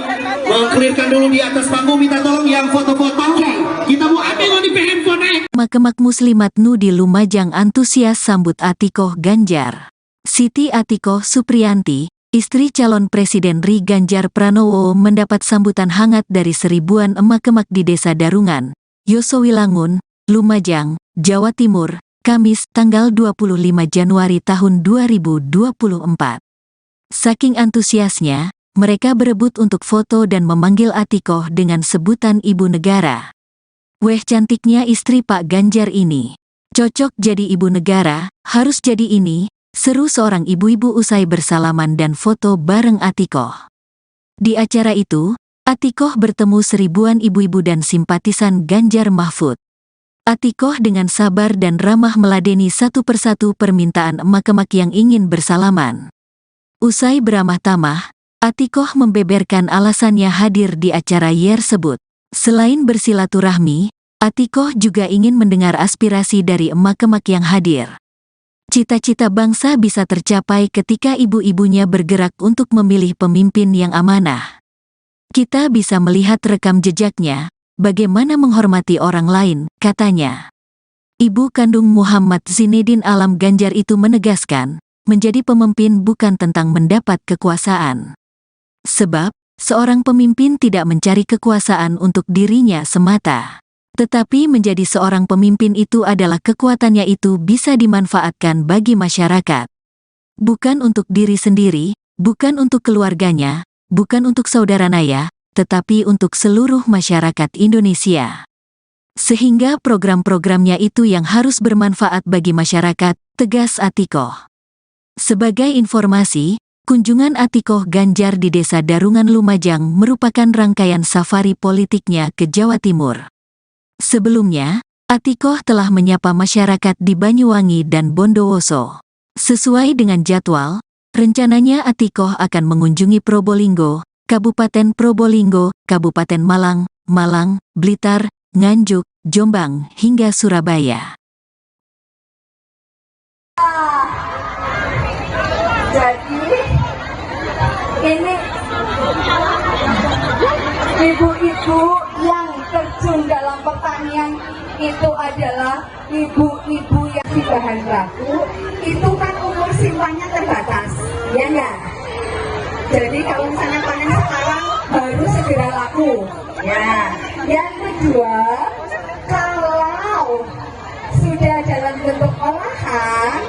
Speaker 5: mengklirkan dulu di atas panggung. Minta tolong yang foto-foto. Kita mau ambil di handphone.
Speaker 1: Makemak Muslimat Nu di Lumajang antusias sambut Atikoh Ganjar. Siti Atikoh Supriyanti, istri calon Presiden Ri Ganjar Pranowo mendapat sambutan hangat dari seribuan emak-emak di Desa Darungan, Yosowilangun, Lumajang, Jawa Timur, Kamis tanggal 25 Januari tahun 2024. Saking antusiasnya, mereka berebut untuk foto dan memanggil Atikoh dengan sebutan Ibu Negara. Weh cantiknya istri Pak Ganjar ini. Cocok jadi ibu negara, harus jadi ini, seru seorang ibu-ibu usai bersalaman dan foto bareng Atikoh. Di acara itu, Atikoh bertemu seribuan ibu-ibu dan simpatisan Ganjar Mahfud. Atikoh dengan sabar dan ramah meladeni satu persatu permintaan emak-emak yang ingin bersalaman. Usai beramah tamah, Atikoh membeberkan alasannya hadir di acara tersebut. Selain bersilaturahmi, Atikoh juga ingin mendengar aspirasi dari emak-emak yang hadir. Cita-cita bangsa bisa tercapai ketika ibu-ibunya bergerak untuk memilih pemimpin yang amanah. Kita bisa melihat rekam jejaknya, bagaimana menghormati orang lain, katanya. Ibu kandung Muhammad Zinedin Alam Ganjar itu menegaskan, menjadi pemimpin bukan tentang mendapat kekuasaan. Sebab, seorang pemimpin tidak mencari kekuasaan untuk dirinya semata. Tetapi menjadi seorang pemimpin itu adalah kekuatannya itu bisa dimanfaatkan bagi masyarakat. Bukan untuk diri sendiri, bukan untuk keluarganya, bukan untuk saudara naya, tetapi untuk seluruh masyarakat Indonesia. Sehingga program-programnya itu yang harus bermanfaat bagi masyarakat, tegas Atikoh. Sebagai informasi, kunjungan Atikoh Ganjar di Desa Darungan Lumajang merupakan rangkaian safari politiknya ke Jawa Timur. Sebelumnya, Atikoh telah menyapa masyarakat di Banyuwangi dan Bondowoso. Sesuai dengan jadwal, rencananya Atikoh akan mengunjungi Probolinggo, Kabupaten Probolinggo, Kabupaten Malang, Malang, Blitar, Nganjuk, Jombang, hingga Surabaya.
Speaker 2: Jadi ini ibu-ibu yang terjun dalam pertanian itu adalah ibu-ibu yang di bahan baku, itu kan umur simpannya terbatas, ya enggak? Jadi kalau misalnya panen sekarang baru segera laku. Ya, yang kedua, kalau sudah dalam bentuk olahan,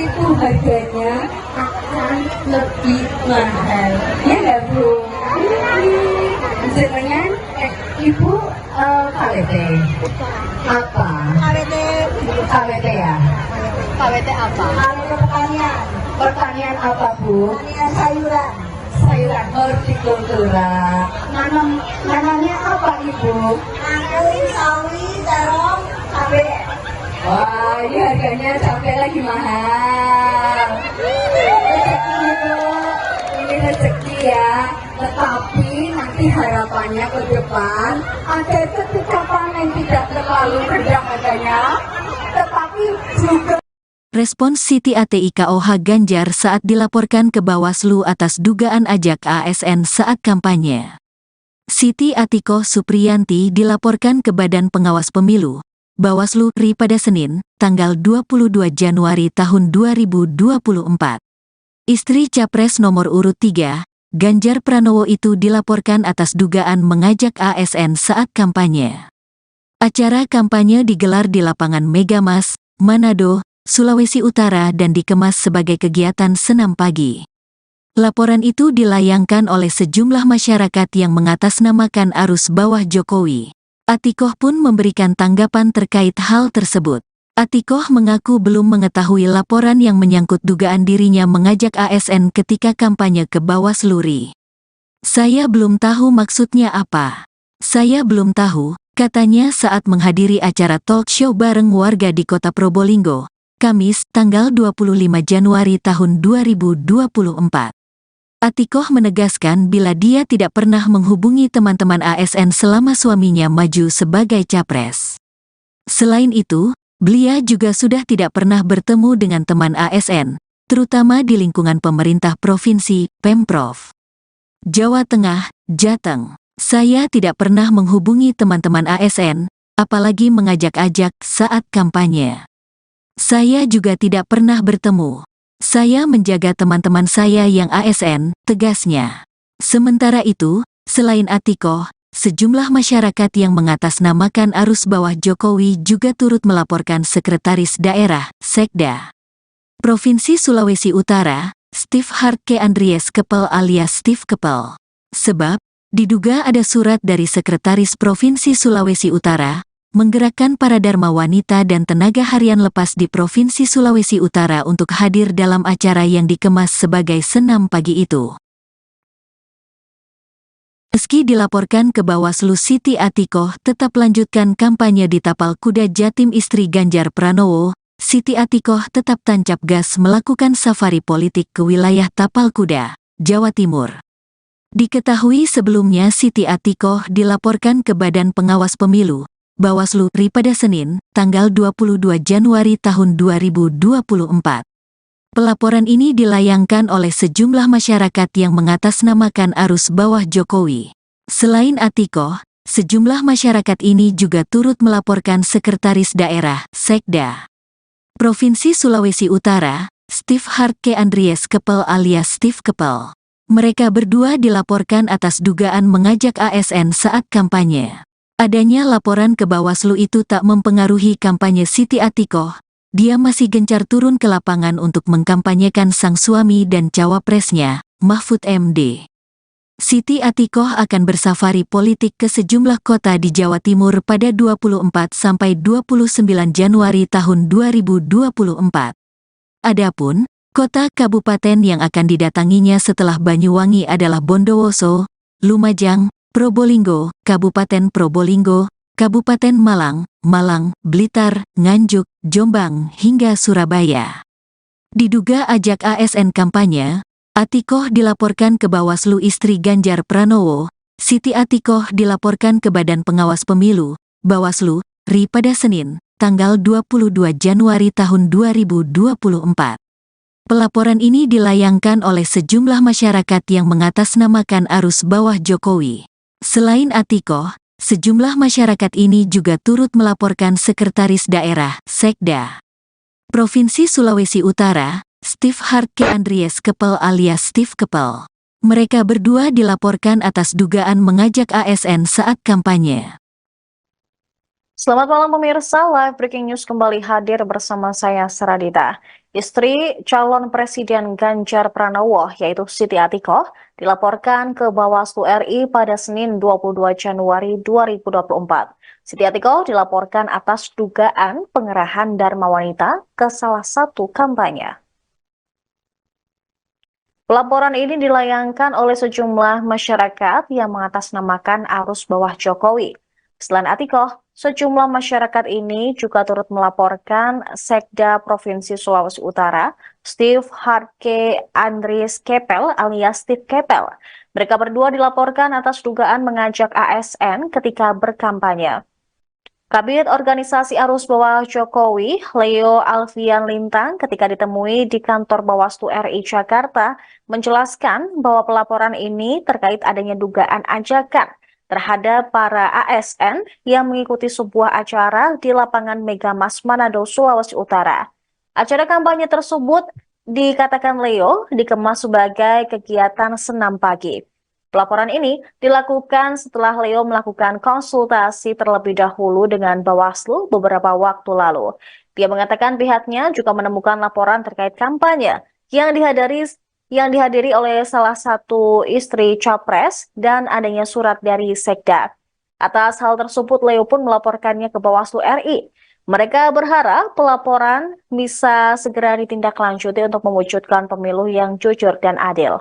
Speaker 2: itu harganya akan lebih mahal. Ya enggak, Bu? Jenengan Ibu KWT apa? KWT ya?
Speaker 4: KWT apa?
Speaker 2: KWT pertanian apa, Bu? Pertanian sayuran hortikultura. Nanamnya apa, Ibu? Nanam sawi, terong, cabai. Wah, ini harganya cabai lagi mahal. Rezeki, Ibu. Ini rezeki ya. Tetapi nanti harapannya ke depan agar ketika panen tidak terlalu rendah harganya, tetapi juga.
Speaker 1: Respons Siti Atikoh Ganjar saat dilaporkan ke Bawaslu atas dugaan ajak ASN saat kampanye. Siti Atikoh Supriyanti dilaporkan ke Badan Pengawas Pemilu, Bawaslu RI pada Senin, tanggal 22 Januari tahun 2024. Istri Capres nomor urut 3, Ganjar Pranowo itu dilaporkan atas dugaan mengajak ASN saat kampanye. Acara kampanye digelar di lapangan Megamas, Manado, Sulawesi Utara dan dikemas sebagai kegiatan senam pagi. Laporan itu dilayangkan oleh sejumlah masyarakat yang mengatasnamakan arus bawah Jokowi. Atikoh pun memberikan tanggapan terkait hal tersebut. Atikoh mengaku belum mengetahui laporan yang menyangkut dugaan dirinya mengajak ASN ketika kampanye ke Bawaslu RI. Saya belum tahu maksudnya apa. Saya belum tahu, katanya saat menghadiri acara talk show bareng warga di kota Probolinggo, Kamis, tanggal 25 Januari tahun 2024. Atikoh menegaskan bila dia tidak pernah menghubungi teman-teman ASN selama suaminya maju sebagai capres. Selain itu, beliau juga sudah tidak pernah bertemu dengan teman ASN, terutama di lingkungan pemerintah provinsi, Pemprov Jawa Tengah, Jateng. Saya tidak pernah menghubungi teman-teman ASN, apalagi mengajak-ajak saat kampanye. Saya juga tidak pernah bertemu. Saya menjaga teman-teman saya yang ASN, tegasnya. Sementara itu, selain Atikoh, sejumlah masyarakat yang mengatasnamakan arus bawah Jokowi juga turut melaporkan Sekretaris Daerah, Sekda Provinsi Sulawesi Utara, Steve Hartke Andries Kepel alias Steve Kepel. Sebab, diduga ada surat dari Sekretaris Provinsi Sulawesi Utara, menggerakkan para dharma wanita dan tenaga harian lepas di Provinsi Sulawesi Utara untuk hadir dalam acara yang dikemas sebagai senam pagi itu. Meski dilaporkan ke Bawaslu, Siti Atikoh tetap lanjutkan kampanye di Tapal Kuda Jatim istri Ganjar Pranowo. Siti Atikoh tetap tancap gas melakukan safari politik ke wilayah Tapal Kuda, Jawa Timur. Diketahui sebelumnya Siti Atikoh dilaporkan ke Badan Pengawas Pemilu, Bawaslu RI pada Senin, tanggal 22 Januari tahun 2024. Pelaporan ini dilayangkan oleh sejumlah masyarakat yang mengatasnamakan arus bawah Jokowi. Selain Atikoh, sejumlah masyarakat ini juga turut melaporkan Sekretaris Daerah, Sekda Provinsi Sulawesi Utara, Steve Hartke Andries Kepel alias Steve Kepel. Mereka berdua dilaporkan atas dugaan mengajak ASN saat kampanye. Adanya laporan ke Bawaslu itu tak mempengaruhi kampanye Siti Atikoh. Dia masih gencar turun ke lapangan untuk mengkampanyekan sang suami dan cawapresnya, Mahfud MD. Siti Atikoh akan bersafari politik ke sejumlah kota di Jawa Timur pada 24 sampai 29 Januari tahun 2024. Adapun kota kabupaten yang akan didatanginya setelah Banyuwangi adalah Bondowoso, Lumajang, Probolinggo, Kabupaten Probolinggo, Kabupaten Malang, Blitar, Nganjuk, Jombang, hingga Surabaya. Diduga ajak ASN kampanye, Atikoh dilaporkan ke Bawaslu istri Ganjar Pranowo. Siti Atikoh dilaporkan ke Badan Pengawas Pemilu, Bawaslu, RI pada Senin, tanggal 22 Januari tahun 2024. Pelaporan ini dilayangkan oleh sejumlah masyarakat yang mengatasnamakan arus bawah Jokowi. Selain Atikoh, sejumlah masyarakat ini juga turut melaporkan Sekretaris Daerah, Sekda Provinsi Sulawesi Utara, Steve Hartke Andries Kepel alias Steve Kepel. Mereka berdua dilaporkan atas dugaan mengajak ASN saat kampanye.
Speaker 3: Selamat malam pemirsa, Live Breaking News kembali hadir bersama saya Saradita. Istri calon Presiden Ganjar Pranowo yaitu Siti Atikoh dilaporkan ke Bawaslu RI pada Senin 22 Januari 2024. Siti Atikoh dilaporkan atas dugaan pengerahan dharma wanita ke salah satu kampanye. Pelaporan ini dilayangkan oleh sejumlah masyarakat yang mengatasnamakan arus bawah Jokowi. Selain Atikoh, sejumlah masyarakat ini juga turut melaporkan Sekda Provinsi Sulawesi Utara, Steve Hartke Andries Kepel alias Steve Kepel. Mereka berdua dilaporkan atas dugaan mengajak ASN ketika berkampanye. Kabid Organisasi Arus Bawah Jokowi, Leo Alfian Lintang, ketika ditemui di kantor Bawaslu RI Jakarta, menjelaskan bahwa pelaporan ini terkait adanya dugaan ajakan terhadap para ASN yang mengikuti sebuah acara di lapangan Megamas Manado, Sulawesi Utara. Acara kampanye tersebut dikatakan Leo dikemas sebagai kegiatan senam pagi. Pelaporan ini dilakukan setelah Leo melakukan konsultasi terlebih dahulu dengan Bawaslu beberapa waktu lalu. Dia mengatakan pihaknya juga menemukan laporan terkait kampanye yang dihadiri oleh salah satu istri capres dan adanya surat dari Sekda. Atas hal tersebut, Leo pun melaporkannya ke Bawaslu RI. Mereka berharap pelaporan bisa segera ditindaklanjuti untuk mewujudkan pemilu yang jujur dan adil.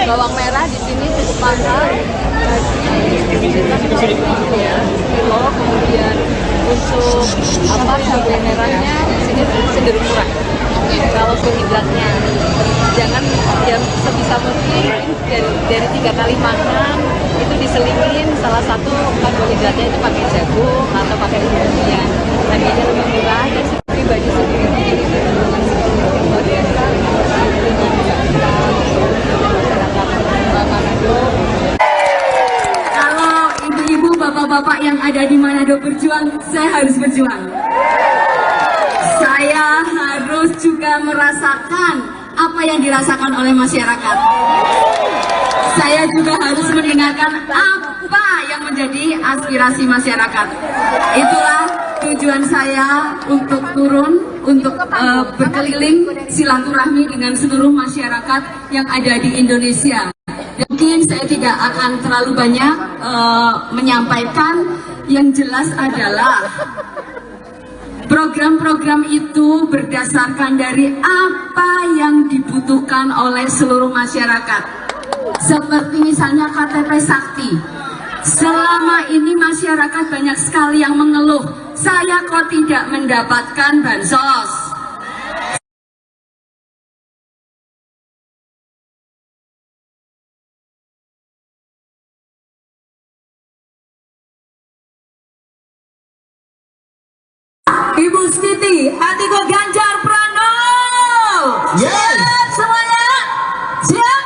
Speaker 4: Bawang merah di sini cukup mahal, kilo, kemudian untuk cabai merahnya di sini cenderung murah. Kalau hidratnya jangan yang sebisa mungkin dari 3 kali makan itu diselingin salah satu karbohidratnya itu pakai jagung atau pakai umbi-umbian. Harganya lebih murah dan pribadi sendiri itu luar biasa.
Speaker 6: Kalau ibu-ibu, bapak-bapak yang ada di Manado berjuang, saya harus berjuang. Saya harus juga merasakan apa yang dirasakan oleh masyarakat. Saya juga harus mendengarkan apa yang menjadi aspirasi masyarakat. Itulah tujuan saya untuk turun, untuk berkeliling silaturahmi dengan seluruh masyarakat yang ada di Indonesia. Mungkin saya tidak akan terlalu banyak menyampaikan, yang jelas adalah program-program itu berdasarkan dari apa yang dibutuhkan oleh seluruh masyarakat. Seperti misalnya KTP Sakti. Selama ini masyarakat banyak sekali yang mengeluh, saya kok tidak mendapatkan bansos. Ibu Siti Atiko Ganjar Pranowo.
Speaker 5: Yes.
Speaker 6: Siap semuanya? Siap?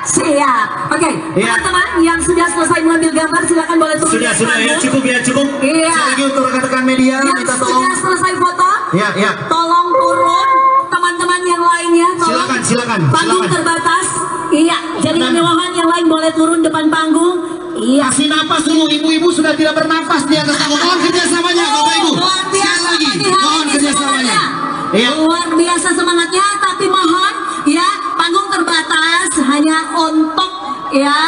Speaker 6: Siap. Oke,
Speaker 5: Ya.
Speaker 6: teman-teman yang sudah selesai mengambil gambar silakan boleh turun.
Speaker 5: Sudah
Speaker 6: dari
Speaker 5: ya,
Speaker 6: panggung.
Speaker 5: cukup ya, cukup.
Speaker 6: Iya.
Speaker 5: Sekali lagi untuk rekan-rekan media,
Speaker 6: Yang
Speaker 5: minta tolong.
Speaker 6: sudah selesai foto,
Speaker 5: Ya.
Speaker 6: tolong turun. Teman-teman yang lainnya, tolong.
Speaker 5: Silakan.
Speaker 6: Panggung terbatas. Iya, jadi
Speaker 5: Dan-
Speaker 6: kemewahan yang lain boleh turun depan panggung. Iya.
Speaker 5: Kasih napas dulu, ibu-ibu sudah tidak bernafas di atas panggung. Mohon kerjasamanya, Bapak Ibu.
Speaker 6: Luar
Speaker 5: Sekali
Speaker 6: biasa
Speaker 5: lagi,
Speaker 6: pagi hari
Speaker 5: mohon
Speaker 6: ini
Speaker 5: kerjasamanya.
Speaker 6: semangatnya.
Speaker 5: Iya.
Speaker 6: Luar biasa semangatnya, tapi mohon ya panggung terbatas hanya untuk ya.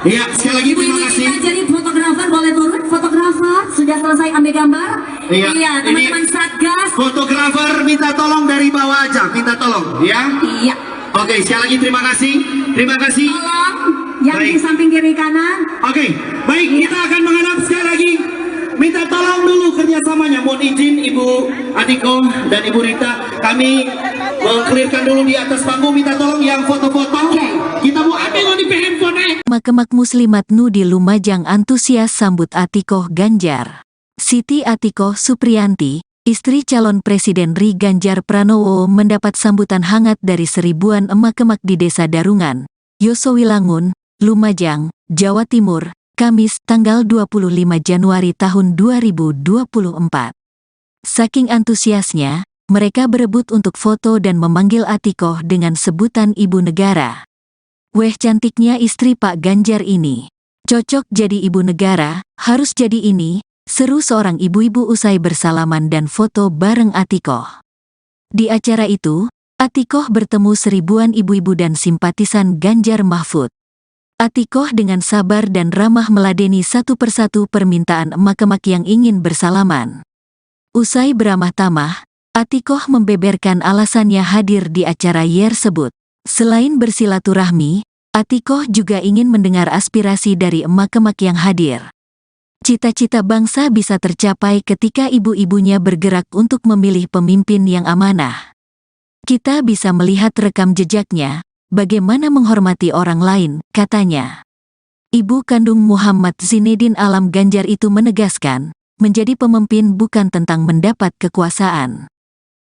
Speaker 5: Iya, sekali lagi
Speaker 6: Ibu
Speaker 5: terima
Speaker 6: ini
Speaker 5: kasih.
Speaker 6: kita jadi fotografer boleh turun. Fotografer sudah selesai ambil gambar.
Speaker 5: Iya,
Speaker 6: teman-teman
Speaker 5: ini-
Speaker 6: Satgas.
Speaker 5: Fotografer minta tolong dari bawah aja, minta tolong, ya.
Speaker 6: Iya.
Speaker 5: Oke, sekali lagi terima kasih. Terima kasih.
Speaker 6: Tolong yang di
Speaker 5: Baik.
Speaker 6: samping kiri kanan.
Speaker 5: Oke, baik, kita akan menghadap sekali lagi. Minta tolong dulu kerjasamanya. Mohon izin Ibu Atiko dan Ibu Rita, kami mengklirkan dulu di atas panggung. Minta tolong yang foto-foto.
Speaker 6: Oke.
Speaker 5: Kita mau ambil di handphone.
Speaker 1: Makemak Muslimat Nu di Lumajang antusias sambut Atikoh Ganjar. Siti Atikoh Supriyanti, istri calon Presiden Ri Ganjar Pranowo mendapat sambutan hangat dari seribuan emak-emak di Desa Darungan, Yosowilangun, Lumajang, Jawa Timur, Kamis tanggal 25 Januari tahun 2024. Saking antusiasnya, mereka berebut untuk foto dan memanggil Atikoh dengan sebutan Ibu Negara. Weh cantiknya istri Pak Ganjar ini. Cocok jadi ibu negara, harus jadi ini, seru seorang ibu-ibu usai bersalaman dan foto bareng Atikoh. Di acara itu, Atikoh bertemu seribuan ibu-ibu dan simpatisan Ganjar Mahfud. Atikoh dengan sabar dan ramah meladeni satu persatu permintaan emak-emak yang ingin bersalaman. Usai beramah tamah, Atikoh membeberkan alasannya hadir di acara tersebut. Selain bersilaturahmi, Atikoh juga ingin mendengar aspirasi dari emak-emak yang hadir. Cita-cita bangsa bisa tercapai ketika ibu-ibunya bergerak untuk memilih pemimpin yang amanah. Kita bisa melihat rekam jejaknya, bagaimana menghormati orang lain, katanya. Ibu kandung Muhammad Zinedin Alam Ganjar itu menegaskan, menjadi pemimpin bukan tentang mendapat kekuasaan.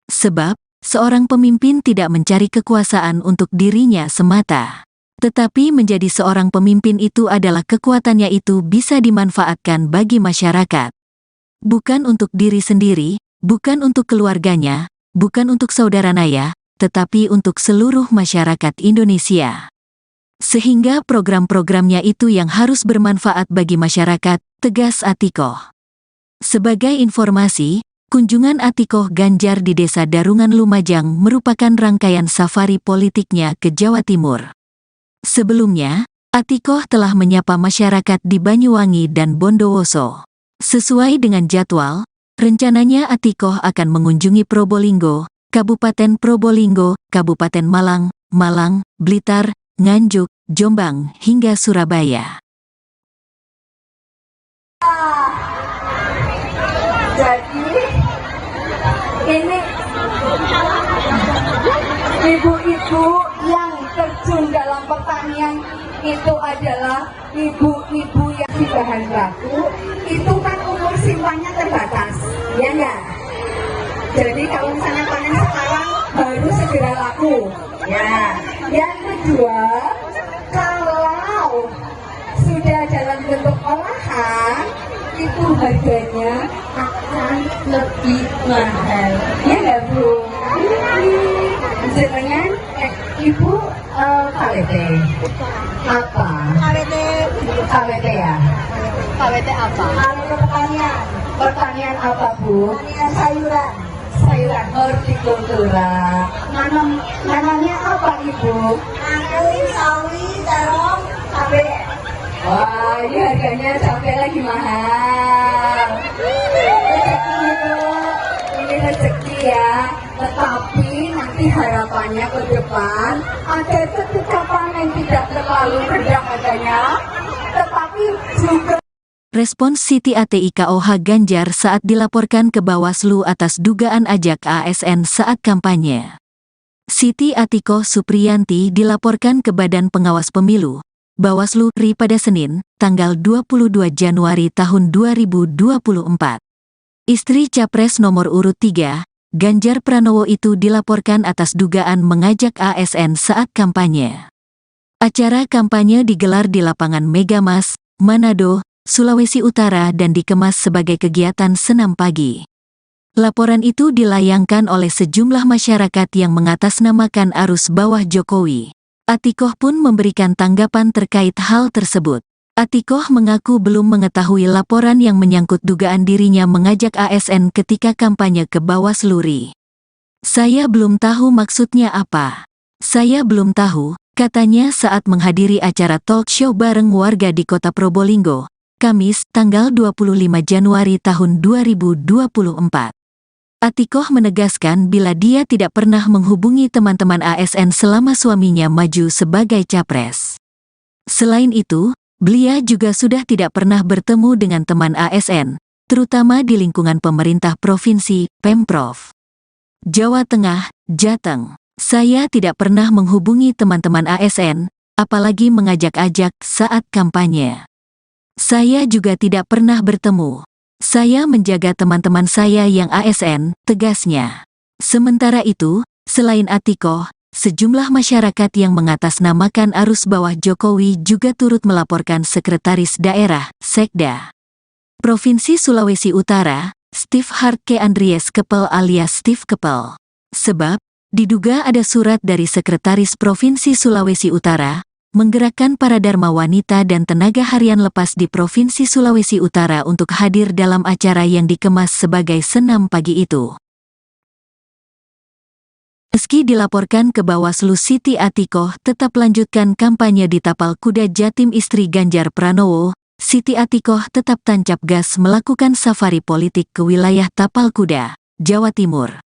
Speaker 1: Sebab, seorang pemimpin tidak mencari kekuasaan untuk dirinya semata. Tetapi menjadi seorang pemimpin itu adalah kekuatannya itu bisa dimanfaatkan bagi masyarakat. Bukan untuk diri sendiri, bukan untuk keluarganya, bukan untuk saudara naya, tetapi untuk seluruh masyarakat Indonesia. Sehingga program-programnya itu yang harus bermanfaat bagi masyarakat, tegas Atikoh. Sebagai informasi, kunjungan Atikoh Ganjar di Desa Darungan Lumajang merupakan rangkaian safari politiknya ke Jawa Timur. Sebelumnya, Atikoh telah menyapa masyarakat di Banyuwangi dan Bondowoso. Sesuai dengan jadwal, rencananya Atikoh akan mengunjungi Probolinggo, Kabupaten Probolinggo, Kabupaten Malang, Malang, Blitar, Nganjuk, Jombang, hingga Surabaya.
Speaker 2: Jadi ini ibu-ibu yang terjun dalam pertanian itu adalah ibu-ibu yang di bahan baku, itu kan umur simpannya terbatas, ya enggak? Jadi kalau misalnya panen sekarang baru segera laku, ya. Yang kedua, kalau sudah dalam bentuk olahan, itu harganya akan lebih mahal, ya enggak Bu? Jenengan Ibu KWT apa? KWT ya?
Speaker 4: KWT apa?
Speaker 2: Kalau pertanian apa Bu? Pertanian sayuran hortikultura. Namanya apa Ibu? Sawi, terong, cabe. Wah, ini harganya cabe lagi mahal. Rezeki Bu, ini rezeki ya. Tetapi nanti harapannya ke depan agar ketika panen tidak terlalu rendah harganya, tetapi juga.
Speaker 1: Respons Siti Atikoh Ganjar saat dilaporkan ke Bawaslu atas dugaan ajak ASN saat kampanye. Siti Atikoh Supriyanti dilaporkan ke Badan Pengawas Pemilu, Bawaslu RI pada Senin, tanggal 22 Januari tahun 2024. Istri Capres nomor urut 3, Ganjar Pranowo itu dilaporkan atas dugaan mengajak ASN saat kampanye. Acara kampanye digelar di lapangan Megamas, Manado, Sulawesi Utara dan dikemas sebagai kegiatan senam pagi. Laporan itu dilayangkan oleh sejumlah masyarakat yang mengatasnamakan arus bawah Jokowi. Atikoh pun memberikan tanggapan terkait hal tersebut. Atikoh mengaku belum mengetahui laporan yang menyangkut dugaan dirinya mengajak ASN ketika kampanye ke Bawaslu RI. Saya belum tahu maksudnya apa. Saya belum tahu, katanya saat menghadiri acara talk show bareng warga di kota Probolinggo, Kamis, tanggal 25 Januari tahun 2024. Atikoh menegaskan bila dia tidak pernah menghubungi teman-teman ASN selama suaminya maju sebagai capres. Selain itu, beliau juga sudah tidak pernah bertemu dengan teman ASN, terutama di lingkungan pemerintah provinsi, Pemprov Jawa Tengah, Jateng. Saya tidak pernah menghubungi teman-teman ASN, apalagi mengajak-ajak saat kampanye. Saya juga tidak pernah bertemu. Saya menjaga teman-teman saya yang ASN, tegasnya. Sementara itu, selain Atikoh, sejumlah masyarakat yang mengatasnamakan arus bawah Jokowi juga turut melaporkan Sekretaris Daerah, Sekda Provinsi Sulawesi Utara, Steve Hartke Andries Kepel alias Steve Kepel. Sebab, diduga ada surat dari Sekretaris Provinsi Sulawesi Utara, menggerakkan para dharma wanita dan tenaga harian lepas di Provinsi Sulawesi Utara untuk hadir dalam acara yang dikemas sebagai senam pagi itu. Meski dilaporkan ke Bawaslu, Siti Atikoh tetap lanjutkan kampanye di Tapal Kuda Jatim istri Ganjar Pranowo. Siti Atikoh tetap tancap gas melakukan safari politik ke wilayah Tapal Kuda, Jawa Timur.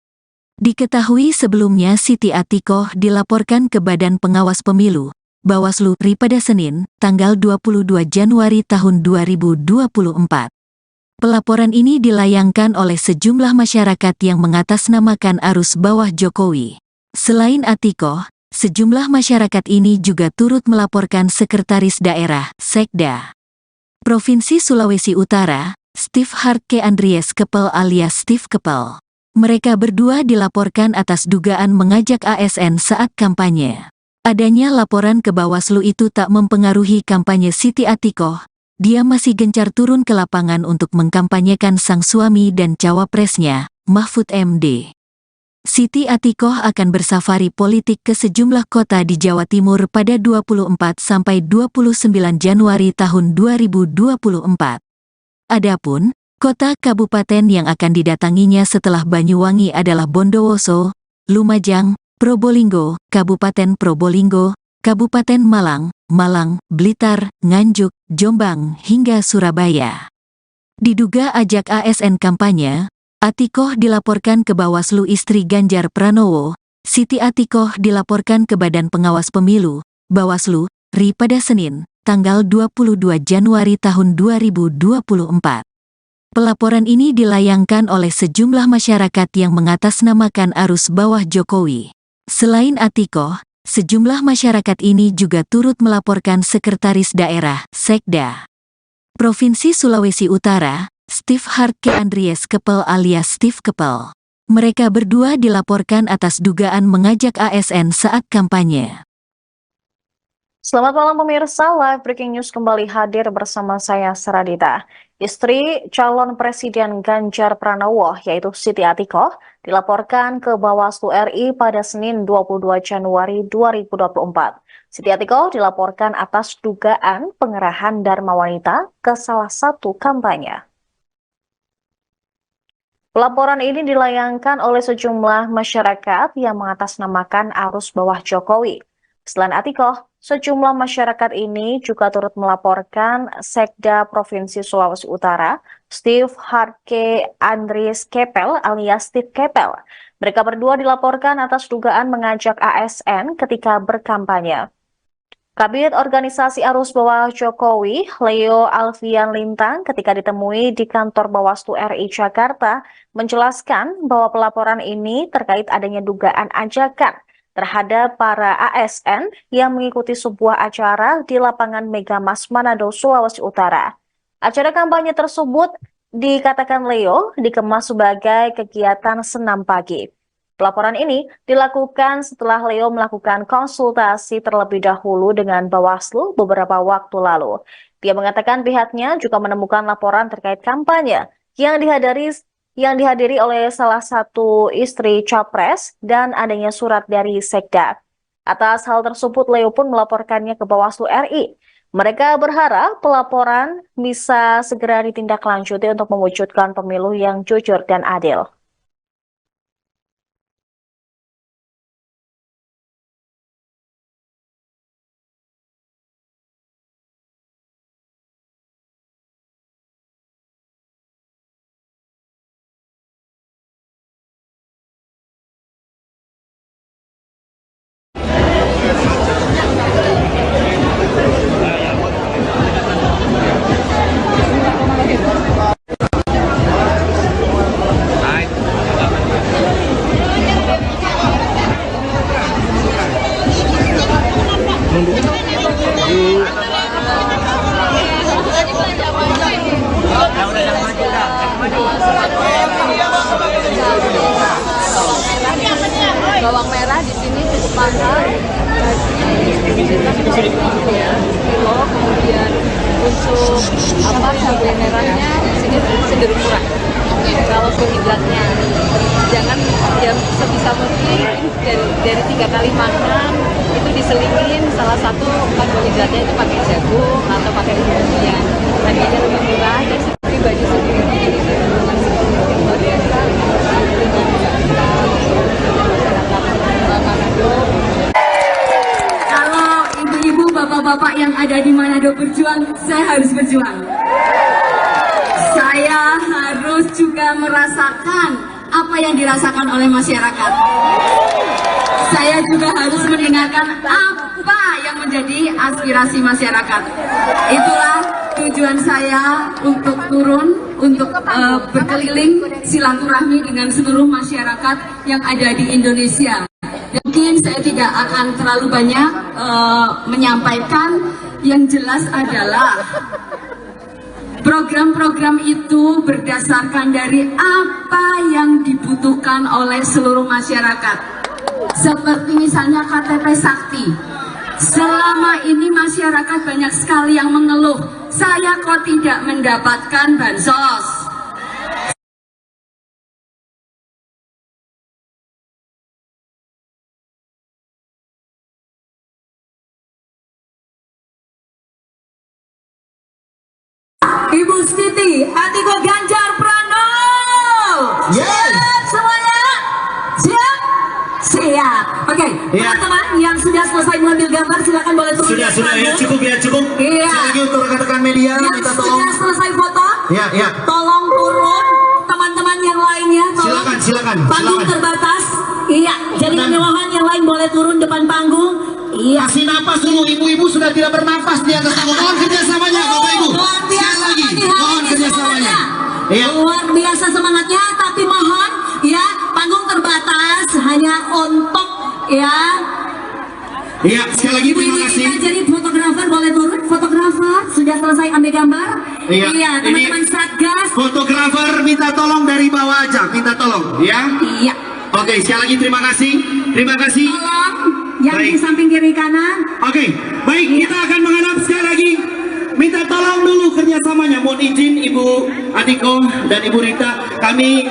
Speaker 1: Diketahui sebelumnya Siti Atikoh dilaporkan ke Badan Pengawas Pemilu, Bawaslu RI pada Senin, tanggal 22 Januari tahun 2024. Pelaporan ini dilayangkan oleh sejumlah masyarakat yang mengatasnamakan arus bawah Jokowi. Selain Atikoh, Sejumlah masyarakat ini juga turut melaporkan Sekretaris Daerah, Sekda, Provinsi Sulawesi Utara, Steve Hartke Andries Kepel alias Steve Kepel. Mereka berdua dilaporkan atas dugaan mengajak ASN saat kampanye. Adanya laporan ke Bawaslu itu tak mempengaruhi kampanye Siti Atikoh. Dia masih gencar turun ke lapangan untuk mengkampanyekan sang suami dan cawapresnya, Mahfud MD. Siti Atikoh akan bersafari politik ke sejumlah kota di Jawa Timur pada 24 sampai 29 Januari tahun 2024. Adapun kota kabupaten yang akan didatanginya setelah Banyuwangi adalah Bondowoso, Lumajang, Probolinggo, Kabupaten Probolinggo, Kabupaten Malang, Blitar, Nganjuk, Jombang, hingga Surabaya. Diduga ajak ASN kampanye, Atikoh dilaporkan ke Bawaslu istri Ganjar Pranowo. Siti Atikoh dilaporkan ke Badan Pengawas Pemilu, Bawaslu, RI pada Senin, tanggal 22 Januari tahun 2024. Pelaporan ini dilayangkan oleh sejumlah masyarakat yang mengatasnamakan arus bawah Jokowi. Selain Atikoh, sejumlah masyarakat ini juga turut melaporkan Sekretaris Daerah, Sekda, Provinsi Sulawesi Utara, Steve Hartke Andries Kepel alias Steve Kepel. Mereka berdua dilaporkan atas dugaan mengajak ASN saat kampanye.
Speaker 3: Selamat malam pemirsa, Live Breaking News kembali hadir bersama saya Saradita. Istri calon Presiden Ganjar Pranowo yaitu Siti Atikoh dilaporkan ke Bawaslu RI pada Senin 22 Januari 2024. Siti Atikoh dilaporkan atas dugaan pengerahan Dharma Wanita ke salah satu kampanye. Pelaporan ini dilayangkan oleh sejumlah masyarakat yang mengatasnamakan arus bawah Jokowi. Selain Atikoh, sejumlah masyarakat ini juga turut melaporkan Sekda Provinsi Sulawesi Utara, Steve Hartke Andries Kepel alias Steve Kepel. Mereka berdua dilaporkan atas dugaan mengajak ASN ketika berkampanye. Kabid Organisasi Arus Bawah Jokowi, Leo Alfian Lintang, ketika ditemui di kantor Bawaslu RI Jakarta, menjelaskan bahwa pelaporan ini terkait adanya dugaan ajakan terhadap para ASN yang mengikuti sebuah acara di lapangan Megamas Manado, Sulawesi Utara. Acara kampanye tersebut, dikatakan Leo, dikemas sebagai kegiatan senam pagi. Pelaporan ini dilakukan setelah Leo melakukan konsultasi terlebih dahulu dengan Bawaslu beberapa waktu lalu. Dia mengatakan pihaknya juga menemukan laporan terkait kampanye yang dihadiri oleh salah satu istri Capres dan adanya surat dari Sekda. Atas hal tersebut, Leo pun melaporkannya ke Bawaslu RI. Mereka berharap pelaporan bisa segera ditindaklanjuti untuk mewujudkan pemilu yang jujur dan adil.
Speaker 4: Bawang merah di sini cukup mahal, kilo, kemudian untuk cabai merahnya di sini cenderung murah. Kalau karbohidratnya jangan sebisa mungkin dari 3 kali makan itu diselingin salah satu karbohidratnya itu pakai jagung atau pakai umbi-umbian. Harganya lebih murah dan pribadi sendiri itu masih luar biasa.
Speaker 6: Kalau ibu-ibu, bapak-bapak yang ada di Manado berjuang, saya harus berjuang. Saya harus juga merasakan apa yang dirasakan oleh masyarakat. Saya juga harus mendengarkan apa yang menjadi aspirasi masyarakat. Itulah tujuan saya untuk turun, untuk berkeliling silaturahmi dengan seluruh masyarakat yang ada di Indonesia. Mungkin saya tidak akan terlalu banyak menyampaikan. Yang jelas adalah program-program itu berdasarkan dari apa yang dibutuhkan oleh seluruh masyarakat. Seperti misalnya KTP Sakti. Selama ini masyarakat banyak sekali yang mengeluh, saya kok tidak mendapatkan bansos. Ibu Siti Atiko Ganjar Pranowo. Siap semuanya? Siap? Siap. Oke, teman-teman yang sudah selesai mengambil gambar silakan boleh turun.
Speaker 5: Sudah ya, cukup ya, cukup.
Speaker 6: Iya.
Speaker 5: Sekali lagi untuk rekan-rekan media,
Speaker 6: Yang
Speaker 5: minta tolong.
Speaker 6: sudah selesai foto,
Speaker 5: Ya.
Speaker 6: tolong turun. Teman-teman yang lainnya, tolong.
Speaker 5: Silakan.
Speaker 6: Panggung terbatas. Iya, jadi kemewahan yang lain boleh turun depan panggung. Iya.
Speaker 5: Kasih napas dulu, ibu-ibu sudah tidak bernapas di atas panggung. Mohon kerjasamanya, Bapak Ibu.
Speaker 6: Luar biasa
Speaker 5: Sekali lagi,
Speaker 6: pagi hari
Speaker 5: mohon
Speaker 6: ini
Speaker 5: kerjasamanya.
Speaker 6: semuanya.
Speaker 5: Iya.
Speaker 6: Luar biasa semangatnya, tapi mohon ya panggung terbatas hanya untuk ya.
Speaker 5: Iya, sekali lagi terima
Speaker 6: Ini
Speaker 5: kasih.
Speaker 6: kita jadi fotografer boleh turun. Fotografer sudah selesai ambil gambar.
Speaker 5: Iya,
Speaker 6: teman-teman Satgas.
Speaker 5: Fotografer minta tolong dari bawah aja, minta tolong, ya.
Speaker 6: Iya.
Speaker 5: Oke, sekali lagi terima kasih. Terima kasih.
Speaker 6: Tolong yang
Speaker 5: Baik.
Speaker 6: di samping kiri kanan.
Speaker 5: Oke, baik, kita akan menghadap sekali lagi. Minta tolong dulu kerjasamanya. Mohon izin Ibu Atiko dan Ibu Rita, kami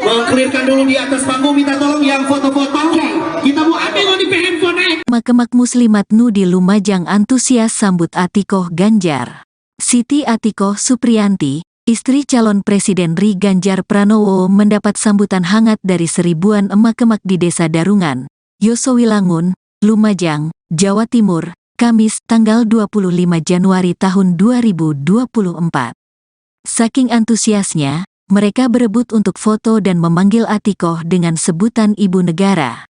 Speaker 5: mengklirkan dulu di atas panggung. Minta tolong yang foto-foto. Kita mau ambil di handphone.
Speaker 1: Makemak Muslimat Nu di Lumajang antusias sambut Atikoh Ganjar. Siti Atikoh Supriyanti, istri calon Presiden Ri Ganjar Pranowo mendapat sambutan hangat dari seribuan emak-emak di Desa Darungan, Yosowilangun, Lumajang, Jawa Timur, Kamis tanggal 25 Januari tahun 2024. Saking antusiasnya, mereka berebut untuk foto dan memanggil Atikoh dengan sebutan Ibu Negara.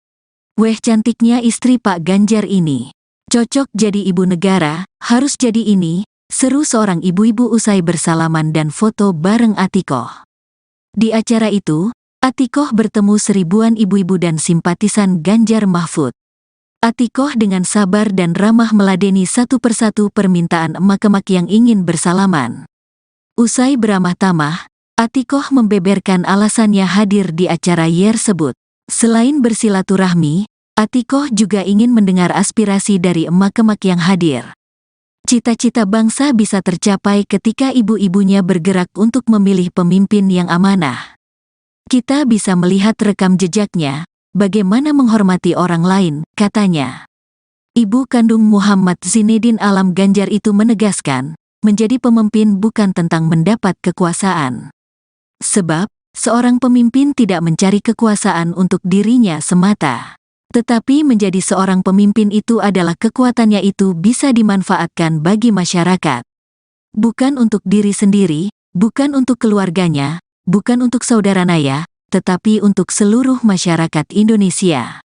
Speaker 1: Weh cantiknya istri Pak Ganjar ini. Cocok jadi ibu negara, harus jadi ini, seru seorang ibu-ibu usai bersalaman dan foto bareng Atikoh. Di acara itu, Atikoh bertemu seribuan ibu-ibu dan simpatisan Ganjar Mahfud. Atikoh dengan sabar dan ramah meladeni satu persatu permintaan emak-emak yang ingin bersalaman. Usai beramah tamah, Atikoh membeberkan alasannya hadir di acara tersebut. Selain bersilaturahmi, Atikoh juga ingin mendengar aspirasi dari emak-emak yang hadir. Cita-cita bangsa bisa tercapai ketika ibu-ibunya bergerak untuk memilih pemimpin yang amanah. Kita bisa melihat rekam jejaknya, bagaimana menghormati orang lain, katanya. Ibu kandung Muhammad Zinedin Alam Ganjar itu menegaskan, menjadi pemimpin bukan tentang mendapat kekuasaan. Sebab, seorang pemimpin tidak mencari kekuasaan untuk dirinya semata. Tetapi menjadi seorang pemimpin itu adalah kekuatannya itu bisa dimanfaatkan bagi masyarakat. Bukan untuk diri sendiri, bukan untuk keluarganya, bukan untuk saudara naya, tetapi untuk seluruh masyarakat Indonesia.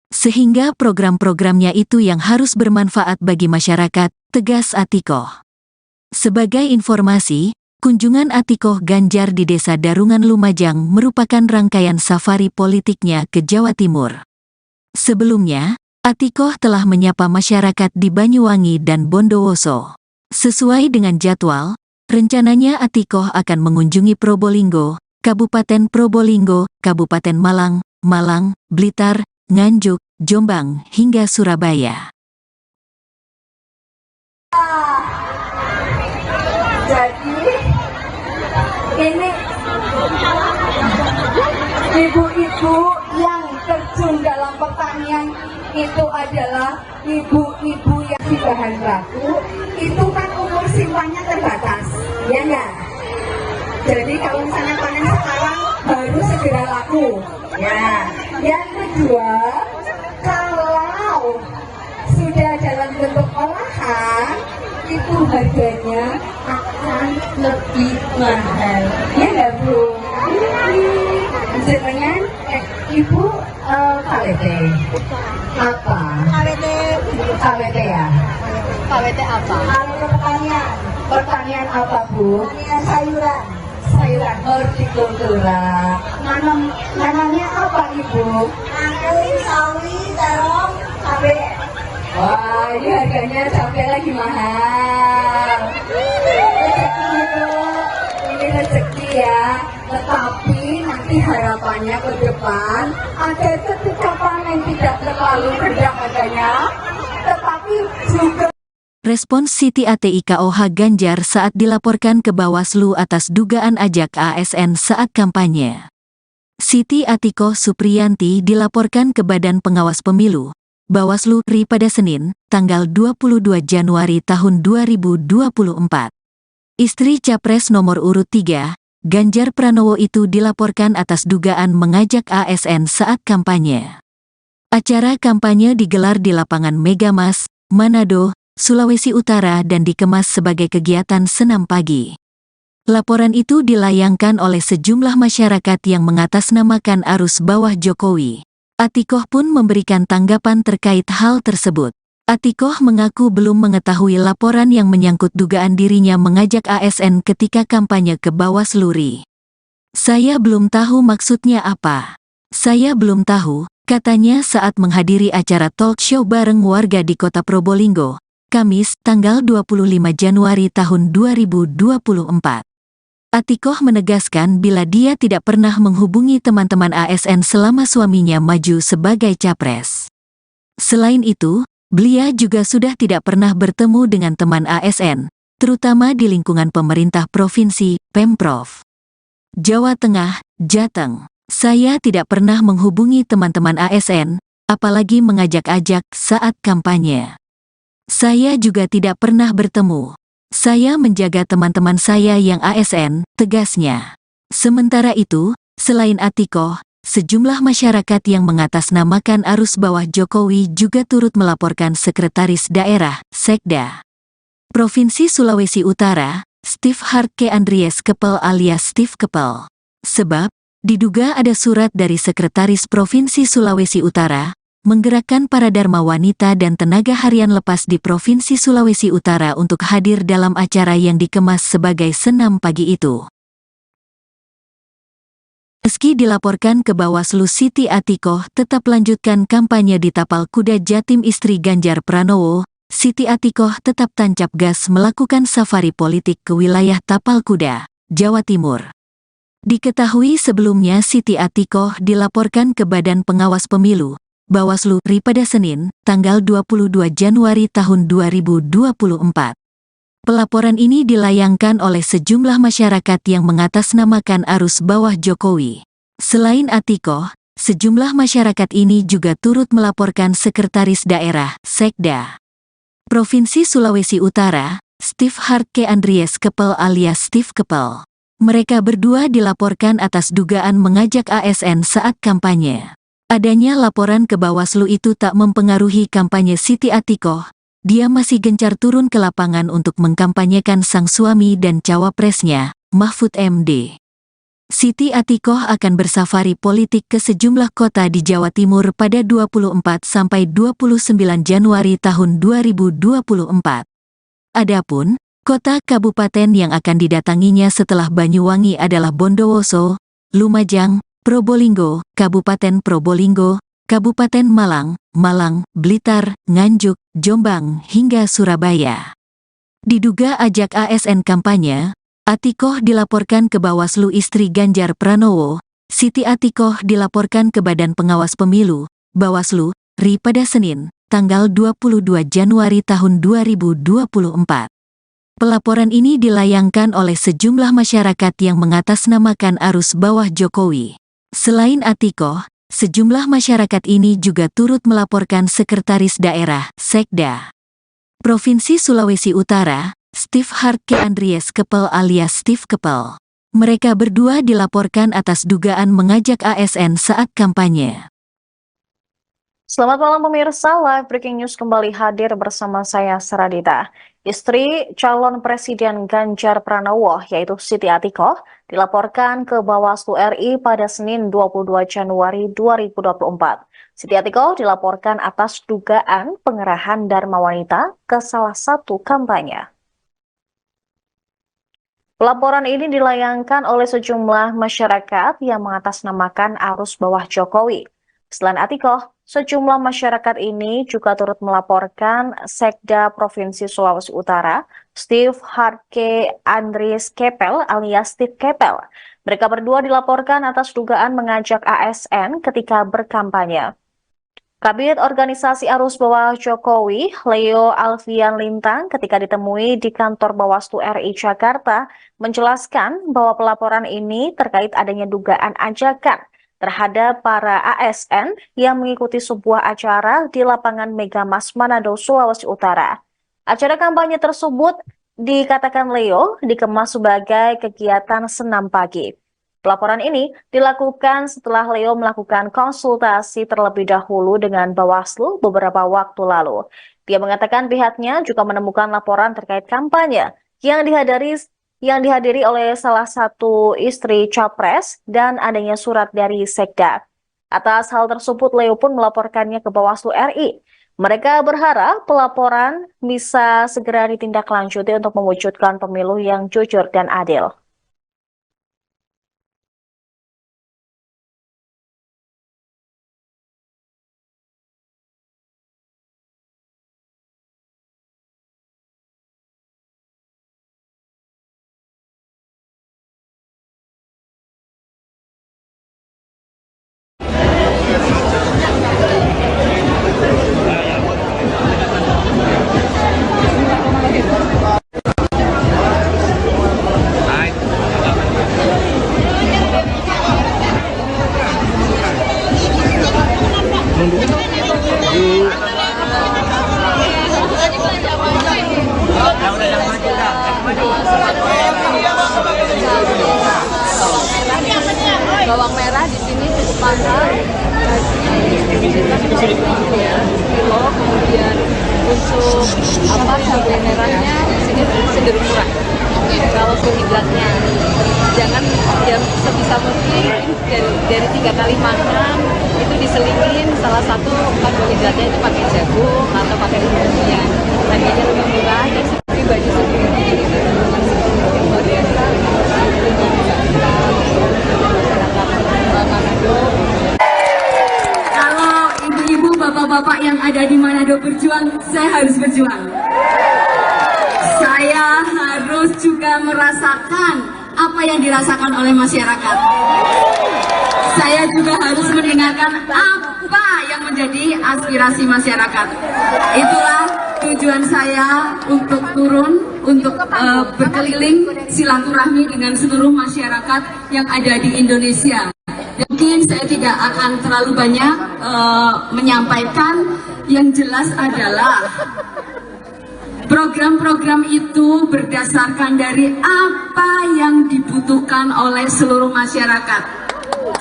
Speaker 1: Sehingga program-programnya itu yang harus bermanfaat bagi masyarakat, tegas Atikoh. Sebagai informasi, kunjungan Atikoh Ganjar di Desa Darungan Lumajang merupakan rangkaian safari politiknya ke Jawa Timur. Sebelumnya, Atikoh telah menyapa masyarakat di Banyuwangi dan Bondowoso. Sesuai dengan jadwal, rencananya Atikoh akan mengunjungi Probolinggo, Kabupaten Probolinggo, Kabupaten Malang, Malang, Blitar, Nganjuk, Jombang, hingga Surabaya.
Speaker 2: Jadi ini ibu-ibu yang terjun dalam pertanian itu adalah ibu-ibu yang di bahan baku, itu kan umur simpannya terbatas, ya enggak? Jadi kalau misalnya panen sekarang baru segera laku, ya. Yang kedua, kalau sudah dalam bentuk olahan, itu harganya akan lebih mahal, ya enggak Bu? Jenengan Ibu KWT apa? KWT ya? KWT apa? Kalau pertanian apa Bu? Pertanian sayuran. sayuran hortikultura. Nanamnya apa Ibu? Nanam sawi, terong, cabai. Wah, ini harganya cabai lagi mahal. Rezeki itu, ini rezeki ya. Tetapi nanti harapannya ke depan ada ketika panen tidak terlalu rendah harganya, tetapi juga
Speaker 1: Respons Siti ATIKOH Ganjar saat dilaporkan ke Bawaslu atas dugaan ajak ASN saat kampanye. Siti Atikoh Supriyanti dilaporkan ke Badan Pengawas Pemilu, Bawaslu RI pada Senin, tanggal 22 Januari tahun 2024. Istri Capres nomor urut 3, Ganjar Pranowo itu dilaporkan atas dugaan mengajak ASN saat kampanye. Acara kampanye digelar di lapangan Megamas, Manado, Sulawesi Utara dan dikemas sebagai kegiatan senam pagi. Laporan itu dilayangkan oleh sejumlah masyarakat yang mengatasnamakan arus bawah Jokowi. Atikoh pun memberikan tanggapan terkait hal tersebut. Atikoh mengaku belum mengetahui laporan yang menyangkut dugaan dirinya mengajak ASN ketika kampanye ke Bawaslu RI. Saya belum tahu maksudnya apa. Saya belum tahu, katanya saat menghadiri acara talk show bareng warga di kota Probolinggo, Kamis, tanggal 25 Januari tahun 2024. Atikoh menegaskan bila dia tidak pernah menghubungi teman-teman ASN selama suaminya maju sebagai capres. Selain itu, beliau juga sudah tidak pernah bertemu dengan teman ASN, terutama di lingkungan pemerintah provinsi, Pemprov Jawa Tengah, Jateng. Saya tidak pernah menghubungi teman-teman ASN, apalagi mengajak-ajak saat kampanye. Saya juga tidak pernah bertemu. Saya menjaga teman-teman saya yang ASN, tegasnya. Sementara itu, selain Atikoh, sejumlah masyarakat yang mengatasnamakan arus bawah Jokowi juga turut melaporkan Sekretaris Daerah, Sekda Provinsi Sulawesi Utara, Steve Hartke Andries Kepel alias Steve Kepel. Sebab, diduga ada surat dari Sekretaris Provinsi Sulawesi Utara, menggerakkan para dharma wanita dan tenaga harian lepas di Provinsi Sulawesi Utara untuk hadir dalam acara yang dikemas sebagai senam pagi itu. Meski dilaporkan ke Bawaslu, Siti Atikoh tetap lanjutkan kampanye di Tapal Kuda Jatim istri Ganjar Pranowo. Siti Atikoh tetap tancap gas melakukan safari politik ke wilayah Tapal Kuda, Jawa Timur. Diketahui sebelumnya Siti Atikoh dilaporkan ke Badan Pengawas Pemilu, Bawaslu RI pada Senin, tanggal 22 Januari tahun 2024. Pelaporan ini dilayangkan oleh sejumlah masyarakat yang mengatasnamakan arus bawah Jokowi. Selain Atikoh, sejumlah masyarakat ini juga turut melaporkan Sekretaris Daerah, Sekda Provinsi Sulawesi Utara, Steve Hartke Andries Kepel alias Steve Kepel. Mereka berdua dilaporkan atas dugaan mengajak ASN saat kampanye. Adanya laporan ke Bawaslu itu tak mempengaruhi kampanye Siti Atikoh. Dia masih gencar turun ke lapangan untuk mengkampanyekan sang suami dan cawapresnya, Mahfud MD. Siti Atikoh akan bersafari politik ke sejumlah kota di Jawa Timur pada 24 sampai 29 Januari tahun 2024. Adapun kota kabupaten yang akan didatanginya setelah Banyuwangi adalah Bondowoso, Lumajang, Probolinggo, Kabupaten Probolinggo, Kabupaten Malang, Blitar, Nganjuk, Jombang, hingga Surabaya. Diduga ajak ASN kampanye, Atikoh dilaporkan ke Bawaslu istri Ganjar Pranowo. Siti Atikoh dilaporkan ke Badan Pengawas Pemilu, Bawaslu, RI pada Senin, tanggal 22 Januari tahun 2024. Pelaporan ini dilayangkan oleh sejumlah masyarakat yang mengatasnamakan arus bawah Jokowi. Selain Atikoh, sejumlah masyarakat ini juga turut melaporkan Sekretaris Daerah, Sekda Provinsi Sulawesi Utara, Steve Hartke Andries Kepel alias Steve Kepel. Mereka berdua dilaporkan atas dugaan mengajak ASN saat kampanye.
Speaker 3: Selamat malam pemirsa, live breaking news kembali hadir bersama saya Saradita. Istri calon Presiden Ganjar Pranowo yaitu Siti Atikoh dilaporkan ke Bawaslu RI pada Senin 22 Januari 2024. Siti Atikoh dilaporkan atas dugaan pengerahan dharma wanita ke salah satu kampanye. Pelaporan ini dilayangkan oleh sejumlah masyarakat yang mengatasnamakan arus bawah Jokowi. Selain Atikoh, sejumlah masyarakat ini juga turut melaporkan Sekda Provinsi Sulawesi Utara, Steve Harke Andries Kepel alias Steve Kepel. Mereka berdua dilaporkan atas dugaan mengajak ASN ketika berkampanye. Kabid Organisasi Arus Bawah Jokowi, Leo Alfian Lintang, ketika ditemui di kantor Bawaslu RI Jakarta, menjelaskan bahwa pelaporan ini terkait adanya dugaan ajakan terhadap para ASN yang mengikuti sebuah acara di lapangan Megamas Manado, Sulawesi Utara. Acara kampanye tersebut dikatakan Leo dikemas sebagai kegiatan senam pagi. Pelaporan ini dilakukan setelah Leo melakukan konsultasi terlebih dahulu dengan Bawaslu beberapa waktu lalu. Dia mengatakan pihaknya juga menemukan laporan terkait kampanye yang dihadiri oleh salah satu istri Capres dan adanya surat dari Sekda. Atas hal tersebut, Leo pun melaporkannya ke Bawaslu RI. Mereka berharap pelaporan bisa segera ditindaklanjuti untuk mewujudkan pemilu yang jujur dan adil.
Speaker 4: Bawang merah di sini cukup mahal, kilo, kemudian untuk cabai merahnya di sini cenderung murah. Kalau karbohidratnya jangan yang sebisa mungkin dari 3 kali makan itu diselingin salah satu karbohidratnya itu pakai jagung atau pakai umumnya. Harganya lebih murah dan pribadi sendiri itu luar biasa.
Speaker 6: Kalau ibu-ibu, bapak-bapak yang ada di Manado berjuang, saya harus berjuang. Saya harus juga merasakan apa yang dirasakan oleh masyarakat. Saya juga harus mendengarkan apa yang menjadi aspirasi masyarakat. Itulah tujuan saya untuk turun, untuk berkeliling silaturahmi dengan seluruh masyarakat yang ada di Indonesia. Mungkin saya tidak akan terlalu banyak menyampaikan, yang jelas adalah program-program itu berdasarkan dari apa yang dibutuhkan oleh seluruh masyarakat.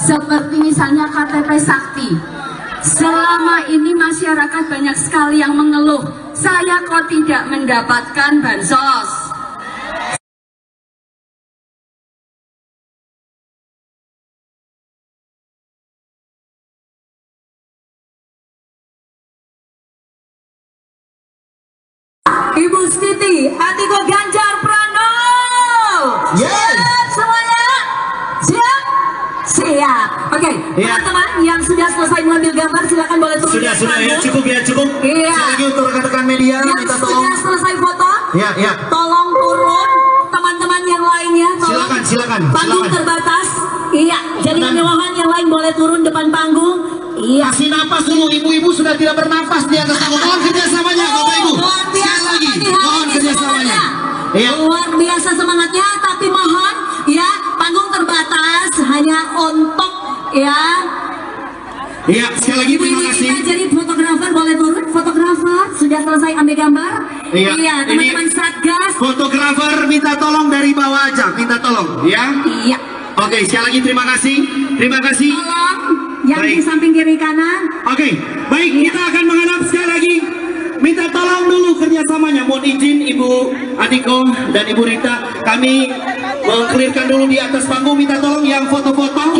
Speaker 6: Seperti misalnya KTP Sakti. Selama ini masyarakat banyak sekali yang mengeluh, saya kok tidak mendapatkan bansos. Ibu Siti Atikoh Ganjar Pranowo. Siap semuanya? Siap? Siap. Oke, teman-teman yang sudah selesai mengambil gambar silakan boleh turun.
Speaker 5: Sudah ya, cukup.
Speaker 6: Iya.
Speaker 5: Sekali lagi untuk rekan-rekan media,
Speaker 6: Yang
Speaker 5: minta tolong.
Speaker 6: sudah selesai foto,
Speaker 5: Ya.
Speaker 6: tolong turun. Teman-teman yang lainnya, tolong.
Speaker 5: Silakan.
Speaker 6: Panggung terbatas. Iya, jadi kemewahan yang lain boleh turun depan panggung. Iya.
Speaker 5: Kasih napas dulu, ibu-ibu sudah tidak bernafas di atas panggung. Mohon kerjasamanya, Bapak Ibu.
Speaker 6: Luar biasa
Speaker 5: Sekali lagi,
Speaker 6: pagi hari
Speaker 5: mohon
Speaker 6: ini
Speaker 5: kerjasamanya.
Speaker 6: semuanya.
Speaker 5: Iya.
Speaker 6: Luar biasa semangatnya, tapi mohon ya panggung terbatas hanya untuk ya.
Speaker 5: Iya, sekali lagi terima
Speaker 6: Ibu-ibu
Speaker 5: kasih.
Speaker 6: kita jadi fotografer boleh turun. Fotografer sudah selesai ambil gambar.
Speaker 5: Iya,
Speaker 6: teman-teman Satgas.
Speaker 5: Fotografer minta tolong dari bawah aja, minta tolong, ya.
Speaker 6: Iya.
Speaker 5: Oke, sekali lagi terima kasih.
Speaker 6: Tolong yang di
Speaker 5: Baik.
Speaker 6: samping kiri kanan.
Speaker 5: Oke, baik, kita akan menghadap sekali lagi. Minta tolong dulu kerjasamanya. Mohon izin Ibu Atikoh dan Ibu Rita, kami mengklirkan dulu di atas panggung. Minta tolong yang foto-foto.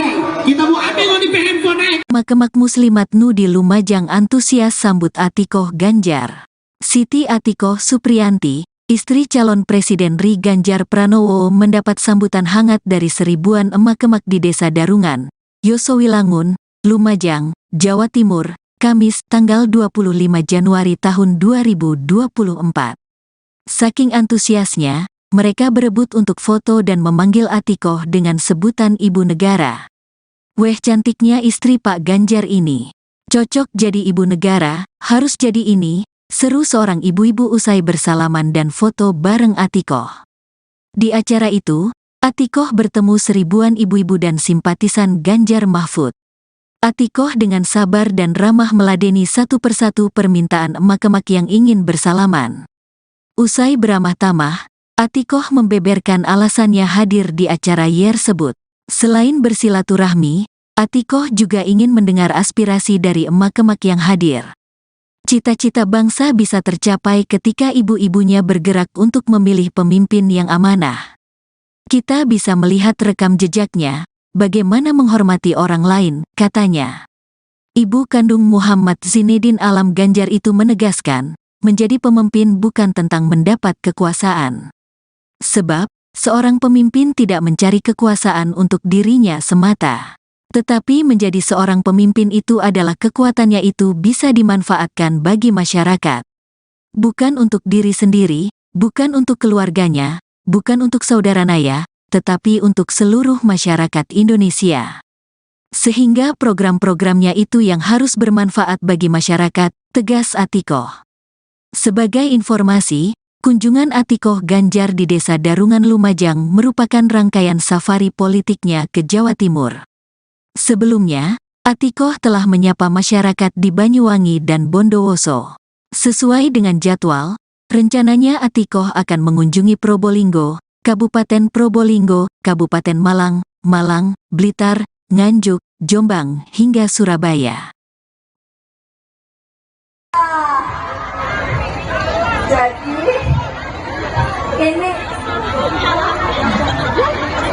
Speaker 5: Kita mau ambil di handphone.
Speaker 1: Makemak Muslimat Nu di Lumajang antusias sambut Atikoh Ganjar. Siti Atikoh Supriyanti, istri calon Presiden Ri Ganjar Pranowo mendapat sambutan hangat dari seribuan emak-emak di Desa Darungan, Yosowilangun, Lumajang, Jawa Timur, Kamis tanggal 25 Januari tahun 2024. Saking antusiasnya, mereka berebut untuk foto dan memanggil Atikoh dengan sebutan Ibu Negara. Weh cantiknya istri Pak Ganjar ini. Cocok jadi ibu negara, harus jadi ini, seru seorang ibu-ibu usai bersalaman dan foto bareng Atikoh. Di acara itu, Atikoh bertemu seribuan ibu-ibu dan simpatisan Ganjar Mahfud. Atikoh dengan sabar dan ramah meladeni satu persatu permintaan emak-emak yang ingin bersalaman. Usai beramah tamah, Atikoh membeberkan alasannya hadir di acara tersebut. Selain bersilaturahmi, Atikoh juga ingin mendengar aspirasi dari emak-emak yang hadir. Cita-cita bangsa bisa tercapai ketika ibu-ibunya bergerak untuk memilih pemimpin yang amanah. Kita bisa melihat rekam jejaknya, bagaimana menghormati orang lain, katanya. Ibu kandung Muhammad Zinedin Alam Ganjar itu menegaskan, menjadi pemimpin bukan tentang mendapat kekuasaan. Sebab, seorang pemimpin tidak mencari kekuasaan untuk dirinya semata. Tetapi menjadi seorang pemimpin itu adalah kekuatannya itu bisa dimanfaatkan bagi masyarakat. Bukan untuk diri sendiri, bukan untuk keluarganya, bukan untuk saudara naya, tetapi untuk seluruh masyarakat Indonesia. Sehingga program-programnya itu yang harus bermanfaat bagi masyarakat, tegas Atikoh. Sebagai informasi, kunjungan Atikoh Ganjar di Desa Darungan Lumajang merupakan rangkaian safari politiknya ke Jawa Timur. Sebelumnya, Atikoh telah menyapa masyarakat di Banyuwangi dan Bondowoso. Sesuai dengan jadwal, rencananya Atikoh akan mengunjungi Probolinggo, Kabupaten Probolinggo, Kabupaten Malang, Blitar, Nganjuk, Jombang, hingga Surabaya.
Speaker 2: Jadi ini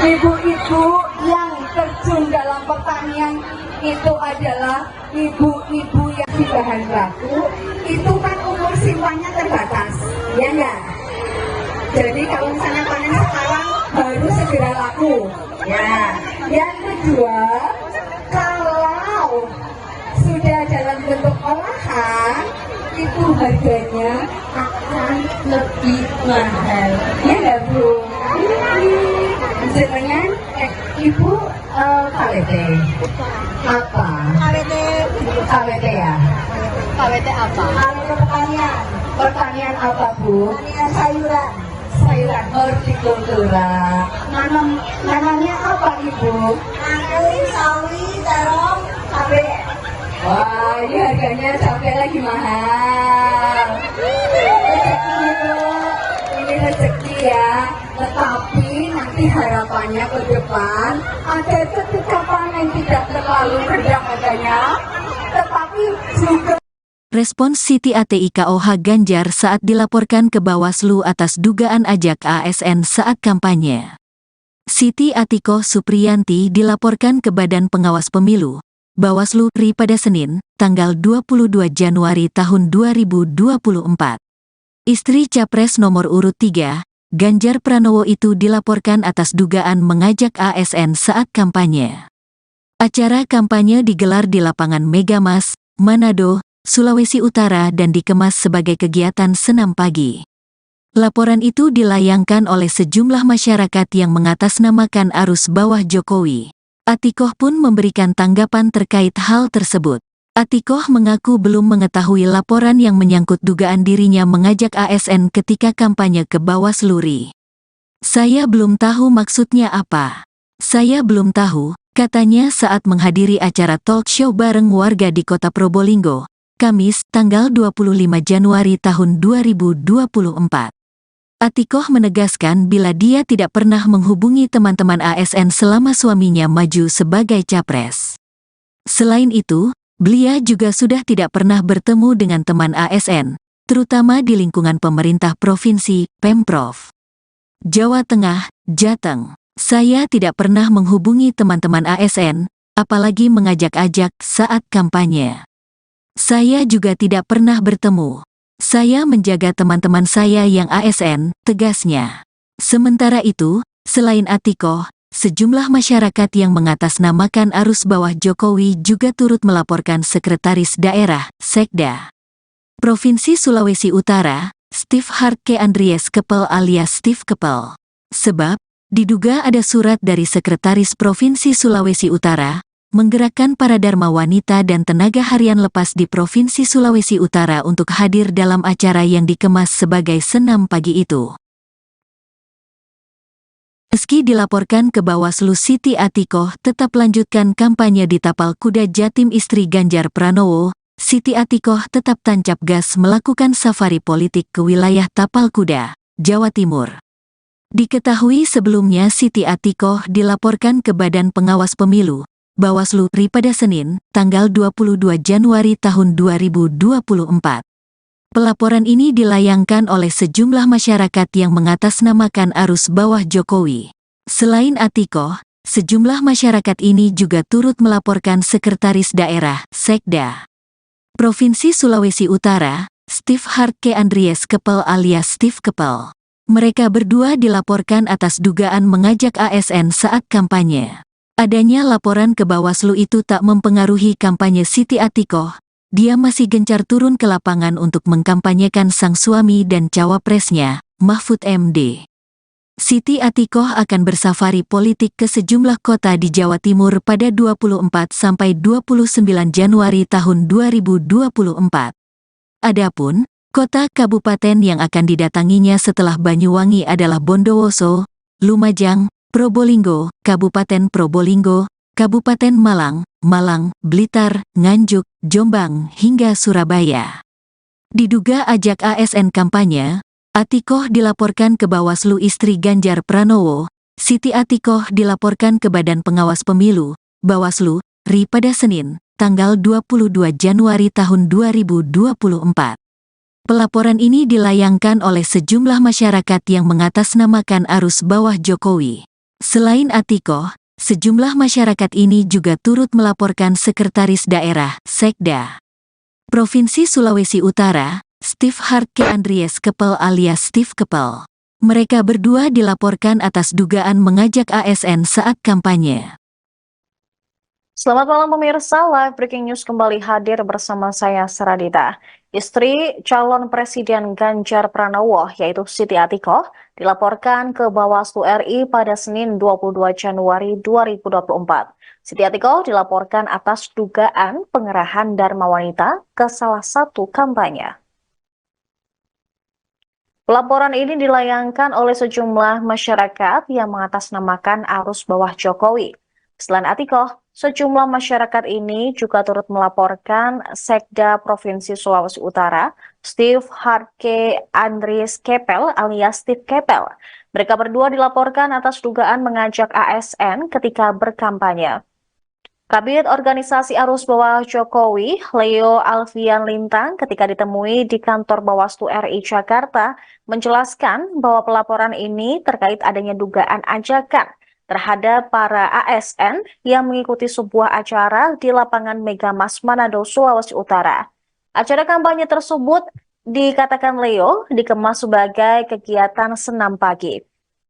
Speaker 2: ibu-ibu yang terjun dalam pertanian itu adalah ibu-ibu yang di bahan baku, itu kan umur simpannya terbatas, ya enggak? Jadi kalau misalnya panen sekarang baru segera laku, ya. Yang kedua, kalau sudah dalam bentuk olahan, itu harganya akan lebih mahal, ya enggak Bu? Jenengan Ibu KWT apa? KWT ya? KWT apa? Kalau pertanian apa Bu? Pertanian sayuran hortikultura. Nanamnya apa Ibu? Anggur, sawi, terong, cabai. Wah, ini harganya cabai lagi mahal. Rezeki Bu, ini rezeki ya. Tetapi nanti harapannya ke depan ada ketika panen tidak terlalu rendah harganya, tetapi juga.
Speaker 1: Respons Siti ATIKOH Ganjar saat dilaporkan ke Bawaslu atas dugaan ajak ASN saat kampanye. Siti Atikoh Supriyanti dilaporkan ke Badan Pengawas Pemilu, Bawaslu RI pada Senin, tanggal 22 Januari tahun 2024. Istri Capres nomor urut 3, Ganjar Pranowo itu dilaporkan atas dugaan mengajak ASN saat kampanye. Acara kampanye digelar di lapangan Megamas, Manado, Sulawesi Utara dan dikemas sebagai kegiatan senam pagi. Laporan itu dilayangkan oleh sejumlah masyarakat yang mengatasnamakan arus bawah Jokowi. Atikoh pun memberikan tanggapan terkait hal tersebut. Atikoh mengaku belum mengetahui laporan yang menyangkut dugaan dirinya mengajak ASN ketika kampanye ke Bawaslu RI. Saya belum tahu maksudnya apa. Saya belum tahu, katanya saat menghadiri acara talk show bareng warga di kota Probolinggo, Kamis, tanggal 25 Januari tahun 2024. Atikoh menegaskan bila dia tidak pernah menghubungi teman-teman ASN selama suaminya maju sebagai capres. Selain itu, beliau juga sudah tidak pernah bertemu dengan teman ASN, terutama di lingkungan pemerintah provinsi, Pemprov Jawa Tengah, Jateng. Saya tidak pernah menghubungi teman-teman ASN, apalagi mengajak-ajak saat kampanye. Saya juga tidak pernah bertemu. Saya menjaga teman-teman saya yang ASN, tegasnya. Sementara itu, selain Atikoh, sejumlah masyarakat yang mengatasnamakan arus bawah Jokowi juga turut melaporkan Sekretaris Daerah, Sekda, Provinsi Sulawesi Utara, Steve Hartke Andries Kepel alias Steve Kepel. Sebab, diduga ada surat dari Sekretaris Provinsi Sulawesi Utara, menggerakkan para dharma wanita dan tenaga harian lepas di Provinsi Sulawesi Utara untuk hadir dalam acara yang dikemas sebagai senam pagi itu. Meski dilaporkan ke Bawaslu, Siti Atikoh tetap lanjutkan kampanye di Tapal Kuda Jatim istri Ganjar Pranowo. Siti Atikoh tetap tancap gas melakukan safari politik ke wilayah Tapal Kuda, Jawa Timur. Diketahui sebelumnya Siti Atikoh dilaporkan ke Badan Pengawas Pemilu, Bawaslu RI pada Senin, tanggal 22 Januari tahun 2024. Pelaporan ini dilayangkan oleh sejumlah masyarakat yang mengatasnamakan arus bawah Jokowi. Selain Atikoh, sejumlah masyarakat ini juga turut melaporkan Sekretaris Daerah, Sekda, Provinsi Sulawesi Utara, Steve Hartke Andries Kepel alias Steve Kepel. Mereka berdua dilaporkan atas dugaan mengajak ASN saat kampanye. Adanya laporan ke Bawaslu itu tak mempengaruhi kampanye Siti Atikoh. Dia masih gencar turun ke lapangan untuk mengkampanyekan sang suami dan cawapresnya, Mahfud MD. Siti Atikoh akan bersafari politik ke sejumlah kota di Jawa Timur pada 24 sampai 29 Januari tahun 2024. Adapun kota kabupaten yang akan didatanginya setelah Banyuwangi adalah Bondowoso, Lumajang, Probolinggo, Kabupaten Probolinggo, Kabupaten Malang, Blitar, Nganjuk, Jombang, hingga Surabaya. Diduga ajak ASN kampanye, Atikoh dilaporkan ke Bawaslu istri Ganjar Pranowo. Siti Atikoh dilaporkan ke Badan Pengawas Pemilu, Bawaslu, RI pada Senin, tanggal 22 Januari tahun 2024. Pelaporan ini dilayangkan oleh sejumlah masyarakat yang mengatasnamakan arus bawah Jokowi. Selain Atikoh, sejumlah masyarakat ini juga turut melaporkan Sekretaris Daerah, Sekda, Provinsi Sulawesi Utara, Steve Hartke Andries Kepel alias Steve Kepel. Mereka berdua dilaporkan atas dugaan mengajak ASN saat kampanye.
Speaker 3: Selamat malam pemirsa, Live Breaking News kembali hadir bersama saya Saradita. Istri calon Presiden Ganjar Pranowo yaitu Siti Atikoh dilaporkan ke Bawaslu RI pada Senin 22 Januari 2024. Siti Atikoh dilaporkan atas dugaan pengerahan dharma wanita ke salah satu kampanye. Pelaporan ini dilayangkan oleh sejumlah masyarakat yang mengatasnamakan arus bawah Jokowi. Selain Atikoh, sejumlah masyarakat ini juga turut melaporkan Sekda Provinsi Sulawesi Utara, Steve Hartke Andries Kepel alias Steve Kepel. Mereka berdua dilaporkan atas dugaan mengajak ASN ketika berkampanye. Kabid Organisasi Arus Bawah Jokowi, Leo Alfian Lintang, ketika ditemui di kantor Bawaslu RI Jakarta, menjelaskan bahwa pelaporan ini terkait adanya dugaan ajakan terhadap para ASN yang mengikuti sebuah acara di lapangan Megamas Manado, Sulawesi Utara. Acara kampanye tersebut, dikatakan Leo, dikemas sebagai kegiatan senam pagi.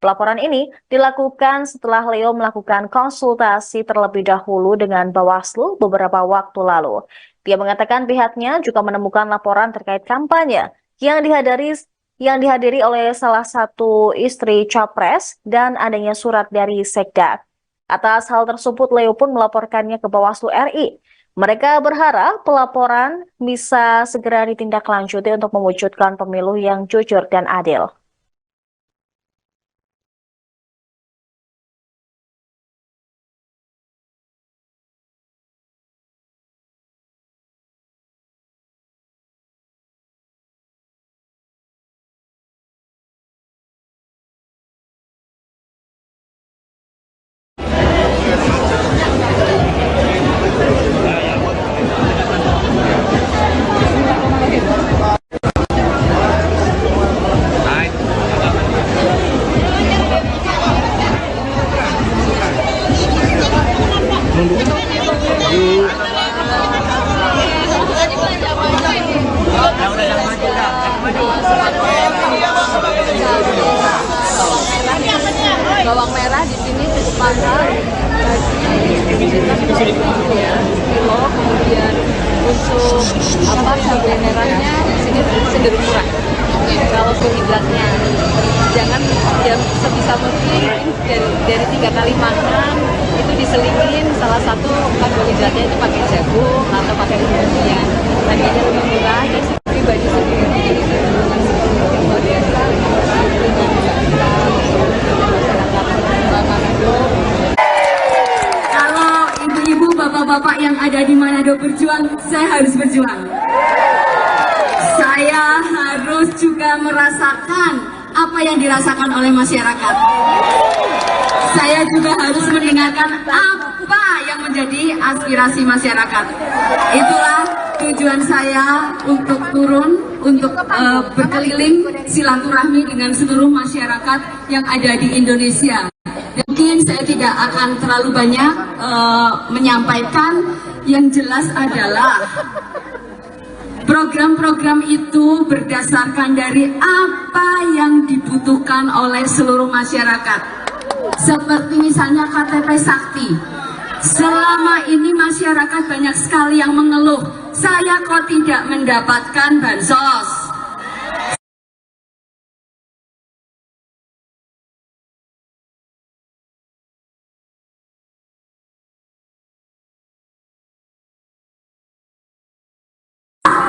Speaker 3: Pelaporan ini dilakukan setelah Leo melakukan konsultasi terlebih dahulu dengan Bawaslu beberapa waktu lalu. Dia mengatakan pihaknya juga menemukan laporan terkait kampanye yang dihadiri oleh salah satu istri capres dan adanya surat dari Sekda. Atas hal tersebut, Leo pun melaporkannya ke Bawaslu RI. Mereka berharap pelaporan bisa segera ditindaklanjuti untuk mewujudkan pemilu yang jujur dan adil.
Speaker 4: usaha ya, kilo, kemudian untuk benerannya di sini cenderung murah. Kalau karbohidratnya jangan ya sebisa mungkin dari 3 kali makan itu diselingin salah satu karbohidratnya itu pakai jagung atau pakai umbi-umbian. Harganya lebih murah dan pribadi sendiri itu luar biasa.
Speaker 6: Kalau ibu-ibu, bapak-bapak yang ada di Manado berjuang, saya harus berjuang. Saya harus juga merasakan apa yang dirasakan oleh masyarakat. Saya juga harus mendengarkan apa yang menjadi aspirasi masyarakat. Itulah tujuan saya untuk turun, untuk berkeliling silaturahmi dengan seluruh masyarakat yang ada di Indonesia. Mungkin saya tidak akan terlalu banyak menyampaikan, yang jelas adalah program-program itu berdasarkan dari apa yang dibutuhkan oleh seluruh masyarakat. Seperti misalnya KTP Sakti. Selama ini masyarakat banyak sekali yang mengeluh, saya kok tidak mendapatkan bansos.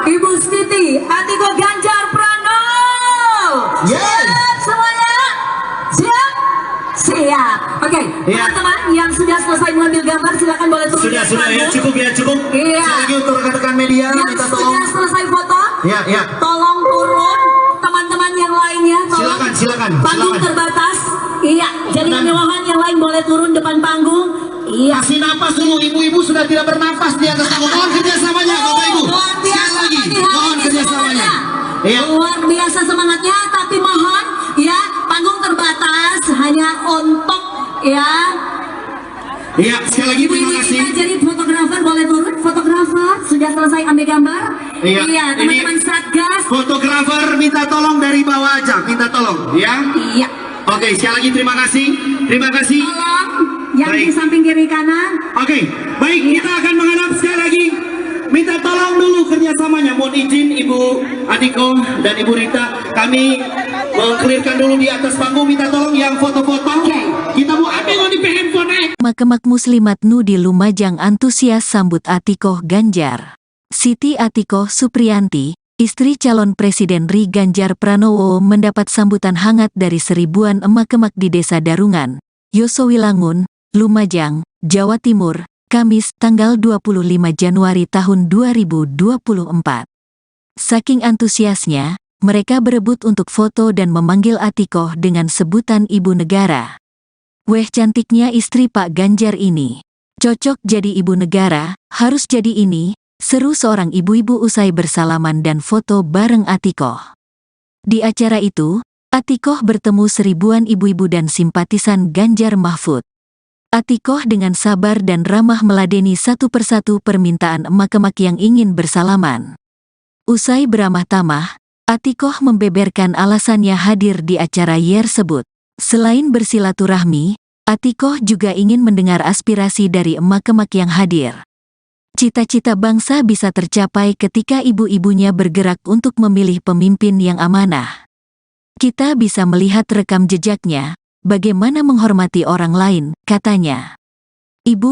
Speaker 6: Ibu Siti Atiko Ganjar Pranowo. Siap semuanya? Siap? Siap. Oke, teman-teman yang sudah selesai mengambil gambar silakan boleh turun.
Speaker 5: Sudah ya, cukup.
Speaker 6: Iya.
Speaker 5: Lagi untuk rekan-rekan media,
Speaker 6: Yang
Speaker 5: minta tolong.
Speaker 6: sudah selesai foto,
Speaker 5: Ya.
Speaker 6: tolong turun. Teman-teman yang lainnya, tolong.
Speaker 5: Silakan.
Speaker 6: Panggung terbatas. Iya, jadi kemewahan yang lain boleh turun depan panggung. Iya.
Speaker 5: Kasih napas dulu, ibu-ibu sudah tidak bernafas di atas panggung. Mohon kerjasamanya, Bapak Ibu.
Speaker 6: Luar biasa
Speaker 5: Sekali lagi,
Speaker 6: pagi hari
Speaker 5: mohon
Speaker 6: ini
Speaker 5: kerjasamanya.
Speaker 6: semuanya.
Speaker 5: Iya.
Speaker 6: Luar biasa semangatnya, tapi mohon ya panggung terbatas hanya untuk ya.
Speaker 5: Iya, sekali lagi terima
Speaker 6: Ibu-ibu
Speaker 5: kasih.
Speaker 6: kita jadi fotografer boleh turun. Fotografer sudah selesai ambil gambar.
Speaker 5: Iya,
Speaker 6: Teman-teman Satgas.
Speaker 5: Fotografer minta tolong dari bawah aja, minta tolong, ya.
Speaker 6: Iya.
Speaker 5: Oke, sekali lagi terima kasih.
Speaker 6: Tolong yang di
Speaker 5: Baik.
Speaker 6: samping kiri kanan.
Speaker 5: Oke, baik, kita akan menghadap sekali lagi. Minta tolong dulu kerjasamanya. Mohon izin Ibu Atiko dan Ibu Rita, kami mengklirkan dulu di atas panggung. Minta tolong yang foto-foto. Kita mau ambil di handphone.
Speaker 1: Makemak Muslimat Nu di Lumajang antusias sambut Atikoh Ganjar. Siti Atikoh Supriyanti, istri calon Presiden Ri Ganjar Pranowo mendapat sambutan hangat dari seribuan emak-emak di Desa Darungan, Yosowilangun, Lumajang, Jawa Timur, Kamis tanggal 25 Januari tahun 2024. Saking antusiasnya, mereka berebut untuk foto dan memanggil Atikoh dengan sebutan Ibu Negara. Weh cantiknya istri Pak Ganjar ini. Cocok jadi ibu negara, harus jadi ini, seru seorang ibu-ibu usai bersalaman dan foto bareng Atikoh. Di acara itu, Atikoh bertemu seribuan ibu-ibu dan simpatisan Ganjar Mahfud. Atikoh dengan sabar dan ramah meladeni satu persatu permintaan emak-emak yang ingin bersalaman. Usai beramah tamah, Atikoh membeberkan alasannya hadir di acara tersebut. Selain bersilaturahmi, Atikoh juga ingin mendengar aspirasi dari emak-emak yang hadir. Cita-cita bangsa bisa tercapai ketika ibu-ibunya bergerak untuk memilih pemimpin yang amanah. Kita bisa melihat rekam jejaknya, bagaimana menghormati orang lain, katanya. Ibu